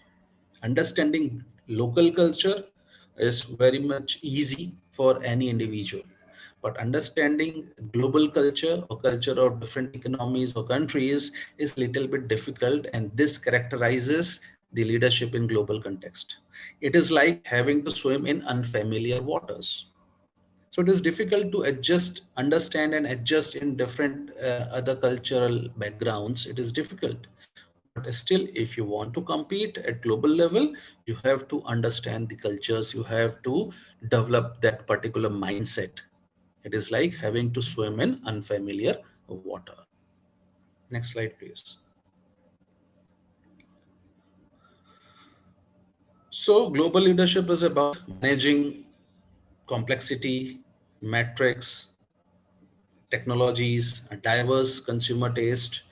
Understanding local culture is very much easy for any individual, but understanding global culture or culture of different economies or countries is a little bit difficult, and this characterizes the leadership in global context. It is like having to swim in unfamiliar waters. So it is difficult to understand and adjust in different other cultural backgrounds. It is difficult. But still, if you want to compete at global level, you have to understand the cultures. You have to develop that particular mindset. It is like having to swim in unfamiliar water. Next slide, please. So global leadership is about managing complexity, metrics, technologies, a diverse consumer taste,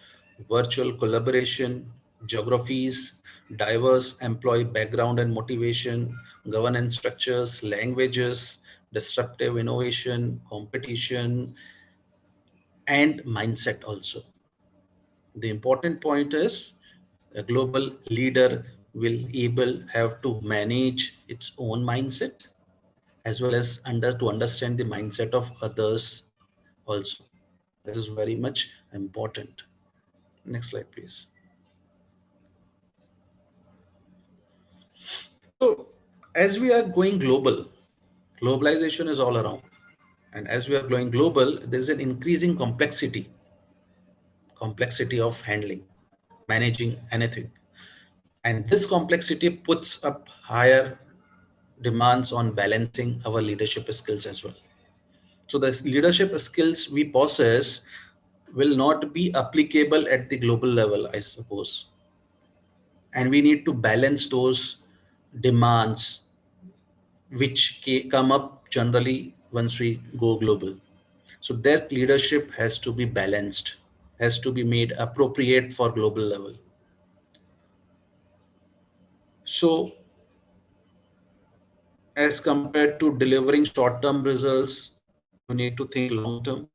virtual collaboration, geographies, diverse employee background and motivation, governance structures, languages, disruptive innovation, competition, and mindset also. The important point is a global leader will have to manage its own mindset as well as to understand the mindset of others also. This is very much important. Next slide, please. So as we are going global, globalization is all around. And as we are going global, there is an increasing complexity of handling, managing anything. And this complexity puts up higher demands on balancing our leadership skills as well. So the leadership skills we possess will not be applicable at the global level, I suppose. And we need to balance those demands which come up generally once we go global. So that leadership has to be balanced, has to be made appropriate for global level. So as compared to delivering short-term results, you need to think long-term.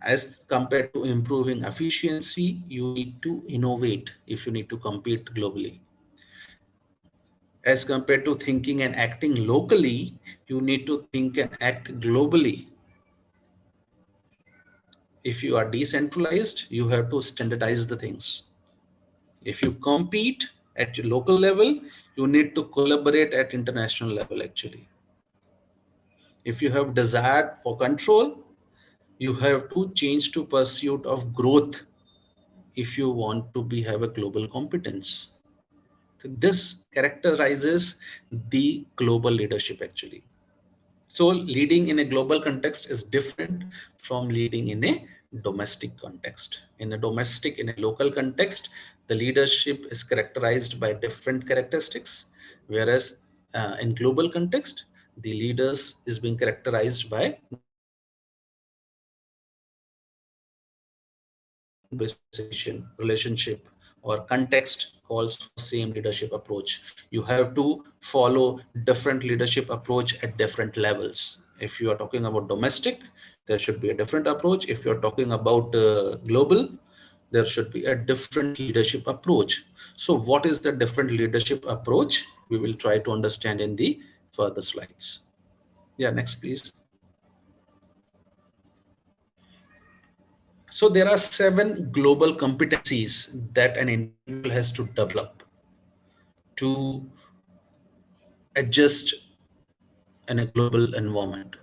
As compared to improving efficiency, you need to innovate if you need to compete globally. As compared to thinking and acting locally, you need to think and act globally. If you are decentralized, you have to standardize the things. If you compete at your local level, you need to collaborate at international level actually. If you have desire for control, you have to change to pursuit of growth if you want to have a global competence. So this characterizes the global leadership actually. So leading in a global context is different from leading in a domestic context. In a local context, the leadership is characterized by different characteristics, whereas in global context, the leaders is being characterized by relationship or context calls for same leadership approach. You have to follow different leadership approach at different levels. If you are talking about domestic, there should be a different approach. If you're talking about global, there should be a different leadership approach. So what is the different leadership approach? We will try to understand in the further slides. Yeah, next please. So there are 7 global competencies that an individual has to develop to adjust in a global environment.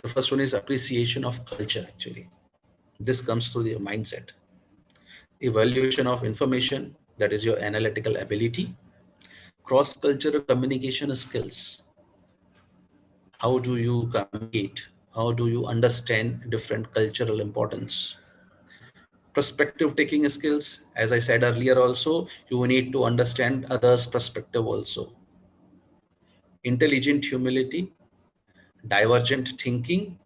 The first one is appreciation of culture actually. This comes through your mindset. Evaluation of information, that is your analytical ability. Cross-cultural communication skills. How do you communicate? How do you understand different cultural importance? Perspective taking skills, as I said earlier also, you need to understand others' perspective also. Intelligent humility, divergent thinking,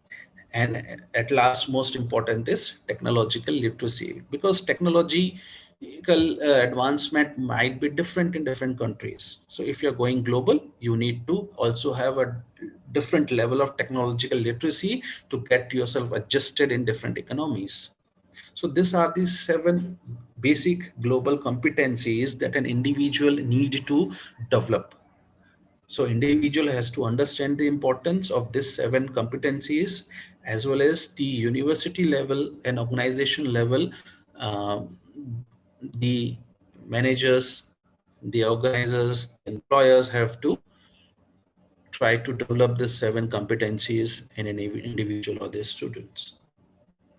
and at last most important is technological literacy, because technological advancement might be different in different countries. So if you're going global, you need to also have a different level of technological literacy to get yourself adjusted in different economies. So these are the 7 basic global competencies that an individual need to develop. So individual has to understand the importance of these 7 competencies, as well as the university level and organization level, the managers, the organizers, the employers have to try to develop the 7 competencies in an individual or their students.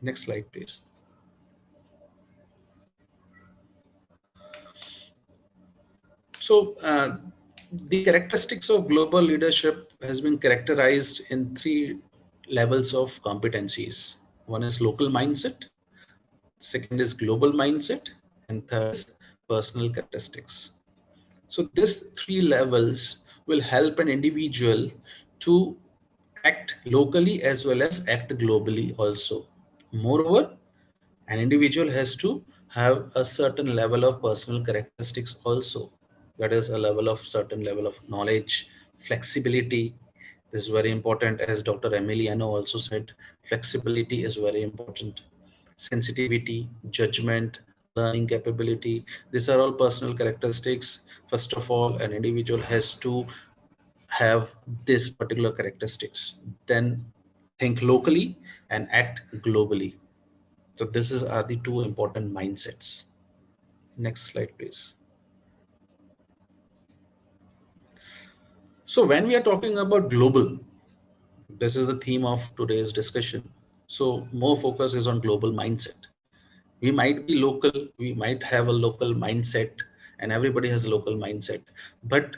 Next slide, please. So the characteristics of global leadership has been characterized in 3 levels of competencies. One is local mindset, second is global mindset, and third is personal characteristics. So these 3 levels will help an individual to act locally as well as act globally also. Moreover, an individual has to have a certain level of personal characteristics also. That is a level of certain level of knowledge, flexibility. This is very important, as Dr. Emiliano also said. Flexibility is very important. Sensitivity, judgment, learning capability. These are all personal characteristics. First of all, an individual has to have this particular characteristics. Then think locally and act globally. So this are the 2 important mindsets. Next slide, please. So when we are talking about global, this is the theme of today's discussion. So more focus is on global mindset. We might be local, we might have a local mindset, and everybody has a local mindset. But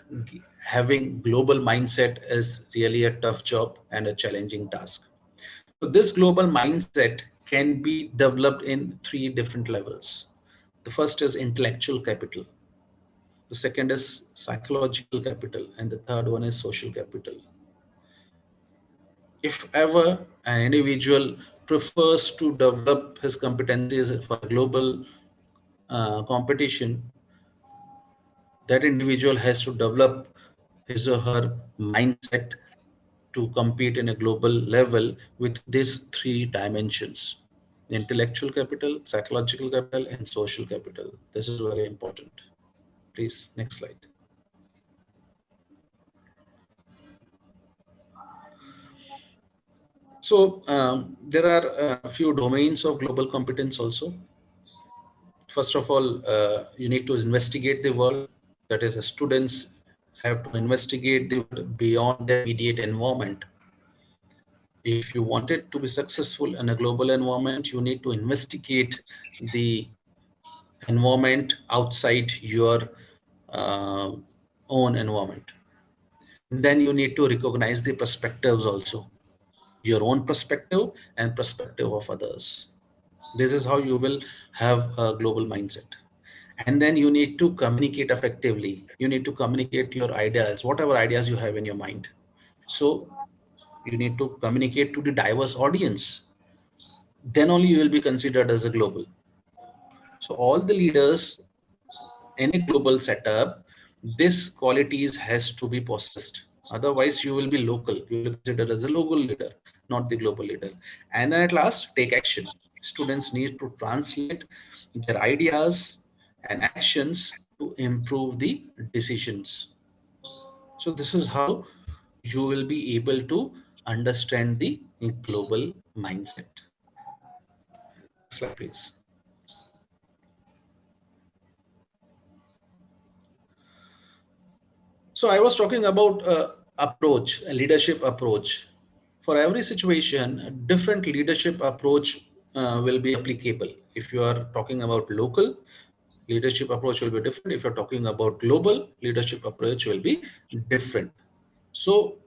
having global mindset is really a tough job and a challenging task. So this global mindset can be developed in 3 different levels. The first is intellectual capital. The second is psychological capital, and the third one is social capital. If ever an individual prefers to develop his competencies for global competition, that individual has to develop his or her mindset to compete in a global level with these 3 dimensions: intellectual capital, psychological capital, and social capital. This is very important. Please, next slide. So there are a few domains of global competence also. First of all, you need to investigate the world. That is, the students have to investigate the world beyond their immediate environment. If you wanted to be successful in a global environment, you need to investigate the environment outside your own environment. Then you need to recognize the perspectives also, your own perspective and perspective of others. This is how you will have a global mindset. And then you need to communicate effectively. You need to communicate your ideas, whatever ideas you have in your mind. So you need to communicate to the diverse audience. Then only you will be considered as a global. So all the leaders in a global setup, this qualities has to be possessed. Otherwise, you will be local. You will be considered as a local leader, not the global leader. And then at last, take action. Students need to translate their ideas and actions to improve the decisions. So this is how you will be able to understand the global mindset. Next slide, please. So I was talking about approach, a leadership approach. For every situation, a different leadership approach will be applicable. If you are talking about local, leadership approach will be different. If you're talking about global, leadership approach will be different. So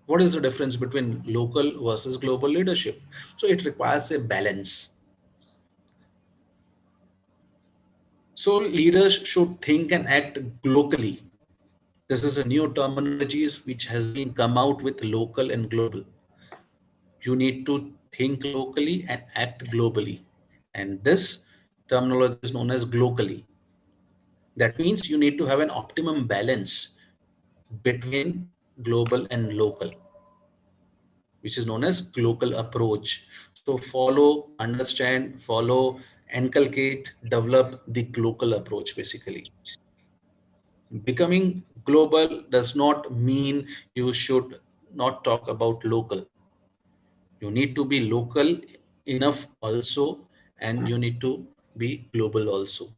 what is the difference between local versus global leadership? So it requires a balance. So leaders should think and act locally. This is a new terminology which has been come out with local and global. You need to think locally and act globally. And this terminology is known as glocally. That means you need to have an optimum balance between global and local, which is known as global approach. So follow, understand, follow, inculcate, develop the global approach basically. Becoming global does not mean you should not talk about local. You need to be local enough also, and you need to be global also.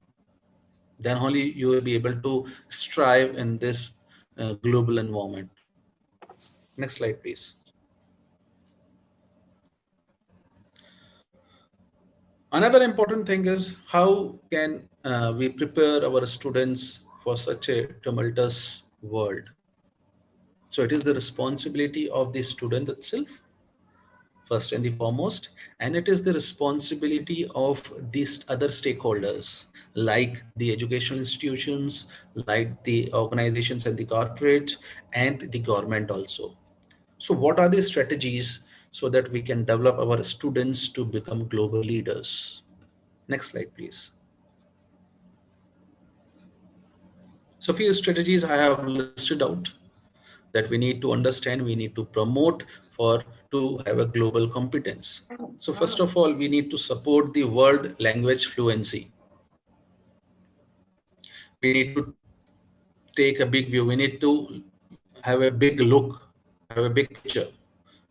Then only you will be able to strive in this global environment. Next slide, please. Another important thing is how can we prepare our students for such a tumultuous world. So it is the responsibility of the student itself, first and the foremost, and it is the responsibility of these other stakeholders, like the educational institutions, like the organizations and the corporate, and the government also. So what are the strategies so that we can develop our students to become global leaders? Next slide, please. So few strategies I have listed out that we need to understand, we need to promote to have a global competence. So first of all, we need to support the world language fluency. We need to take a big view. We need to have a big look, have a big picture.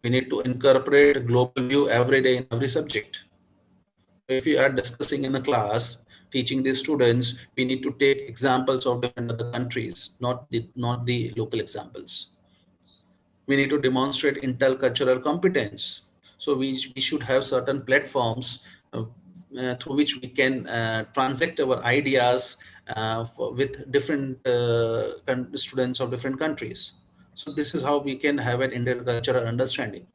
We need to incorporate global view every day in every subject. If we are discussing in the class, teaching the students, we need to take examples of different other countries, not the local examples. We need to demonstrate intercultural competence. So we should have certain platforms through which we can transact our ideas with different students of different countries. So this is how we can have an intercultural understanding.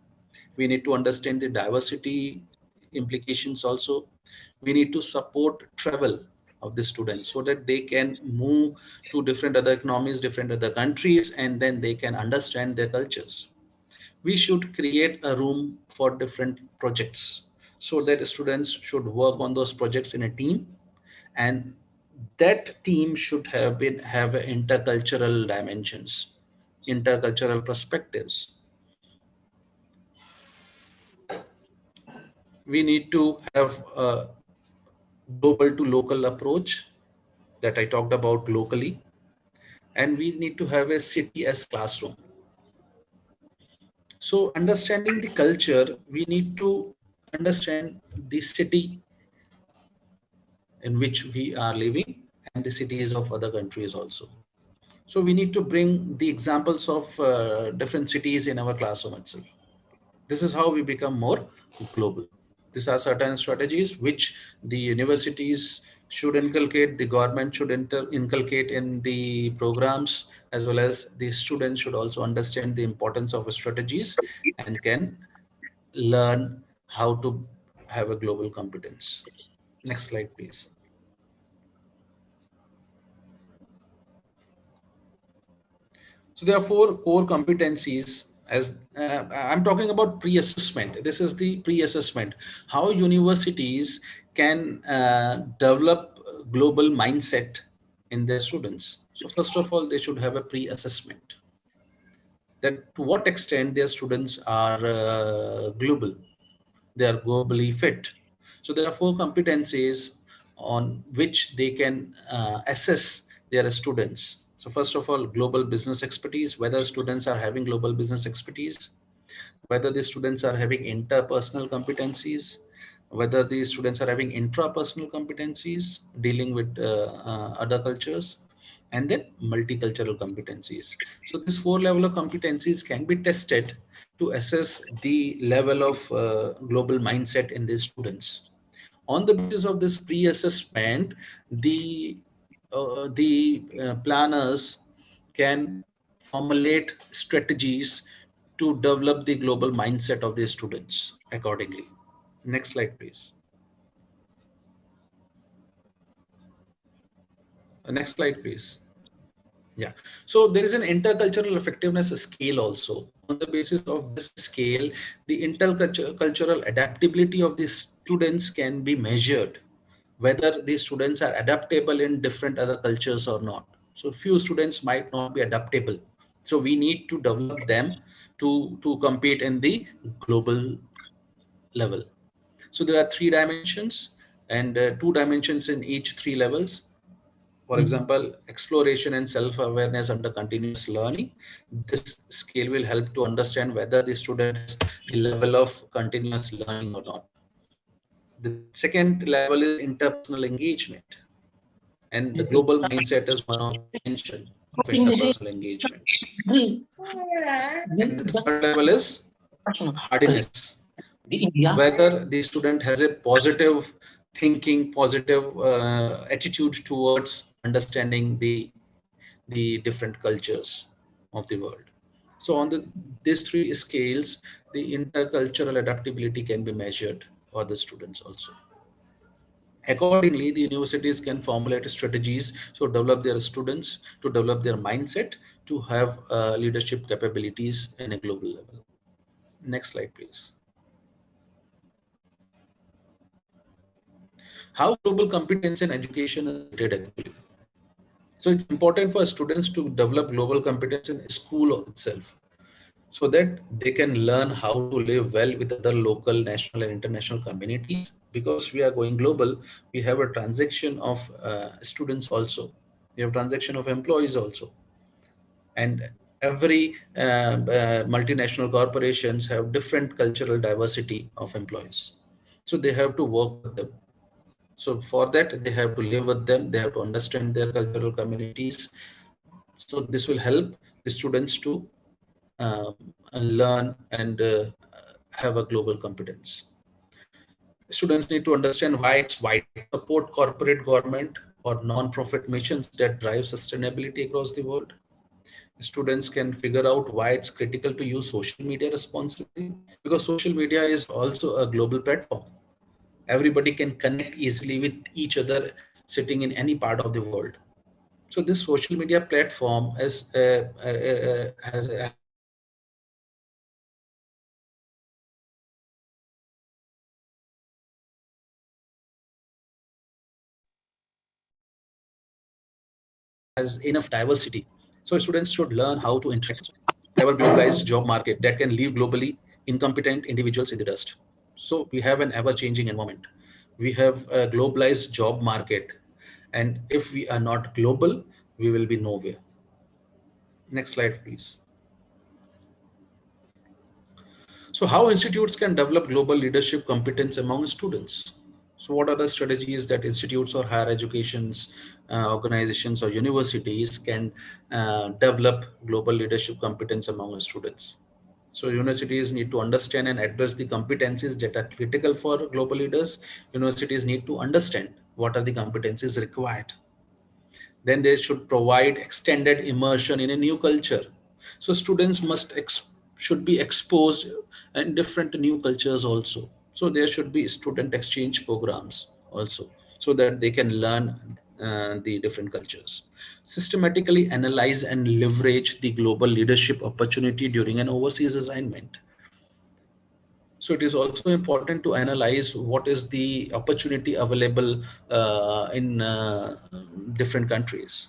We need to understand the diversity implications also. We need to support travel of the students so that they can move to different other economies, different other countries, and then they can understand their cultures. We should create a room for different projects so that students should work on those projects in a team, and that team should have intercultural dimensions, intercultural perspectives. We need to have a global to local approach that I talked about locally, and we need to have a city as classroom. So understanding the culture, we need to understand the city in which we are living and the cities of other countries also. So we need to bring the examples of different cities in our classroom itself. This is how we become more global. These are certain strategies which the universities should inculcate, the government should inculcate in the programs, as well as the students should also understand the importance of strategies and can learn how to have a global competence. Next slide, please. So there are 4 core competencies. As I'm talking about pre-assessment. This is the pre-assessment, how universities can develop global mindset in their students. So first of all, they should have a pre-assessment, that to what extent their students are global, they are globally fit. So there are 4 competencies on which they can assess their students. So first of all, global business expertise, whether students are having global business expertise, whether the students are having interpersonal competencies, whether the students are having intrapersonal competencies, dealing with other cultures, and then multicultural competencies. So this 4 level of competencies can be tested to assess the level of global mindset in these students. On the basis of this pre-assessment, the planners can formulate strategies to develop the global mindset of the students accordingly. Next slide, please. Next slide, please. Yeah, so there is an intercultural effectiveness scale also. On the basis of this scale, the intercultural adaptability of the students can be measured, whether the students are adaptable in different other cultures or not. So few students might not be adaptable. So we need to develop them to compete in the global level. So there are 3 dimensions and 2 dimensions in each 3 levels. For example, exploration and self-awareness under continuous learning. This scale will help to understand whether the student has the level of continuous learning or not. The second level is interpersonal engagement. And the global mindset is one of the dimensions of interpersonal engagement. And the third level is hardiness. Whether the student has a positive thinking, positive attitude towards understanding the the different cultures of the world. So on these three scales, the intercultural adaptability can be measured for the students also. Accordingly, the universities can formulate strategies to develop their students, to develop their mindset, to have leadership capabilities in a global level. Next slide, please. How global competency in education is rated actually. So it's important for students to develop global competence in school itself, so that they can learn how to live well with other local, national, and international communities. Because we are going global, we have a transaction of students also. We have transaction of employees also. And every multinational corporations have different cultural diversity of employees. So they have to work with them. So for that, they have to live with them. They have to understand their cultural communities. So this will help the students to learn and have a global competence. Students need to understand why it's vital to support corporate, government, or non-profit missions that drive sustainability across the world. Students can figure out why it's critical to use social media responsibly, because social media is also a global platform. Everybody can connect easily with each other sitting in any part of the world. So this social media platform has enough diversity. So students should learn how to interact. Have a globalized job market that can leave globally incompetent individuals in the dust. So we have an ever-changing environment. We have a globalized job market. And if we are not global, we will be nowhere. Next slide, please. So how institutes can develop global leadership competence among students? So what are the strategies that institutes or higher educations, organizations or universities can develop global leadership competence among students? So universities need to understand and address the competencies that are critical for global leaders. Universities need to understand what are the competencies required. Then they should provide extended immersion in a new culture. So students should be exposed in different new cultures also. So there should be student exchange programs also, so that they can learn the different cultures. Systematically analyze and leverage the global leadership opportunity during an overseas assignment. So it is also important to analyze what is the opportunity available in different countries.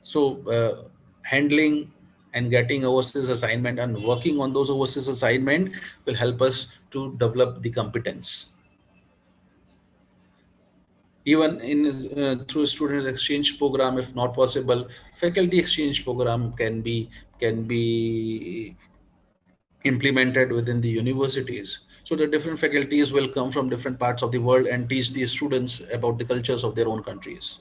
So handling and getting overseas assignment and working on those overseas assignment will help us to develop the competence. Even in through student exchange program, if not possible, faculty exchange program can be implemented within the universities. So the different faculties will come from different parts of the world and teach the students about the cultures of their own countries.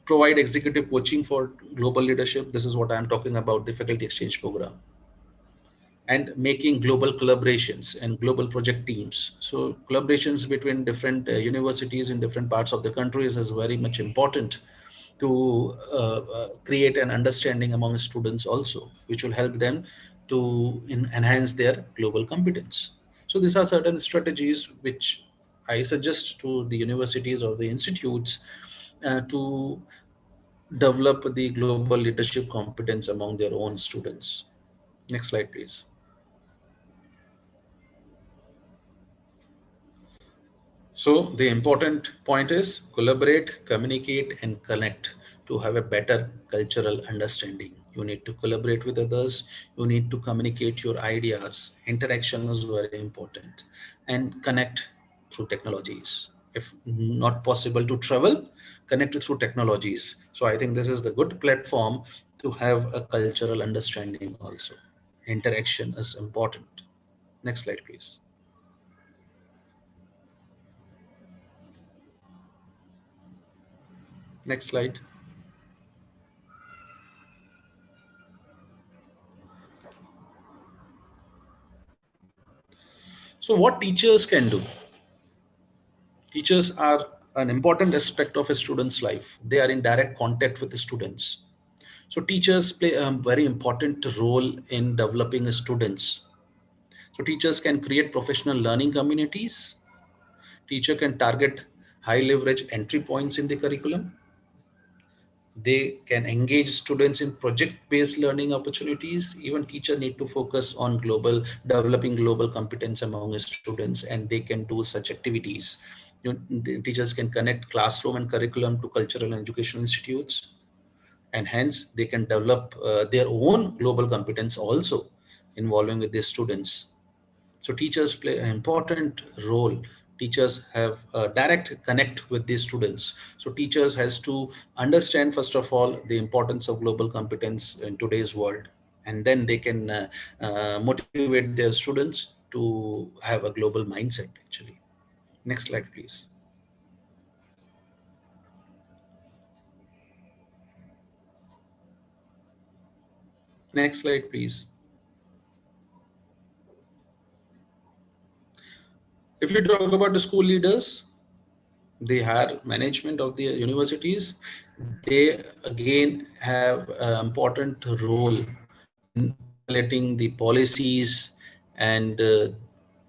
Provide executive coaching for global leadership. This is what I'm talking about, the faculty exchange program. And making global collaborations and global project teams. So collaborations between different universities in different parts of the countries is very much important to create an understanding among students also, which will help them to enhance their global competence. So these are certain strategies which I suggest to the universities or the institutes to develop the global leadership competence among their own students. Next slide, please. So the important point is collaborate, communicate, and connect to have a better cultural understanding. You need to collaborate with others. You need to communicate your ideas. Interaction is very important, and connect through technologies. If not possible to travel, connect through technologies. So I think this is the good platform to have a cultural understanding also. Interaction is important. Next slide, please. Next slide. So what teachers can do? Teachers are an important aspect of a student's life. They are in direct contact with the students. So teachers play a very important role in developing students. So teachers can create professional learning communities. Teacher can target high leverage entry points in the curriculum. They can engage students in project-based learning opportunities. Even teacher need to focus on developing global competence among students, and they can do such activities. The teachers can connect classroom and curriculum to cultural and educational institutes, and hence they can develop their own global competence also involving with their students. So teachers play an important role. Teachers have a direct connect with the students. So teachers has to understand, first of all, the importance of global competence in today's world. And then they can motivate their students to have a global mindset, actually. Next slide, please. Next slide, please. If you talk about the school leaders, the higher management of the universities, they again have an important role in formulating the policies and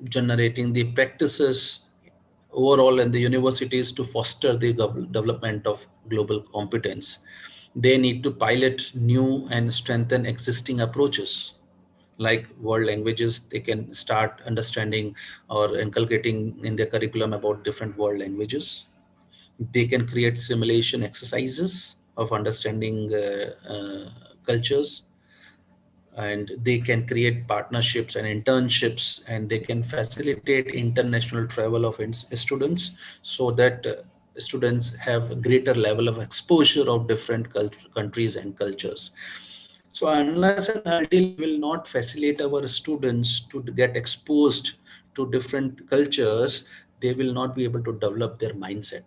generating the practices overall in the universities to foster the development of global competence. They need to pilot new and strengthen existing approaches. Like world languages, they can start understanding or inculcating in their curriculum about different world languages. They can create simulation exercises of understanding cultures, and they can create partnerships and internships, and they can facilitate international travel of students, so that students have a greater level of exposure of different countries and cultures. So unless and until we will not facilitate our students to get exposed to different cultures, they will not be able to develop their mindset.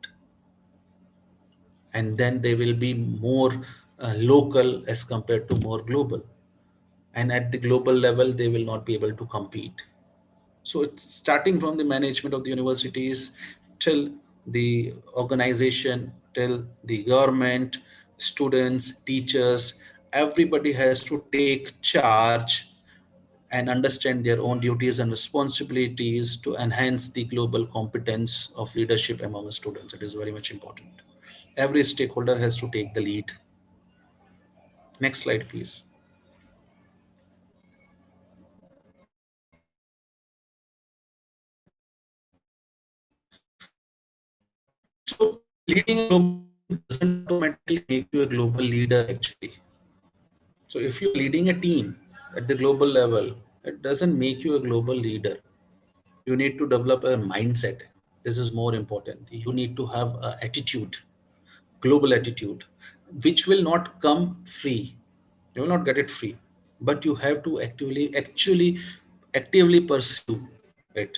And then they will be more local as compared to more global. And at the global level, they will not be able to compete. So it's starting from the management of the universities till the organization, till the government, students, teachers, everybody has to take charge and understand their own duties and responsibilities to enhance the global competence of leadership among students. It is very much important. Every stakeholder has to take the lead. Next slide, please. So leading a global doesn't automatically make you a global leader, actually. So if you're leading a team at the global level, it doesn't make you a global leader. You need to develop a mindset. This is more important. You need to have an attitude, global attitude, which will not come free. You will not get it free, but you have to actively pursue it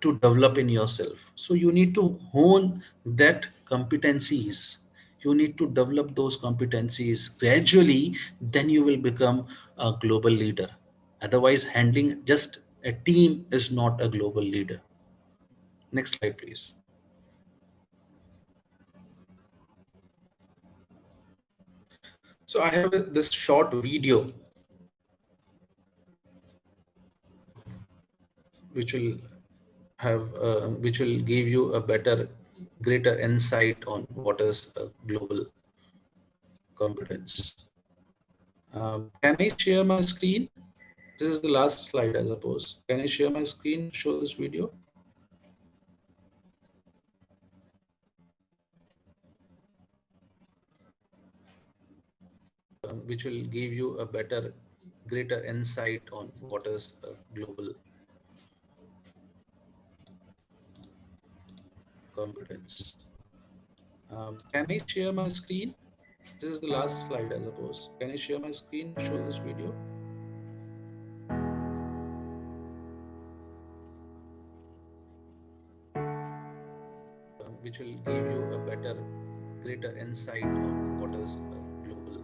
to develop in yourself. So you need to hone that competencies. You need to develop those competencies gradually, then you will become a global leader. Otherwise, handling just a team is not a global leader. Next slide, please. So I have this short video which will give you a greater insight on what is a global competence. Can I share my screen? This is the last slide, I suppose. Can I share my screen, show this video? Which will give you a greater insight on what is a global competence. Can I share my screen? This is the last slide, I suppose. Can I share my screen, show this video? Which will give you a greater insight on what is global.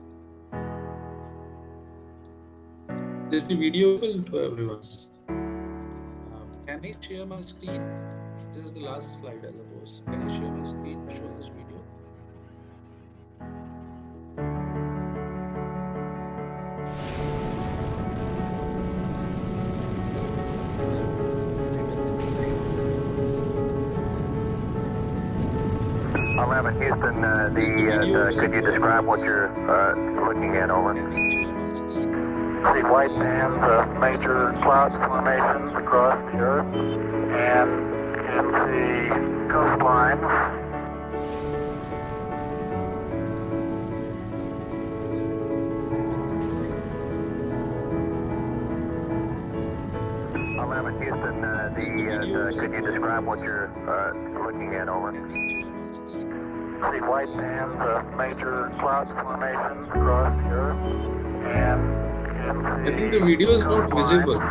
Is the video open to everyone? Can I share my screen? This is the last slide, I suppose. Can I share my screen, show this video? Eleven Houston, could you describe what you're looking at, over? See white bands of major cloud formations across the earth, and can see coastlines. 11 Houston, could you describe what you're looking at, over? See white bands of major cloud formations across the earth, and can see I think the video is not visible.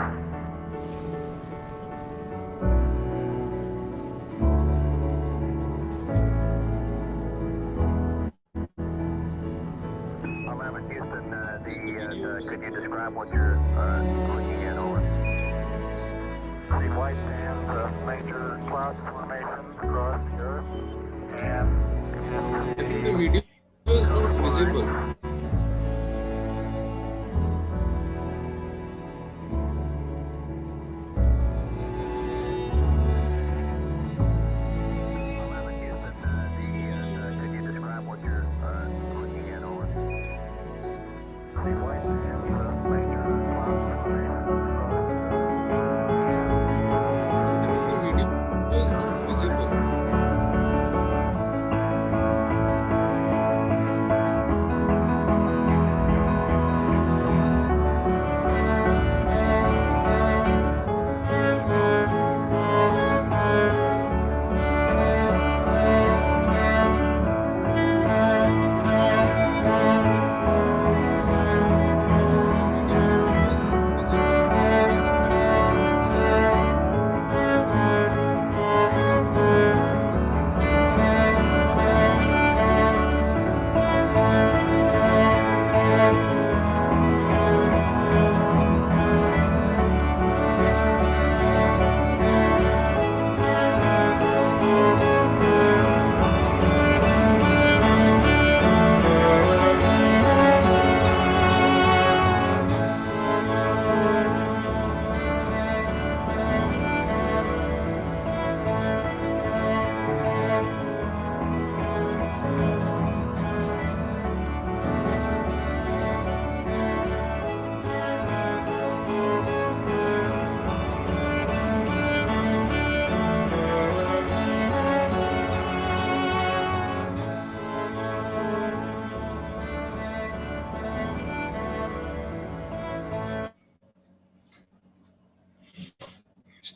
Could you describe what you're looking at, over? See white bands of major cloud formations across the earth, and I think the video is not visible. could you describe what you're looking at, over? See white bands of major cloud formations Is not visible.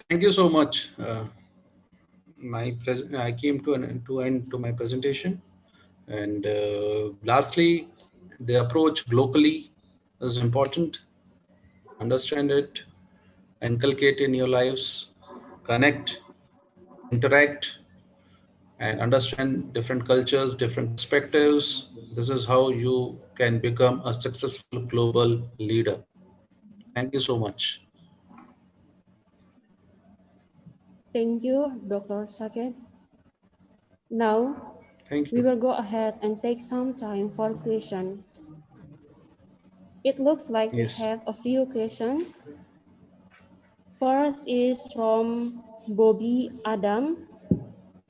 Thank you so much. I came to an end to my presentation. And lastly, the approach globally is important. Understand it, inculcate in your lives, connect, interact, and understand different cultures, different perspectives. This is how you can become a successful global leader. Thank you so much. Thank you, Dr. Saket. Now, Thank we you. will go ahead and take some time for questions. It looks like we Yes. have a few questions. First is from Bobby Adam.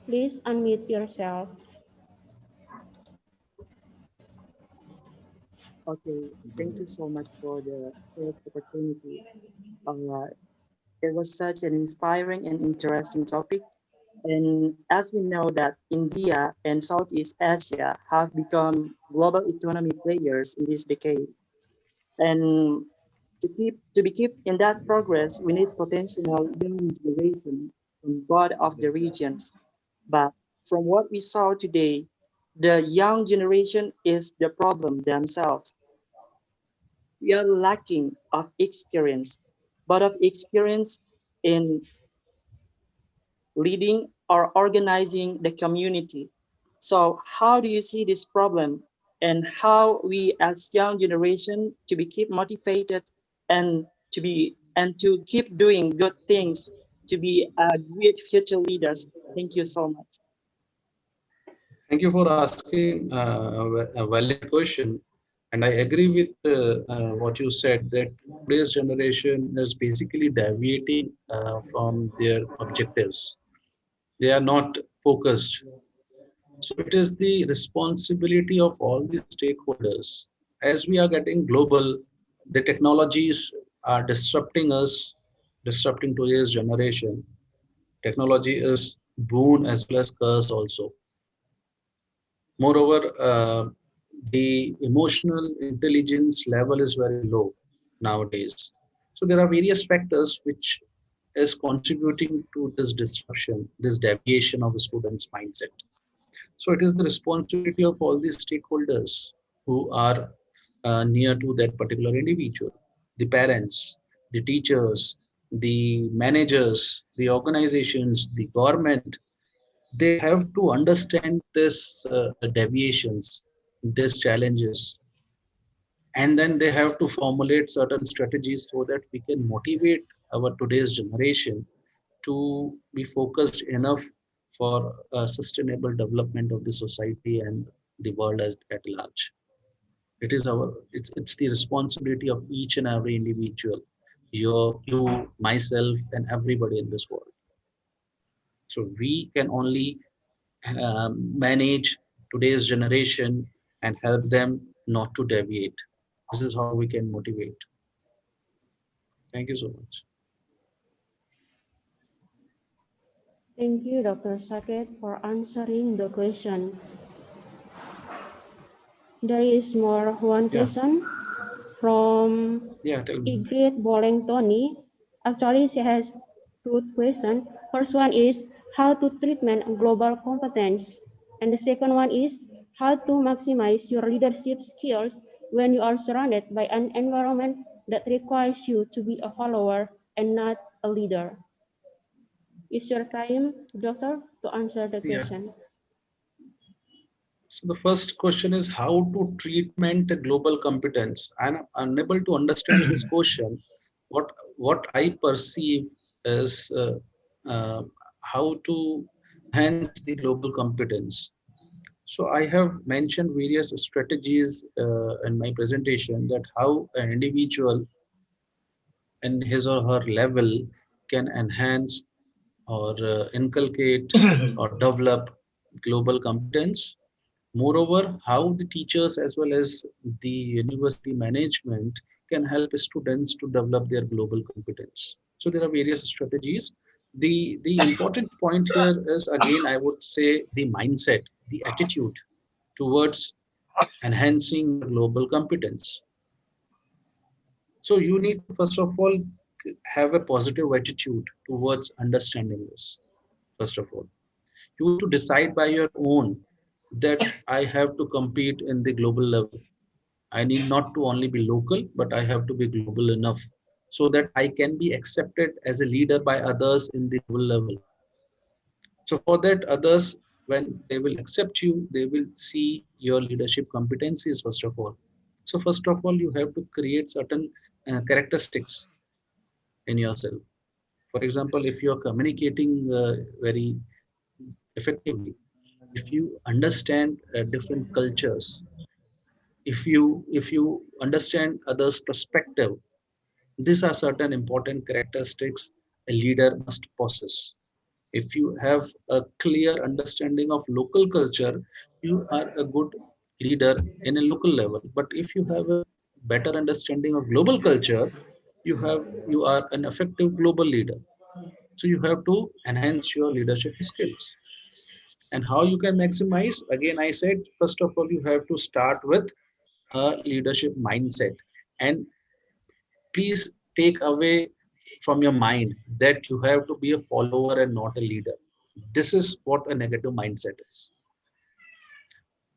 Please unmute yourself. Okay, thank you so much for the opportunity. It was such an inspiring and interesting topic. And as we know that India and Southeast Asia have become global economy players in this decade. And to be keep in that progress, we need potential young generation from both of the regions. But from what we saw today, the young generation is the problem themselves. We are lacking of experience, but of experience in leading or organizing the community. So how do you see this problem, and how we as young generation to be keep motivated and to keep doing good things to be great future leaders. Thank you so much. Thank you for asking a valid question. And I agree with what you said, that today's generation is basically deviating from their objectives. They are not focused. So it is the responsibility of all the stakeholders. As we are getting global, the technologies are disrupting us, disrupting today's generation. Technology is boon as well as curse also. Moreover, the emotional intelligence level is very low nowadays. So there are various factors which is contributing to this disruption, this deviation of the student's mindset. So it is the responsibility of all the stakeholders who are near to that particular individual, the parents, the teachers, the managers, the organizations, the government. They have to understand this deviations, these challenges, and then they have to formulate certain strategies so that we can motivate our today's generation to be focused enough for sustainable development of the society and the world as at large. It is it's the responsibility of each and every individual, you, myself, and everybody in this world. So we can only manage today's generation and help them not to deviate. This is how we can motivate. Thank you so much. Thank you, Dr. Saket, for answering the question. There is one Yeah. question from Yeah, tell me. Ingrid Boleng Tony. Actually, she has two questions. First one is how to treatment global competence. And the second one is how to maximize your leadership skills when you are surrounded by an environment that requires you to be a follower and not a leader. Is your time, Doctor, to answer the Yeah. question? So the first question is how to treatment global competence. I'm unable to understand this question. What I perceive is how to enhance the global competence. So I have mentioned various strategies in my presentation, that how an individual in his or her level can enhance or inculcate or develop global competence. Moreover, how the teachers as well as the university management can help students to develop their global competence. So there are various strategies. The important point here is, again, I would say the mindset, the attitude towards enhancing global competence. So you need to first of all have a positive attitude towards understanding this. First of all, you have to decide by your own that I have to compete in the global level. I need not to only be local, but I have to be global enough so that I can be accepted as a leader by others in the global level. So for that, others, when they will accept you, they will see your leadership competencies first of all. So first of all, you have to create certain characteristics in yourself. For example, if you are communicating very effectively, if you understand different cultures, if you understand others' perspective, these are certain important characteristics a leader must possess. If you have a clear understanding of local culture, you are a good leader in a local level. But if you have a better understanding of global culture, you are an effective global leader. So you have to enhance your leadership skills. And how you can maximize? Again, I said, first of all, you have to start with a leadership mindset. And please take away from your mind that you have to be a follower and not a leader. This is what a negative mindset is.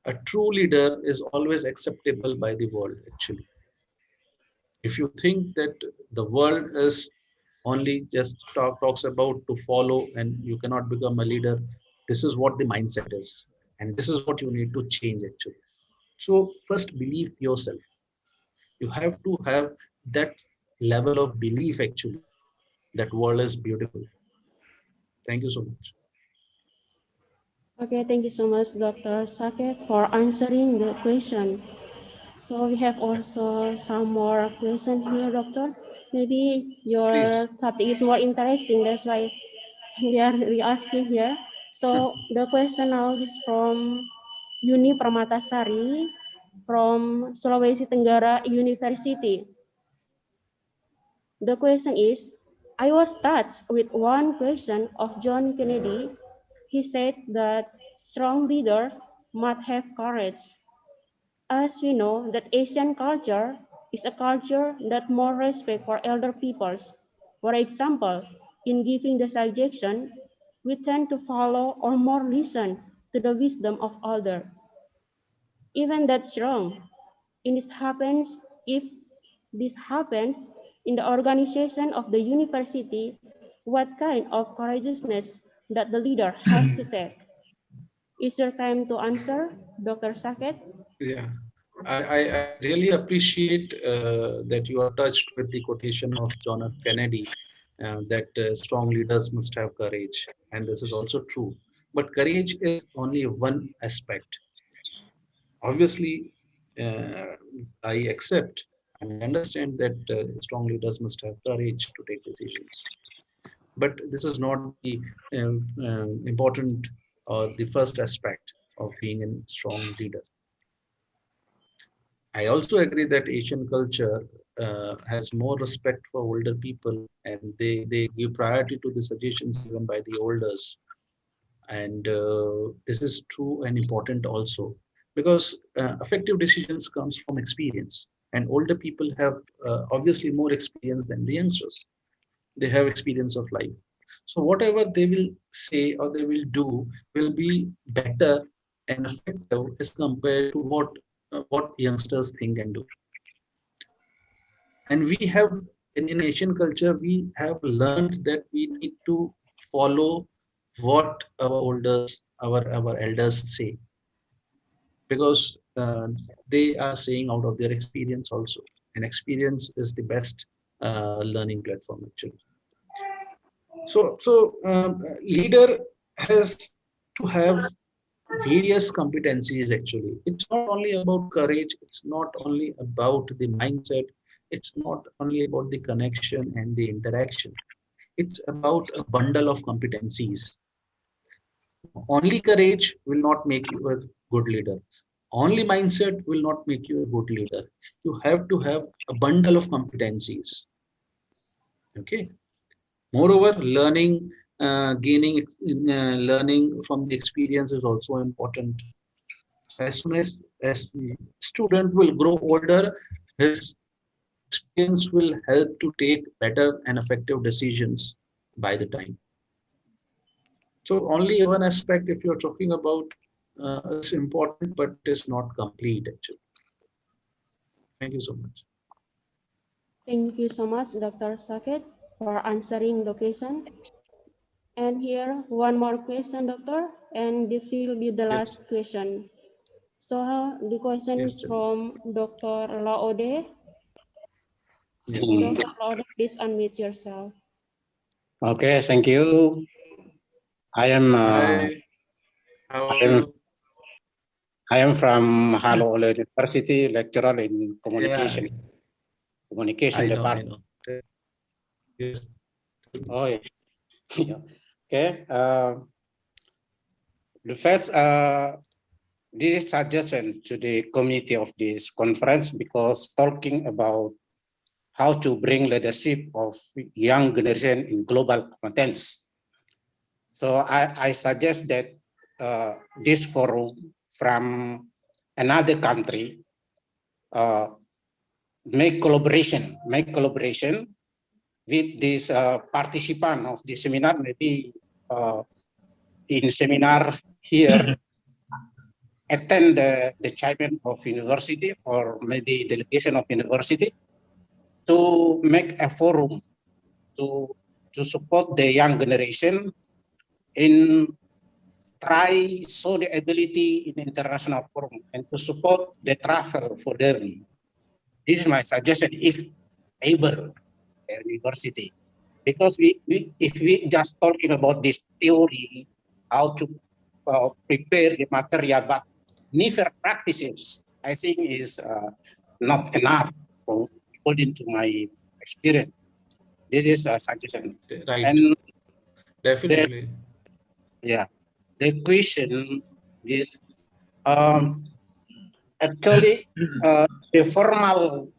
A true leader is always acceptable by the world, actually. If you think that the world is only just talks about to follow and you cannot become a leader, this is what the mindset is. And this is what you need to change, actually. So first, believe yourself. You have to have that level of belief, actually, that world is beautiful. Thank you so much. Okay, thank you so much, Dr. Saket, for answering the question. So we have also some more question here, Doctor. Maybe your Please. topic is more interesting. That's why we are asking here. So the question now is from Yuni Permatasari from Sulawesi Tenggara University. The question is, I was touched with one question of John Kennedy. He said that strong leaders must have courage. As we know that Asian culture is a culture that more respect for elder peoples. For example, in giving the suggestion, we tend to follow or more listen to the wisdom of older. Even that's wrong. If this happens in the organization of the university, what kind of courageousness that the leader has to take? Is your time to answer, Dr. Saket? Yeah, I really appreciate that you are touched with the quotation of John F. Kennedy, that strong leaders must have courage. And this is also true. But courage is only one aspect. Obviously, I accept and understand that strong leaders must have courage to take decisions. But this is not the important or the first aspect of being a strong leader. I also agree that Asian culture has more respect for older people, and they give priority to the suggestions given by the elders. And this is true and important also, because effective decisions comes from experience, and older people have obviously more experience than the youngsters. They have experience of life. So whatever they will say or they will do will be better and effective as compared to what youngsters think and do. And we have in Asian culture, we have learned that we need to follow what our elders say, because they are saying out of their experience also, and experience is the best learning platform actually. So leader has to have various competencies actually. It's not only about courage, it's not only about the mindset, it's not only about the connection and the interaction. It's about a bundle of competencies. Only courage will not make you a good leader. Only mindset will not make you a good leader. You have to have a bundle of competencies. Okay. Moreover, learning, learning from the experience is also important. As soon as student will grow older, his experience will help to take better and effective decisions by the time. So only one aspect, if you're talking about, is important, but it is not complete actually. Thank you so much. Thank you so much, Dr. Saket, for answering the question. And here, one more question, Doctor, and this will be the last question. So the question is from Dr. Laode. Dr. Laode, please unmute yourself. Okay, thank you. I am I am from Halo University, lecturer in communication. Communication department. Yes. Oh yeah. Okay. The first this is suggestion to the committee of this conference, because talking about how to bring leadership of young generation in global competence. So I suggest that this forum from another country make collaboration with this participant of the seminar, maybe in seminar here, attend the chairman of university or maybe delegation of university to make a forum to support the young generation in try show the ability in international forum and to support the travel for them. This is my suggestion if able at university. Because if we just talking about this theory, how to prepare the material, but never practices, I think is not enough according to my experience. This is a suggestion. Right. And Definitely. the question is actually the formal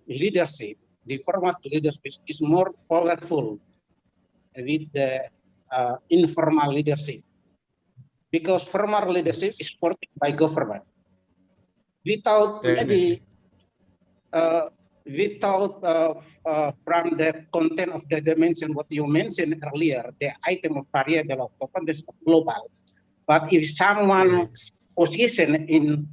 leadership, is more powerful with the informal leadership, because formal leadership is supported by government. Without maybe from the content of the dimension what you mentioned earlier, the item of variable of competence of global. But if someone's position in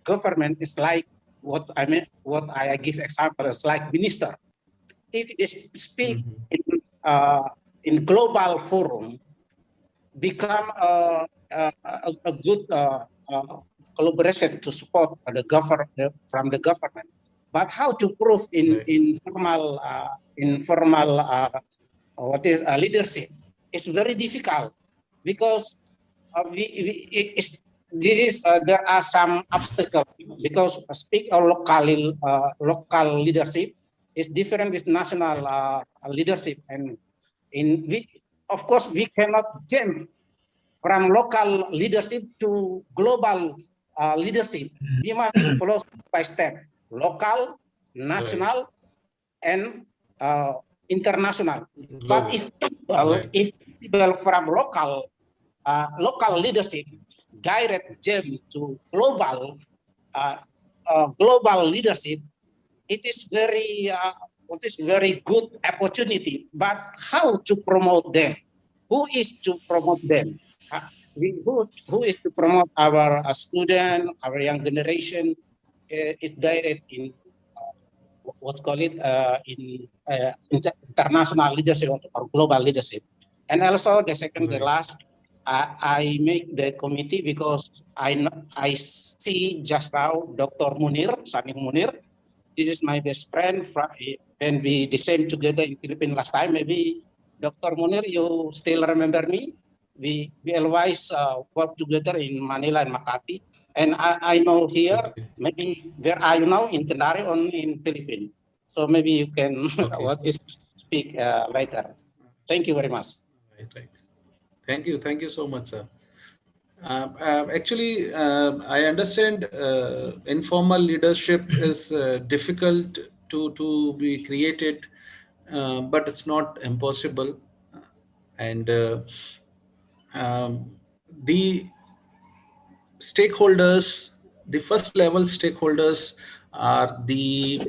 government is like what I give example is like minister. If they speak in global forum, become a good collaboration to support the government from the government. But how to prove in informal leadership is very difficult, because there are some obstacles, because speak of local leadership is different with national leadership, and of course we cannot jump from local leadership to global leadership. We must follow step by step, local, national, and international. But if people from local leadership direct jump to global leadership, it is very good opportunity. But how to promote them? Who is to promote them? Who is to promote our student, our young generation? It's direct in international leadership or global leadership. And also the second, the last, I make the committee because I see just now Dr. Munir, Sani Munir. This is my best friend. And we the same together in Philippines last time. Maybe Dr. Munir, you still remember me? We always work together in Manila and Makati. And I know here, maybe where are you now? In Kendari or in Philippines? So maybe you can speak later. Thank you very much. Right. Thank you so much, sir. Actually, I understand informal leadership is difficult to be created, but it's not impossible. And the stakeholders, the first level stakeholders are the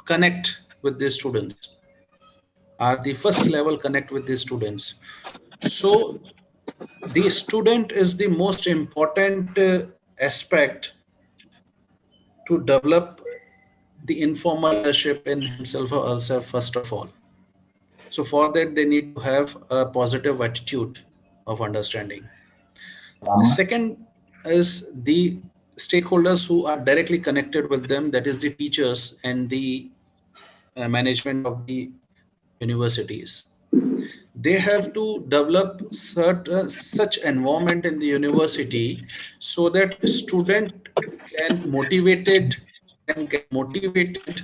connect with the students, are the first level connect with the students. So the student is the most important aspect to develop the informal leadership in himself or herself first of all. So for that, they need to have a positive attitude of understanding. The second is the stakeholders who are directly connected with them, that is the teachers and the management of the universities. They have to develop such environment in the university so that student can get motivated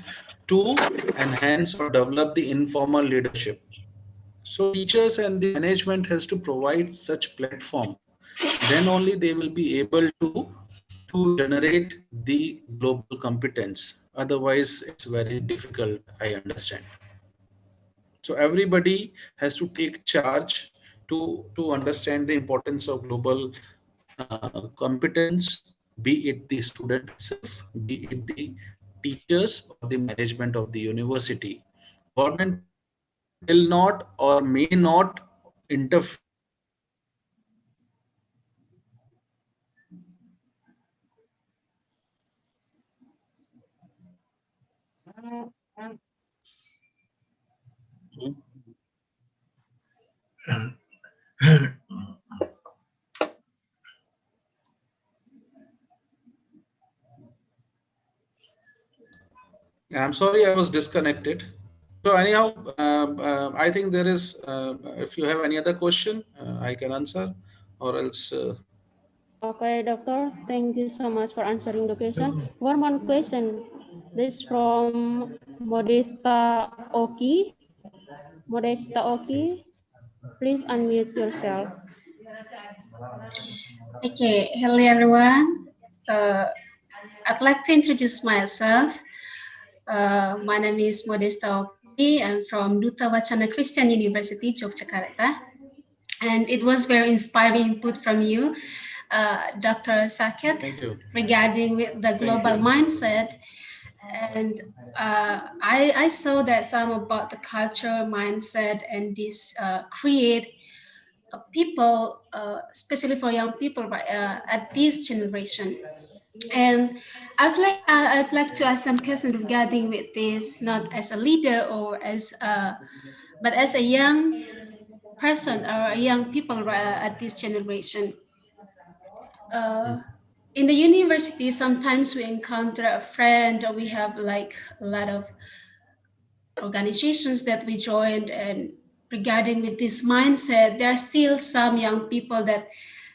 to enhance or develop the informal leadership. So teachers and the management has to provide such platform. Then only they will be able to generate the global competence. Otherwise, it's very difficult, I understand. So everybody has to take charge to understand the importance of global competence, be it the student itself, be it the teachers or the management of the university. Government will not or may not interfere. I'm sorry, I was disconnected. So anyhow, I think there is, if you have any other question, I can answer, or else. Okay, doctor. Thank you so much for answering the question. One more question. This from Modesta Oki. Modesta Oki, please unmute yourself. Okay, hello everyone. I'd like to introduce myself. My name is Modesta Oki. I'm from Duta Wacana Christian University, Yogyakarta. And it was very inspiring input from you, Dr. Saket, regarding with the global mindset. And I saw that some about the culture mindset and this create people, especially for young people at this generation. And I'd like to ask some questions regarding with this, not as a leader or as but as a young person or a young people at this generation. In the university, sometimes we encounter a friend, or we have like a lot of organizations that we joined, and regarding with this mindset, there are still some young people that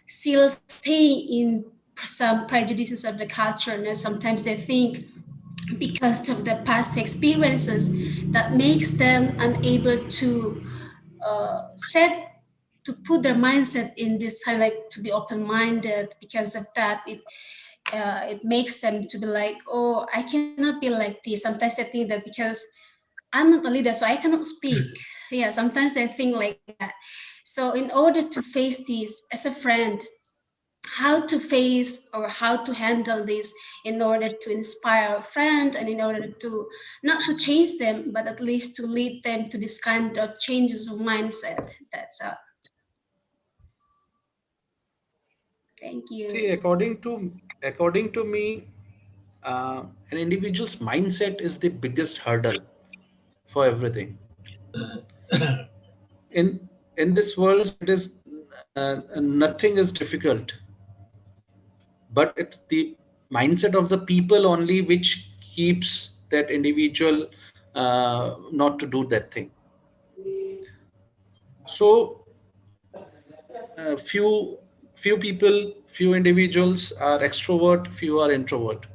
still stay in some prejudices of the culture, and sometimes they think because of the past experiences that makes them unable to to put their mindset in this kind, like to be open-minded. Because of that, it makes them to be like, oh, I cannot be like this. Sometimes they think that because I'm not a leader, so I cannot speak. Yeah, sometimes they think like that. So in order to face this as a friend, how to face or how to handle this in order to inspire a friend, and in order to not to change them, but at least to lead them to this kind of changes of mindset. That's all. Thank you. See, according to me, an individual's mindset is the biggest hurdle for everything. In this world, it is nothing is difficult, but it's the mindset of the people only which keeps that individual not to do that thing. So few people, few individuals are extrovert, few are introvert.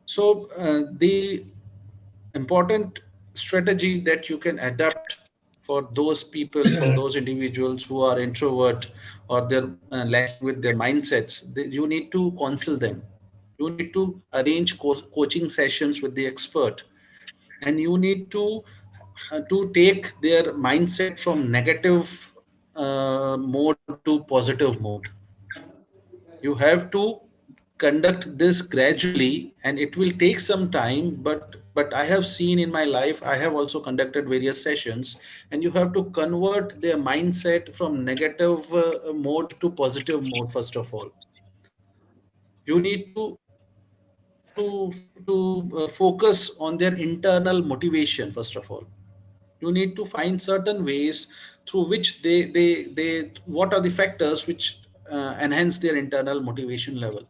So the important strategy that you can adapt for those people, for those individuals who are introvert or they're lacking with their mindsets, you need to counsel them. You need to arrange coaching sessions with the expert, and you need to take their mindset from negative mode to positive mode. You have to conduct this gradually, and it will take some time, but I have seen in my life, I have also conducted various sessions, and you have to convert their mindset from negative mode to positive mode. First of all, you need to focus on their internal motivation. First of all, you need to find certain ways through which they what are the factors which enhance their internal motivation level.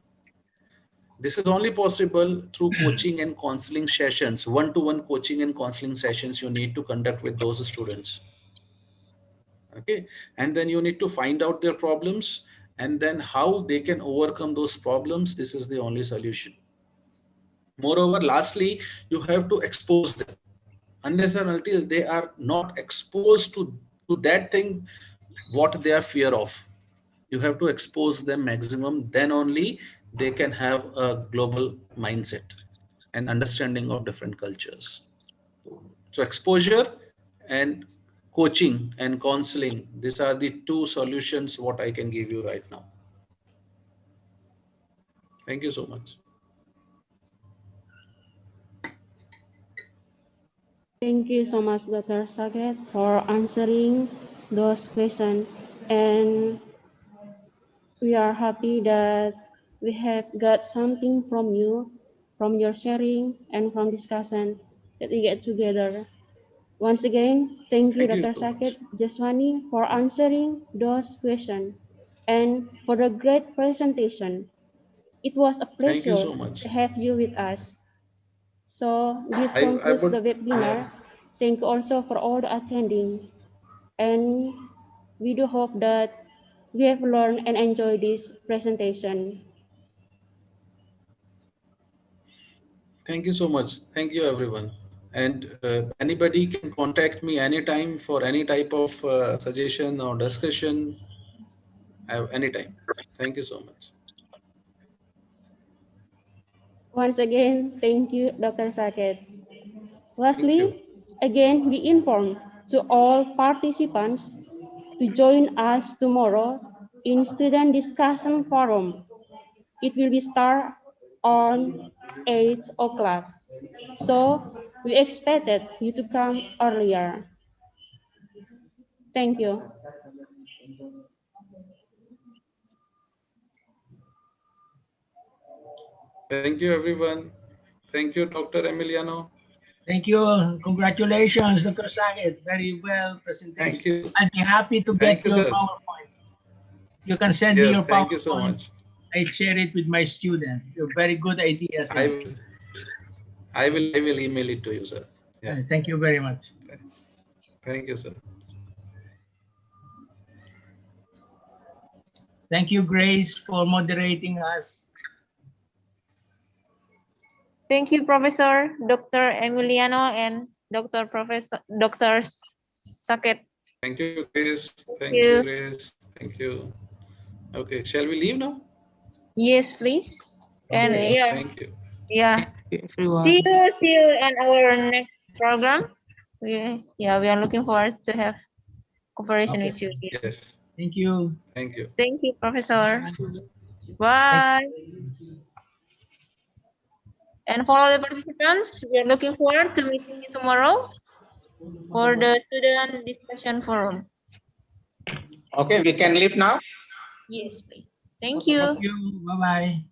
This is only possible through coaching and counseling sessions, one-to-one coaching and counseling sessions you need to conduct with those students. Okay, and then you need to find out their problems and then how they can overcome those problems. This is the only solution. Moreover, lastly, you have to expose them. Unless and until they are not exposed to that thing, what they are fear of, you have to expose them maximum. Then only they can have a global mindset and understanding of different cultures. So exposure and coaching and counseling, these are the two solutions what I can give you right now. Thank you so much. Thank you so much, Dr. Saket, for answering those questions. And we are happy that we have got something from you, from your sharing and from discussion that we get together. Once again, thank you, Dr. Saket Jeswani, for answering those questions and for the great presentation. It was a Thank you pleasure so much. to have you with us. So this I concludes would, the webinar. Thank you also for all the attending. And we do hope that we have learned and enjoyed this presentation. Thank you so much. Thank you, everyone. And anybody can contact me anytime for any type of suggestion or discussion anytime. Thank you so much. Once again, thank you, Dr. Saket. Lastly, again, we inform to all participants to join us tomorrow in student discussion forum. It will be start on 8 o'clock. So we expected you to come earlier. Thank you. Thank you, everyone. Thank you, Dr. Emiliano. Thank you. Congratulations, Dr. Saket. Very well presentation. Thank you. I'd be happy to Thank get you, your sir. PowerPoint. You can send me Yes, your thank you so PowerPoint. much. I share it with my students. They're very good ideas. I will email it to you, sir. Yeah. Thank you very much. Thank you, sir. Thank you, Grace, for moderating us. Thank you, Professor Dr. Emiliano and Dr. Saket. Thank you, Grace. Thank you. you, Grace. Thank you. Okay, shall we leave now? Yes, please. And Okay, yeah, thank you. yeah. Everyone. See you in our next program. We are looking forward to have cooperation with you. Yes. Thank you. Thank you. Thank you, Professor. Bye. And for all the participants, we are looking forward to meeting you tomorrow for the student discussion forum. Okay, we can leave now. Yes, please. Thank you. Thank you. Bye-bye.